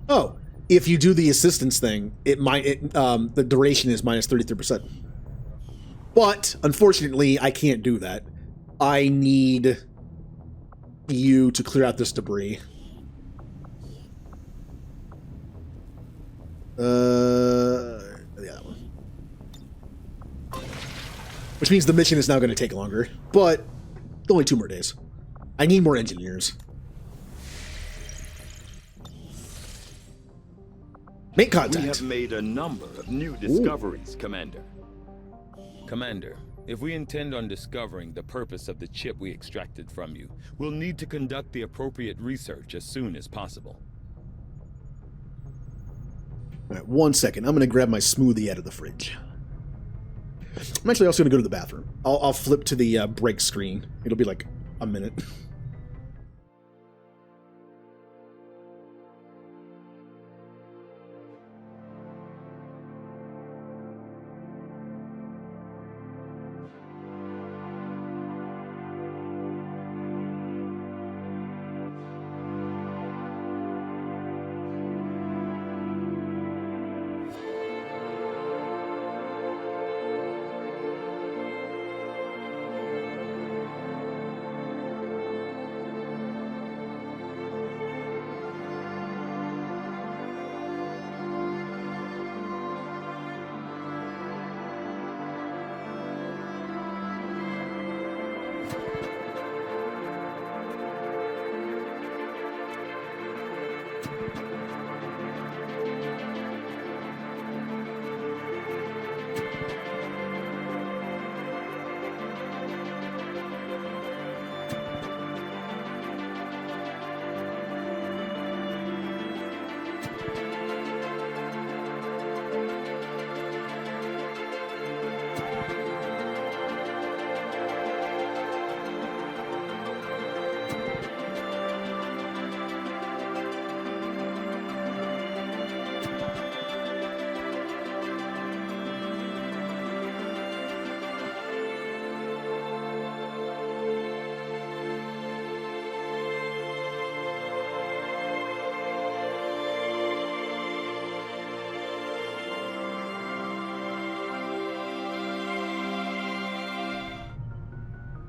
Oh, if you do the assistance thing, the duration is minus 33%. But, unfortunately, I can't do that. I need you to clear out this debris. Yeah, that one. Which means the mission is now going to take longer, but only 2 more days. I need more engineers. Make contact. We have made a number of new discoveries, Commander. Commander, if we intend on discovering the purpose of the chip we extracted from you, we'll need to conduct the appropriate research as soon as possible. All right, 1 second. I'm going to grab my smoothie out of the fridge. I'm actually also going to go to the bathroom. I'll flip to the break screen. It'll be like a minute.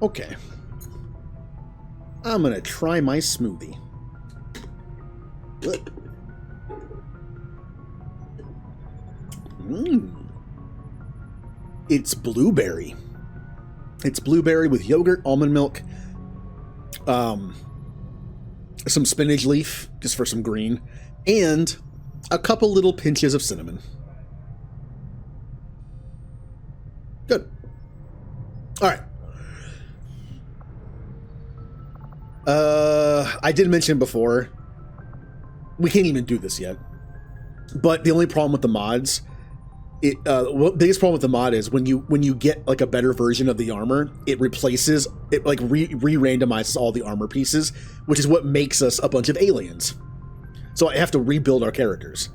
Okay. I'm gonna try my smoothie. It's blueberry. It's blueberry with yogurt, almond milk, some spinach leaf, just for some green, and a couple little pinches of cinnamon. Good. All right. I did mention before, we can't even do this yet, but the only problem with the mods the biggest problem with the mod is when you get like a better version of the armor, it replaces it, like re-randomizes all the armor pieces, which is what makes us a bunch of aliens. So I have to rebuild our characters.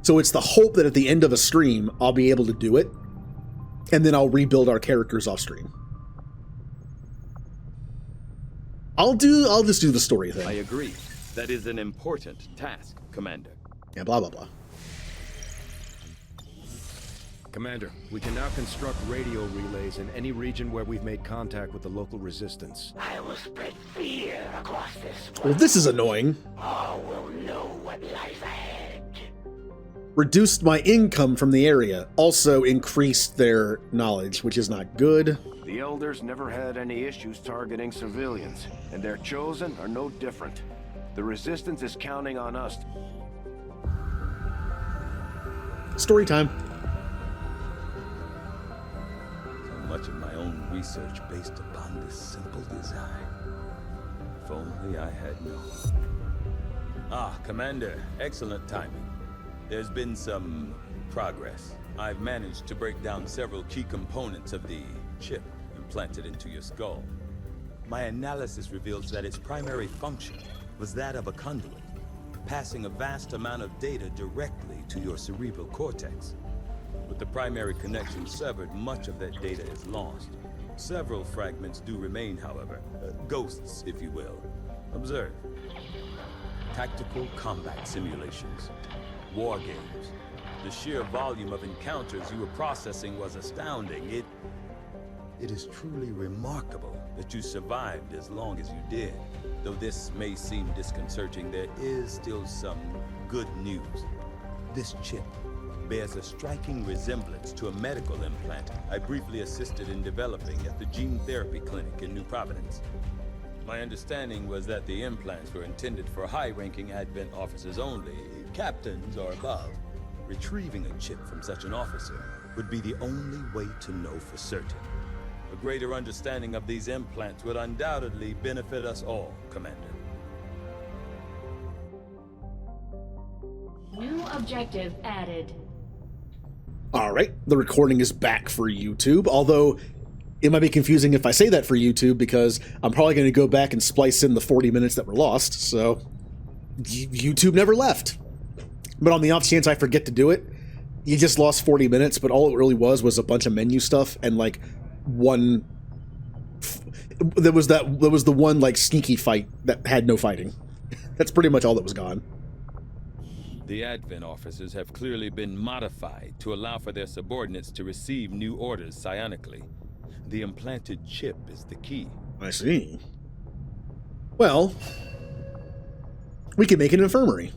So it's the hope that at the end of a stream I'll be able to do it, and then I'll rebuild our characters off stream. I'll just do the story thing. I agree. That is an important task, Commander. Yeah, blah blah blah. Commander, we can now construct radio relays in any region where we've made contact with the local resistance. I will spread fear across this world. Well, this is annoying. All will know what lies ahead. Reduced my income from the area. Also increased their knowledge, which is not good. The Elders never had any issues targeting civilians, and their Chosen are no different. The Resistance is counting on us. Story time. Much of my own research based upon this simple design. If only I had known. Ah, Commander, excellent timing. There's been some progress. I've managed to break down several key components of the chip implanted into your skull. My analysis reveals that its primary function was that of a conduit, passing a vast amount of data directly to your cerebral cortex. With the primary connection severed, much of that data is lost. Several fragments do remain, however. Ghosts, if you will. Observe. Tactical combat simulations. War games. The sheer volume of encounters you were processing was astounding. It is truly remarkable that you survived as long as you did. Though this may seem disconcerting, there is still some good news. This chip bears a striking resemblance to a medical implant I briefly assisted in developing at the gene therapy clinic in New Providence. My understanding was that the implants were intended for high-ranking Advent officers only, captains or above. Retrieving a chip from such an officer would be the only way to know for certain. A greater understanding of these implants would undoubtedly benefit us all, Commander. New objective added. Alright, the recording is back for YouTube, although it might be confusing if I say that for YouTube because I'm probably going to go back and splice in the 40 minutes that were lost, so YouTube never left. But on the off chance I forget to do it, you just lost 40 minutes, but all it really was a bunch of menu stuff and like one... There was the one like sneaky fight that had no fighting. That's pretty much all that was gone. The Advent officers have clearly been modified to allow for their subordinates to receive new orders psionically. The implanted chip is the key. I see. Well, we can make an infirmary.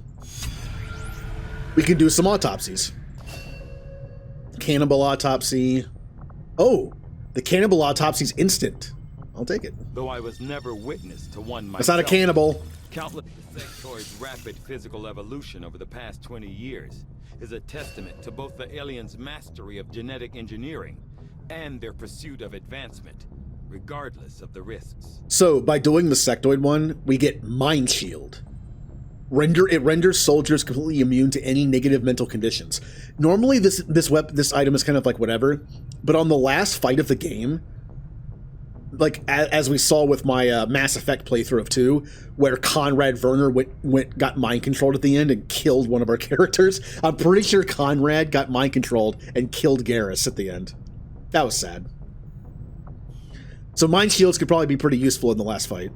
We can do some autopsies. Cannibal autopsy. Oh, the cannibal autopsy's instant. I'll take it. Though I was never witness to one myself. That's not a cannibal. Countless sectoids' rapid physical evolution over the past 20 years is a testament to both the aliens' mastery of genetic engineering and their pursuit of advancement, regardless of the risks. So, by doing the sectoid one, we get Mind Shield. It renders soldiers completely immune to any negative mental conditions. Normally, this item is kind of like whatever, but on the last fight of the game, like as we saw with my Mass Effect playthrough of 2, where Conrad Werner got mind controlled at the end and killed one of our characters. I'm pretty sure Conrad got mind controlled and killed Garrus at the end. That was sad. So mind shields could probably be pretty useful in the last fight.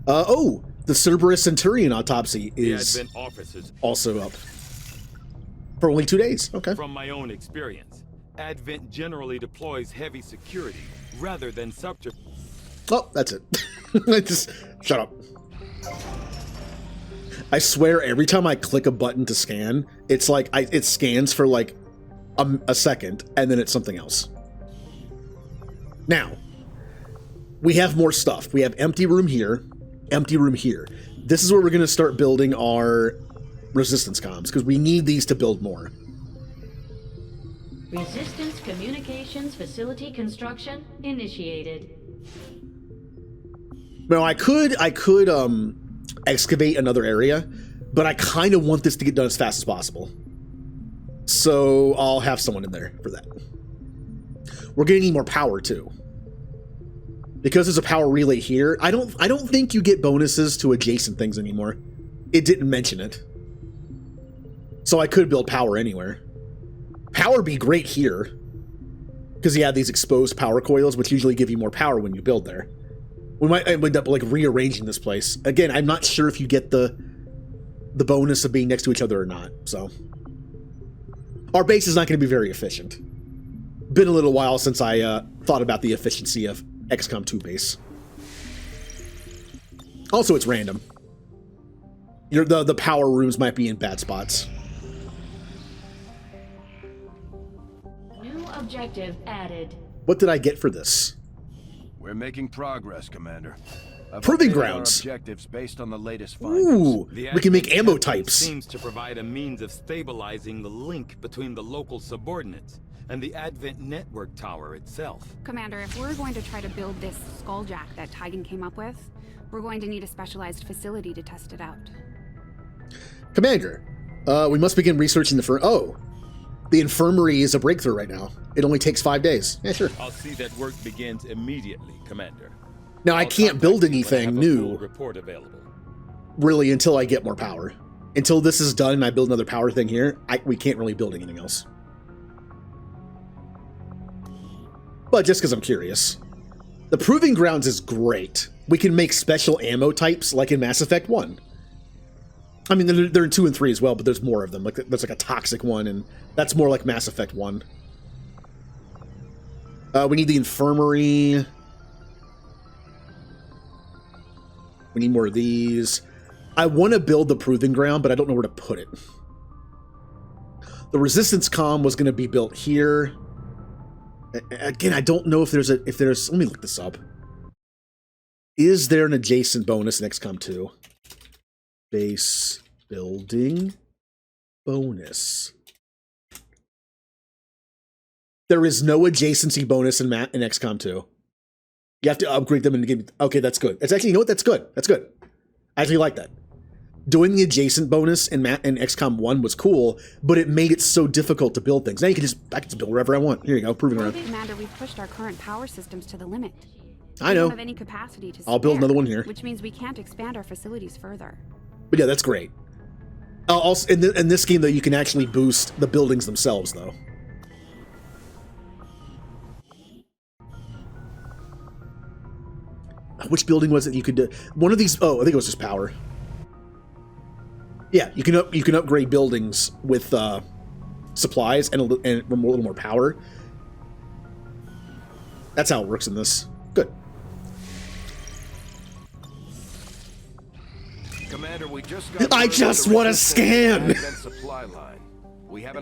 Oh, the Cerberus Centurion autopsy is also up. For only 2 days. Okay. From my own experience, Advent generally deploys heavy security rather than subterfuge. Oh, that's it. Just shut up. I swear every time I click a button to scan, it's like it scans for like a second and then it's something else. Now, we have more stuff. We have empty room here, empty room here. This is where we're going to start building our resistance comms because we need these to build more. Resistance communications facility construction initiated. Now I could excavate another area, but I kind of want this to get done as fast as possible. So I'll have someone in there for that. We're gonna need more power too. Because there's a power relay here, I don't think you get bonuses to adjacent things anymore. It didn't mention it. So I could build power anywhere. Power would be great here. Because you have these exposed power coils, which usually give you more power when you build there. We might end up like rearranging this place. Again, I'm not sure if you get the bonus of being next to each other or not, so. Our base is not going to be very efficient. Been a little while since I thought about the efficiency of XCOM 2 base. Also, it's random. The power rooms might be in bad spots. New objective added. What did I get for this? We're making progress, Commander. Proving grounds. Objectives based on the latest findings. Ooh, we can make ammo types. Seems to provide a means of stabilizing the link between the local subordinates and the Advent network tower itself. Commander, if we're going to try to build this skulljack that Tigan came up with, we're going to need a specialized facility to test it out. Commander, we must begin researching the infirmary is a breakthrough right now. It only takes 5 days. Yeah, sure. I'll see that work begins immediately, Commander. Now, I can't build anything new, report available. really, until I get more power. Until this is done and I build another power thing here, we can't really build anything else. But just because I'm curious. The Proving Grounds is great. We can make special ammo types like in Mass Effect 1. I mean, they're in 2 and 3 as well, but there's more of them. Like, there's like a toxic one, and that's more like Mass Effect 1. We need the infirmary. We need more of these. I want to build the Proving Ground, but I don't know where to put it. The Resistance Comm was going to be built here. Again, I don't know if there's let me look this up. Is there an adjacent bonus in XCOM 2? Base building bonus. There is no adjacency bonus in XCOM 2. You have to upgrade them and give. Okay, that's good. It's actually, you know what? That's good. That's good. I actually like that. Doing the adjacent bonus in XCOM 1 was cool, but it made it so difficult to build things. Now I can just build wherever I want. Here you go, Proving Ground. Commander, we've pushed our current power systems to the limit. I know. We don't have any capacity to I'll build another one here. Which means we can't expand our facilities further. But yeah, that's great. Also, in this game, though, you can actually boost the buildings themselves, though. Which building was it you could do? One of these. Oh, I think it was just power. Yeah, you can upgrade buildings with supplies and a little more power. That's how it works in this. Good. Commander, we just I just want to scan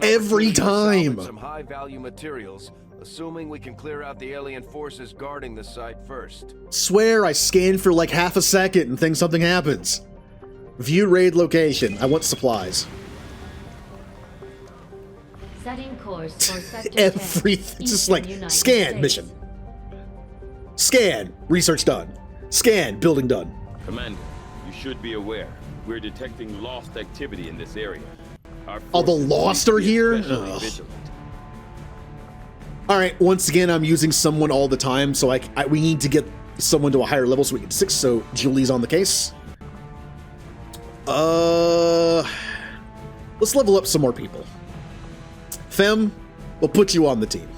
every time. Some high-value materials, assuming we can clear out the alien forces guarding the site first. Swear I scan for like half a second and think something happens. View raid location. I want supplies. Setting course for sector Everything. 10, Just like United scan States. mission. Scan. Research done. Scan. Building done. Commander, you should be aware. We're detecting lost activity in this area. Our Oh, the forces Lost need to are be here? especially Ugh. vigilant. All right. Once again, I'm using someone all the time, so we need to get someone to a higher level so we can 6. So Julie's on the case. Let's level up some more people. Fem, we'll put you on the team.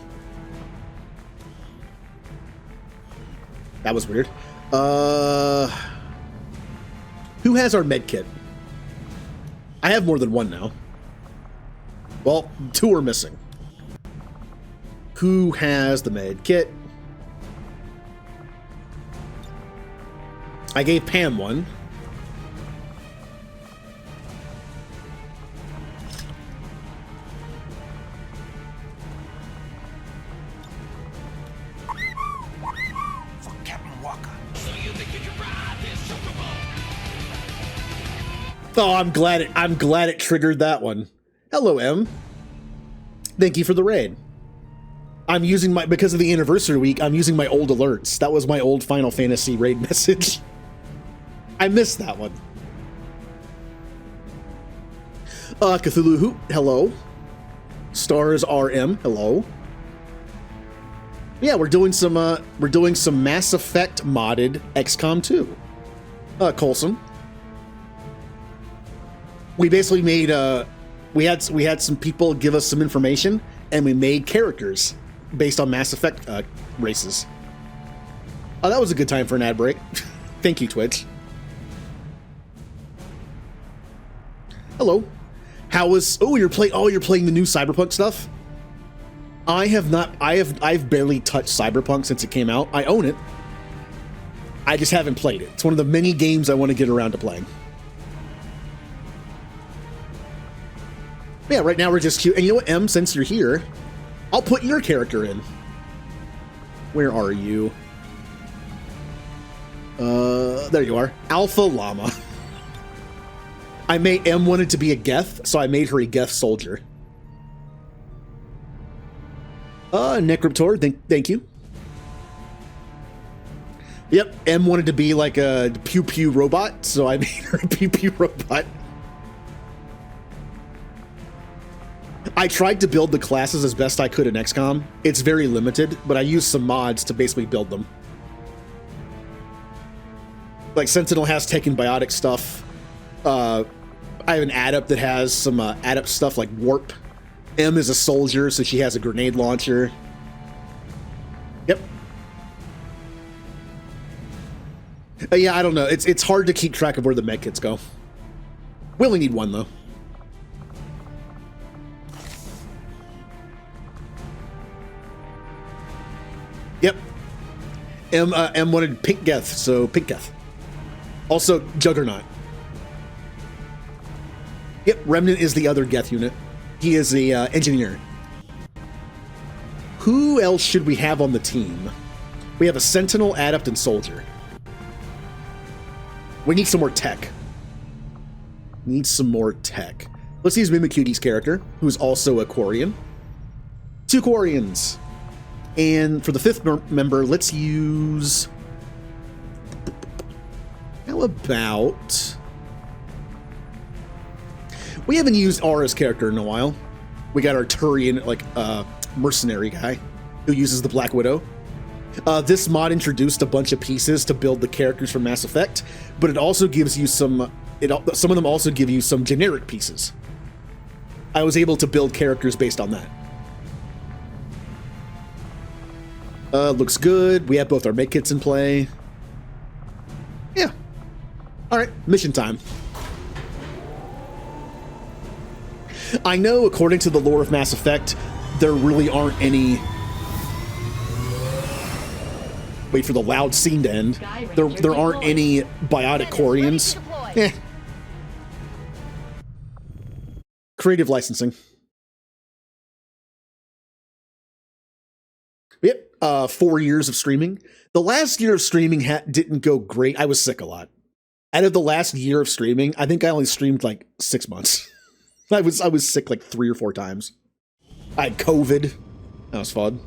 That was weird. Who has our med kit? I have more than one now. Well, 2 are missing. Who has the med kit? I gave Pam one. Oh, I'm glad it triggered that one. Hello, M. Thank you for the raid. I'm using because of the anniversary week, I'm using my old alerts. That was my old Final Fantasy raid message. I missed that one. Cthulhu Hoot, hello. Stars RM, hello. Yeah, we're doing some Mass Effect modded XCOM 2. Colson. We basically made we had some people give us some information, and we made characters based on Mass Effect races. Oh, that was a good time for an ad break. Thank you, Twitch. Hello. How was? Oh, you're playing the new Cyberpunk stuff. I have not. I've barely touched Cyberpunk since it came out. I own it. I just haven't played it. It's one of the many games I want to get around to playing. Yeah, right now we're just cute. And you know what, M? Since you're here, I'll put your character in. Where are you? There you are. Alpha Llama. M wanted to be a Geth, so I made her a Geth soldier. Necryptor, thank you. Yep, M wanted to be like a pew pew robot, so I made her a pew pew robot. I tried to build the classes as best I could in XCOM. It's very limited, but I used some mods to basically build them. Like Sentinel has taken biotic stuff. I have an adept that has some adept stuff like warp. M is a soldier, so she has a grenade launcher. Yep. Yeah, I don't know. It's hard to keep track of where the medkits go. We only need one though. Yep. M wanted Pink Geth, so Pink Geth. Also, Juggernaut. Yep, Remnant is the other Geth unit. He is the engineer. Who else should we have on the team? We have a Sentinel, Adept, and Soldier. We need some more tech. Need some more tech. Let's use Mimikyu character, who's also a Quarian. 2 Quarians. And for the 5th member, let's use... How about... We haven't used Aura's character in a while. We got our Turian, like, mercenary guy who uses the Black Widow. This mod introduced a bunch of pieces to build the characters from Mass Effect, but it also gives you some... some of them also give you some generic pieces. I was able to build characters based on that. Looks good. We have both our medkits in play. Yeah. Alright, mission time. I know, according to the lore of Mass Effect, there really aren't any... Wait for the loud scene to end. There aren't any biotic Quarians. Eh. Creative licensing. Yep, 4 years of streaming. The last year of streaming didn't go great. I was sick a lot. Out of the last year of streaming, I think I only streamed like 6 months. I was sick like 3 or 4 times. I had COVID. That was fun.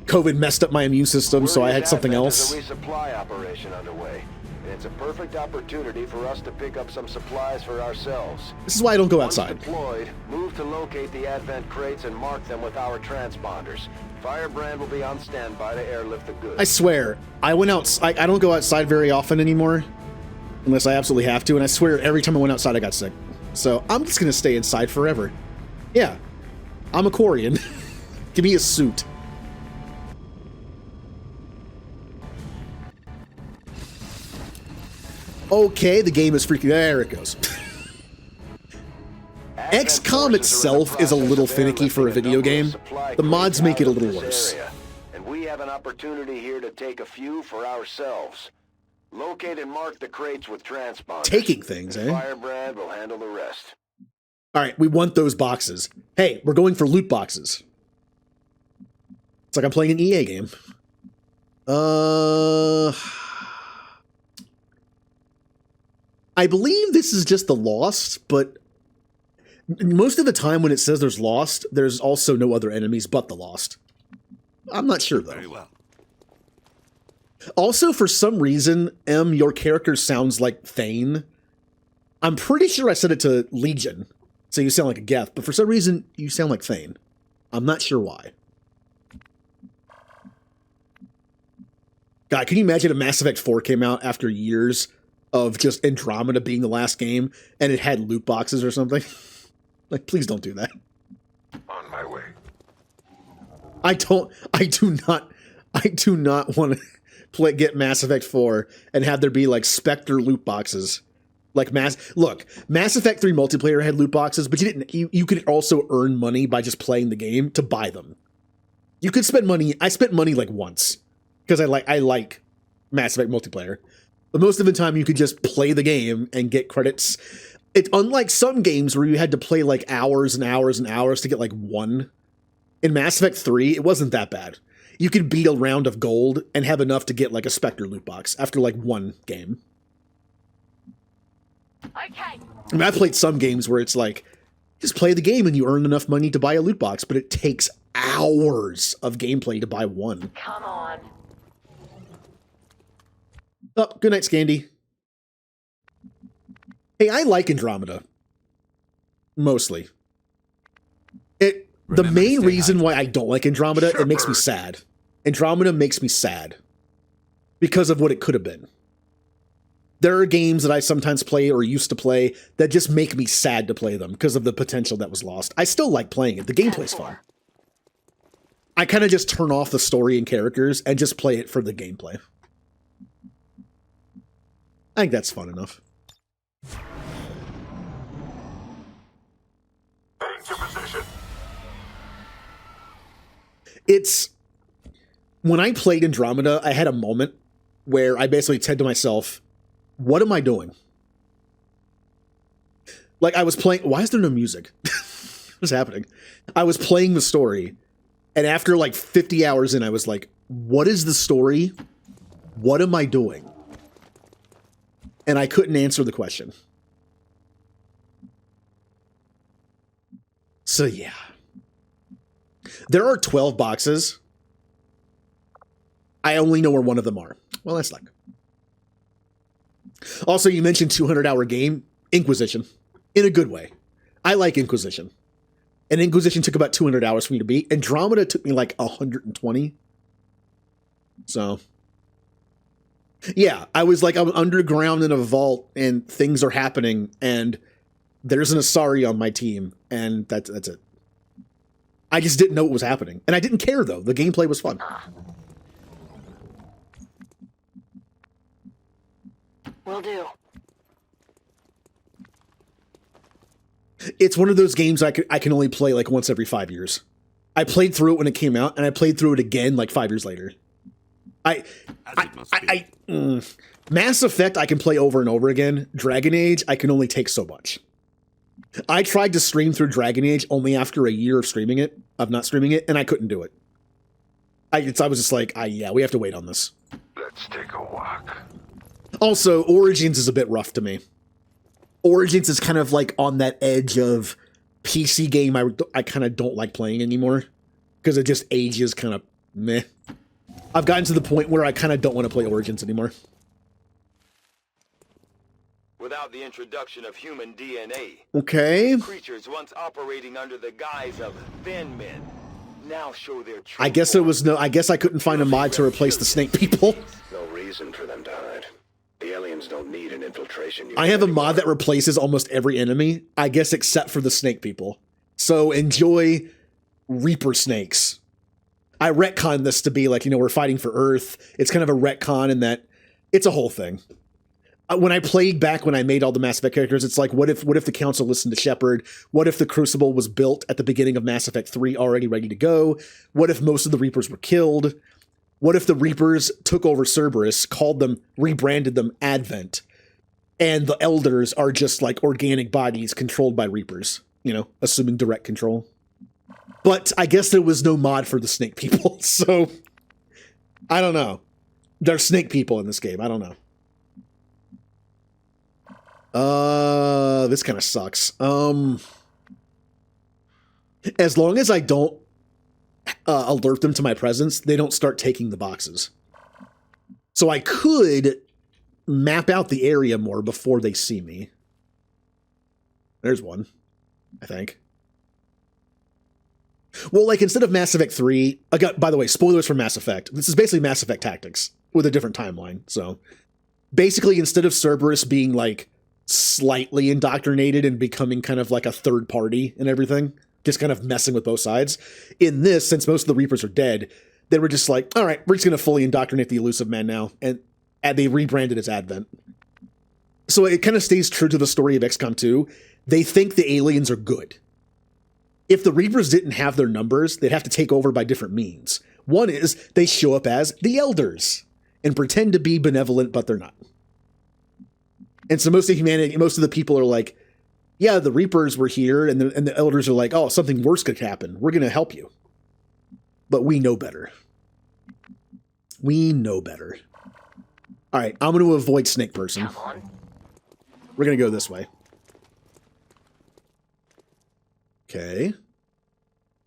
COVID messed up my immune system, so I had something else. There's a resupply operation underway. It's a perfect opportunity for us to pick up some supplies for ourselves. This is why I don't go outside. Once deployed, move to locate the Advent crates and mark them with our transponders. Firebrand will be on standby to airlift the goods. I swear, I went outside. I don't go outside very often anymore, unless I absolutely have to. And I swear, every time I went outside, I got sick. So I'm just gonna stay inside forever. Yeah, I'm a Quarian. Give me a suit. Okay, the game is freaking... There it goes. XCOM itself is a little finicky for a video game. The mods make it a little worse. And we have an opportunity here to take a few for ourselves. Locate and mark the crates with transponders. Taking things, eh? Firebrand will handle the rest. Alright, we want those boxes. Hey, we're going for loot boxes. It's like I'm playing an EA game. I believe this is just the Lost, but most of the time when it says there's Lost, there's also no other enemies but the Lost. I'm not sure, though. Very well. Also, for some reason, your character sounds like Thane. I'm pretty sure I set it to Legion, So you sound like a Geth, but for some reason, you sound like Thane. I'm not sure why. God, can you imagine if Mass Effect 4 came out after years of just Andromeda being the last game, and it had loot boxes or something? Like, please don't do that. On my way. I do not want to get Mass Effect 4 and have there be like Spectre loot boxes. Like Mass Effect 3 multiplayer had loot boxes, but you could also earn money by just playing the game to buy them. You could spend money. I spent money like once because I like Mass Effect multiplayer. But most of the time you could just play the game and get credits. It's unlike some games where you had to play like hours and hours and hours to get like one. In Mass Effect 3, it wasn't that bad. You could beat a round of gold and have enough to get like a Spectre loot box after like one game. Okay. I mean, I played some games where it's like, just play the game and you earn enough money to buy a loot box, but it takes hours of gameplay to buy one. Come on. Oh, good night, Scandy. Hey, I like Andromeda. Mostly. The main reason why I don't like Andromeda, it makes me sad. Andromeda makes me sad. Because of what it could have been. There are games that I sometimes play or used to play that just make me sad to play them because of the potential that was lost. I still like playing it. The gameplay's fun. I kind of just turn off the story and characters and just play it for the gameplay. I think that's fun enough. Into position. It's... When I played Andromeda, I had a moment where I basically said to myself, what am I doing? Like, I was playing... Why is there no music? What's happening? I was playing the story, and after like 50 hours in, I was like, what is the story? What am I doing? And I couldn't answer the question. So, yeah. There are 12 boxes. I only know where one of them are. Well, that's luck. Also, you mentioned 200-hour game. Inquisition. In a good way. I like Inquisition. And Inquisition took about 200 hours for me to beat. Andromeda took me like 120. So... Yeah, I'm underground in a vault, and things are happening, and there's an Asari on my team, and that's it. I just didn't know what was happening. And I didn't care, though. The gameplay was fun. Will do. It's one of those games I can only play like once every 5 years. I played through it when it came out, and I played through it again like 5 years later. Mass Effect I can play over and over again. Dragon Age I can only take so much. I tried to stream through Dragon Age only after a year of not streaming it, and I couldn't do it. I was just like, yeah, we have to wait on this. Let's take a walk. Also, Origins is a bit rough to me. Origins is kind of like on that edge of PC game I kind of don't like playing anymore because it just ages kind of meh. I've gotten to the point where I kind of don't want to play Origins anymore. Without the introduction of human DNA, okay, creatures once operating under the guise of thin men now show their true I guess I couldn't find a mod to replace the snake people. No reason for them to hide. The aliens don't need an infiltration unit. I have a mod that replaces almost every enemy, I guess except for the snake people. So enjoy Reaper snakes. I retconned this to be like, we're fighting for Earth. It's kind of a retcon in that it's a whole thing. When I played back when I made all the Mass Effect characters, it's like, what if the Council listened to Shepard? What if the Crucible was built at the beginning of Mass Effect 3 already ready to go? What if most of the Reapers were killed? What if the Reapers took over Cerberus, rebranded them Advent, and the Elders are just like organic bodies controlled by Reapers, assuming direct control? But I guess there was no mod for the snake people, so I don't know. There's snake people in this game. I don't know. This kind of sucks. As long as I don't alert them to my presence, they don't start taking the boxes. So I could map out the area more before they see me. There's one. I think. Well, like, instead of Mass Effect 3, by the way, spoilers for Mass Effect. This is basically Mass Effect Tactics with a different timeline. So basically, instead of Cerberus being like slightly indoctrinated and becoming kind of like a third party and everything, just kind of messing with both sides, in this, since most of the Reapers are dead, they were just like, all right, we're just going to fully indoctrinate the Illusive Man now. And they rebranded as Advent. So it kind of stays true to the story of XCOM 2. They think the aliens are good. If the Reapers didn't have their numbers, they'd have to take over by different means. One is they show up as the Elders and pretend to be benevolent, but they're not. And so most of humanity, most of the people are like, yeah, the Reapers were here, and the Elders are like, oh, something worse could happen. We're going to help you. But we know better. We know better. All right, I'm going to avoid Snake Person. Come on. We're going to go this way. Okay.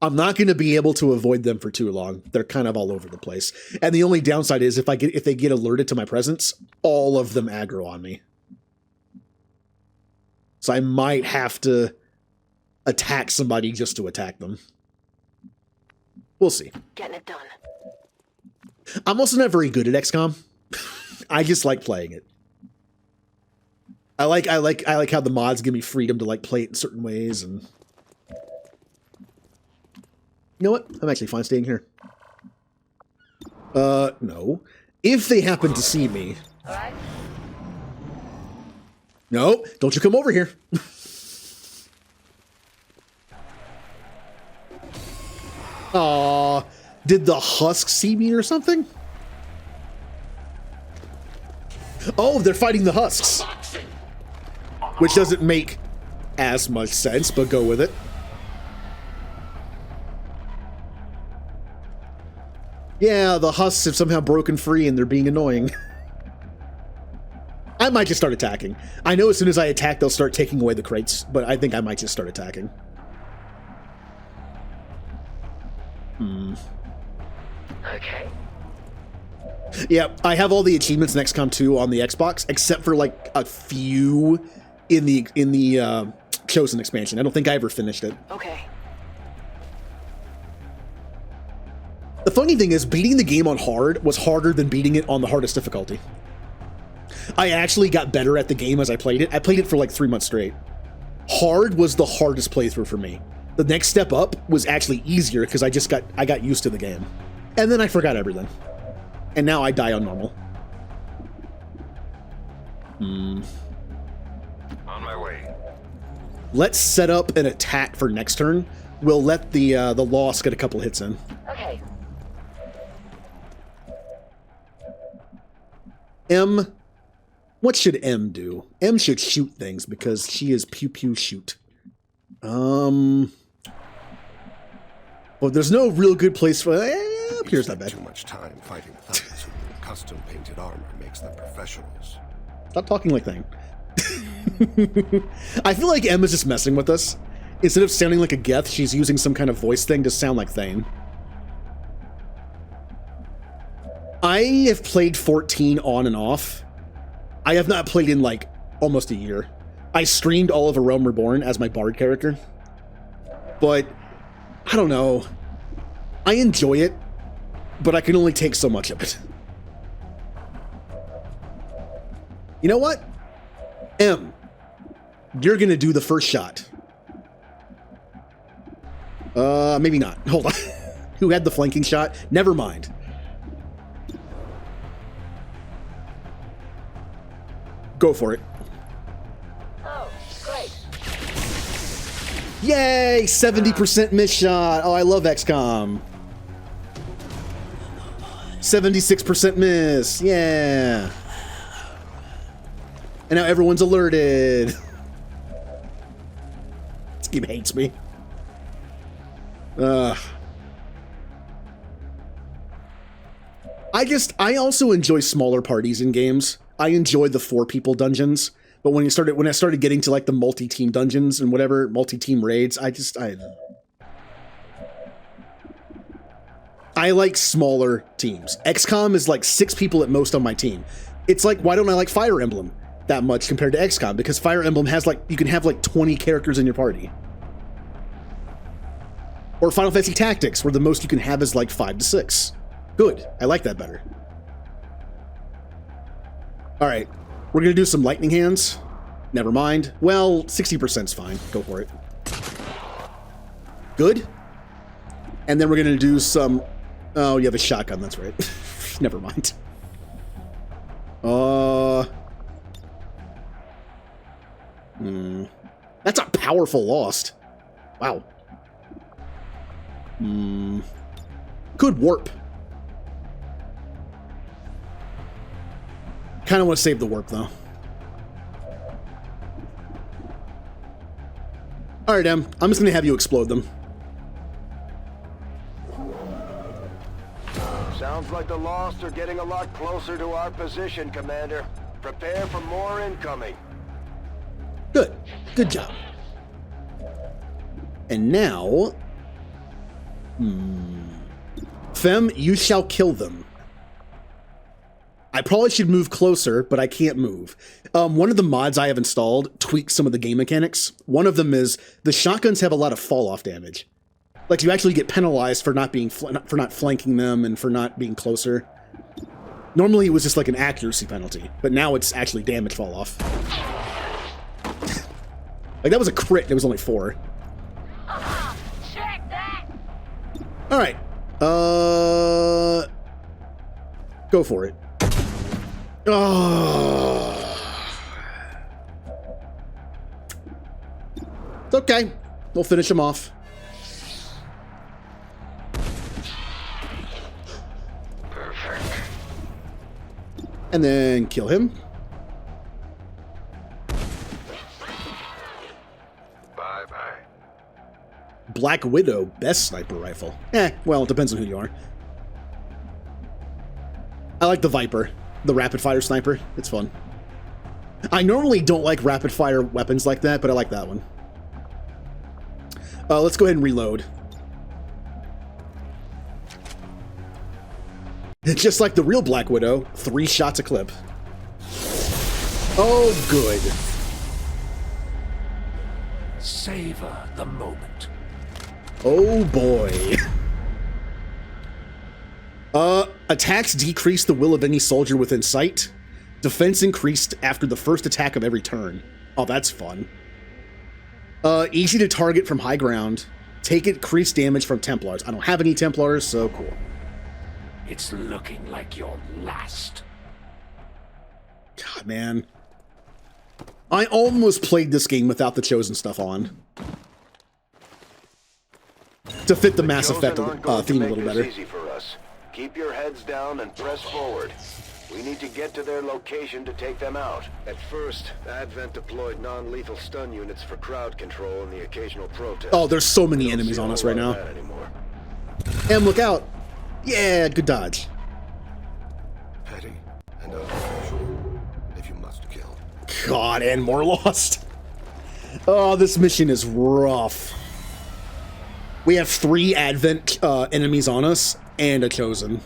I'm not going to be able to avoid them for too long. They're kind of all over the place. And the only downside is if they get alerted to my presence, all of them aggro on me. So I might have to attack somebody just to attack them. We'll see. Getting it done. I'm also not very good at XCOM. I just like playing it. I like how the mods give me freedom to like play it in certain ways, and you know what? I'm actually fine staying here. No. If they happen to see me. Alright. No, don't you come over here. Aw, did the husk see me or something? Oh, they're fighting the husks. Which doesn't make as much sense, but go with it. Yeah, the husks have somehow broken free and they're being annoying. I might just start attacking. I know as soon as I attack, they'll start taking away the crates, but I think I might just start attacking. Okay. Yeah, I have all the achievements in XCOM 2 on the Xbox, except for like a few in the Chosen expansion. I don't think I ever finished it. Okay. The funny thing is, beating the game on hard was harder than beating it on the hardest difficulty. I actually got better at the game as I played it. I played it for like 3 months straight. Hard was the hardest playthrough for me. The next step up was actually easier because I got used to the game. And then I forgot everything. And now I die on normal. On my way. Let's set up an attack for next turn. We'll let the Lost get a couple hits in. Okay. M. What should M do? M should shoot things because she is pew pew shoot. Well, there's no real good place for. Here's that bad. Too much time fighting thugs who in custom painted armor makes them professionals. Stop talking like Thane. I feel like M is just messing with us. Instead of sounding like a Geth, she's using some kind of voice thing to sound like Thane. I have played 14 on and off. I have not played in like almost a year. I streamed all of A Realm Reborn as my Bard character. But I don't know. I enjoy it, but I can only take so much of it. You know what? M, you're gonna do the first shot. Maybe not. Hold on. Who had the flanking shot? Never mind. Go for it. Oh, great. Yay! 70% miss shot. Oh, I love XCOM. 76% miss. Yeah. And now everyone's alerted. This game hates me. I also enjoy smaller parties in games. I enjoy the 4-people dungeons, but when I started getting to like the multi-team dungeons and whatever, multi-team raids, I like smaller teams. XCOM is like 6 people at most on my team. It's like, why don't I like Fire Emblem that much compared to XCOM? Because Fire Emblem has like, you can have like 20 characters in your party. Or Final Fantasy Tactics, where the most you can have is like 5 to 6. Good. I like that better. Alright. We're going to do some lightning hands. Never mind. Well, 60%'s fine. Go for it. Good. And then we're going to do some... Oh, you have a shotgun. That's right. Never mind. That's a powerful Lost. Wow. Could warp. Kind of want to save the warp, though. Alright, Em. I'm just going to have you explode them. Sounds like the Lost are getting a lot closer to our position, Commander. Prepare for more incoming. Good. Good job. And now... Fem, you shall kill them. I probably should move closer, but I can't move. One of the mods I have installed tweaks some of the game mechanics. One of them is the shotguns have a lot of fall-off damage. Like, you actually get penalized for not being for not flanking them and for not being closer. Normally, it was just like an accuracy penalty, but now it's actually damage fall-off. Like, that was a crit, and it was only 4. Check that! Alright. Go for it. Oh. It's okay. We'll finish him off. Perfect. And then kill him. Bye-bye. Black Widow, best sniper rifle. Well, it depends on who you are. I like the Viper, the rapid-fire sniper. It's fun. I normally don't like rapid-fire weapons like that, but I like that one. Let's go ahead and reload. It's just like the real Black Widow, 3 shots a clip. Oh, good. Savor the moment. Oh, boy. Attacks decrease the will of any soldier within sight. Defense increased after the first attack of every turn. Oh, that's fun. Easy to target from high ground. Take increased damage from Templars. I don't have any Templars, so cool. It's looking like your last. God, man. I almost played this game without the Chosen stuff on. To fit the Mass Effect theme a little better. Easy for us. Keep your heads down and press forward. We need to get to their location to take them out. At first, Advent deployed non-lethal stun units for crowd control and the occasional protest. Oh, there's so many enemies on us right now. Em, look out! Yeah, good dodge. Petty and unprofessional, if you must kill. God, and more Lost. Oh, this mission is rough. We have 3 Advent enemies on us and a Chosen.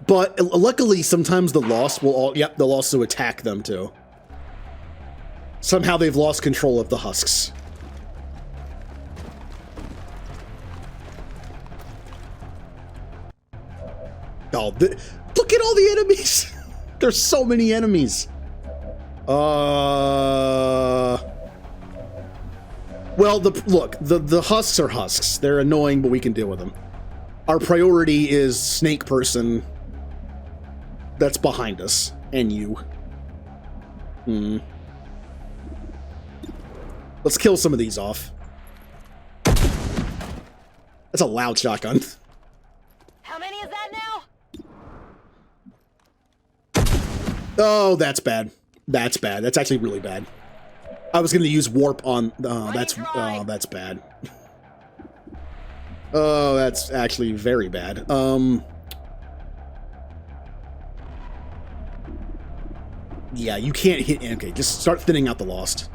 But luckily, sometimes the Lost will all... Yep, they'll also attack them, too. Somehow they've lost control of the husks. Oh, look at all the enemies! There's so many enemies. Well, look, the husks are husks. They're annoying, but we can deal with them. Our priority is Snake Person that's behind us, and you. Let's kill some of these off. That's a loud shotgun. How many is that now? Oh, that's bad. That's bad. That's actually really bad. I was going to use warp on... that's bad. Oh, that's actually very bad. Yeah, you can't hit... Okay, just start thinning out the Lost.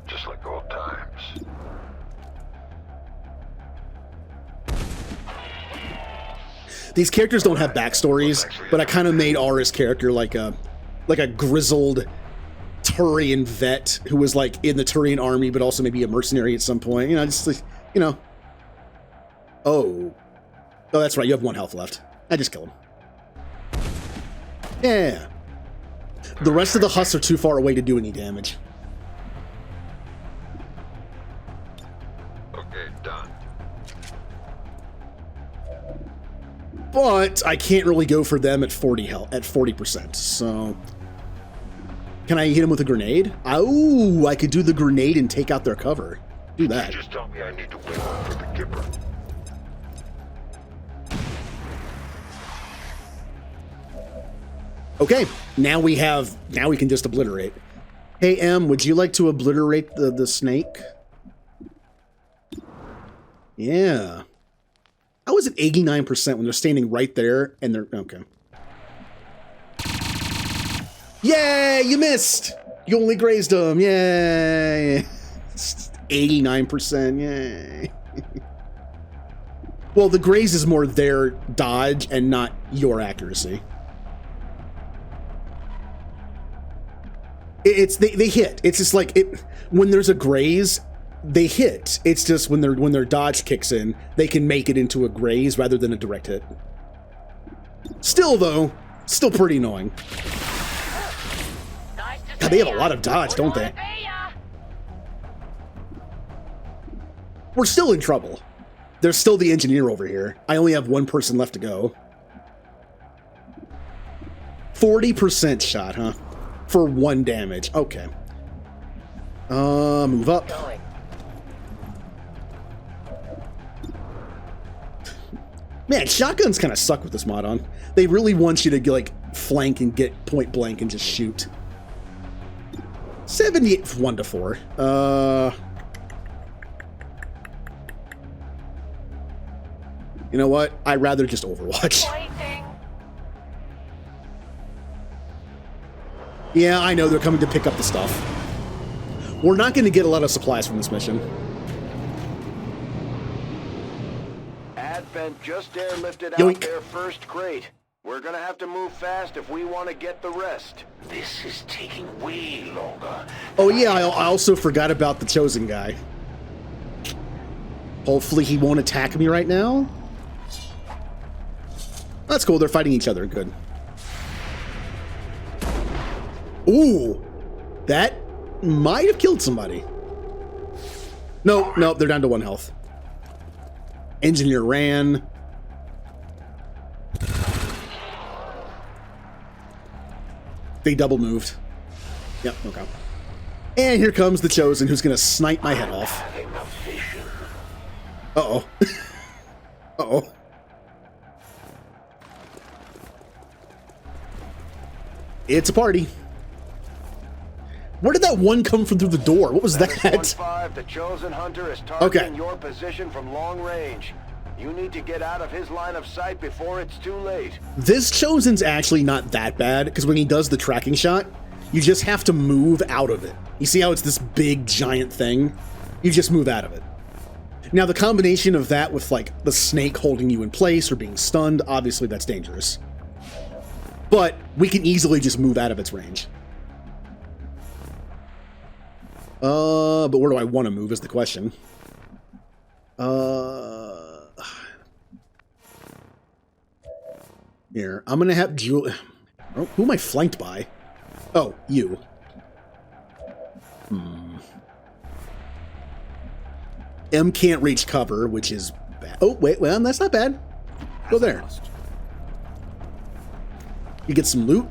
Just like old times. These characters don't have backstories, but I kind of made Aura's character like a grizzled Turian vet who was like in the Turian army, but also maybe a mercenary at some point. You know, just like, you know. Oh, that's right. You have 1 health left. I just killed him. Yeah. The rest of the husks are too far away to do any damage. Okay, done. But I can't really go for them at 40%. So, can I hit him with a grenade? Oh, I could do the grenade and take out their cover. Do that. Just tell me I need to wait for the Gipper. Okay, now we can just obliterate. Hey, M, would you like to obliterate the snake? Yeah. How is it 89% when they're standing right there and they're... Okay. Yay, you missed! You only grazed them, yay! 89%, yay. Well, the graze is more their dodge and not your accuracy. They hit. It's just like when there's a graze, they hit. It's just when their dodge kicks in, they can make it into a graze rather than a direct hit. Still though, still pretty annoying. God, they have a lot of dodge, don't they? We're still in trouble. There's still the engineer over here. I only have 1 person left to go. 40% shot, huh? For 1 damage. Okay. Move up. Man, shotguns kind of suck with this mod on. They really want you to like flank and get point blank and just shoot. 78, 1 to 4. You know what? I'd rather just Overwatch. Yeah, I know they're coming to pick up the stuff. We're not going to get a lot of supplies from this mission. Advent just airlifted out Yoink. their first crate. We're gonna have to move fast if we want to get the rest. This is taking way longer. Oh yeah, I also forgot about the Chosen guy. Hopefully he won't attack me right now. That's cool, they're fighting each other, good. Ooh, that might have killed somebody. No, they're down to 1 health. Engineer ran. They double moved. Yep, okay. And here comes the Chosen, who's gonna snipe my head off. Uh-oh. Uh-oh. It's a party. Where did that one come from through the door? What was that? 1-5, the Chosen Hunter is targeting your position from long range. You need to get out of his line of sight before it's too late. This Chosen's actually not that bad, because when he does the tracking shot, you just have to move out of it. You see how it's this big, giant thing? You just move out of it. Now, the combination of that with, like, the snake holding you in place or being stunned, obviously that's dangerous. But we can easily just move out of its range. But where do I want to move is the question. Here, I'm gonna have Jewel. Oh, who am I flanked by? Oh, you. M can't reach cover, which is bad. Oh, wait, well, that's not bad. Go there. You get some loot.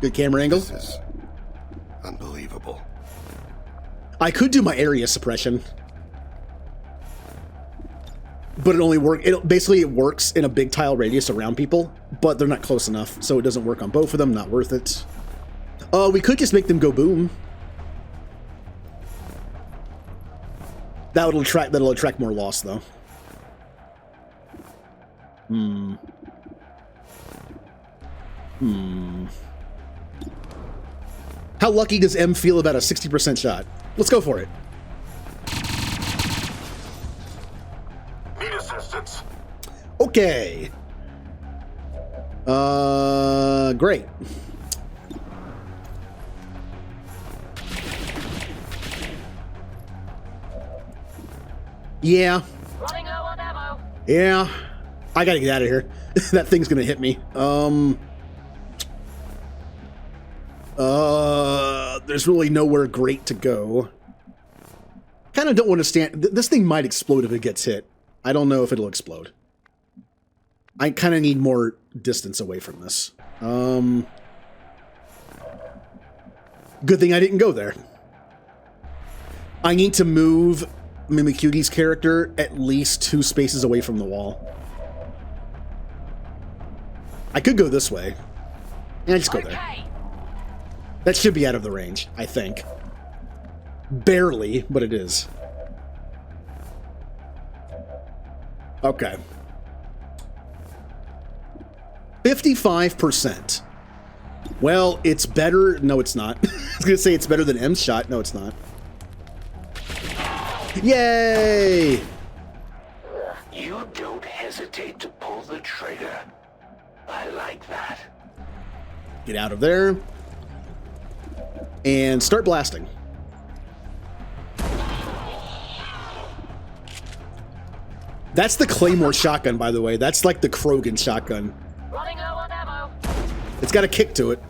Good camera angle. This is unbelievable. I could do my area suppression, but it only works. Basically, it works in a big tile radius around people, but they're not close enough, so it doesn't work on both of them. Not worth it. We could just make them go boom. That'll attract more loss, though. How lucky does M feel about a 60% shot? Let's go for it. Need assistance. Okay. Great. Yeah. Running low on ammo. Yeah. I gotta get out of here. That thing's gonna hit me. There's really nowhere great to go. Kind of don't want to stand. This thing might explode if it gets hit. I don't know if it'll explode. I kind of need more distance away from this. Good thing I didn't go there. I need to move Mimikyugi's character at least 2 spaces away from the wall. I could go this way. Yeah, just go there. That should be out of the range, I think. Barely, but it is. Okay. 55%. Well, it's better. No, it's not. I was going to say it's better than M's shot. No, it's not. Yay! You don't hesitate to pull the trigger. I like that. Get out of there. And start blasting. That's the Claymore shotgun, by the way. That's like the Krogan shotgun. Running low on ammo. It's got a kick to it.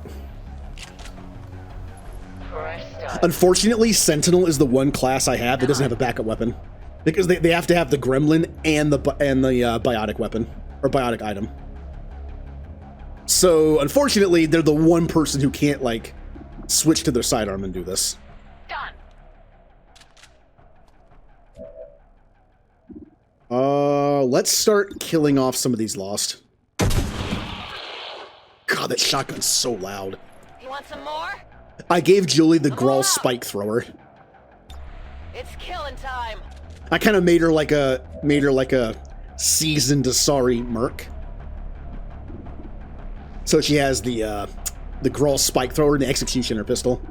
Unfortunately, Sentinel is the one class I have that doesn't have a backup weapon. Because they have to have the Gremlin and the biotic weapon. Or biotic item. So, unfortunately, they're the one person who can't, like, switch to their sidearm and do this. Done. Let's start killing off some of these Lost. God, that shotgun's so loud. You want some more? I gave Julie the Grawl spike thrower. It's killing time. I kind of made her like a seasoned Asari merc. So she has the Grawl spike thrower and the executioner pistol.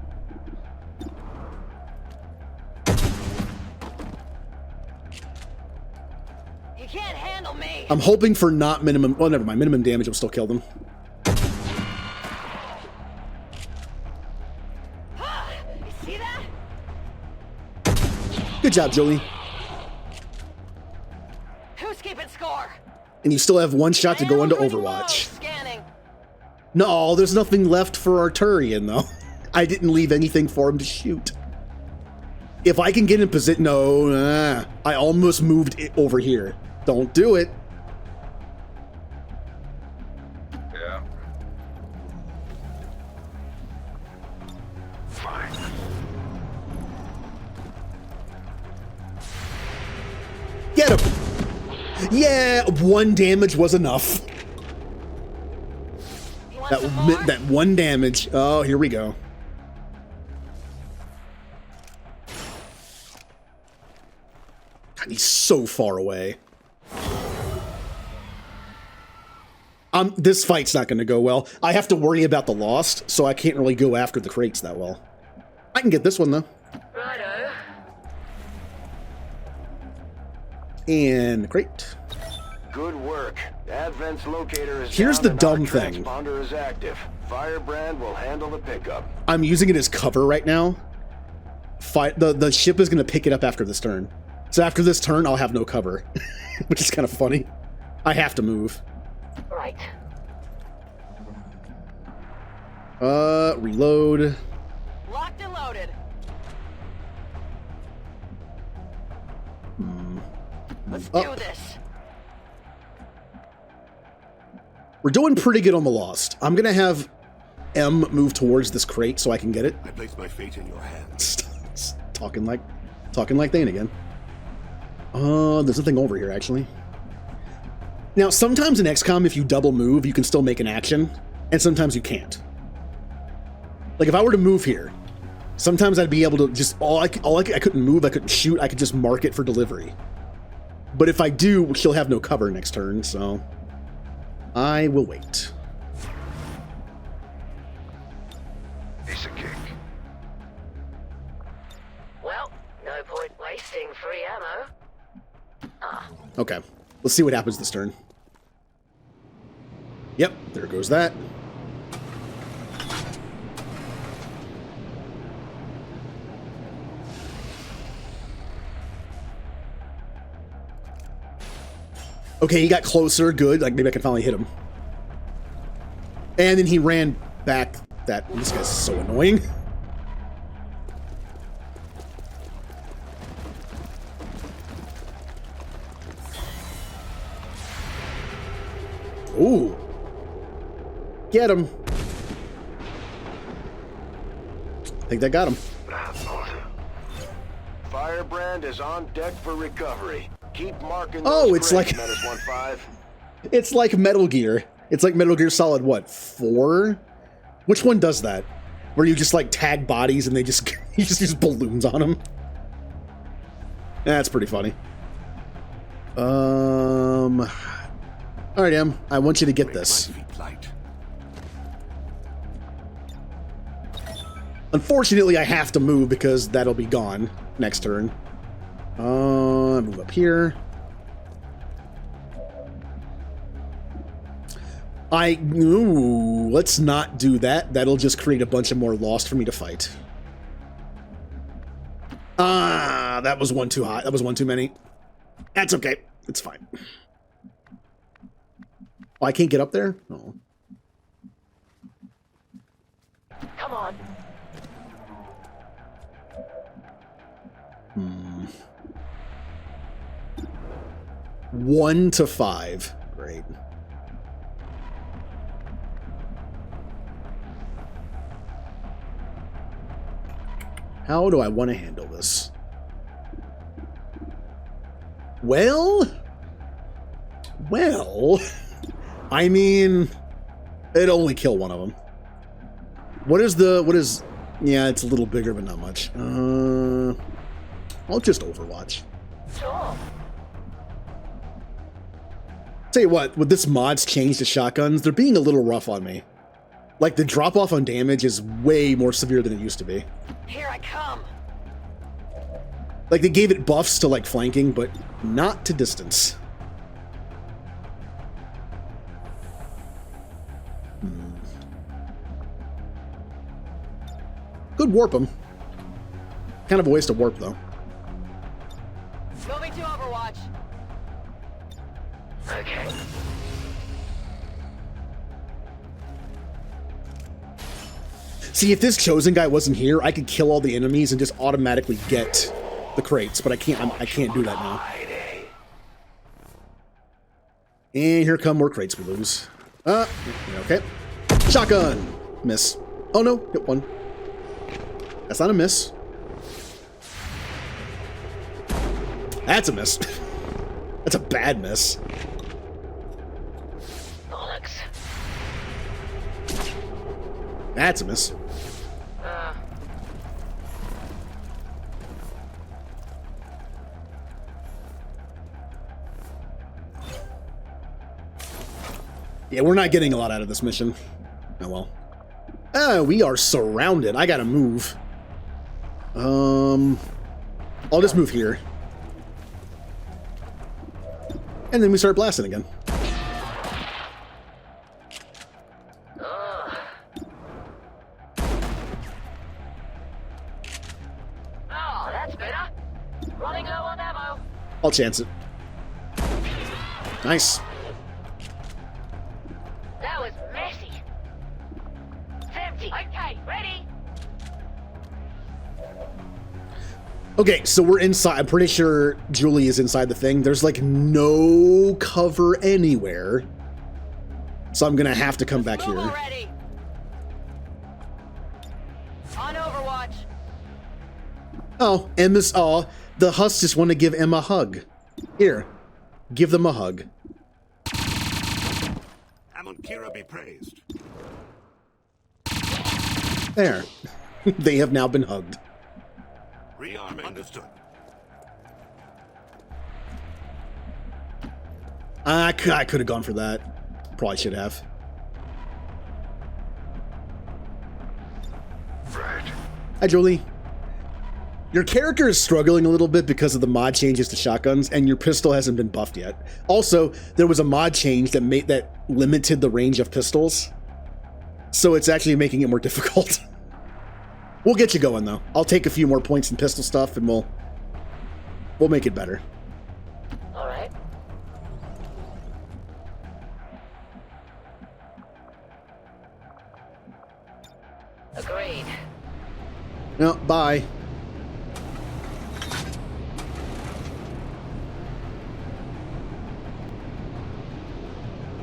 You can't handle me. I'm hoping for not minimum. Well, never mind. Minimum damage will still kill them. You see that? Good job, Julie. Who's keeping score? And you still have 1 shot to go into Overwatch. Scanning. No, there's nothing left for Arturian, though. I didn't leave anything for him to shoot. If I can get in position... No, I almost moved it over here. Don't do it. Yeah. Fine. Get him! Yeah, 1 damage was enough. That 1 damage. Oh, here we go. God, he's so far away. This fight's not going to go well. I have to worry about the Lost, so I can't really go after the crates that well. I can get this one, though. Righto. And crate. Good work. Advent's locator is Here's down the and dumb our thing. transponder is active. Firebrand will handle the pickup. I'm using it as cover right now. The ship is going to pick it up after this turn. So after this turn, I'll have no cover. Which is kind of funny. I have to move. Right. Reload. Locked and loaded. Let's do this. We're doing pretty good on the Lost. I'm going to have M move towards this crate so I can get it. I place my fate in your hands. Talking like Thane again. There's nothing over here, actually. Now, sometimes in XCOM, if you double move, you can still make an action, and sometimes you can't. Like, if I were to move here, sometimes I'd be able to just... I couldn't move, I couldn't shoot, I could just mark it for delivery. But if I do, she'll have no cover next turn, so... I will wait. Piece of cake. Well, no point wasting free ammo. Okay, let's see what happens this turn. Yep, there goes that. Okay, he got closer. Good. Like, maybe I can finally hit him. And then he ran back. This guy's so annoying. Ooh. Get him. I think that got him. Firebrand is on deck for recovery. Keep marking Oh, those it's like crates, Menace 1-5. it's like Metal Gear. It's like Metal Gear Solid, what, 4? Which one does that? Where you just like tag bodies and they just you just use balloons on them. That's pretty funny. All right, Em. I want you to get this. Unfortunately, I have to move because that'll be gone next turn. Move up here. Let's not do that. That'll just create a bunch of more Lost for me to fight. That was one too high. That was one too many. That's okay. It's fine. Oh, I can't get up there? Oh. Come on. 1 to 5. Great. How do I want to handle this? Well, I mean, it'd only kill one of them. What is, yeah, it's a little bigger, but not much. I'll just Overwatch. Sure. Tell you what, with this mod's change to shotguns, they're being a little rough on me. Like, the drop-off on damage is way more severe than it used to be. Here I come. Like, they gave it buffs to, like, flanking, but not to distance. Could warp them. Kind of a waste of warp, though. Moving to Overwatch. Okay. See, if this Chosen guy wasn't here, I could kill all the enemies and just automatically get the crates, but I can't do that now. And here come more crates we lose. Okay. Shotgun! Miss. Oh no, hit one. That's not a miss. That's a miss. That's a bad miss. Bollocks. That's a miss. Yeah, we're not getting a lot out of this mission. Oh well. We are surrounded. I gotta move. I'll just move here. And then we start blasting again. Oh, that's better. Running low on ammo. I'll chance it. Nice. That was messy. It's empty. Okay, ready? Okay, so we're inside. I'm pretty sure Julie is inside the thing. There's like no cover anywhere. So I'm gonna have to come back here. Already. On Overwatch. Oh, Emma's. Oh, the Husks just want to give Emma a hug. Here, give them a hug. Kira be praised. There. They have now been hugged. Rearm understood. I could have gone for that. Probably should have. Right. Hi, Julie. Your character is struggling a little bit because of the mod changes to shotguns, and your pistol hasn't been buffed yet. Also, there was a mod change that limited the range of pistols, so it's actually making it more difficult. We'll get you going though. I'll take a few more points in pistol stuff, and we'll make it better. All right. Agreed. No, bye.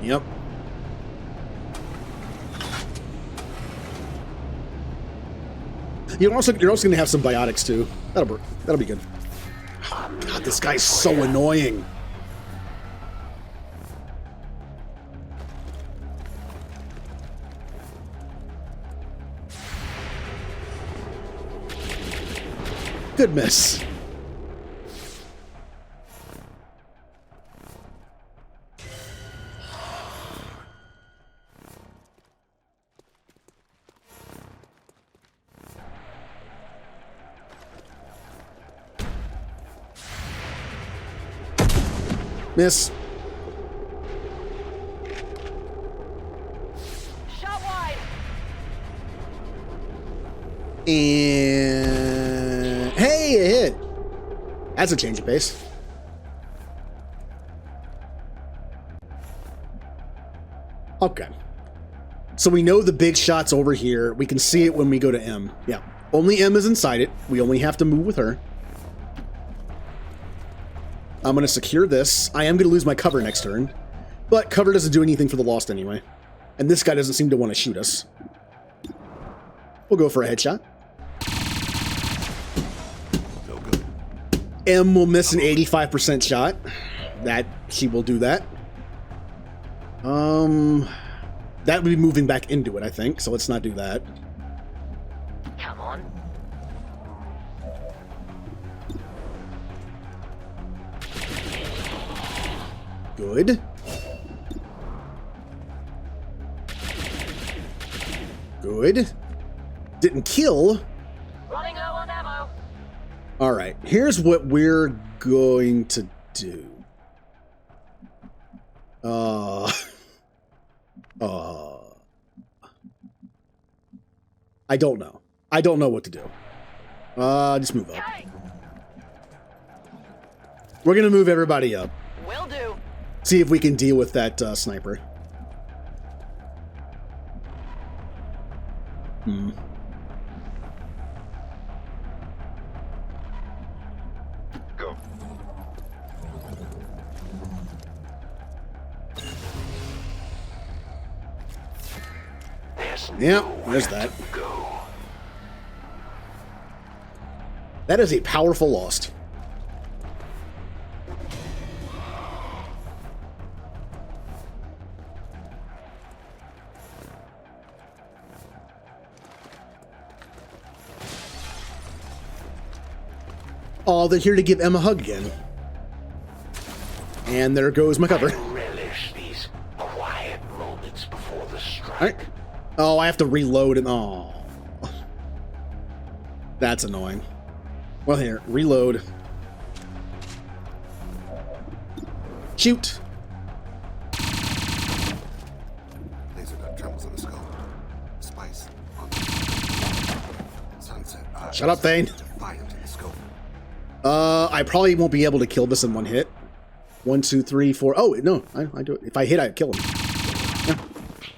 Yep. You're also going to have some biotics too. That'll be good. Oh, God, this guy's so annoying. Good miss. Miss. Shot wide. And hey, a hit. That's a change of pace. Okay. So we know the big shot's over here. We can see it when we go to M. Yeah. Only M is inside it. We only have to move with her. I'm going to secure this. I am going to lose my cover next turn, but cover doesn't do anything for the Lost anyway. And this guy doesn't seem to want to shoot us. We'll go for a headshot. No good. M will miss an 85% shot. She will do that. That would be moving back into it, I think, so let's not do that. Come on. Good. Good. Didn't kill. Running low on ammo. All right, here's what we're going to do. I don't know. I don't know what to do. Just move up. We're gonna move everybody up. Will do. See if we can deal with that sniper. Go. Yeah, there's that. That is a powerful Lost. Oh, they're here to give Em a hug again. And there goes my cover. Relish these quiet moments before the strike. All right. Oh, I have to reload and oh. That's annoying. Well, here, reload. Shoot. Laser gun trembles in the skull. Spice on sunset. Shut up, Thane. I probably won't be able to kill this in one hit. 1, 2, 3, 4. Oh, no, I do it. If I hit, I kill him. Yeah.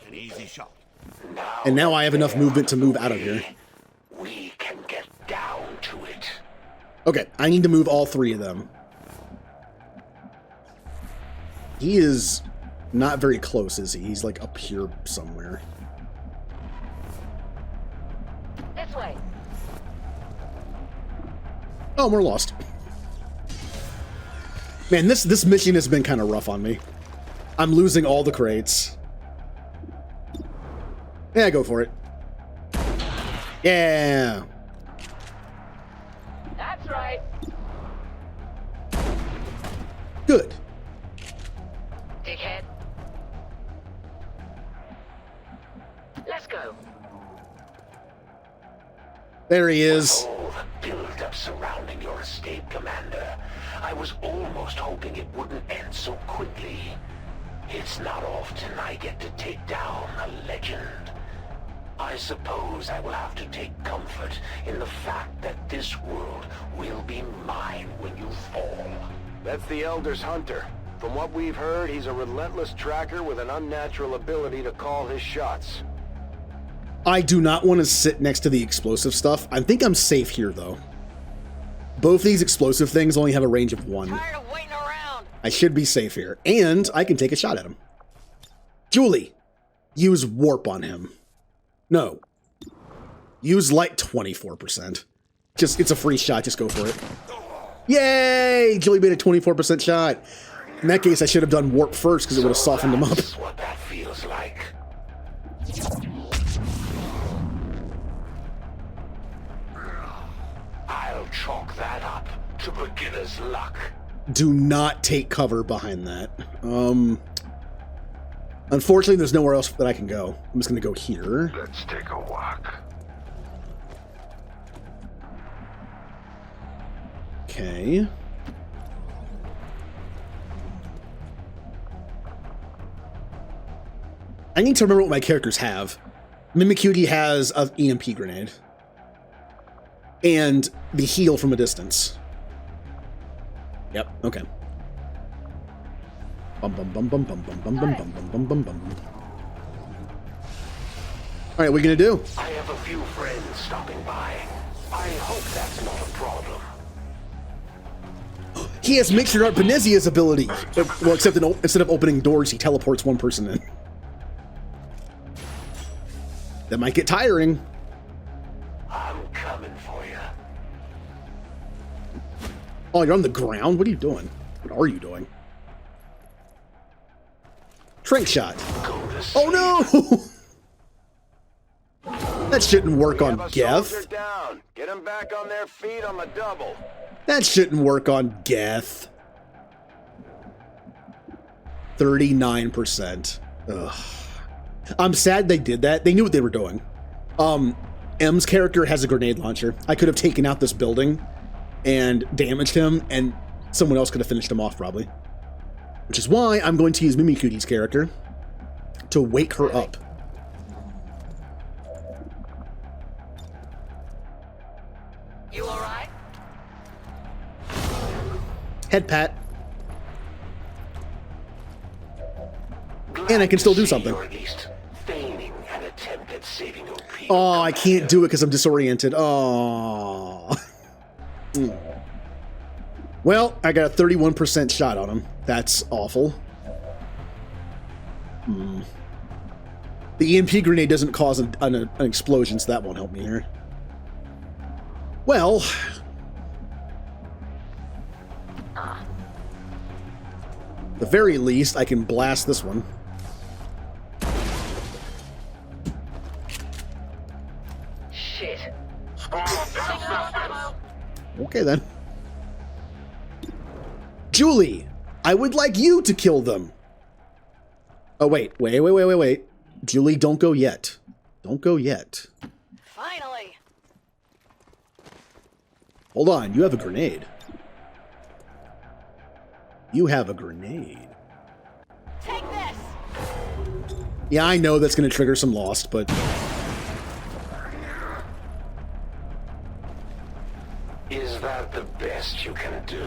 An easy shot. And now I have enough movement to move out of here. We can get down to it. Okay, I need to move all three of them. He is not very close, is he? He's like up here somewhere. This way. Oh, we're lost. Man, this mission has been kind of rough on me. I'm losing all the crates. Yeah, go for it. Yeah. That's right. Good. Dickhead. Let's go. There he is. the build-up surrounding your escape, Commander. I was almost hoping it wouldn't end so quickly. It's not often I get to take down a legend. I suppose I will have to take comfort in the fact that this world will be mine when you fall. That's the Elder's hunter. From what we've heard, he's a relentless tracker with an unnatural ability to call his shots. I do not want to sit next to the explosive stuff. I think I'm safe here, though. Both these explosive things only have a range of 1. Tired of waiting around. I should be safe here. And I can take a shot at him. Julie, use warp on him. No. Use light 24%. It's a free shot. Just go for it. Yay! Julie made a 24% shot. In that case, I should have done warp first because it would have softened him up. That's what that feels like. I'll chalk that up to beginner's luck. Do not take cover behind that. Unfortunately, there's nowhere else that I can go. I'm just going to go here. Let's take a walk. Okay. I need to remember what my characters have. Mimikyu has an EMP grenade. And the heal from a distance. Yep, okay. Bum bum bum bum bum bum bum bum bum bum bum bum bum. Alright, what are we gonna do? I have a few friends stopping by. I hope that's not a problem. He has Mixture Art Benezia's ability. Well, except instead of opening doors, he teleports one person in. That might get tiring. I'm coming for you. Oh, you're on the ground? What are you doing? What are you doing? Trank shot. Oh no! That shouldn't work on Geth. Down. Get them back on their feet on the double. That shouldn't work on Geth. 39%. Ugh. I'm sad they did that. They knew what they were doing. M's character has a grenade launcher. I could have taken out this building and damaged him, and someone else could have finished him off, probably. Which is why I'm going to use Mimikyu character to wake her up. You alright? Head pat. And I can still do something. Oh, I can't do it because I'm disoriented. Oh. Well, I got a 31% shot on him. That's awful. The EMP grenade doesn't cause an explosion, so that won't help me here. Well... at the very least, I can blast this one. Shit. Okay, then. Julie, I would like you to kill them. Oh, wait. Julie, don't go yet. Don't go yet. Finally. Hold on, you have a grenade. You have a grenade. Take this. Yeah, I know that's going to trigger some Lost, but... Is that the best you can do?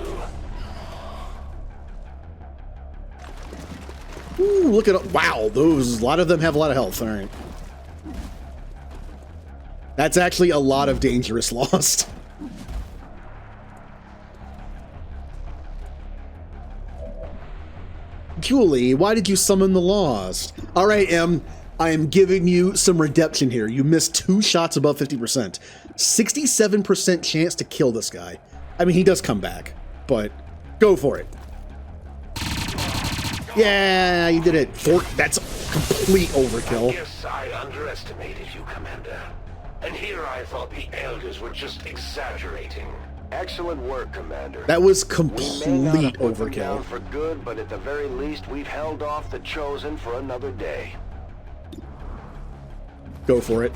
Ooh, look at... Wow, a lot of them have a lot of health. All right. That's actually a lot of dangerous Lost. Julie, why did you summon the Lost? All right, M, I am giving you some redemption here. You missed 2 shots above 50%. 67% chance to kill this guy. I mean, he does come back, but go for it. Yeah, you did it. That's complete overkill. I guess I underestimated you, Commander. And here I thought the Elders were just exaggerating. Excellent work, Commander. That was We may not have complete put them down overkill. for good, but at the very least, we've held off the Chosen for another day. Go for it.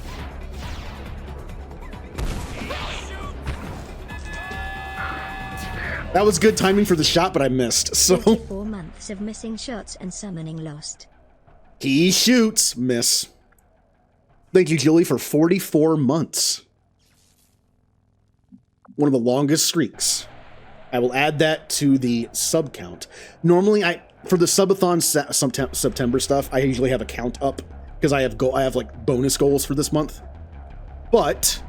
That was good timing for the shot, but I missed, so... 4 months of missing shots and summoning lost. He shoots, miss. Thank you, Julie, for 44 months. One of the longest streaks. I will add that to the sub count. Normally, for the subathon September stuff, I usually have a count up because I have like bonus goals for this month. But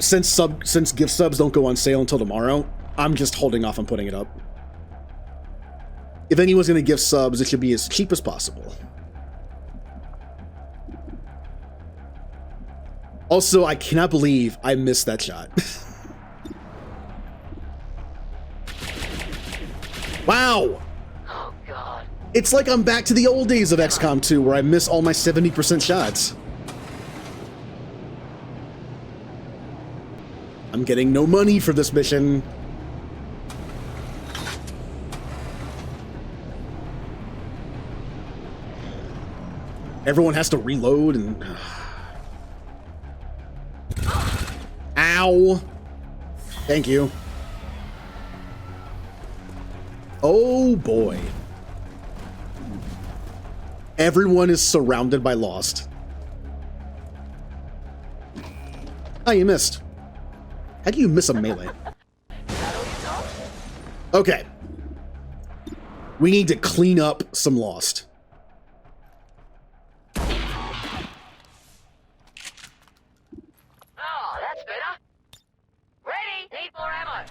since gift subs don't go on sale until tomorrow, I'm just holding off on putting it up. If anyone's going to gift subs, it should be as cheap as possible. Also, I cannot believe I missed that shot. Wow! Oh, God. It's like I'm back to the old days of XCOM 2, where I miss all my 70% shots. I'm getting no money for this mission. Everyone has to reload and... Ow! Thank you. Oh boy. Everyone is surrounded by Lost. Oh, you missed. How do you miss a melee? Okay. We need to clean up some Lost. Oh, that's better. Ready? Need more ammo.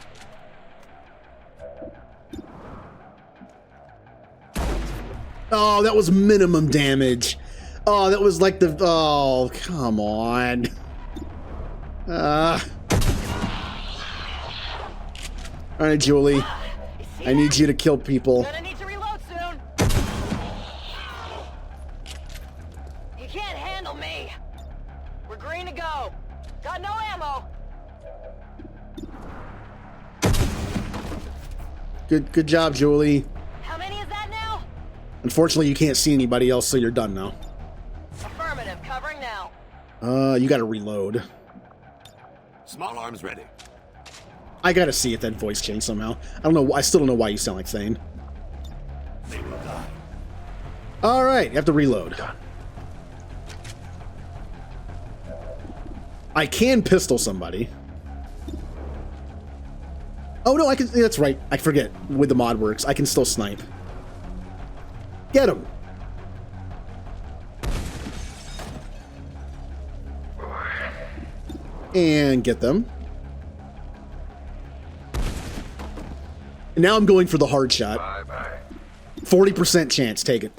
Oh, that was minimum damage. Oh, that was like the... Oh, come on. Alright, Julie. I need you to kill people. Gonna need to reload soon. You can't handle me. We're green to go. Got no ammo. Good job, Julie. How many is that now? Unfortunately, you can't see anybody else, so you're done now. Affirmative, covering now. You gotta reload. Small arms ready. I gotta see if that voice changed somehow. I don't know. I still don't know why you sound like Thane. They will die. All right, you have to reload. I can pistol somebody. Oh no, I can. That's right. I forget. With the mod works, I can still snipe. Get him. And get them. And now I'm going for the hard shot. 40% chance, take it.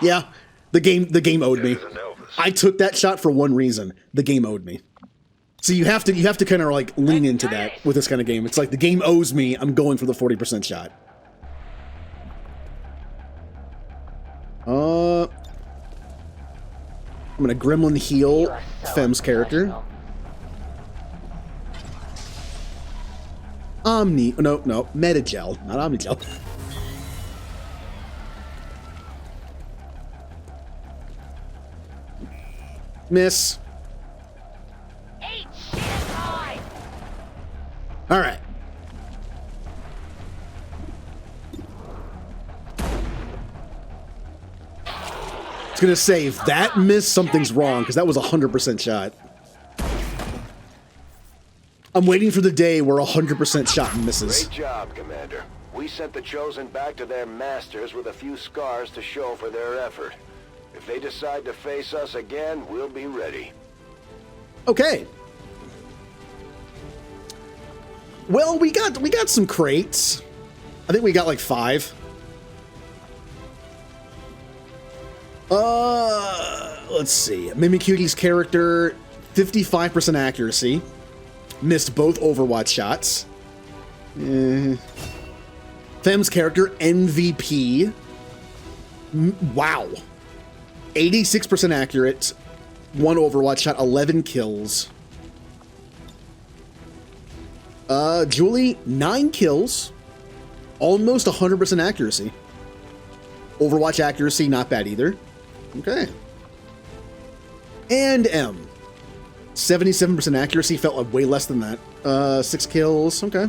Yeah, the game owed me. I took that shot for one reason. The game owed me. So you have to kind of like lean into that with this kind of game. It's like the game owes me, I'm going for the 40% shot. I'm gonna gremlin heal Fem's character. No, Metagel, not Omnigel. Miss. All right. It's gonna say if that missed, something's wrong, because that was a 100% shot. I'm waiting for the day where 100% shot misses. Great job, Commander. We sent the Chosen back to their masters with a few scars to show for their effort. If they decide to face us again, we'll be ready. Okay. Well, we got some crates. I think we got like 5. Let's see. Mimikyu-Ki's character, 55% accuracy. Missed both Overwatch shots. Fem's character, MVP. Wow. 86% accurate. 1 Overwatch shot, 11 kills. Julie, 9 kills. Almost 100% accuracy. Overwatch accuracy, not bad either. Okay. And M. 77% accuracy, felt like way less than that. 6 kills, okay.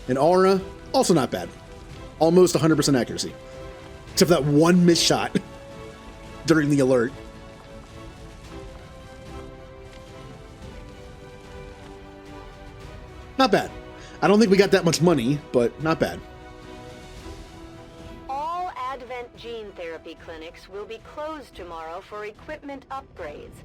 And aura, also not bad. Almost 100% accuracy. Except for that one missed shot during the alert. Not bad. I don't think we got that much money, but not bad. All Advent gene therapy clinics will be closed tomorrow for equipment upgrades.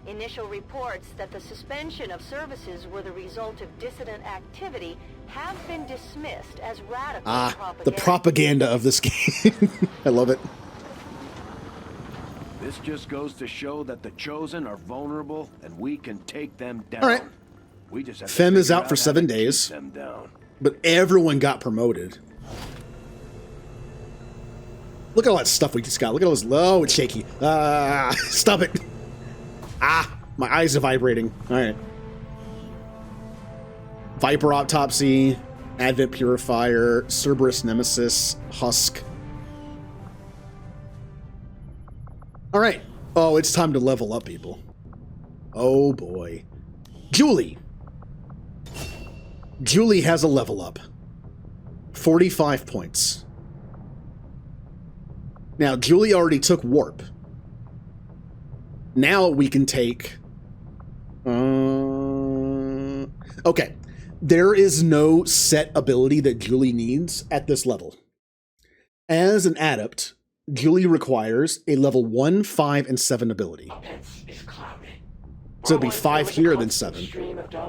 Initial reports that the suspension of services were the result of dissident activity have been dismissed as radical propaganda. The propaganda of this game. I love it. This just goes to show that the Chosen are vulnerable and we can take them down. All right. We just have to Fem is figure out for how to 7 keep days, them down. but everyone got promoted. Look at all that stuff we just got. Look at all this. Oh, it's shaky. Stop it. My eyes are vibrating. All right. Viper Autopsy, Advent Purifier, Cerberus Nemesis, Husk. All right. Oh, it's time to level up, people. Oh, boy. Julie. Julie has a level up. 45 points. Now, Julie already took Warp. Now we can take... okay. There is no set ability that Julie needs at this level. As an adept, Julie requires a level 1, 5, and 7 ability. So it'd be 5 here, then 7.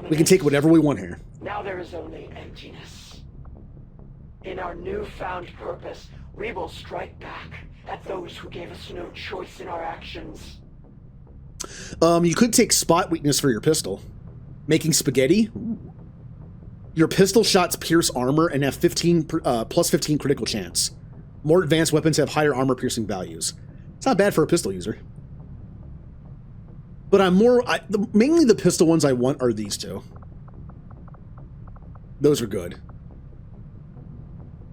We can take whatever we want here. Now there is only emptiness. In our newfound purpose, we will strike back at those who gave us no choice in our actions. You could take spot weakness for your pistol. Making spaghetti. Your pistol shots pierce armor and have plus 15 critical chance. More advanced weapons have higher armor piercing values. It's not bad for a pistol user. But mainly the pistol ones I want are these two. Those are good.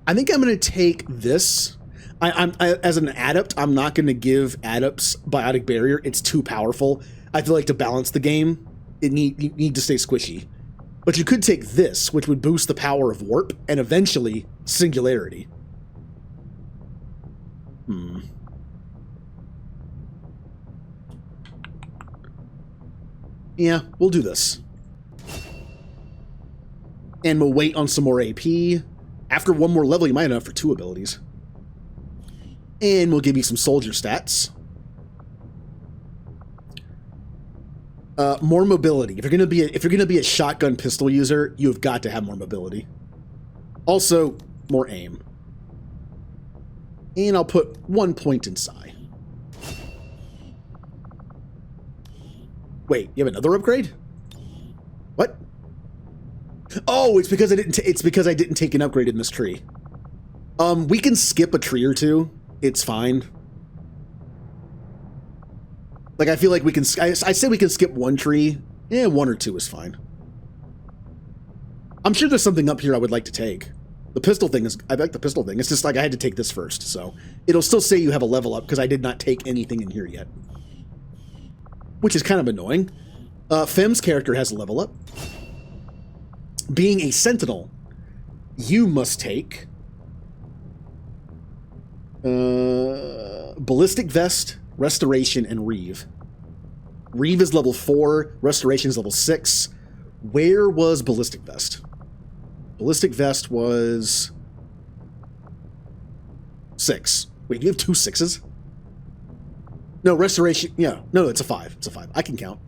I think I'm going to take this. As an adept, I'm not going to give adepts Biotic Barrier. It's too powerful. I feel like to balance the game, you need to stay squishy. But you could take this, which would boost the power of Warp, and eventually Singularity. Yeah, we'll do this. And we'll wait on some more AP. After one more level, you might have enough for 2 abilities. And we'll give you some soldier stats. More mobility. If you're gonna be a shotgun pistol user, you've got to have more mobility. Also, more aim. And I'll put 1 point in Psi. Wait, you have another upgrade? What? Oh, it's because I didn't take an upgrade in this tree. We can skip a tree or two. It's fine. Like, I feel like we can... I say we can skip 1 tree. Yeah, 1 or 2 is fine. I'm sure there's something up here I would like to take. The pistol thing is... I like the pistol thing. It's just like I had to take this first, so... It'll still say you have a level up, because I did not take anything in here yet. Which is kind of annoying. Fem's character has a level up. Being a sentinel, you must take... Ballistic Vest, Restoration, and Reeve. Reeve is level 4, Restoration is level 6. Where was Ballistic Vest? Ballistic Vest was 6. Wait, do you have 2 6s? No, Restoration, yeah. No, it's a 5. It's a 5. I can count.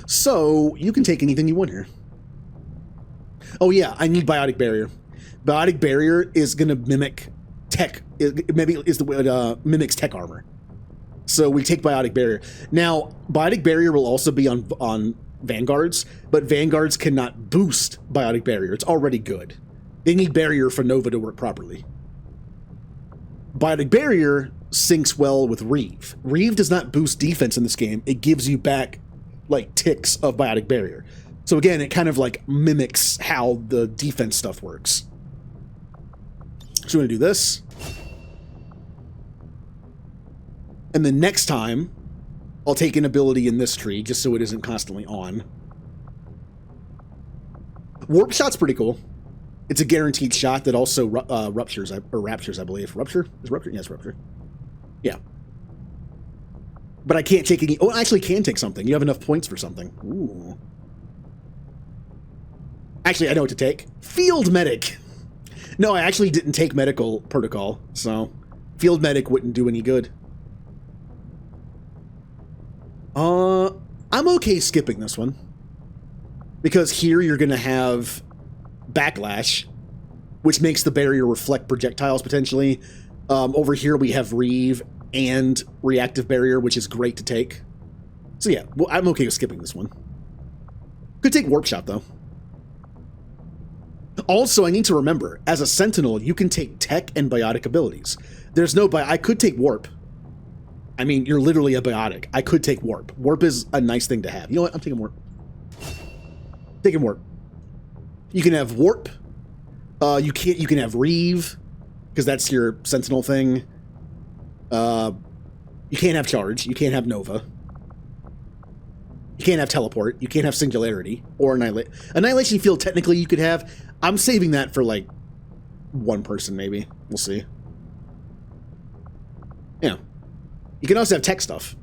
So, you can take anything you want here. Oh yeah, I need Biotic Barrier. Biotic Barrier is going to mimic tech. Mimics tech armor. So we take Biotic Barrier. Now, Biotic Barrier will also be on Vanguards, but Vanguards cannot boost Biotic Barrier. It's already good. They need Barrier for Nova to work properly. Biotic Barrier syncs well with Reeve. Reeve does not boost defense in this game. It gives you back, like, ticks of Biotic Barrier. So again, it kind of, like, mimics how the defense stuff works. So we're going to do this. And then next time, I'll take an ability in this tree just so it isn't constantly on. Warp shot's pretty cool. It's a guaranteed shot that also raptures, I believe. Rupture? Is rupture? Yes, rupture. Yeah. But I can't take any... Oh, I actually can take something. You have enough points for something. Ooh. Actually, I know what to take. Field Medic. No, I actually didn't take Medical Protocol, so... Field Medic wouldn't do any good. I'm okay skipping this one. Because here you're going to have Backlash, which makes the barrier reflect projectiles, potentially. Over here we have Reeve and Reactive Barrier, which is great to take. So yeah, well, I'm okay with skipping this one. Could take Warp Shot, though. Also, I need to remember, as a Sentinel, you can take Tech and Biotic abilities. There's no... I could take Warp. I mean, you're literally a Biotic. I could take Warp. Warp is a nice thing to have. You know what? I'm taking Warp. Taking Warp. You can have Warp. You can have Reeve, because that's your Sentinel thing. You can't have Charge. You can't have Nova. You can't have Teleport. You can't have Singularity or Annihilation Field. Technically, you could have. I'm saving that for like one person, maybe. We'll see. Yeah. You can also have tech stuff.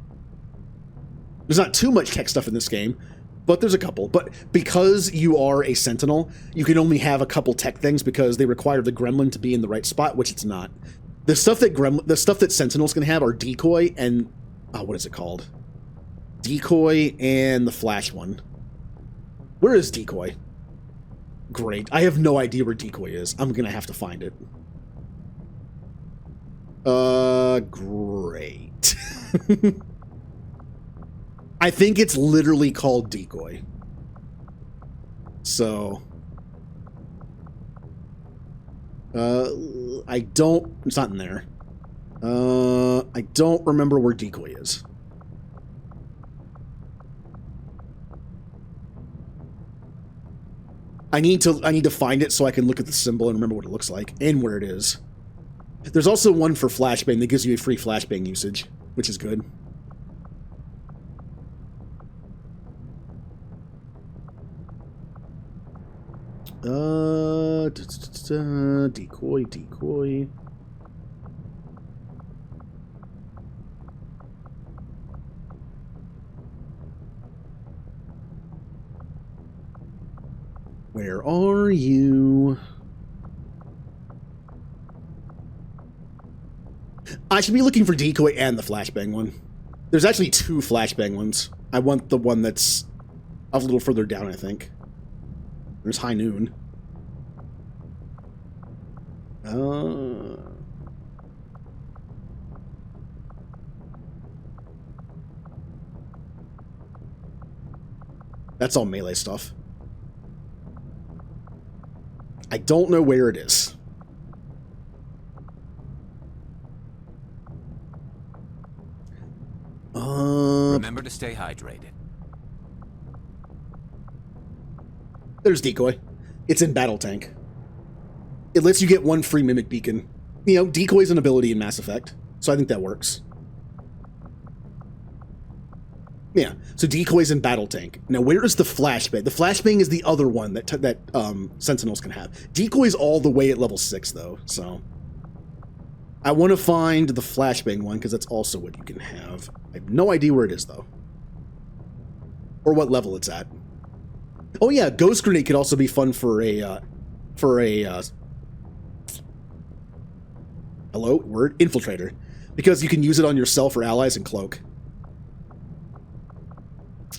There's not too much tech stuff in this game, but there's a couple. But because you are a Sentinel, you can only have a couple tech things because they require the Gremlin to be in the right spot, which it's not. The stuff that Sentinels can have are Decoy and what is it called? Decoy and the Flash one. Where is Decoy? Great. I have no idea where Decoy is. I'm gonna have to find it. Great. I think it's literally called Decoy. So... it's not in there. I don't remember where Decoy is. I need to find it so I can look at the symbol and remember what it looks like and where it is. There's also one for Flashbang that gives you a free Flashbang usage, which is good. Decoy. Where are you? I should be looking for Decoy and the Flashbang one. There's actually two Flashbang ones. I want the one that's a little further down, I think. There's High Noon. That's all melee stuff. I don't know where it is. Remember to stay hydrated. There's Decoy. It's in Battle Tank. It lets you get one free Mimic Beacon. You know, Decoy's an ability in Mass Effect, so I think that works. Yeah, so Decoy's in Battle Tank. Now, where is the Flashbang? The Flashbang is the other one that Sentinels can have. Decoy's all the way at level 6, though, so... I want to find the Flashbang one, because that's also what you can have. I have no idea where it is, though. Or what level it's at. Oh yeah, Ghost Grenade could also be fun for a hello? Word? Infiltrator. Because you can use it on yourself or allies and cloak.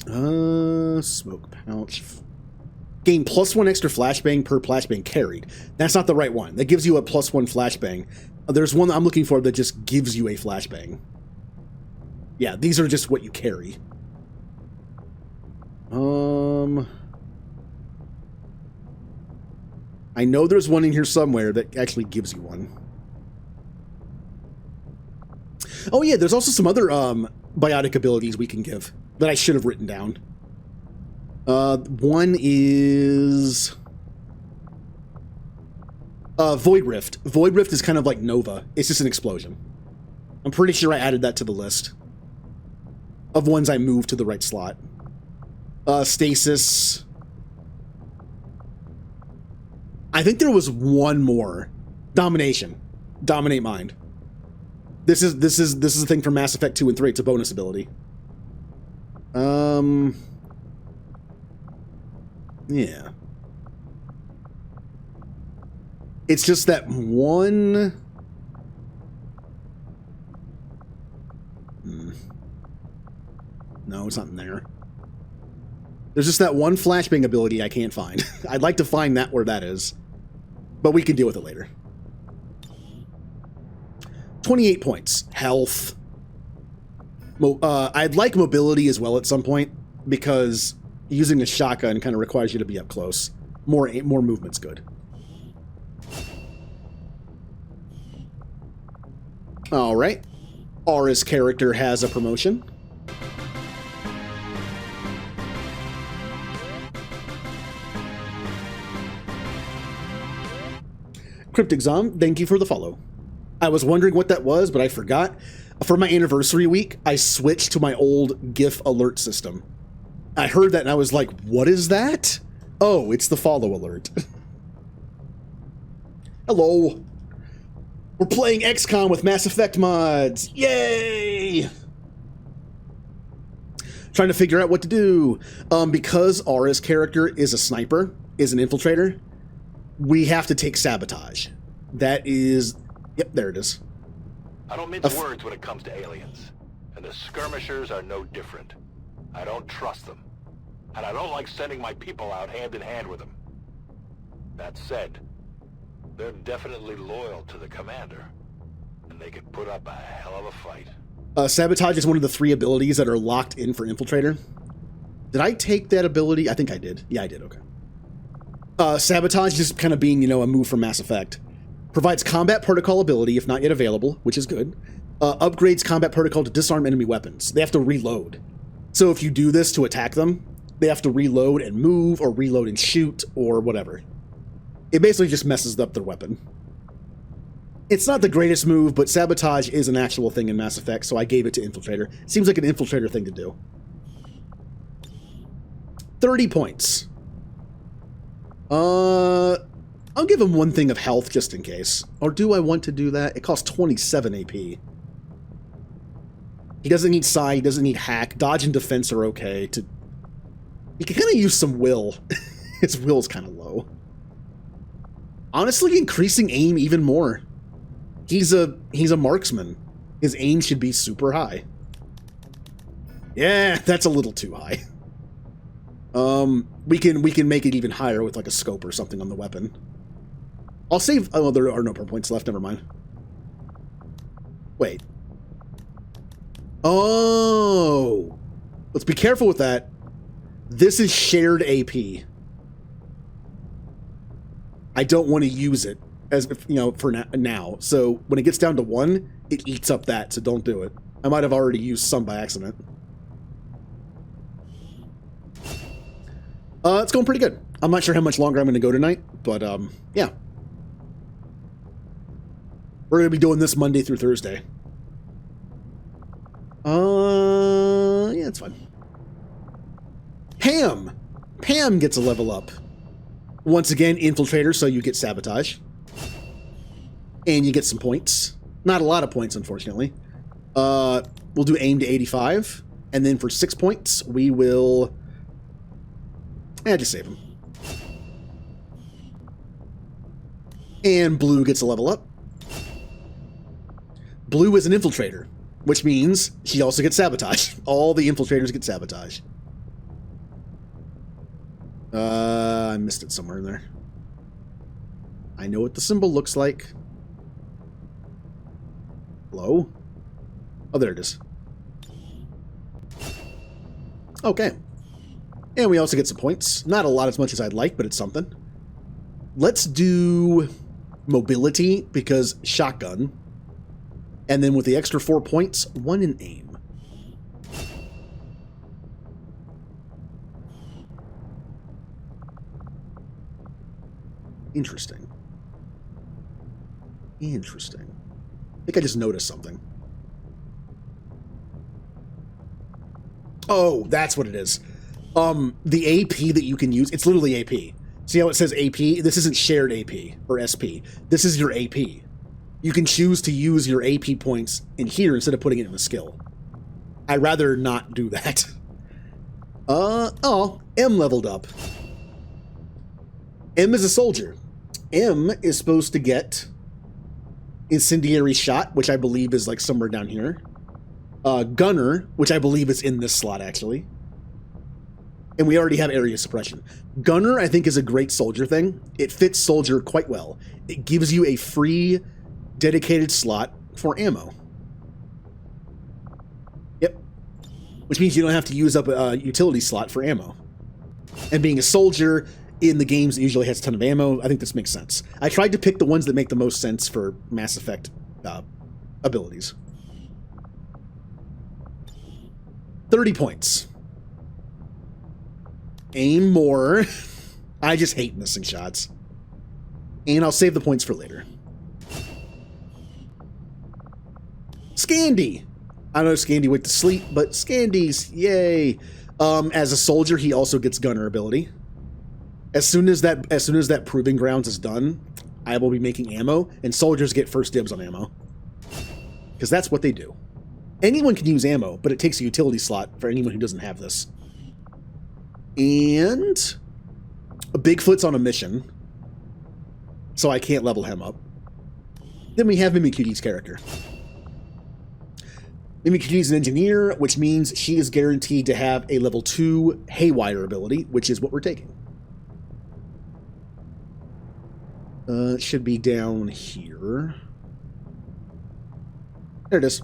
Smoke pouch. Gain +1 extra flashbang per flashbang carried. That's not the right one. That gives you a +1 flashbang. There's one that I'm looking for that just gives you a flashbang. Yeah, these are just what you carry. I know there's one in here somewhere that actually gives you one. Oh yeah, there's also some other biotic abilities we can give that I should have written down. One is Void Rift. Void Rift is kind of like Nova. It's just an explosion. I'm pretty sure I added that to the list. of ones I moved to the right slot. Stasis. I think there was one more. Domination. Dominate mind. This is the thing from Mass Effect 2 and 3. It's a bonus ability. Yeah. It's just that one... No, it's not in there. There's just that one flashbang ability I can't find. I'd like to find that where that is. But we can deal with it later. 28 points. Health. I'd like mobility as well at some point, because using a shotgun kind of requires you to be up close. More movement's good. All right. Aura's character has a promotion. Cryptic Zom, thank you for the follow. I was wondering what that was, but I forgot. For my anniversary week, I switched to my old GIF alert system. I heard that and I was like, what is that? Oh, it's the follow alert. Hello. We're playing XCOM with Mass Effect mods. Yay! Trying to figure out what to do. Because Aura's character is a sniper, is an infiltrator, we have to take sabotage. That is... Yep, there it is. I don't mince words when it comes to aliens. And the skirmishers are no different. I don't trust them. And I don't like sending my people out hand in hand with them. That said, they're definitely loyal to the commander. And they can put up a hell of a fight. Sabotage is one of the 3 abilities that are locked in for infiltrator. Did I take that ability? I think I did. Yeah, I did. Okay. Sabotage just kind of being, a move from Mass Effect. Provides combat protocol ability, if not yet available, which is good. Upgrades combat protocol to disarm enemy weapons. They have to reload. So if you do this to attack them, they have to reload and move, or reload and shoot, or whatever. It basically just messes up their weapon. It's not the greatest move, but sabotage is an actual thing in Mass Effect, so I gave it to Infiltrator. Seems like an Infiltrator thing to do. 30 points. I'll give him one thing of health just in case. Or do I want to do that? It costs 27 AP. He doesn't need Psi, he doesn't need Hack. Dodge and Defense are okay. He can kind of use some Will. His Will's kind of low. Honestly, increasing aim even more. He's a marksman. His aim should be super high. Yeah, that's a little too high. We can make it even higher with like a scope or something on the weapon. I'll save... Oh, there are no per points left. Never mind. Wait. Oh! Let's be careful with that. This is shared AP. I don't want to use it as for now. So when it gets down to 1, it eats up that. So don't do it. I might have already used some by accident. It's going pretty good. I'm not sure how much longer I'm going to go tonight, but yeah. We're going to be doing this Monday through Thursday. Yeah, it's fine. Pam gets a level up. Once again, Infiltrator, so you get Sabotage. And you get some points. Not a lot of points, unfortunately. We'll do Aim to 85. And then for 6 points, we will... just save him. And Blue gets a level up. Blue is an Infiltrator, which means she also gets Sabotage. All the Infiltrators get Sabotage. I missed it somewhere in there. I know what the symbol looks like. Hello? Oh, there it is. Okay. And we also get some points. Not a lot as much as I'd like, but it's something. Let's do mobility, because shotgun. And then with the extra 4 points, 1 in aim. Interesting. Interesting. I think I just noticed something. Oh, that's what it is. The AP that you can use, it's literally AP. See how it says AP? This isn't shared AP or SP. This is your AP. You can choose to use your AP points in here instead of putting it in a skill. I'd rather not do that. Oh, M leveled up. M is a soldier. M is supposed to get incendiary shot, which I believe is like somewhere down here. Gunner, which I believe is in this slot actually. And we already have area suppression. Gunner, I think, is a great soldier thing. It fits soldier quite well. It gives you a free dedicated slot for ammo. Yep. Which means you don't have to use up a utility slot for ammo. And being a soldier in the games that usually has a ton of ammo, I think this makes sense. I tried to pick the ones that make the most sense for Mass Effect abilities. 30 points. Aim more. I just hate missing shots. And I'll save the points for later. Scandy. I know Scandy went to sleep, but Scandy's, yay. As a soldier, he also gets gunner ability. As soon as that proving grounds is done, I will be making ammo, and soldiers get first dibs on ammo. Because that's what they do. Anyone can use ammo, but it takes a utility slot for anyone who doesn't have this. And Bigfoot's on a mission, so I can't level him up. Then we have Mimikitty's character. Mimikitty's an engineer, which means she is guaranteed to have a level 2 Haywire ability, which is what we're taking. It should be down here. There it is.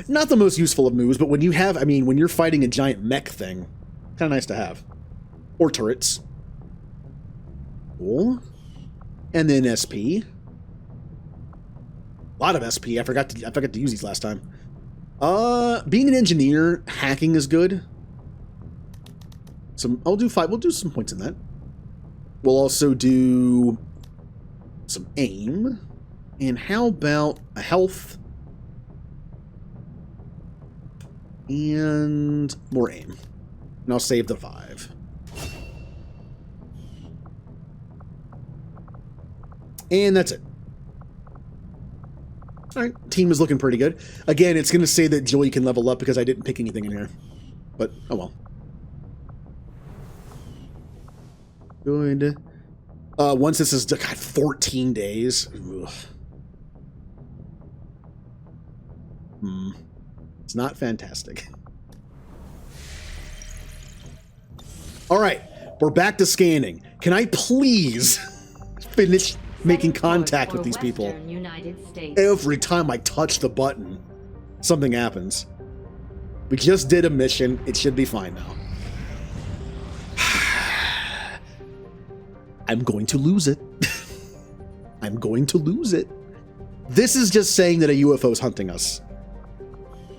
Not the most useful of moves, but when you have, I mean, when you're fighting a giant mech thing, kind of nice to have. Or turrets. Cool. And then SP. A lot of SP. I forgot to use these last time. Being an engineer, hacking is good. We'll do some points in that. We'll also do some aim. And how about a health? And more aim. And I'll save the 5. And that's it. Alright, team is looking pretty good. Again, it's going to say that Joey can level up because I didn't pick anything in here. But, oh well. Good. Once this is, God, 14 days. Ugh. It's not fantastic. All right, we're back to scanning. Can I please finish making contact with these people? Every time I touch the button, something happens. We just did a mission. It should be fine now. I'm going to lose it. I'm going to lose it. This is just saying that a UFO is hunting us.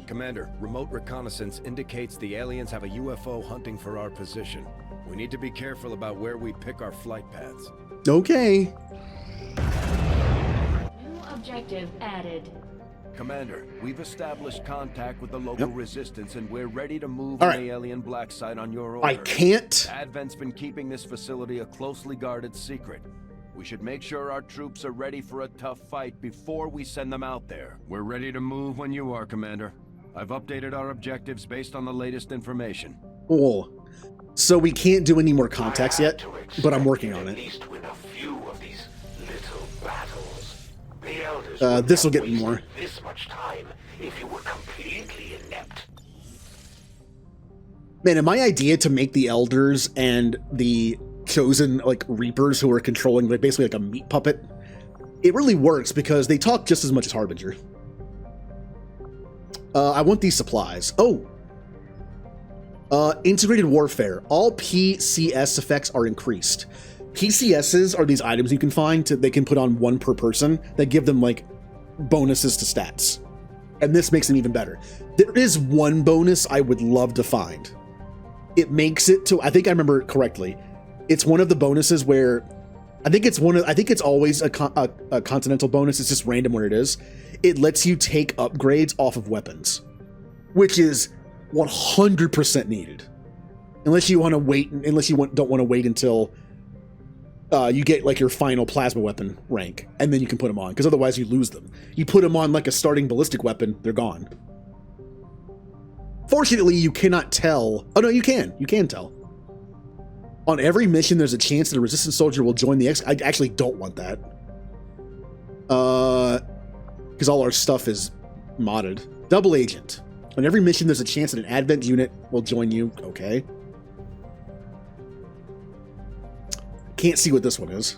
Commander, remote reconnaissance indicates the aliens have a UFO hunting for our position. We need to be careful about where we pick our flight paths. Okay. New objective added. Commander, we've established contact with the local resistance and we're ready to move All on right. the alien black site on your order. I can't. Advent's been keeping this facility a closely guarded secret. We should make sure our troops are ready for a tough fight before we send them out there. We're ready to move when you are, Commander. I've updated our objectives based on the latest information. Cool. So we can't do any more contacts yet, but I'm working on it. Least win a few of these little battles. The elders This will get me more. this much time if you were completely inept. Man, and my idea to make the elders and the chosen like reapers who are controlling like basically like a meat puppet, it really works because they talk just as much as Harbinger. I want these supplies. Oh, integrated warfare. All PCS effects are increased. PCSs are these items you can find they can put on one per person that give them like bonuses to stats, and this makes them even better. There is one bonus I would love to find. It makes it to, I think I remember correctly, it's one of the bonuses where I think it's always a continental bonus. It's just random where it is. It lets you take upgrades off of weapons. which is 100% needed. Unless you want to wait, don't want to wait until you get like your final plasma weapon rank, and then you can put them on, because otherwise you lose them. You put them on like a starting ballistic weapon, they're gone. Fortunately, you cannot tell. Oh no, you can. You can tell. On every mission, there's a chance that a resistance soldier will join the X. I actually don't want that. Because all our stuff is modded. Double agent. On every mission, there's a chance that an Advent unit will join you. Okay. Can't see what this one is.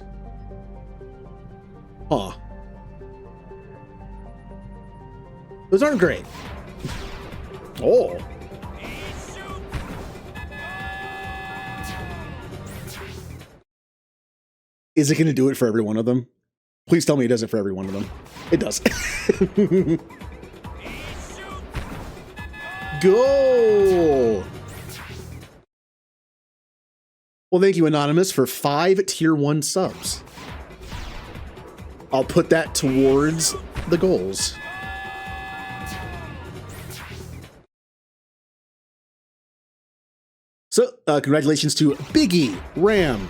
Huh. Those aren't great. Oh. Is it going to do it for every one of them? Please tell me it does it for every one of them. It does. Go! Well, thank you, Anonymous, for 5 Tier 1 subs. I'll put that towards the goals. So, congratulations to Biggie, Ram,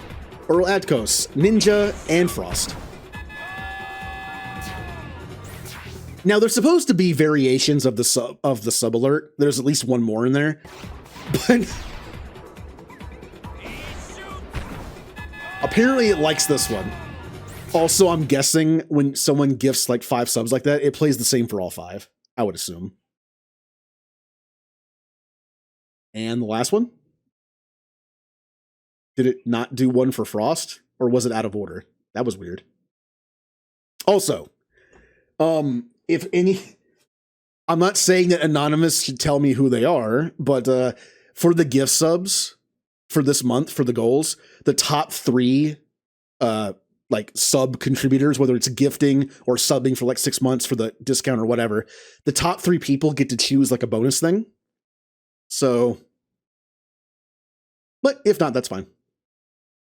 Earl Adkos, Ninja, and Frost. Now, there's supposed to be variations of the sub alert. There's at least one more in there, but apparently it likes this one. Also, I'm guessing when someone gifts like 5 subs like that, it plays the same for all 5. I would assume. And the last one? Did it not do one for Frost? Or was it out of order? That was weird. Also, if any, I'm not saying that Anonymous should tell me who they are, but for the gift subs for this month, for the goals, the top 3 like sub contributors, whether it's gifting or subbing for like 6 months for the discount or whatever, the top 3 people get to choose like a bonus thing. So, but if not, that's fine.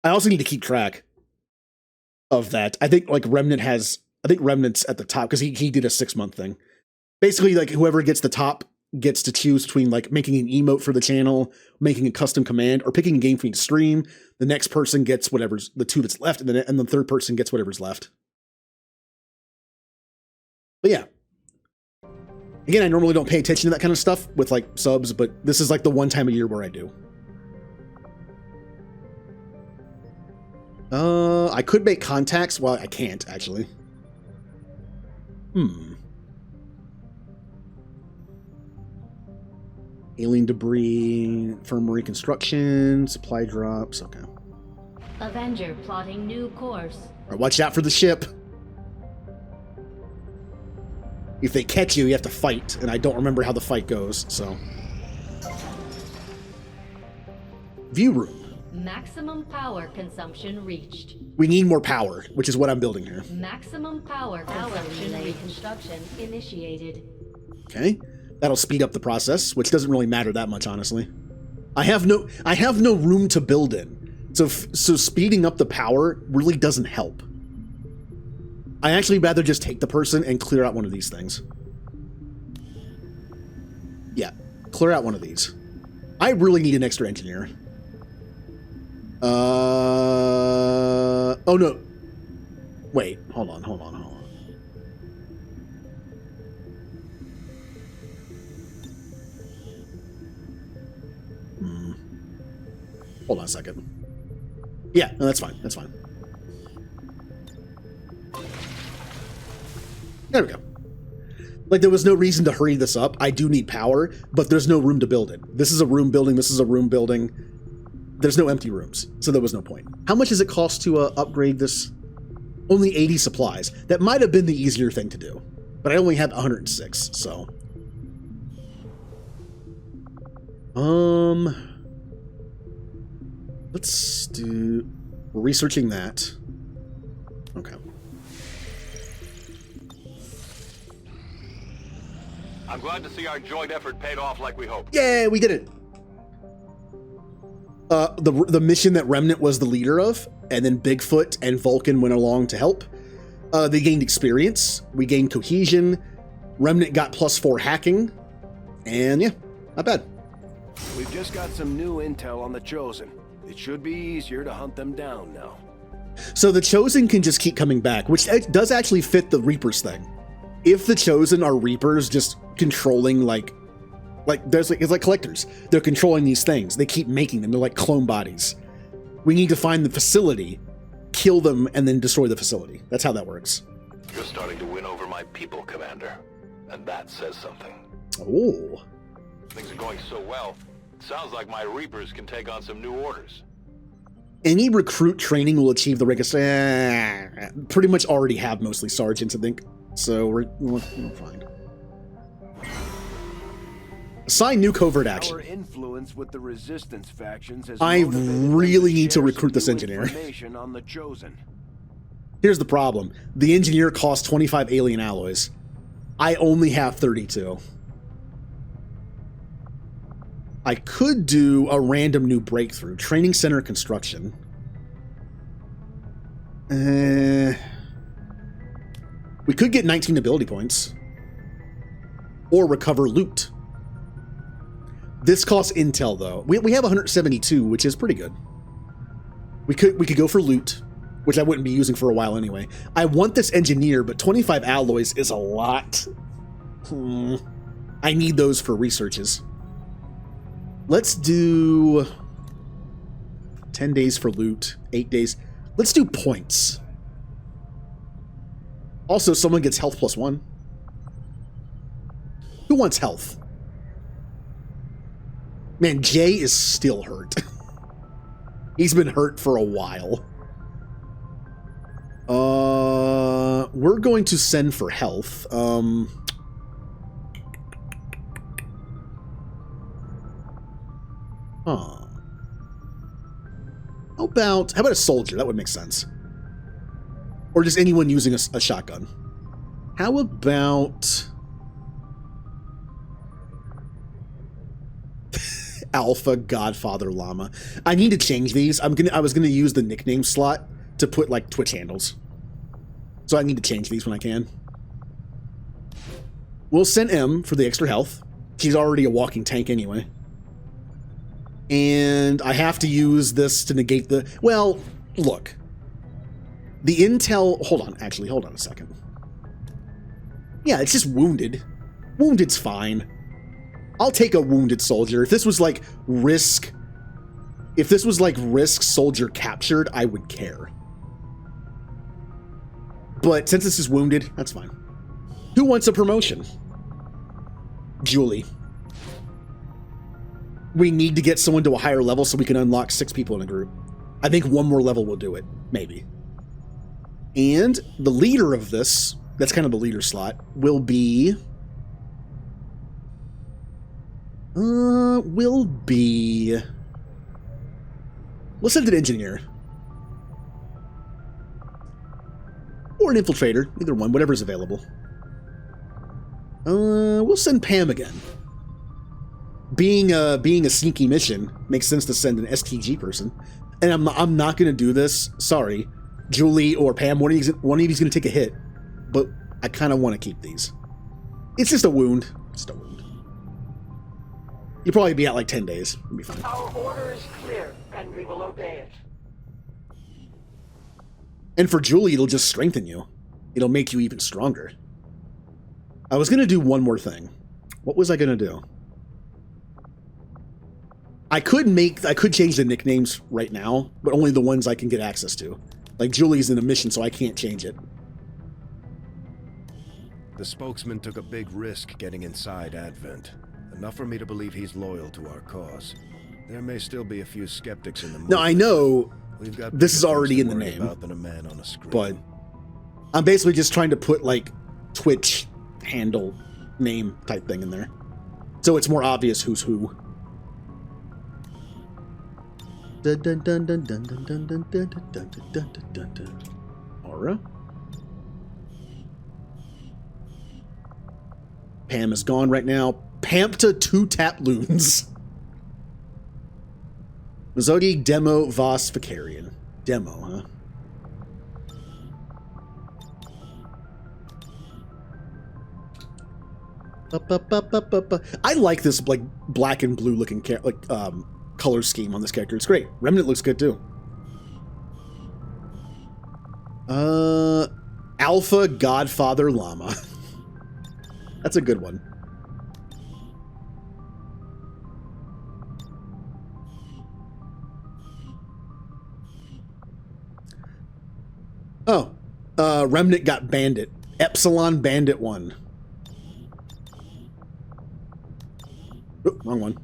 I also need to keep track of that. I think like Remnant's at the top because he did a 6-month thing. Basically, like whoever gets the top gets to choose between like making an emote for the channel, making a custom command, or picking a game for me to stream. The next person gets whatever's the 2 that's left, and the third person gets whatever's left. But yeah. Again, I normally don't pay attention to that kind of stuff with like subs, but this is like the one time a year where I do. I could make contacts. Well, I can't actually. Alien debris, infirmary construction, supply drops. Okay. Avenger plotting new course. All right, watch out for the ship. If they catch you, you have to fight, and I don't remember how the fight goes, so. View room. Maximum power consumption reached. We need more power, which is what I'm building here. Maximum power consumption reconstruction initiated. Okay. That'll speed up the process, which doesn't really matter that much, honestly. I have no room to build in. So speeding up the power really doesn't help. I actually rather just take the person and clear out one of these things. Yeah, clear out one of these. I really need an extra engineer. Oh no. Wait, hold on. Hold on a second. Yeah, no, that's fine. That's fine. There we go. Like, there was no reason to hurry this up. I do need power, but there's no room to build it. This is a room building. This is a room building. There's no empty rooms, so there was no point. How much does it cost to upgrade this? Only 80 supplies. That might have been the easier thing to do, but I only have 106, so. Let's do... We're researching that. Okay. I'm glad to see our joint effort paid off like we hoped. Yeah, we did it. The mission that Remnant was the leader of, and then Bigfoot and Vulcan went along to help. They gained experience. We gained cohesion. Remnant got +4 hacking. And yeah, not bad. We've just got some new intel on the Chosen. It should be easier to hunt them down now. So the Chosen can just keep coming back, which does actually fit the Reapers thing. If the Chosen are Reapers just controlling it's like collectors. They're controlling these things. They keep making them. They're like clone bodies. We need to find the facility, kill them, and then destroy the facility. That's how that works. You're starting to win over my people, Commander. And that says something. Oh. Things are going so well. It sounds like my Reapers can take on some new orders. Any recruit training will achieve the rank of... pretty much already have mostly sergeants, I think. So we're fine. Assign new covert action. Our influence with the resistance factions has I really need to recruit this engineer. On the Chosen. Here's the problem. The engineer costs 25 alien alloys. I only have 32. I could do a random new breakthrough. Training center construction. We could get 19 ability points. Or recover loot. This costs intel, though. We have 172, which is pretty good. We could go for loot, which I wouldn't be using for a while anyway. I want this engineer, but 25 alloys is a lot. I need those for researches. Let's do 10 days for loot, 8 days. Let's do points. Also, someone gets health +1. Who wants health? Man, Jay is still hurt. He's been hurt for a while. We're going to send for health. How about a soldier? That would make sense. Or just anyone using a shotgun. How about Alpha Godfather Llama? I need to change these. I was gonna use the nickname slot to put like Twitch handles. So I need to change these when I can. We'll send M for the extra health. She's already a walking tank anyway. And I have to use this to negate the... Well, look. The intel... Hold on a second. Yeah, it's just wounded. Wounded's fine. I'll take a wounded soldier. If this was like risk soldier captured, I would care. But since this is wounded, that's fine. Who wants a promotion? Julie. We need to get someone to a higher level so we can unlock 6 people in a group. I think one more level will do it. Maybe. And the leader of this, that's kind of the leader slot, will be... We'll send an engineer. Or an infiltrator. Either one, whatever's available. We'll send Pam again. Being a sneaky mission, makes sense to send an STG person. And I'm not going to do this. Sorry. Julie or Pam, one of you's going to take a hit. But I kind of want to keep these. It's just a wound. Just a wound. You'll probably be out like 10 days. It'll be fine. Our order is clear, and we will obey it. And for Julie, it'll just strengthen you. It'll make you even stronger. I was going to do one more thing. What was I going to do? I could change the nicknames right now, but only the ones I can get access to. Like, Julie's in a mission, so I can't change it. The spokesman took a big risk getting inside Advent. Enough for me to believe he's loyal to our cause. There may still be a few skeptics in the movement. No, I know We've got this is already in the name, than a man on a screen. But I'm basically just trying to put, like, Twitch handle name type thing in there. So it's more obvious who's who. Aura. Pam is gone right now. Pampta 2-tap loons. Mazzotti, Demo, Voss, Vicarian. Demo, huh? I like this like black and blue looking color scheme on this character. It's great. Remnant looks good too. Alpha Godfather Llama. That's a good one. Oh, Remnant got Bandit. Epsilon Bandit 1. Oh, wrong one.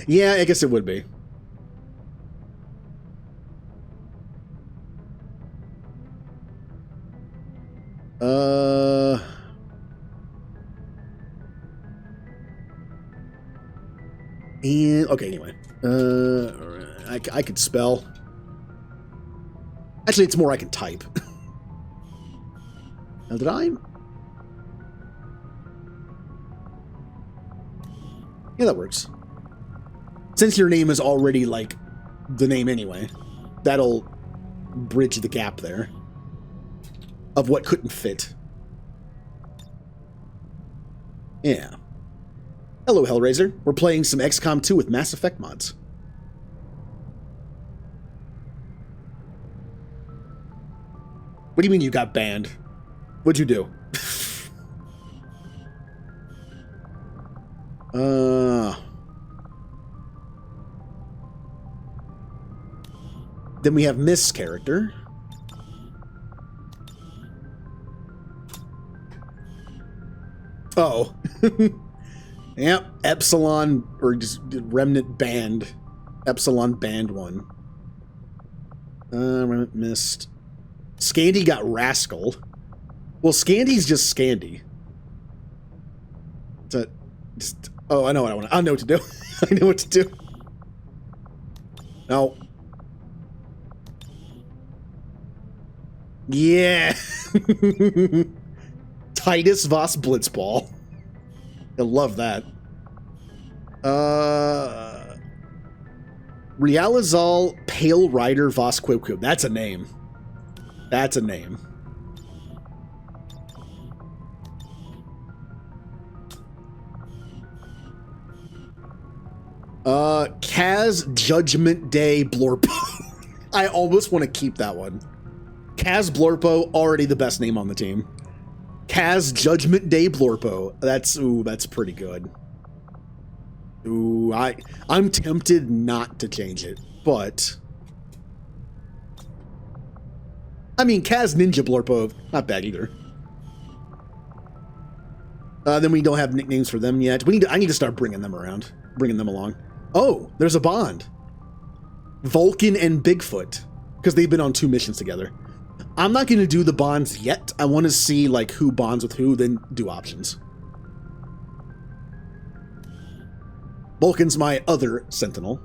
Yeah, I guess it would be. And okay, anyway. I could spell. Actually, it's more I can type. Now, did I? Yeah, that works. Since your name is already, like, the name anyway, that'll bridge the gap there of what couldn't fit. Yeah. Hello, Hellraiser. We're playing some XCOM 2 with Mass Effect mods. What do you mean you got banned? What'd you do? Then we have Miss character. Oh. Yep, Epsilon, or just Remnant Band. Epsilon Band 1. Remnant missed. Scandy got Rascal. Well, Scandy's just Scandy. Oh, I know what I want. I know what to do. I know what to do. No. Yeah. Titus Voss Blitzball. I love that. Realizal Pale Rider Voss Quibquib. That's a name. That's a name. Kaz Judgment Day Blorpo. I almost want to keep that one. Kaz Blorpo, already the best name on the team. Kaz Judgment Day Blorpo. That's pretty good. Ooh, I'm tempted not to change it, but I mean, Kaz Ninja Blorpo, not bad either. Then we don't have nicknames for them yet. I need to start bringing them around, bringing them along. Oh, there's a bond. Vulcan and Bigfoot, because they've been on 2 missions together. I'm not going to do the bonds yet. I want to see like who bonds with who, then do options. Vulcan's my other Sentinel.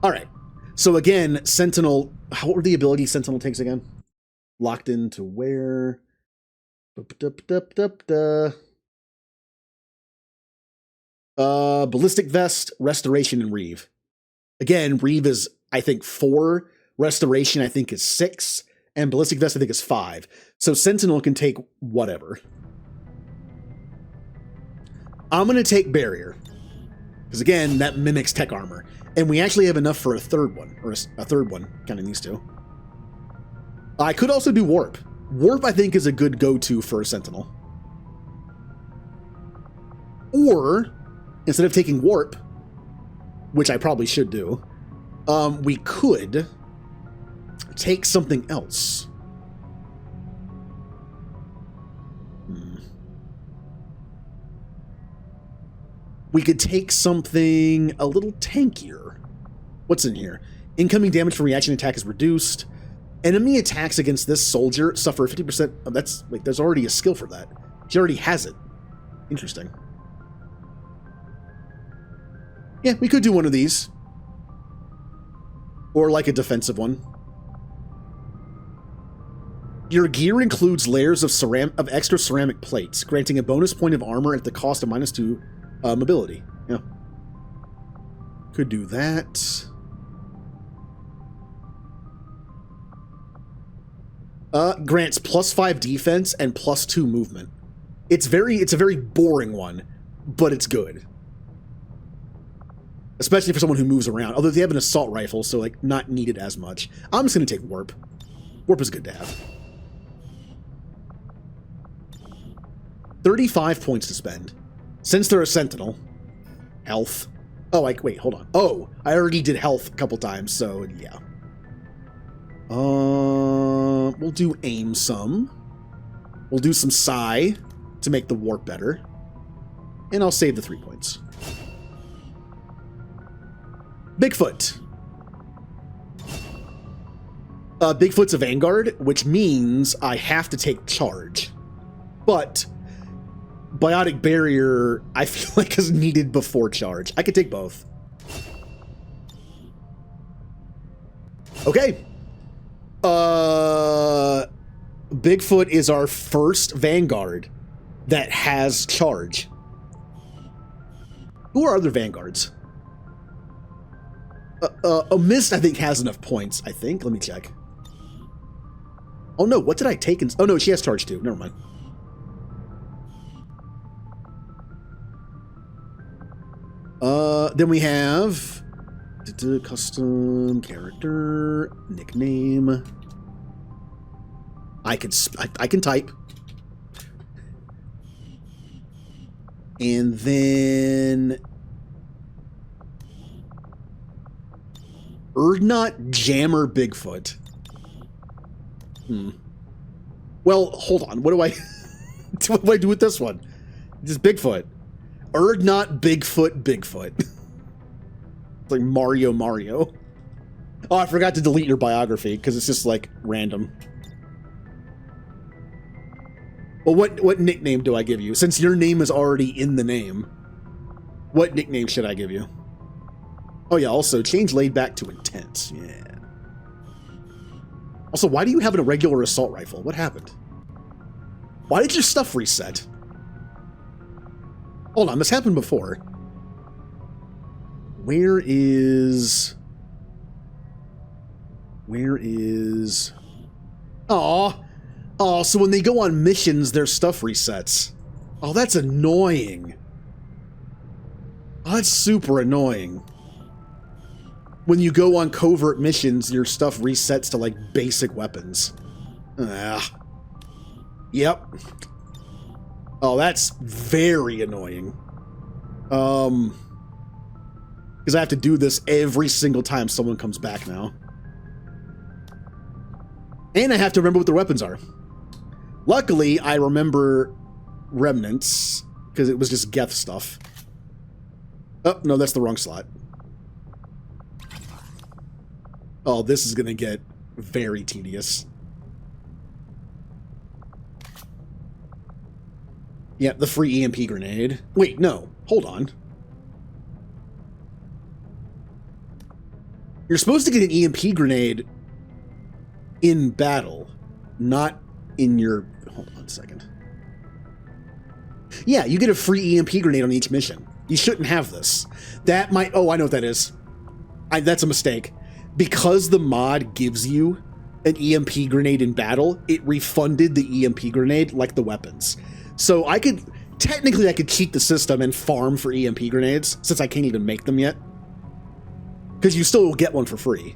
All right. So again, Sentinel. What were the abilities Sentinel takes again? Locked into where? Ballistic Vest, Restoration, and Reeve. Again, Reeve is, I think, 4. Restoration, I think, is 6. And Ballistic Vest, I think, is 5. So Sentinel can take whatever. I'm going to take Barrier. Because, again, that mimics Tech Armor. And we actually have enough for a third one. Or a third one, counting these 2. I could also do Warp. Warp, I think, is a good go-to for a Sentinel. Or, instead of taking Warp, which I probably should do, we could take something else. We could take something a little tankier. What's in here? Incoming damage from reaction attack is reduced. Enemy attacks against this soldier suffer 50%. Oh, that's, wait, there's already a skill for that. She already has it. Interesting. Yeah, we could do one of these. Or like a defensive one. Your gear includes layers of extra ceramic plates, granting a bonus point of armor at the cost of -2 mobility. Yeah. Could do that. Grants +5 defense and +2 movement. It's a very boring one, but it's good. Especially for someone who moves around. Although they have an assault rifle, so like not needed as much. I'm just gonna take warp. Warp is good to have. 35 points to spend. Since they're a sentinel. Health. Oh, wait, hold on. Oh, I already did health a couple times, so yeah. We'll do aim some. We'll do some psi to make the warp better. And I'll save the 3 points. Bigfoot. Bigfoot's a vanguard, which means I have to take charge. But biotic barrier, I feel like is needed before charge. I could take both. Okay. Bigfoot is our first vanguard that has charge. Who are other vanguards? A Mist, I think, has enough points, I think. Let me check. Oh, no. What did I take? Oh, no. She has charge, too. Never mind. Then we have... custom character, nickname. I can type. And then... Erdnot Jammer Bigfoot. Well, hold on. What do I... what do I do with this one? Just Bigfoot. Erdnot Bigfoot Bigfoot. It's like Mario. Oh, I forgot to delete your biography because it's just like random. Well, what nickname do I give you? Since your name is already in the name, what nickname should I give you? Oh yeah, also change laid back to intense. Yeah. Also, why do you have a regular assault rifle? What happened? Why did your stuff reset? Hold on, this happened before. Where is... Aw, so when they go on missions, their stuff resets. Oh, that's annoying. Oh, that's super annoying. When you go on covert missions, your stuff resets to, like, basic weapons. Yep. Oh, that's very annoying. Because I have to do this every single time someone comes back now. And I have to remember what their weapons are. Luckily, I remember remnants, because it was just Geth stuff. Oh, no, that's the wrong slot. Oh, this is going to get very tedious. Yeah, the free EMP grenade. Wait, no. Hold on. You're supposed to get an EMP grenade in battle, not in your... Hold on a second. Yeah, you get a free EMP grenade on each mission. You shouldn't have this. That might... Oh, I know what that is. That's a mistake. Because the mod gives you an EMP grenade in battle, it refunded the EMP grenade like the weapons. So I could... Technically, I could cheat the system and farm for EMP grenades, since I can't even make them yet. Because you still will get one for free.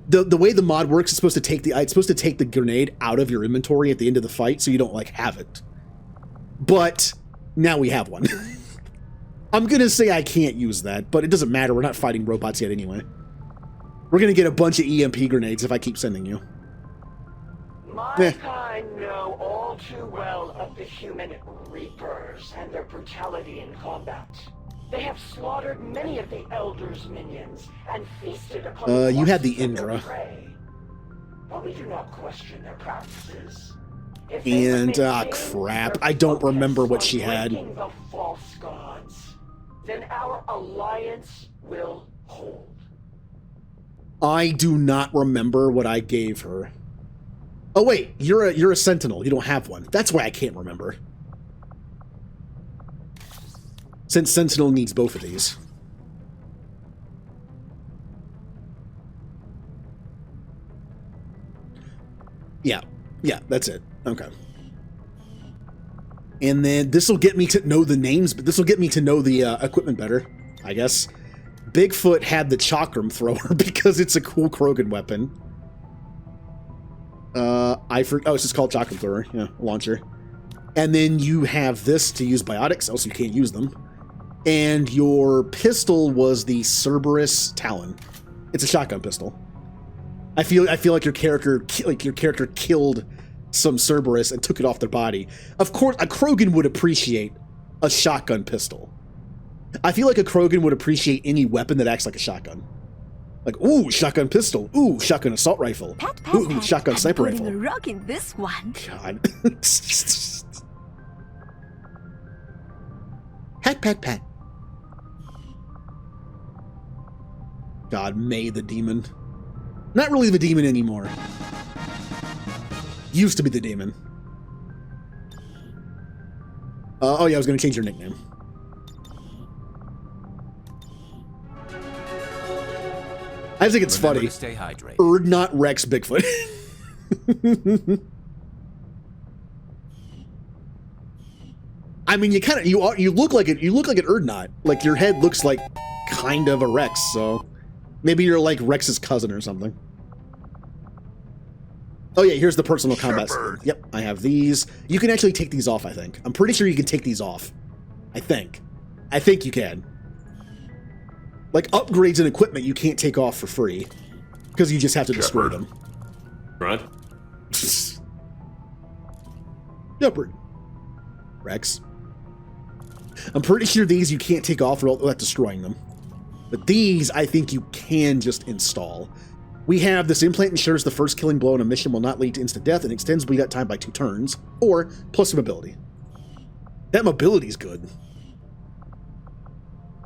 The way the mod works, it's supposed to take the grenade out of your inventory at the end of the fight, so you don't, like, have it. But now we have one. I'm gonna say I can't use that, but it doesn't matter. We're not fighting robots yet anyway. We're gonna get a bunch of EMP grenades if I keep sending you. My kind know all too well of the human Reapers and their brutality in combat. They have slaughtered many of the Elder's minions and feasted upon you had the corpses of their Indra. prey. But we do not question their practices. If they And, maintain crap. their I don't focus remember what on she had. breaking the false gods, then our alliance will hold. I do not remember what I gave her. Oh wait, you're a sentinel. You don't have one. That's why I can't remember. Since sentinel needs both of these. Yeah. Yeah, that's it. Okay. And then this will get me to know the names, but this will get me to know the equipment better, I guess. Bigfoot had the chakram thrower because it's a cool Krogan weapon. Oh, it's just called chakram thrower. Yeah, launcher. And then you have this to use biotics, else you can't use them. And your pistol was the Cerberus Talon. It's a shotgun pistol. I feel like your character killed some Cerberus and took it off their body. Of course, a Krogan would appreciate a shotgun pistol. I feel like a Krogan would appreciate any weapon that acts like a shotgun. Like, ooh, shotgun pistol. Ooh, shotgun assault rifle. Ooh, shotgun sniper rifle. A rock in this one. God. Pat, pat, pat. God, May the demon. Not really the demon anymore. Used to be the demon. Oh yeah, I was going to change your nickname. I think it's funny. Stay hydrated. Erdnot Rex Bigfoot. I mean, you look like it. You look like an Erdnot. Like your head looks like kind of a Rex. So maybe you're like Rex's cousin or something. Oh yeah, here's the personal combat skin. Yep, I have these. You can actually take these off, I think. I'm pretty sure you can take these off. I think you can. Like upgrades and equipment you can't take off for free. Because you just have to destroy them. Right? Shepherd. Rex. I'm pretty sure these you can't take off without destroying them. But these, I think you can just install. We have this implant ensures the first killing blow in a mission will not lead to instant death and extends bleed out time by 2 turns, or plus mobility. That mobility is good.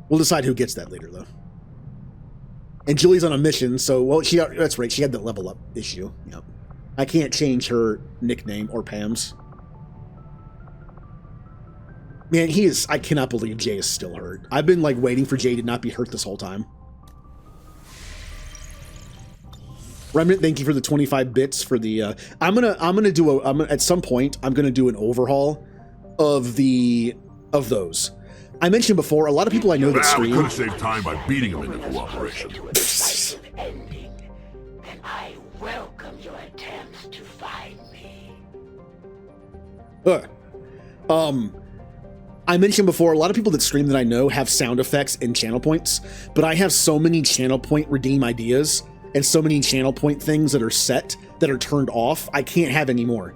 We'll decide who gets that later, though. And Julie's on a mission, so, well, that's right, she had the level up issue. Yep. I can't change her nickname or Pam's. Man, I cannot believe Jay is still hurt. I've been, like, waiting for Jay to not be hurt this whole time. Remnant, thank you for the 25 bits for the, at some point, I'm gonna do an overhaul of those. I mentioned before, a lot of people I know that stream. We could have saved time by beating them into cooperation. Ending, and I welcome your attempts to find me. I mentioned before, a lot of people that stream that I know have sound effects and channel points, but I have so many channel point redeem ideas and so many channel point things that are set that are turned off, I can't have any more.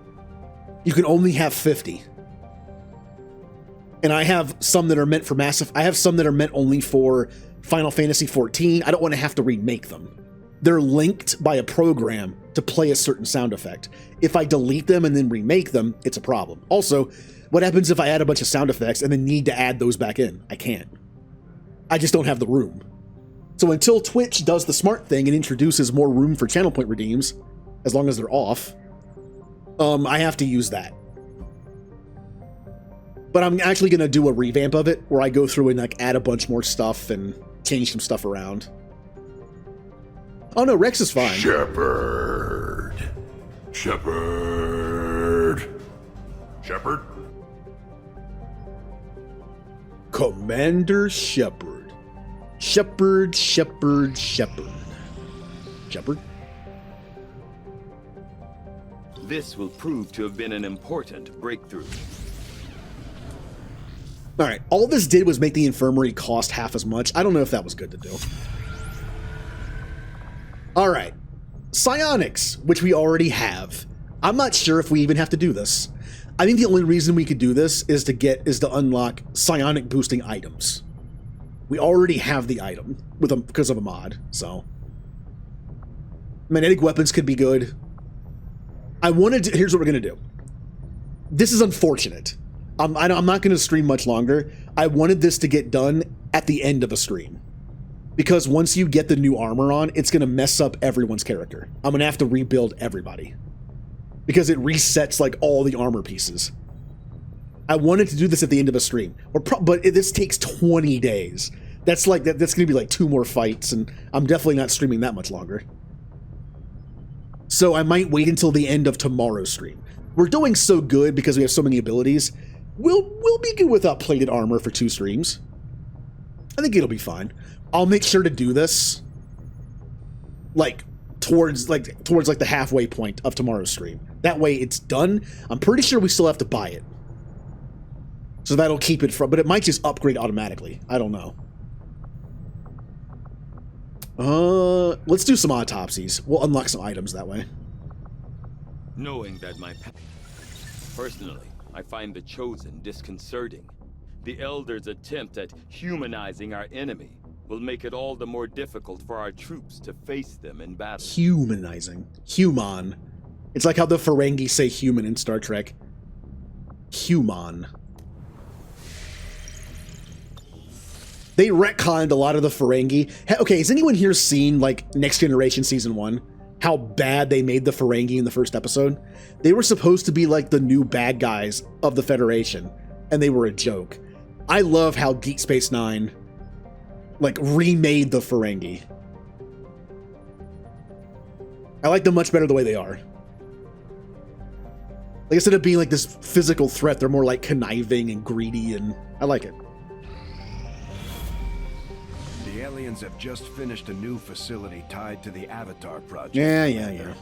You can only have 50. And I have some that are meant for I have some that are meant only for Final Fantasy XIV. I don't want to have to remake them. They're linked by a program to play a certain sound effect. If I delete them and then remake them, it's a problem. Also, what happens if I add a bunch of sound effects and then need to add those back in? I can't. I just don't have the room. So until Twitch does the smart thing and introduces more room for channel point redeems, as long as they're off, I have to use that. But I'm actually going to do a revamp of it where I go through and like add a bunch more stuff and change some stuff around. Oh no, Rex is fine. Shepherd. Commander Shepherd. Shepherd. This will prove to have been an important breakthrough. All right, all this did was make the infirmary cost half as much. I don't know if that was good to do. All right, psionics, which we already have. I'm not sure if we even have to do this. I think the only reason we could do this is to unlock psionic boosting items. We already have the item because of a mod, so magnetic weapons could be good. Here's what we're gonna do. This is unfortunate. I'm not going to stream much longer. I wanted this to get done at the end of a stream. Because once you get the new armor on, it's going to mess up everyone's character. I'm going to have to rebuild everybody. Because it resets like all the armor pieces. I wanted to do this at the end of a stream. But this takes 20 days. That's going to be like 2 more fights, and I'm definitely not streaming that much longer. So I might wait until the end of tomorrow's stream. We're doing so good because we have so many abilities. We'll be good without plated armor for 2 streams. I think it'll be fine. I'll make sure to do this towards the halfway point of tomorrow's stream. That way it's done. I'm pretty sure we still have to buy it. So that'll keep it from, but it might just upgrade automatically. I don't know. Let's do some autopsies. We'll unlock some items that way. Knowing that personally, I find the Chosen disconcerting. The Elders' attempt at humanizing our enemy will make it all the more difficult for our troops to face them in battle. Humanizing. Human. It's like how the Ferengi say human in Star Trek. Human. They retconned a lot of the Ferengi. Okay, has anyone here seen, like, Next Generation Season 1? How bad they made the Ferengi in the first episode? They were supposed to be, like, the new bad guys of the Federation, and they were a joke. I love how Deep Space Nine, like, remade the Ferengi. I like them much better the way they are. Like, instead of being, like, this physical threat, they're more, like, conniving and greedy, and I like it. The aliens have just finished a new facility tied to the Avatar project. Yeah.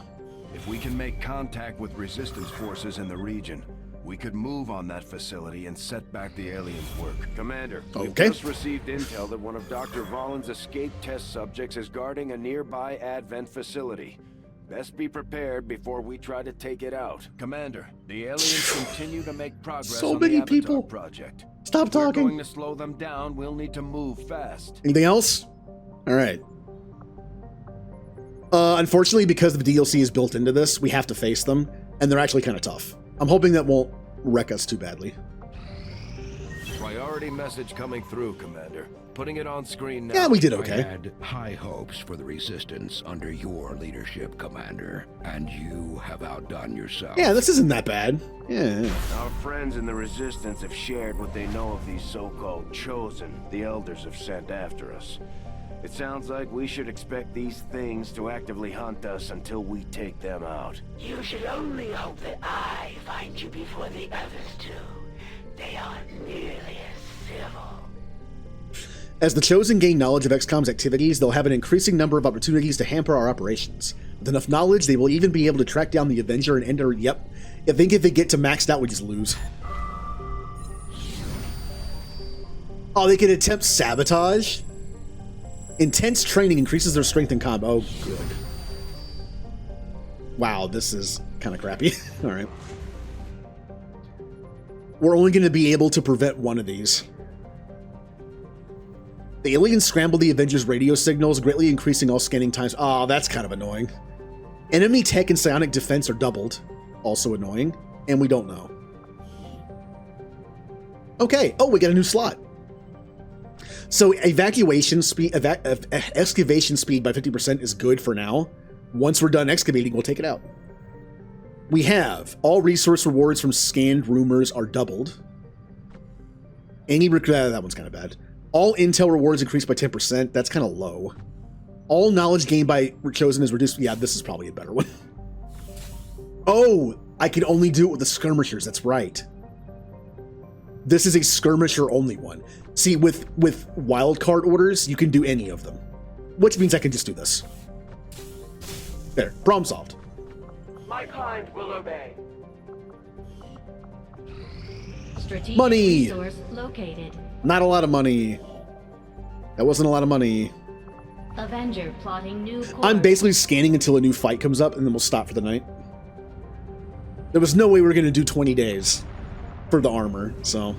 If we can make contact with resistance forces in the region, we could move on that facility and set back the aliens' work. Commander, we've just received intel that one of Dr. Vollin's escape test subjects is guarding a nearby Advent facility. Best be prepared before we try to take it out. Commander, the aliens continue to make progress on the Avatar project. Stop talking. If we're going to slow them down, we'll need to move fast. Anything else? All right. Unfortunately, because the DLC is built into this, we have to face them, and they're actually kind of tough. I'm hoping that won't wreck us too badly. Priority message coming through, Commander. Putting it on screen now. Yeah, we did okay. I had high hopes for the Resistance under your leadership, Commander, and you have outdone yourself. Yeah, this isn't that bad. Yeah. Our friends in the Resistance have shared what they know of these so-called Chosen the Elders have sent after us. It sounds like we should expect these things to actively hunt us until we take them out. You should only hope that I find you before the others do. They aren't nearly as civil. As the Chosen gain knowledge of XCOM's activities, they'll have an increasing number of opportunities to hamper our operations. With enough knowledge, they will even be able to track down the Avenger and enter. Yep. I think if they get to maxed out, we just lose. Oh, they can attempt sabotage? Intense training increases their strength in combat. Oh, good. Wow, this is kind of crappy. All right. We're only going to be able to prevent one of these. The aliens scramble the Avengers' radio signals, greatly increasing all scanning times. Oh, that's kind of annoying. Enemy tech and psionic defense are doubled. Also annoying. And we don't know. Okay. Oh, we got a new slot. So evacuation speed, excavation speed by 50% is good for now. Once we're done excavating, we'll take it out. We have all resource rewards from scanned rumors are doubled. That one's kind of bad. All intel rewards increased by 10%. That's kind of low. All knowledge gained by Chosen is reduced. Yeah, this is probably a better one. Oh, I can only do it with the skirmishers. That's right. This is a skirmisher only one. See, with wildcard orders, you can do any of them. Which means I can just do this. There, problem solved. My kind will obey. Strategic Money! resource located. Not a lot of money. That wasn't a lot of money. Avenger plotting new course. I'm basically scanning until a new fight comes up, and then we'll stop for the night. There was no way we were going to do 20 days for the armor, so...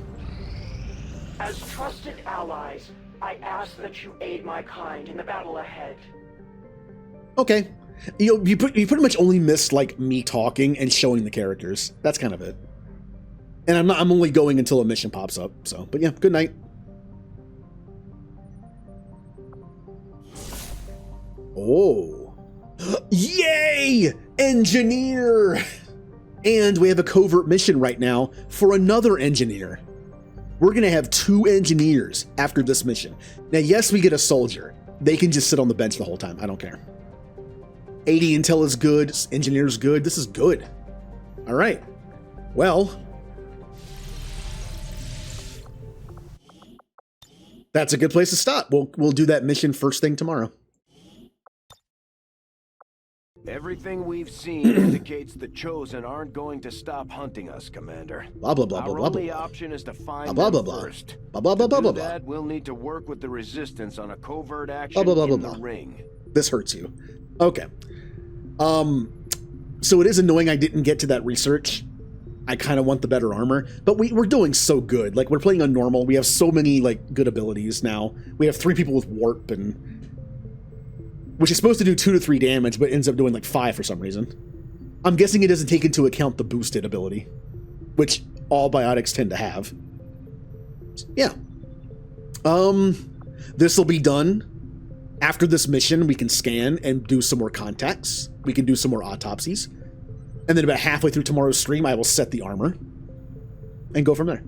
As trusted allies, I ask that you aid my kind in the battle ahead. Okay. You pretty much only missed, like, me talking and showing the characters. That's kind of it. And I'm only going until a mission pops up, so... But yeah, good night. Oh. Yay! Engineer! And we have a covert mission right now for another engineer. We're going to have 2 engineers after this mission. Now, yes, we get a soldier. They can just sit on the bench the whole time. I don't care. 80 intel is good. Engineer's good. This is good. All right. Well, that's a good place to stop. We'll do that mission first thing tomorrow. Everything we've seen indicates the Chosen aren't going to stop hunting us, Commander. Blah, blah, blah, Our blah, blah, only blah. option is to find Blah, blah, them blah, blah. first. Blah, blah, blah, blah, To blah, do blah. that, we'll need to work with the Resistance on a covert action Blah, blah, blah, in blah, the blah. ring. This hurts you. Okay. So it is annoying I didn't get to that research. I kind of want the better armor, but we're doing so good. Like, we're playing on normal. We have so many, like, good abilities now. We have 3 people with warp, which is supposed to do 2 to 3 damage, but ends up doing like 5 for some reason. I'm guessing it doesn't take into account the boosted ability, which all biotics tend to have. Yeah. This will be done. After this mission, we can scan and do some more contacts. We can do some more autopsies. And then about halfway through tomorrow's stream, I will set the armor and go from there.